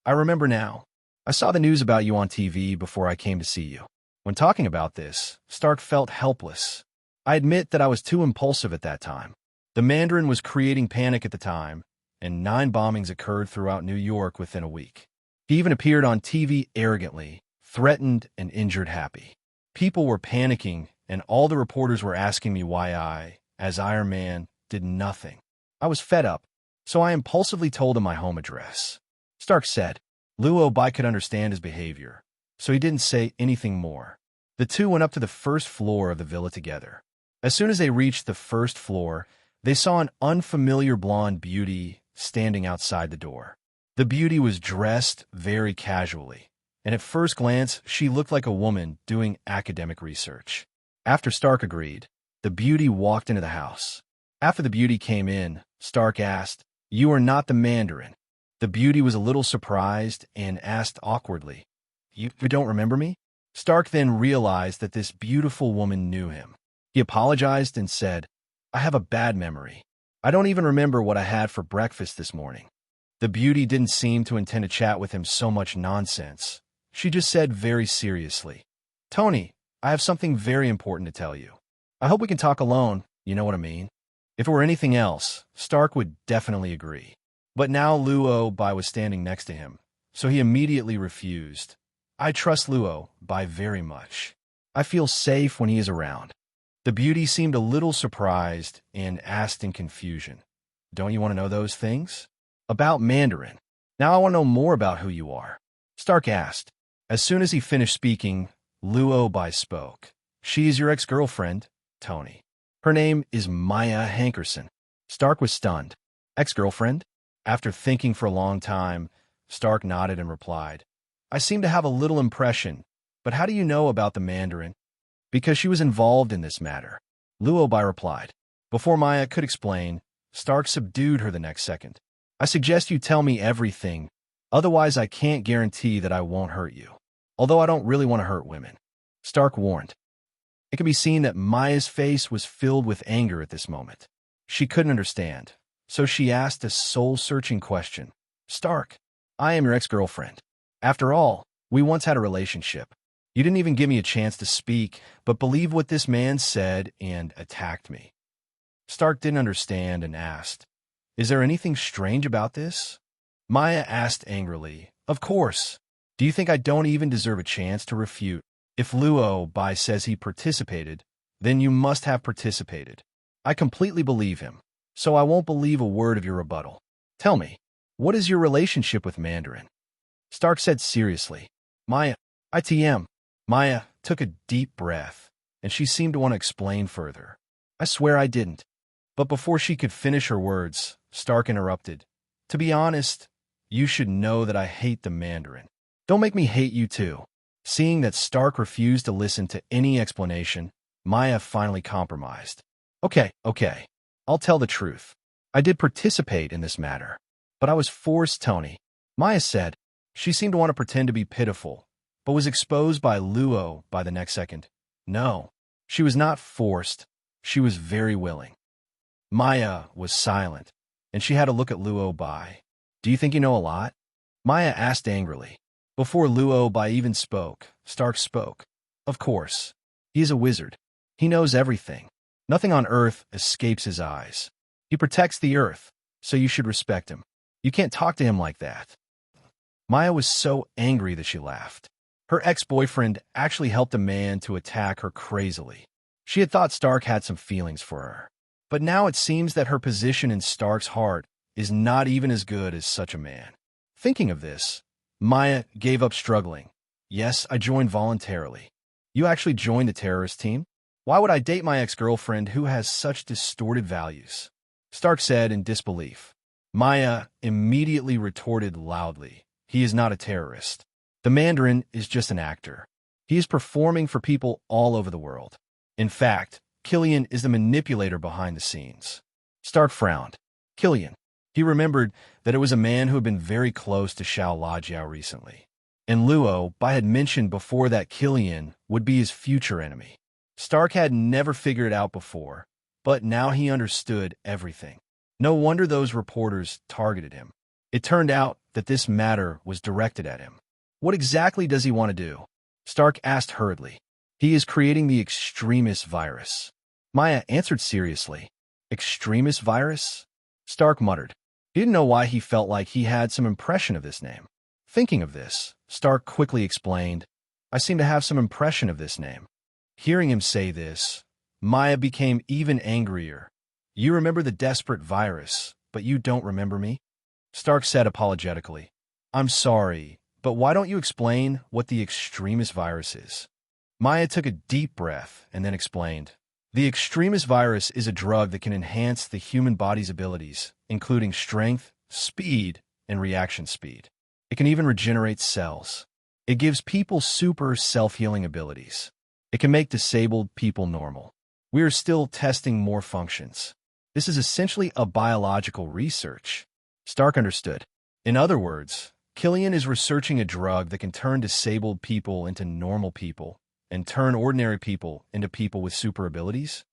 I remember now. I saw the news about you on TV before I came to see you. When talking about this, Stark felt helpless. I admit that I was too impulsive at that time. The Mandarin was creating panic at the time, and 9 bombings occurred throughout New York within a week. He even appeared on TV arrogantly, threatened and injured happy. People were panicking, and all the reporters were asking me why I, as Iron Man, did nothing. I was fed up, so I impulsively told him my home address. Stark said Luo Bai could understand his behavior, so he didn't say anything more. The two went up to the first floor of the villa together. As soon as they reached the first floor, they saw an unfamiliar blonde beauty standing outside the door. The beauty was dressed very casually, and at first glance, she looked like a woman doing academic research. After Stark agreed, the beauty walked into the house. After the beauty came in, Stark asked, "You are not the Mandarin." The beauty was a little surprised and asked awkwardly, You don't remember me?" Stark then realized that this beautiful woman knew him. He apologized and said, "I have a bad memory. I don't even remember what I had for breakfast this morning." The beauty didn't seem to intend to chat with him so much nonsense. She just said very seriously, "Tony, I have something very important to tell you. I hope we can talk alone, you know what I mean?" If it were anything else, Stark would definitely agree. But now Luo Bai was standing next to him, so he immediately refused. "I trust Luo Bai very much. I feel safe when he is around." The beauty seemed a little surprised and asked in confusion, "Don't you want to know those things?" "About Mandarin. Now I want to know more about who you are," Stark asked. As soon as he finished speaking, Luo Bai spoke. "She is your ex-girlfriend, Tony. Her name is Maya Hankerson." Stark was stunned. "Ex-girlfriend?" After thinking for a long time, Stark nodded and replied, "I seem to have a little impression, but how do you know about the Mandarin?" "Because she was involved in this matter," Luo Bai replied. Before Maya could explain, Stark subdued her the next second. "I suggest you tell me everything, otherwise I can't guarantee that I won't hurt you. Although I don't really want to hurt women," Stark warned. It could be seen that Maya's face was filled with anger at this moment. She couldn't understand, so she asked a soul-searching question. "Stark, I am your ex-girlfriend. After all, we once had a relationship. You didn't even give me a chance to speak, but believed what this man said and attacked me." Stark didn't understand and asked, "Is there anything strange about this?" Maya asked angrily, "Of course. Do you think I don't even deserve a chance to refute? If Luo Bai says he participated, then you must have participated. I completely believe him, so I won't believe a word of your rebuttal. Tell me, what is your relationship with Mandarin?" Stark said seriously, "Maya, ITM." Maya took a deep breath, and she seemed to want to explain further. "I swear I didn't." But before she could finish her words, Stark interrupted. "To be honest, you should know that I hate the Mandarin. Don't make me hate you too." Seeing that Stark refused to listen to any explanation, Maya finally compromised. Okay, I'll tell the truth. I did participate in this matter, but I was forced, Tony," Maya said. She seemed to want to pretend to be pitiful, but was exposed by Luo by the next second. No, she was not forced. She was very willing. Maya was silent, and she had a look at Luo Bai. "Do you think you know a lot?" Maya asked angrily. Before Luo Bai even spoke, Stark spoke. "Of course. He is a wizard. He knows everything. Nothing on Earth escapes his eyes. He protects the Earth, so you should respect him. You can't talk to him like that." Maya was so angry that she laughed. Her ex-boyfriend actually helped a man to attack her crazily. She had thought Stark had some feelings for her, but now it seems that her position in Stark's heart is not even as good as such a man. Thinking of this, Maya gave up struggling. "Yes, I joined voluntarily." "You actually joined the terrorist team? Why would I date my ex-girlfriend who has such distorted values?" Stark said in disbelief. Maya immediately retorted loudly, "He is not a terrorist. The Mandarin is just an actor. He is performing for people all over the world. In fact, Killian is the manipulator behind the scenes." Stark frowned. Killian. He remembered that it was a man who had been very close to Xiao Lajiao recently. And Luo Bai had mentioned before that Killian would be his future enemy. Stark had never figured it out before, but now he understood everything. No wonder those reporters targeted him. It turned out that this matter was directed at him. What exactly does he want to do? Stark asked hurriedly. He is creating the extremist virus. Maya answered seriously. Extremist virus? Stark muttered. He didn't know why he felt like he had some impression of this name. Thinking of this, Stark quickly explained, I seem to have some impression of this name. Hearing him say this, Maya became even angrier. You remember the desperate virus, but you don't remember me? Stark said apologetically. I'm sorry, but why don't you explain what the extremist virus is? Maya took a deep breath and then explained. The extremist virus is a drug that can enhance the human body's abilities, including strength, speed, and reaction speed. It can even regenerate cells. It gives people super self-healing abilities. It can make disabled people normal. We are still testing more functions. This is essentially a biological research. Stark understood. In other words, Killian is researching a drug that can turn disabled people into normal people and turn ordinary people into people with super abilities?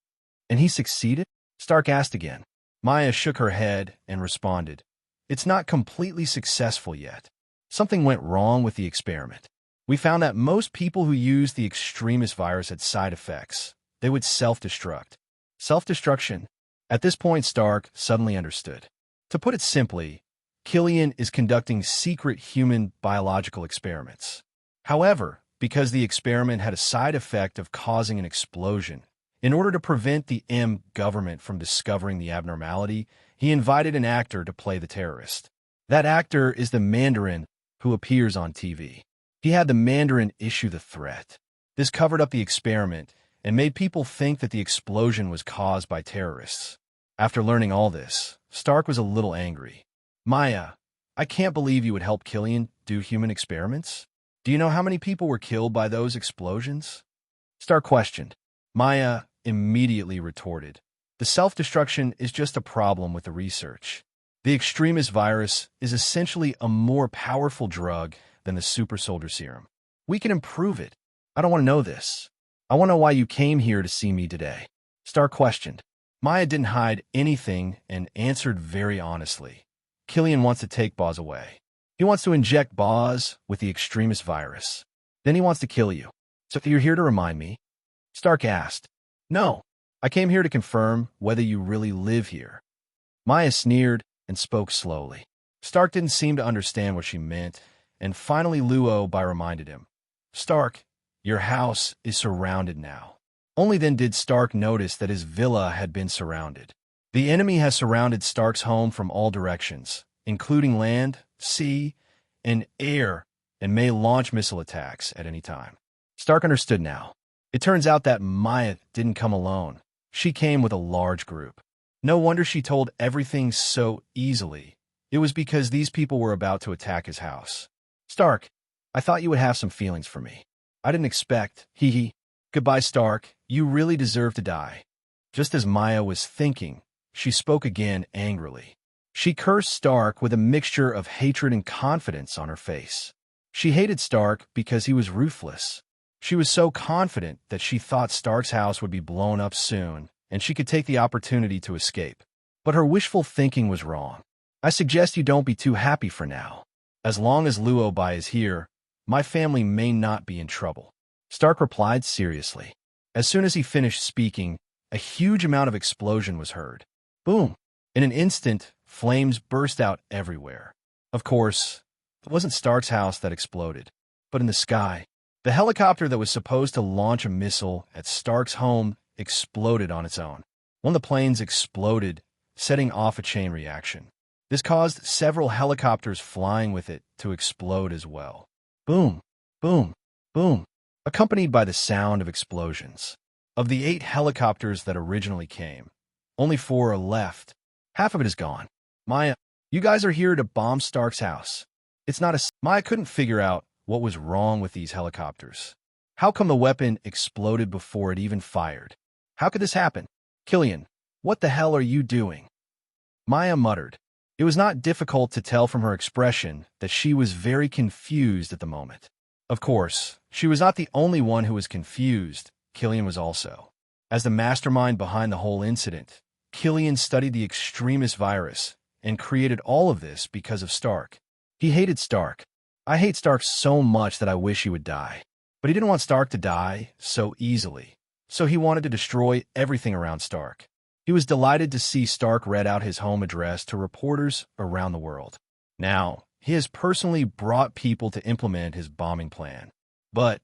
And he succeeded? Stark asked again. Maya shook her head and responded. It's not completely successful yet. Something went wrong with the experiment. We found that most people who used the extremist virus had side effects. They would self-destruct. Self-destruction? At this point, Stark suddenly understood. To put it simply, Killian is conducting secret human biological experiments. However, because the experiment had a side effect of causing an explosion, in order to prevent the government from discovering the abnormality, he invited an actor to play the terrorist. That actor is the Mandarin who appears on TV. He had the Mandarin issue the threat. This covered up the experiment and made people think that the explosion was caused by terrorists. After learning all this, Stark was a little angry. Maya, I can't believe you would help Killian do human experiments. Do you know how many people were killed by those explosions? Stark questioned. Maya immediately retorted. The self-destruction is just a problem with the research. The extremist virus is essentially a more powerful drug than the super soldier serum. We can improve it. I don't want to know this. I want to know why you came here to see me today. Stark questioned. Maya didn't hide anything and answered very honestly. Killian wants to take Boz away. He wants to inject Boz with the extremist virus. Then he wants to kill you. So you're here to remind me? Stark asked. No, I came here to confirm whether you really live here. Maya sneered and spoke slowly. Stark didn't seem to understand what she meant, and finally Luo Bai reminded him. Stark, your house is surrounded now. Only then did Stark notice that his villa had been surrounded. The enemy has surrounded Stark's home from all directions, including land, sea, and air, and may launch missile attacks at any time. Stark understood now. It turns out that Maya didn't come alone. She came with a large group. No wonder she told everything so easily. It was because these people were about to attack his house. Stark, I thought you would have some feelings for me. I didn't expect. Goodbye, Stark. You really deserve to die. Just as Maya was thinking, she spoke again angrily. She cursed Stark with a mixture of hatred and confidence on her face. She hated Stark because he was ruthless. She was so confident that she thought Stark's house would be blown up soon, and she could take the opportunity to escape. But her wishful thinking was wrong. I suggest you don't be too happy for now. As long as Luo Bai is here, my family may not be in trouble. Stark replied seriously. As soon as he finished speaking, a huge amount of explosion was heard. Boom! In an instant, flames burst out everywhere. Of course, it wasn't Stark's house that exploded, but in the sky. The helicopter that was supposed to launch a missile at Stark's home exploded on its own. One of the planes exploded, setting off a chain reaction. This caused several helicopters flying with it to explode as well. Boom, boom, boom, accompanied by the sound of explosions. Of the 8 helicopters that originally came, only 4 are left. Half of it is gone. Maya, you guys are here to bomb Stark's house. It's not a... Maya couldn't figure out what was wrong with these helicopters. How come the weapon exploded before it even fired? How could this happen? Killian, what the hell are you doing? Maya muttered. It was not difficult to tell from her expression that she was very confused at the moment. Of course, she was not the only one who was confused. Killian was also. As the mastermind behind the whole incident, Killian studied the extremist virus and created all of this because of Stark. He hated Stark. I hate Stark so much that I wish he would die. But he didn't want Stark to die so easily, so he wanted to destroy everything around Stark. He was delighted to see Stark read out his home address to reporters around the world. Now, he has personally brought people to implement his bombing plan. But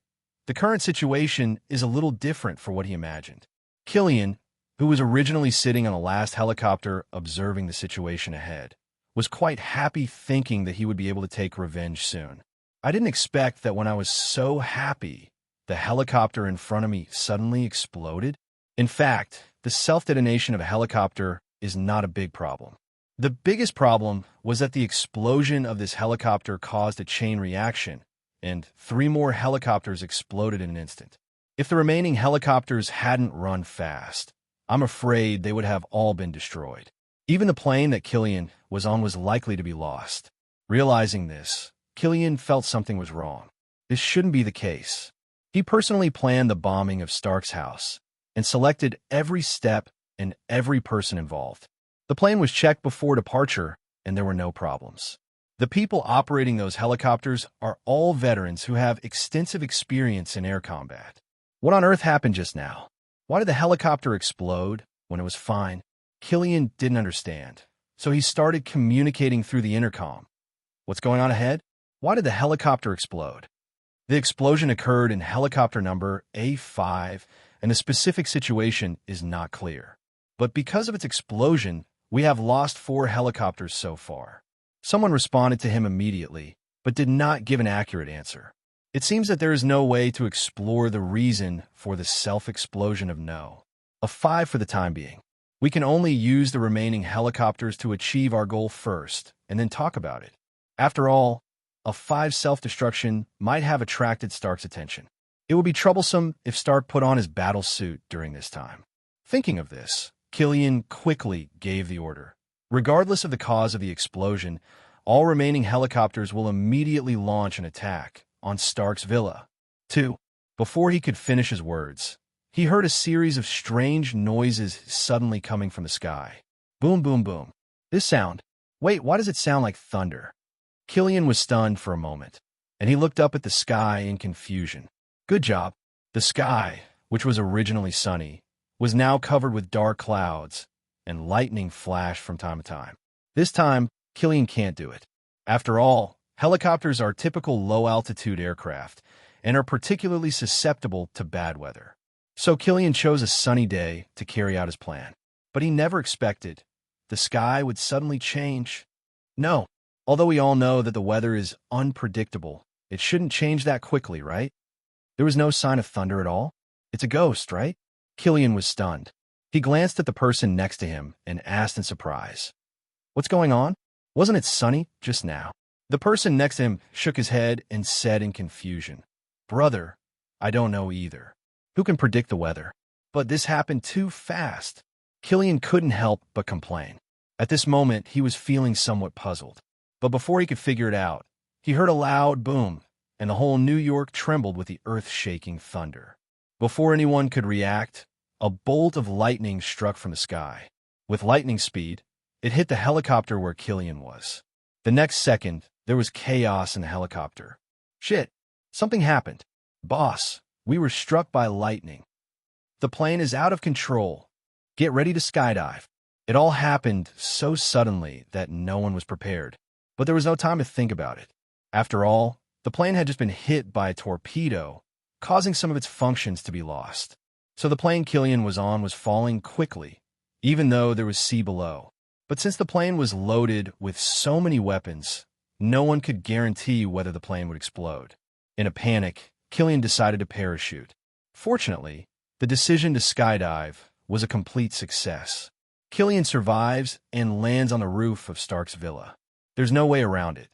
the current situation is a little different for what he imagined. Killian, who was originally sitting on a last helicopter observing the situation ahead, was quite happy thinking that he would be able to take revenge soon. I didn't expect that when I was so happy, the helicopter in front of me suddenly exploded. In fact, the self-detonation of a helicopter is not a big problem. The biggest problem was that the explosion of this helicopter caused a chain reaction, and 3 more helicopters exploded in an instant. If the remaining helicopters hadn't run fast, I'm afraid they would have all been destroyed. Even the plane that Killian was on was likely to be lost. Realizing this, Killian felt something was wrong. This shouldn't be the case. He personally planned the bombing of Stark's house and selected every step and every person involved. The plane was checked before departure, and there were no problems. The people operating those helicopters are all veterans who have extensive experience in air combat. What on earth happened just now? Why did the helicopter explode when it was fine? Killian didn't understand, so he started communicating through the intercom. What's going on ahead? Why did the helicopter explode? The explosion occurred in helicopter number A5, and the specific situation is not clear. But because of its explosion, we have lost 4 helicopters so far. Someone responded to him immediately, but did not give an accurate answer. It seems that there is no way to explore the reason for the self-explosion of No. A 5 for the time being. We can only use the remaining helicopters to achieve our goal first, and then talk about it. After all, a 5 self-destruction might have attracted Stark's attention. It would be troublesome if Stark put on his battle suit during this time. Thinking of this, Killian quickly gave the order. Regardless of the cause of the explosion, all remaining helicopters will immediately launch an attack on Stark's villa. 2. Before he could finish his words, he heard a series of strange noises suddenly coming from the sky. Boom, boom, boom. This sound. Wait, why does it sound like thunder? Killian was stunned for a moment, and he looked up at the sky in confusion. Good job. The sky, which was originally sunny, was now covered with dark clouds, and lightning flashed from time to time. This time, Killian can't do it. After all, helicopters are typical low-altitude aircraft and are particularly susceptible to bad weather. So Killian chose a sunny day to carry out his plan. But he never expected the sky would suddenly change. No, although we all know that the weather is unpredictable, it shouldn't change that quickly, right? There was no sign of thunder at all. It's a ghost, right? Killian was stunned. He glanced at the person next to him and asked in surprise, "What's going on? Wasn't it sunny just now?" The person next to him shook his head and said in confusion, "Brother, I don't know either. Who can predict the weather? But this happened too fast." Killian couldn't help but complain. At this moment, he was feeling somewhat puzzled. But before he could figure it out, he heard a loud boom, and the whole New York trembled with the earth-shaking thunder. Before anyone could react, a bolt of lightning struck from the sky. With lightning speed, it hit the helicopter where Killian was. The next second, there was chaos in the helicopter. Shit, something happened. Boss, we were struck by lightning. The plane is out of control. Get ready to skydive. It all happened so suddenly that no one was prepared. But there was no time to think about it. After all, the plane had just been hit by a torpedo, causing some of its functions to be lost. So the plane Killian was on was falling quickly, even though there was sea below. But since the plane was loaded with so many weapons, no one could guarantee whether the plane would explode. In a panic, Killian decided to parachute. Fortunately, the decision to skydive was a complete success. Killian survives and lands on the roof of Stark's villa. There's no way around it.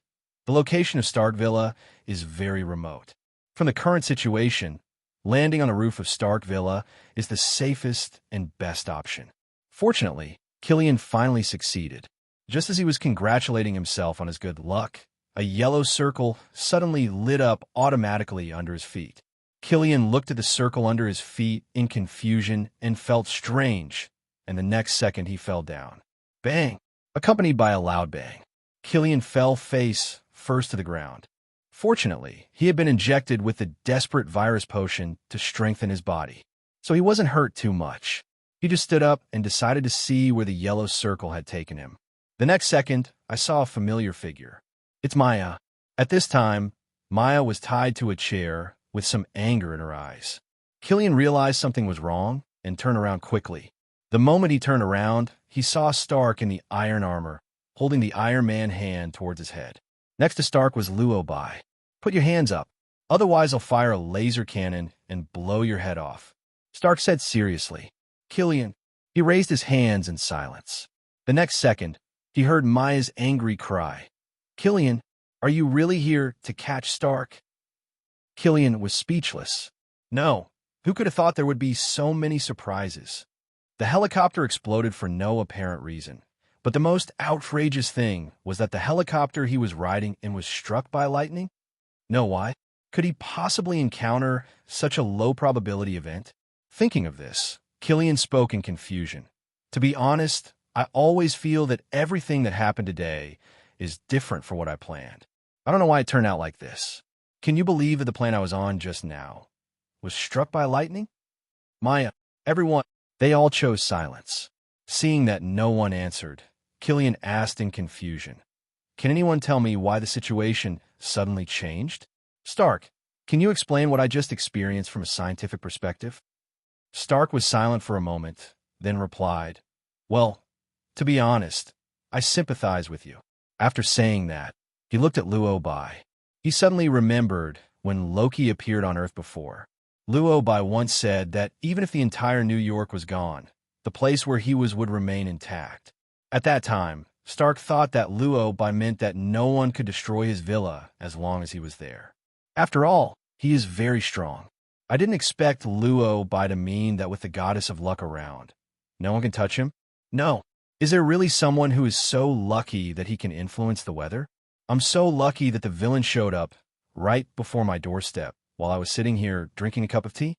The location of Stark Villa is very remote. From the current situation, landing on a roof of Stark Villa is the safest and best option. Fortunately, Killian finally succeeded. Just as he was congratulating himself on his good luck, a yellow circle suddenly lit up automatically under his feet. Killian looked at the circle under his feet in confusion and felt strange, and the next second he fell down. Bang! Accompanied by a loud bang. Killian fell face first to the ground. Fortunately, he had been injected with the desperate virus potion to strengthen his body, so he wasn't hurt too much. He just stood up and decided to see where the yellow circle had taken him. The next second, I saw a familiar figure. It's Maya. At this time, Maya was tied to a chair with some anger in her eyes. Killian realized something was wrong and turned around quickly. The moment he turned around, he saw Stark in the iron armor, holding the Iron Man hand towards his head. Next to Stark was Luo Bai. Put your hands up, otherwise I'll fire a laser cannon and blow your head off, Stark said seriously. Killian. He raised his hands in silence. The next second, he heard Maya's angry cry. Killian, are you really here to catch Stark? Killian was speechless. No, who could have thought there would be so many surprises? The helicopter exploded for no apparent reason, but the most outrageous thing was that the helicopter he was riding in was struck by lightning. No, why? Could he possibly encounter such a low-probability event? Thinking of this, Killian spoke in confusion. To be honest, I always feel that everything that happened today is different from what I planned. I don't know why it turned out like this. Can you believe that the plane I was on just now was struck by lightning? Maya, everyone, they all chose silence. Seeing that no one answered, Killian asked in confusion, Can anyone tell me why the situation suddenly changed? Stark, can you explain what I just experienced from a scientific perspective? Stark was silent for a moment, then replied, Well, to be honest, I sympathize with you. After saying that, he looked at Luo Bai. He suddenly remembered when Loki appeared on Earth before. Luo Bai once said that even if the entire New York was gone, the place where he was would remain intact. At that time, Stark thought that Luo Bai meant that no one could destroy his villa as long as he was there. After all, he is very strong. I didn't expect Luo Bai to mean that with the goddess of luck around, no one can touch him? No. Is there really someone who is so lucky that he can influence the weather? I'm so lucky that the villain showed up right before my doorstep while I was sitting here drinking a cup of tea.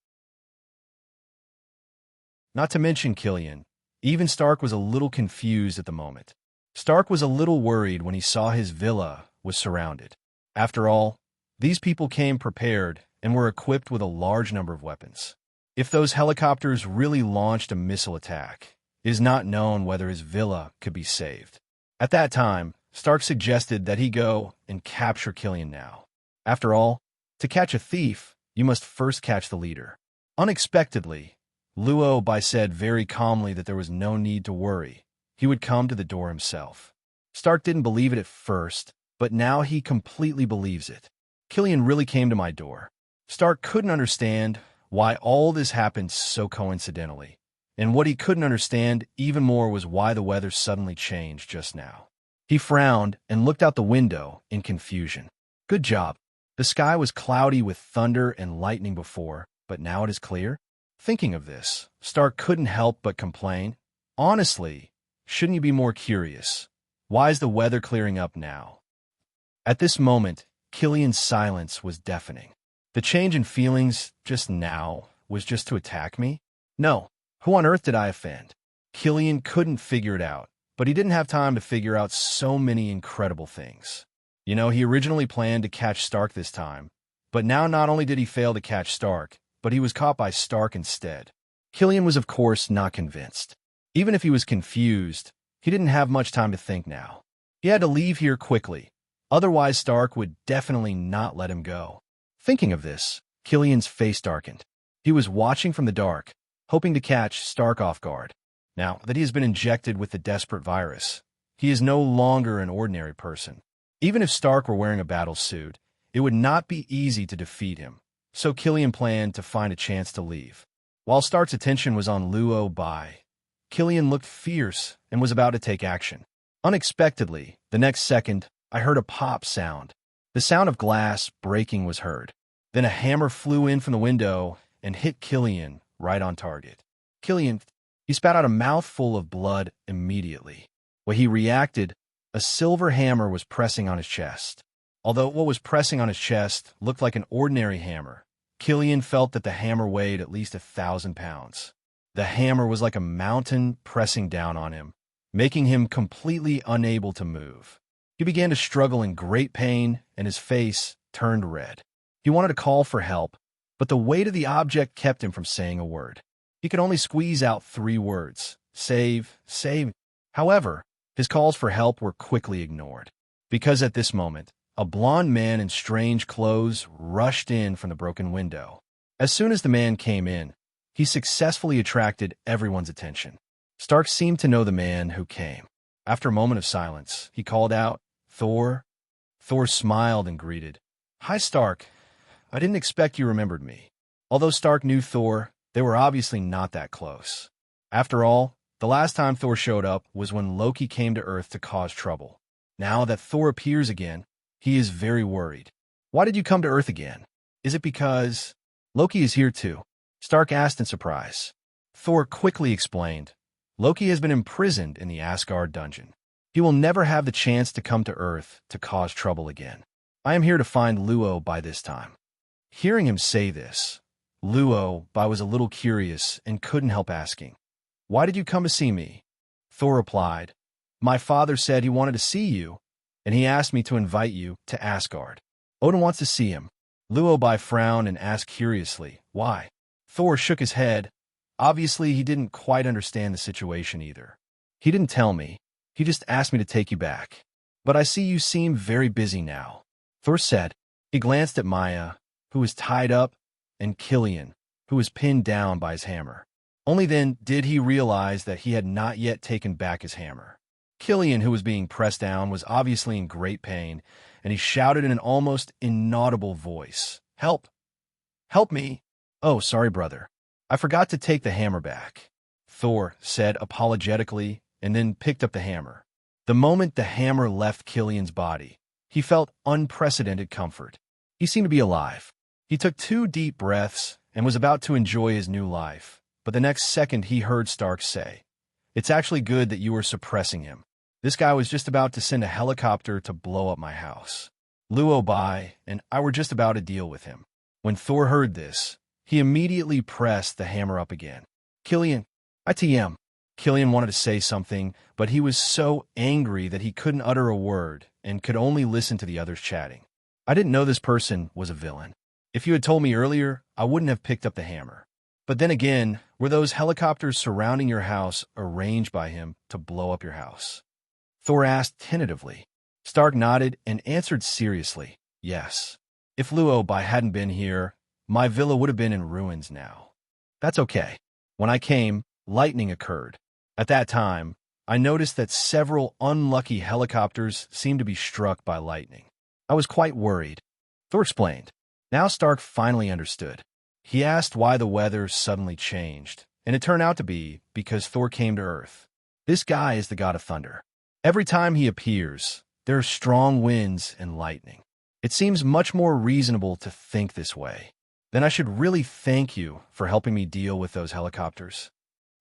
Not to mention Killian, even Stark was a little confused at the moment. Stark was a little worried when he saw his villa was surrounded. After all, these people came prepared and were equipped with a large number of weapons. If those helicopters really launched a missile attack, it is not known whether his villa could be saved. At that time, Stark suggested that he go and capture Killian now. After all, to catch a thief, you must first catch the leader. Unexpectedly, Luo Bai said very calmly that there was no need to worry. He would come to the door himself. Stark didn't believe it at first, but now he completely believes it. Killian really came to my door. Stark couldn't understand why all this happened so coincidentally. And what he couldn't understand even more was why the weather suddenly changed just now. He frowned and looked out the window in confusion. Good job. The sky was cloudy with thunder and lightning before, but now it is clear. Thinking of this, Stark couldn't help but complain. Honestly, shouldn't you be more curious? Why is the weather clearing up now? At this moment, Killian's silence was deafening. The change in feelings just now was just to attack me? No. Who on earth did I offend? Killian couldn't figure it out, but he didn't have time to figure out so many incredible things. You know, he originally planned to catch Stark this time, but now not only did he fail to catch Stark, but he was caught by Stark instead. Killian was of course not convinced. Even if he was confused, he didn't have much time to think now. He had to leave here quickly, otherwise Stark would definitely not let him go. Thinking of this, Killian's face darkened. He was watching from the dark, hoping to catch Stark off guard. Now that he has been injected with the desperate virus, he is no longer an ordinary person. Even if Stark were wearing a battle suit, it would not be easy to defeat him, so Killian planned to find a chance to leave. While Stark's attention was on Luo Bai, Killian looked fierce and was about to take action. Unexpectedly, the next second, I heard a pop sound. The sound of glass breaking was heard. Then a hammer flew in from the window and hit Killian right on target. Killian, he spat out a mouthful of blood immediately. When he reacted, a silver hammer was pressing on his chest. Although what was pressing on his chest looked like an ordinary hammer, Killian felt that the hammer weighed at least 1,000 pounds. The hammer was like a mountain pressing down on him, making him completely unable to move. He began to struggle in great pain, and his face turned red. He wanted to call for help, but the weight of the object kept him from saying a word. He could only squeeze out 3 words: save, save. However, his calls for help were quickly ignored, because at this moment, a blond man in strange clothes rushed in from the broken window. As soon as the man came in, he successfully attracted everyone's attention. Stark seemed to know the man who came. After a moment of silence, he called out, "Thor?" Thor smiled and greeted, "Hi, Stark. I didn't expect you remembered me." Although Stark knew Thor, they were obviously not that close. After all, the last time Thor showed up was when Loki came to Earth to cause trouble. Now that Thor appears again, he is very worried. "Why did you come to Earth again? Is it because Loki is here too?" Stark asked in surprise. Thor quickly explained, "Loki has been imprisoned in the Asgard dungeon. He will never have the chance to come to Earth to cause trouble again. I am here to find Luo Bai this time." Hearing him say this, Luo Bai was a little curious and couldn't help asking, "Why did you come to see me?" Thor replied, "My father said he wanted to see you, and he asked me to invite you to Asgard. Odin wants to see him." Luo Bai frowned and asked curiously, "Why?" Thor shook his head. Obviously, he didn't quite understand the situation either. "He didn't tell me. He just asked me to take you back. But I see you seem very busy now," Thor said. He glanced at Maya, who was tied up, and Killian, who was pinned down by his hammer. Only then did he realize that he had not yet taken back his hammer. Killian, who was being pressed down, was obviously in great pain, and he shouted in an almost inaudible voice, "Help! Help me! Oh, sorry, brother. I forgot to take the hammer back," Thor said apologetically, and then picked up the hammer. The moment the hammer left Killian's body, he felt unprecedented comfort. He seemed to be alive. He took 2 deep breaths and was about to enjoy his new life, but the next second he heard Stark say, "It's actually good that you were suppressing him. This guy was just about to send a helicopter to blow up my house. Luo Bai and I were just about to deal with him." When Thor heard this, he immediately pressed the hammer up again. "Killian, ITM." Killian wanted to say something, but he was so angry that he couldn't utter a word and could only listen to the others chatting. "I didn't know this person was a villain. If you had told me earlier, I wouldn't have picked up the hammer. But then again, were those helicopters surrounding your house arranged by him to blow up your house?" Thor asked tentatively. Stark nodded and answered seriously, "Yes. If Luo Bai hadn't been here, my villa would have been in ruins now. That's okay. When I came, lightning occurred. At that time, I noticed that several unlucky helicopters seemed to be struck by lightning. I was quite worried." Thor explained. Now Stark finally understood. He asked why the weather suddenly changed, and it turned out to be because Thor came to Earth. This guy is the god of thunder. Every time he appears, there are strong winds and lightning. It seems much more reasonable to think this way. Then I should really thank you for helping me deal with those helicopters."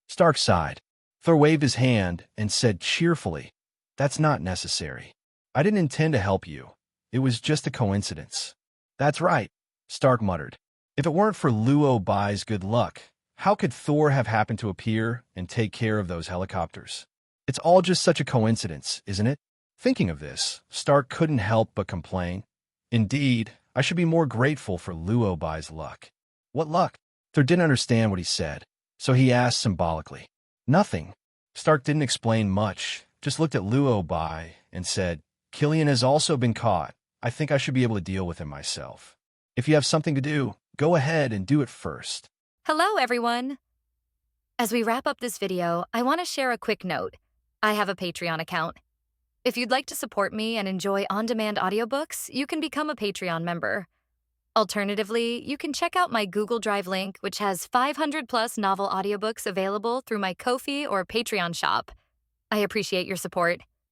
Stark sighed. Thor waved his hand and said cheerfully, "That's not necessary. I didn't intend to help you. It was just a coincidence." "That's right," Stark muttered. "If it weren't for Luo Bai's good luck, how could Thor have happened to appear and take care of those helicopters? It's all just such a coincidence, isn't it?" Thinking of this, Stark couldn't help but complain. "Indeed, I should be more grateful for Luo Bai's luck." "What luck?" Thor didn't understand what he said, so he asked symbolically. "Nothing." Stark didn't explain much, just looked at Luo Bai and said, "Killian has also been caught. I think I should be able to deal with him myself. If you have something to do, go ahead and do it first." Hello, everyone. As we wrap up this video, I want to share a quick note. I have a Patreon account. If you'd like to support me and enjoy on-demand audiobooks, you can become a Patreon member. Alternatively, you can check out my Google Drive link, which has 500+ novel audiobooks available through my Ko-fi or Patreon shop. I appreciate your support.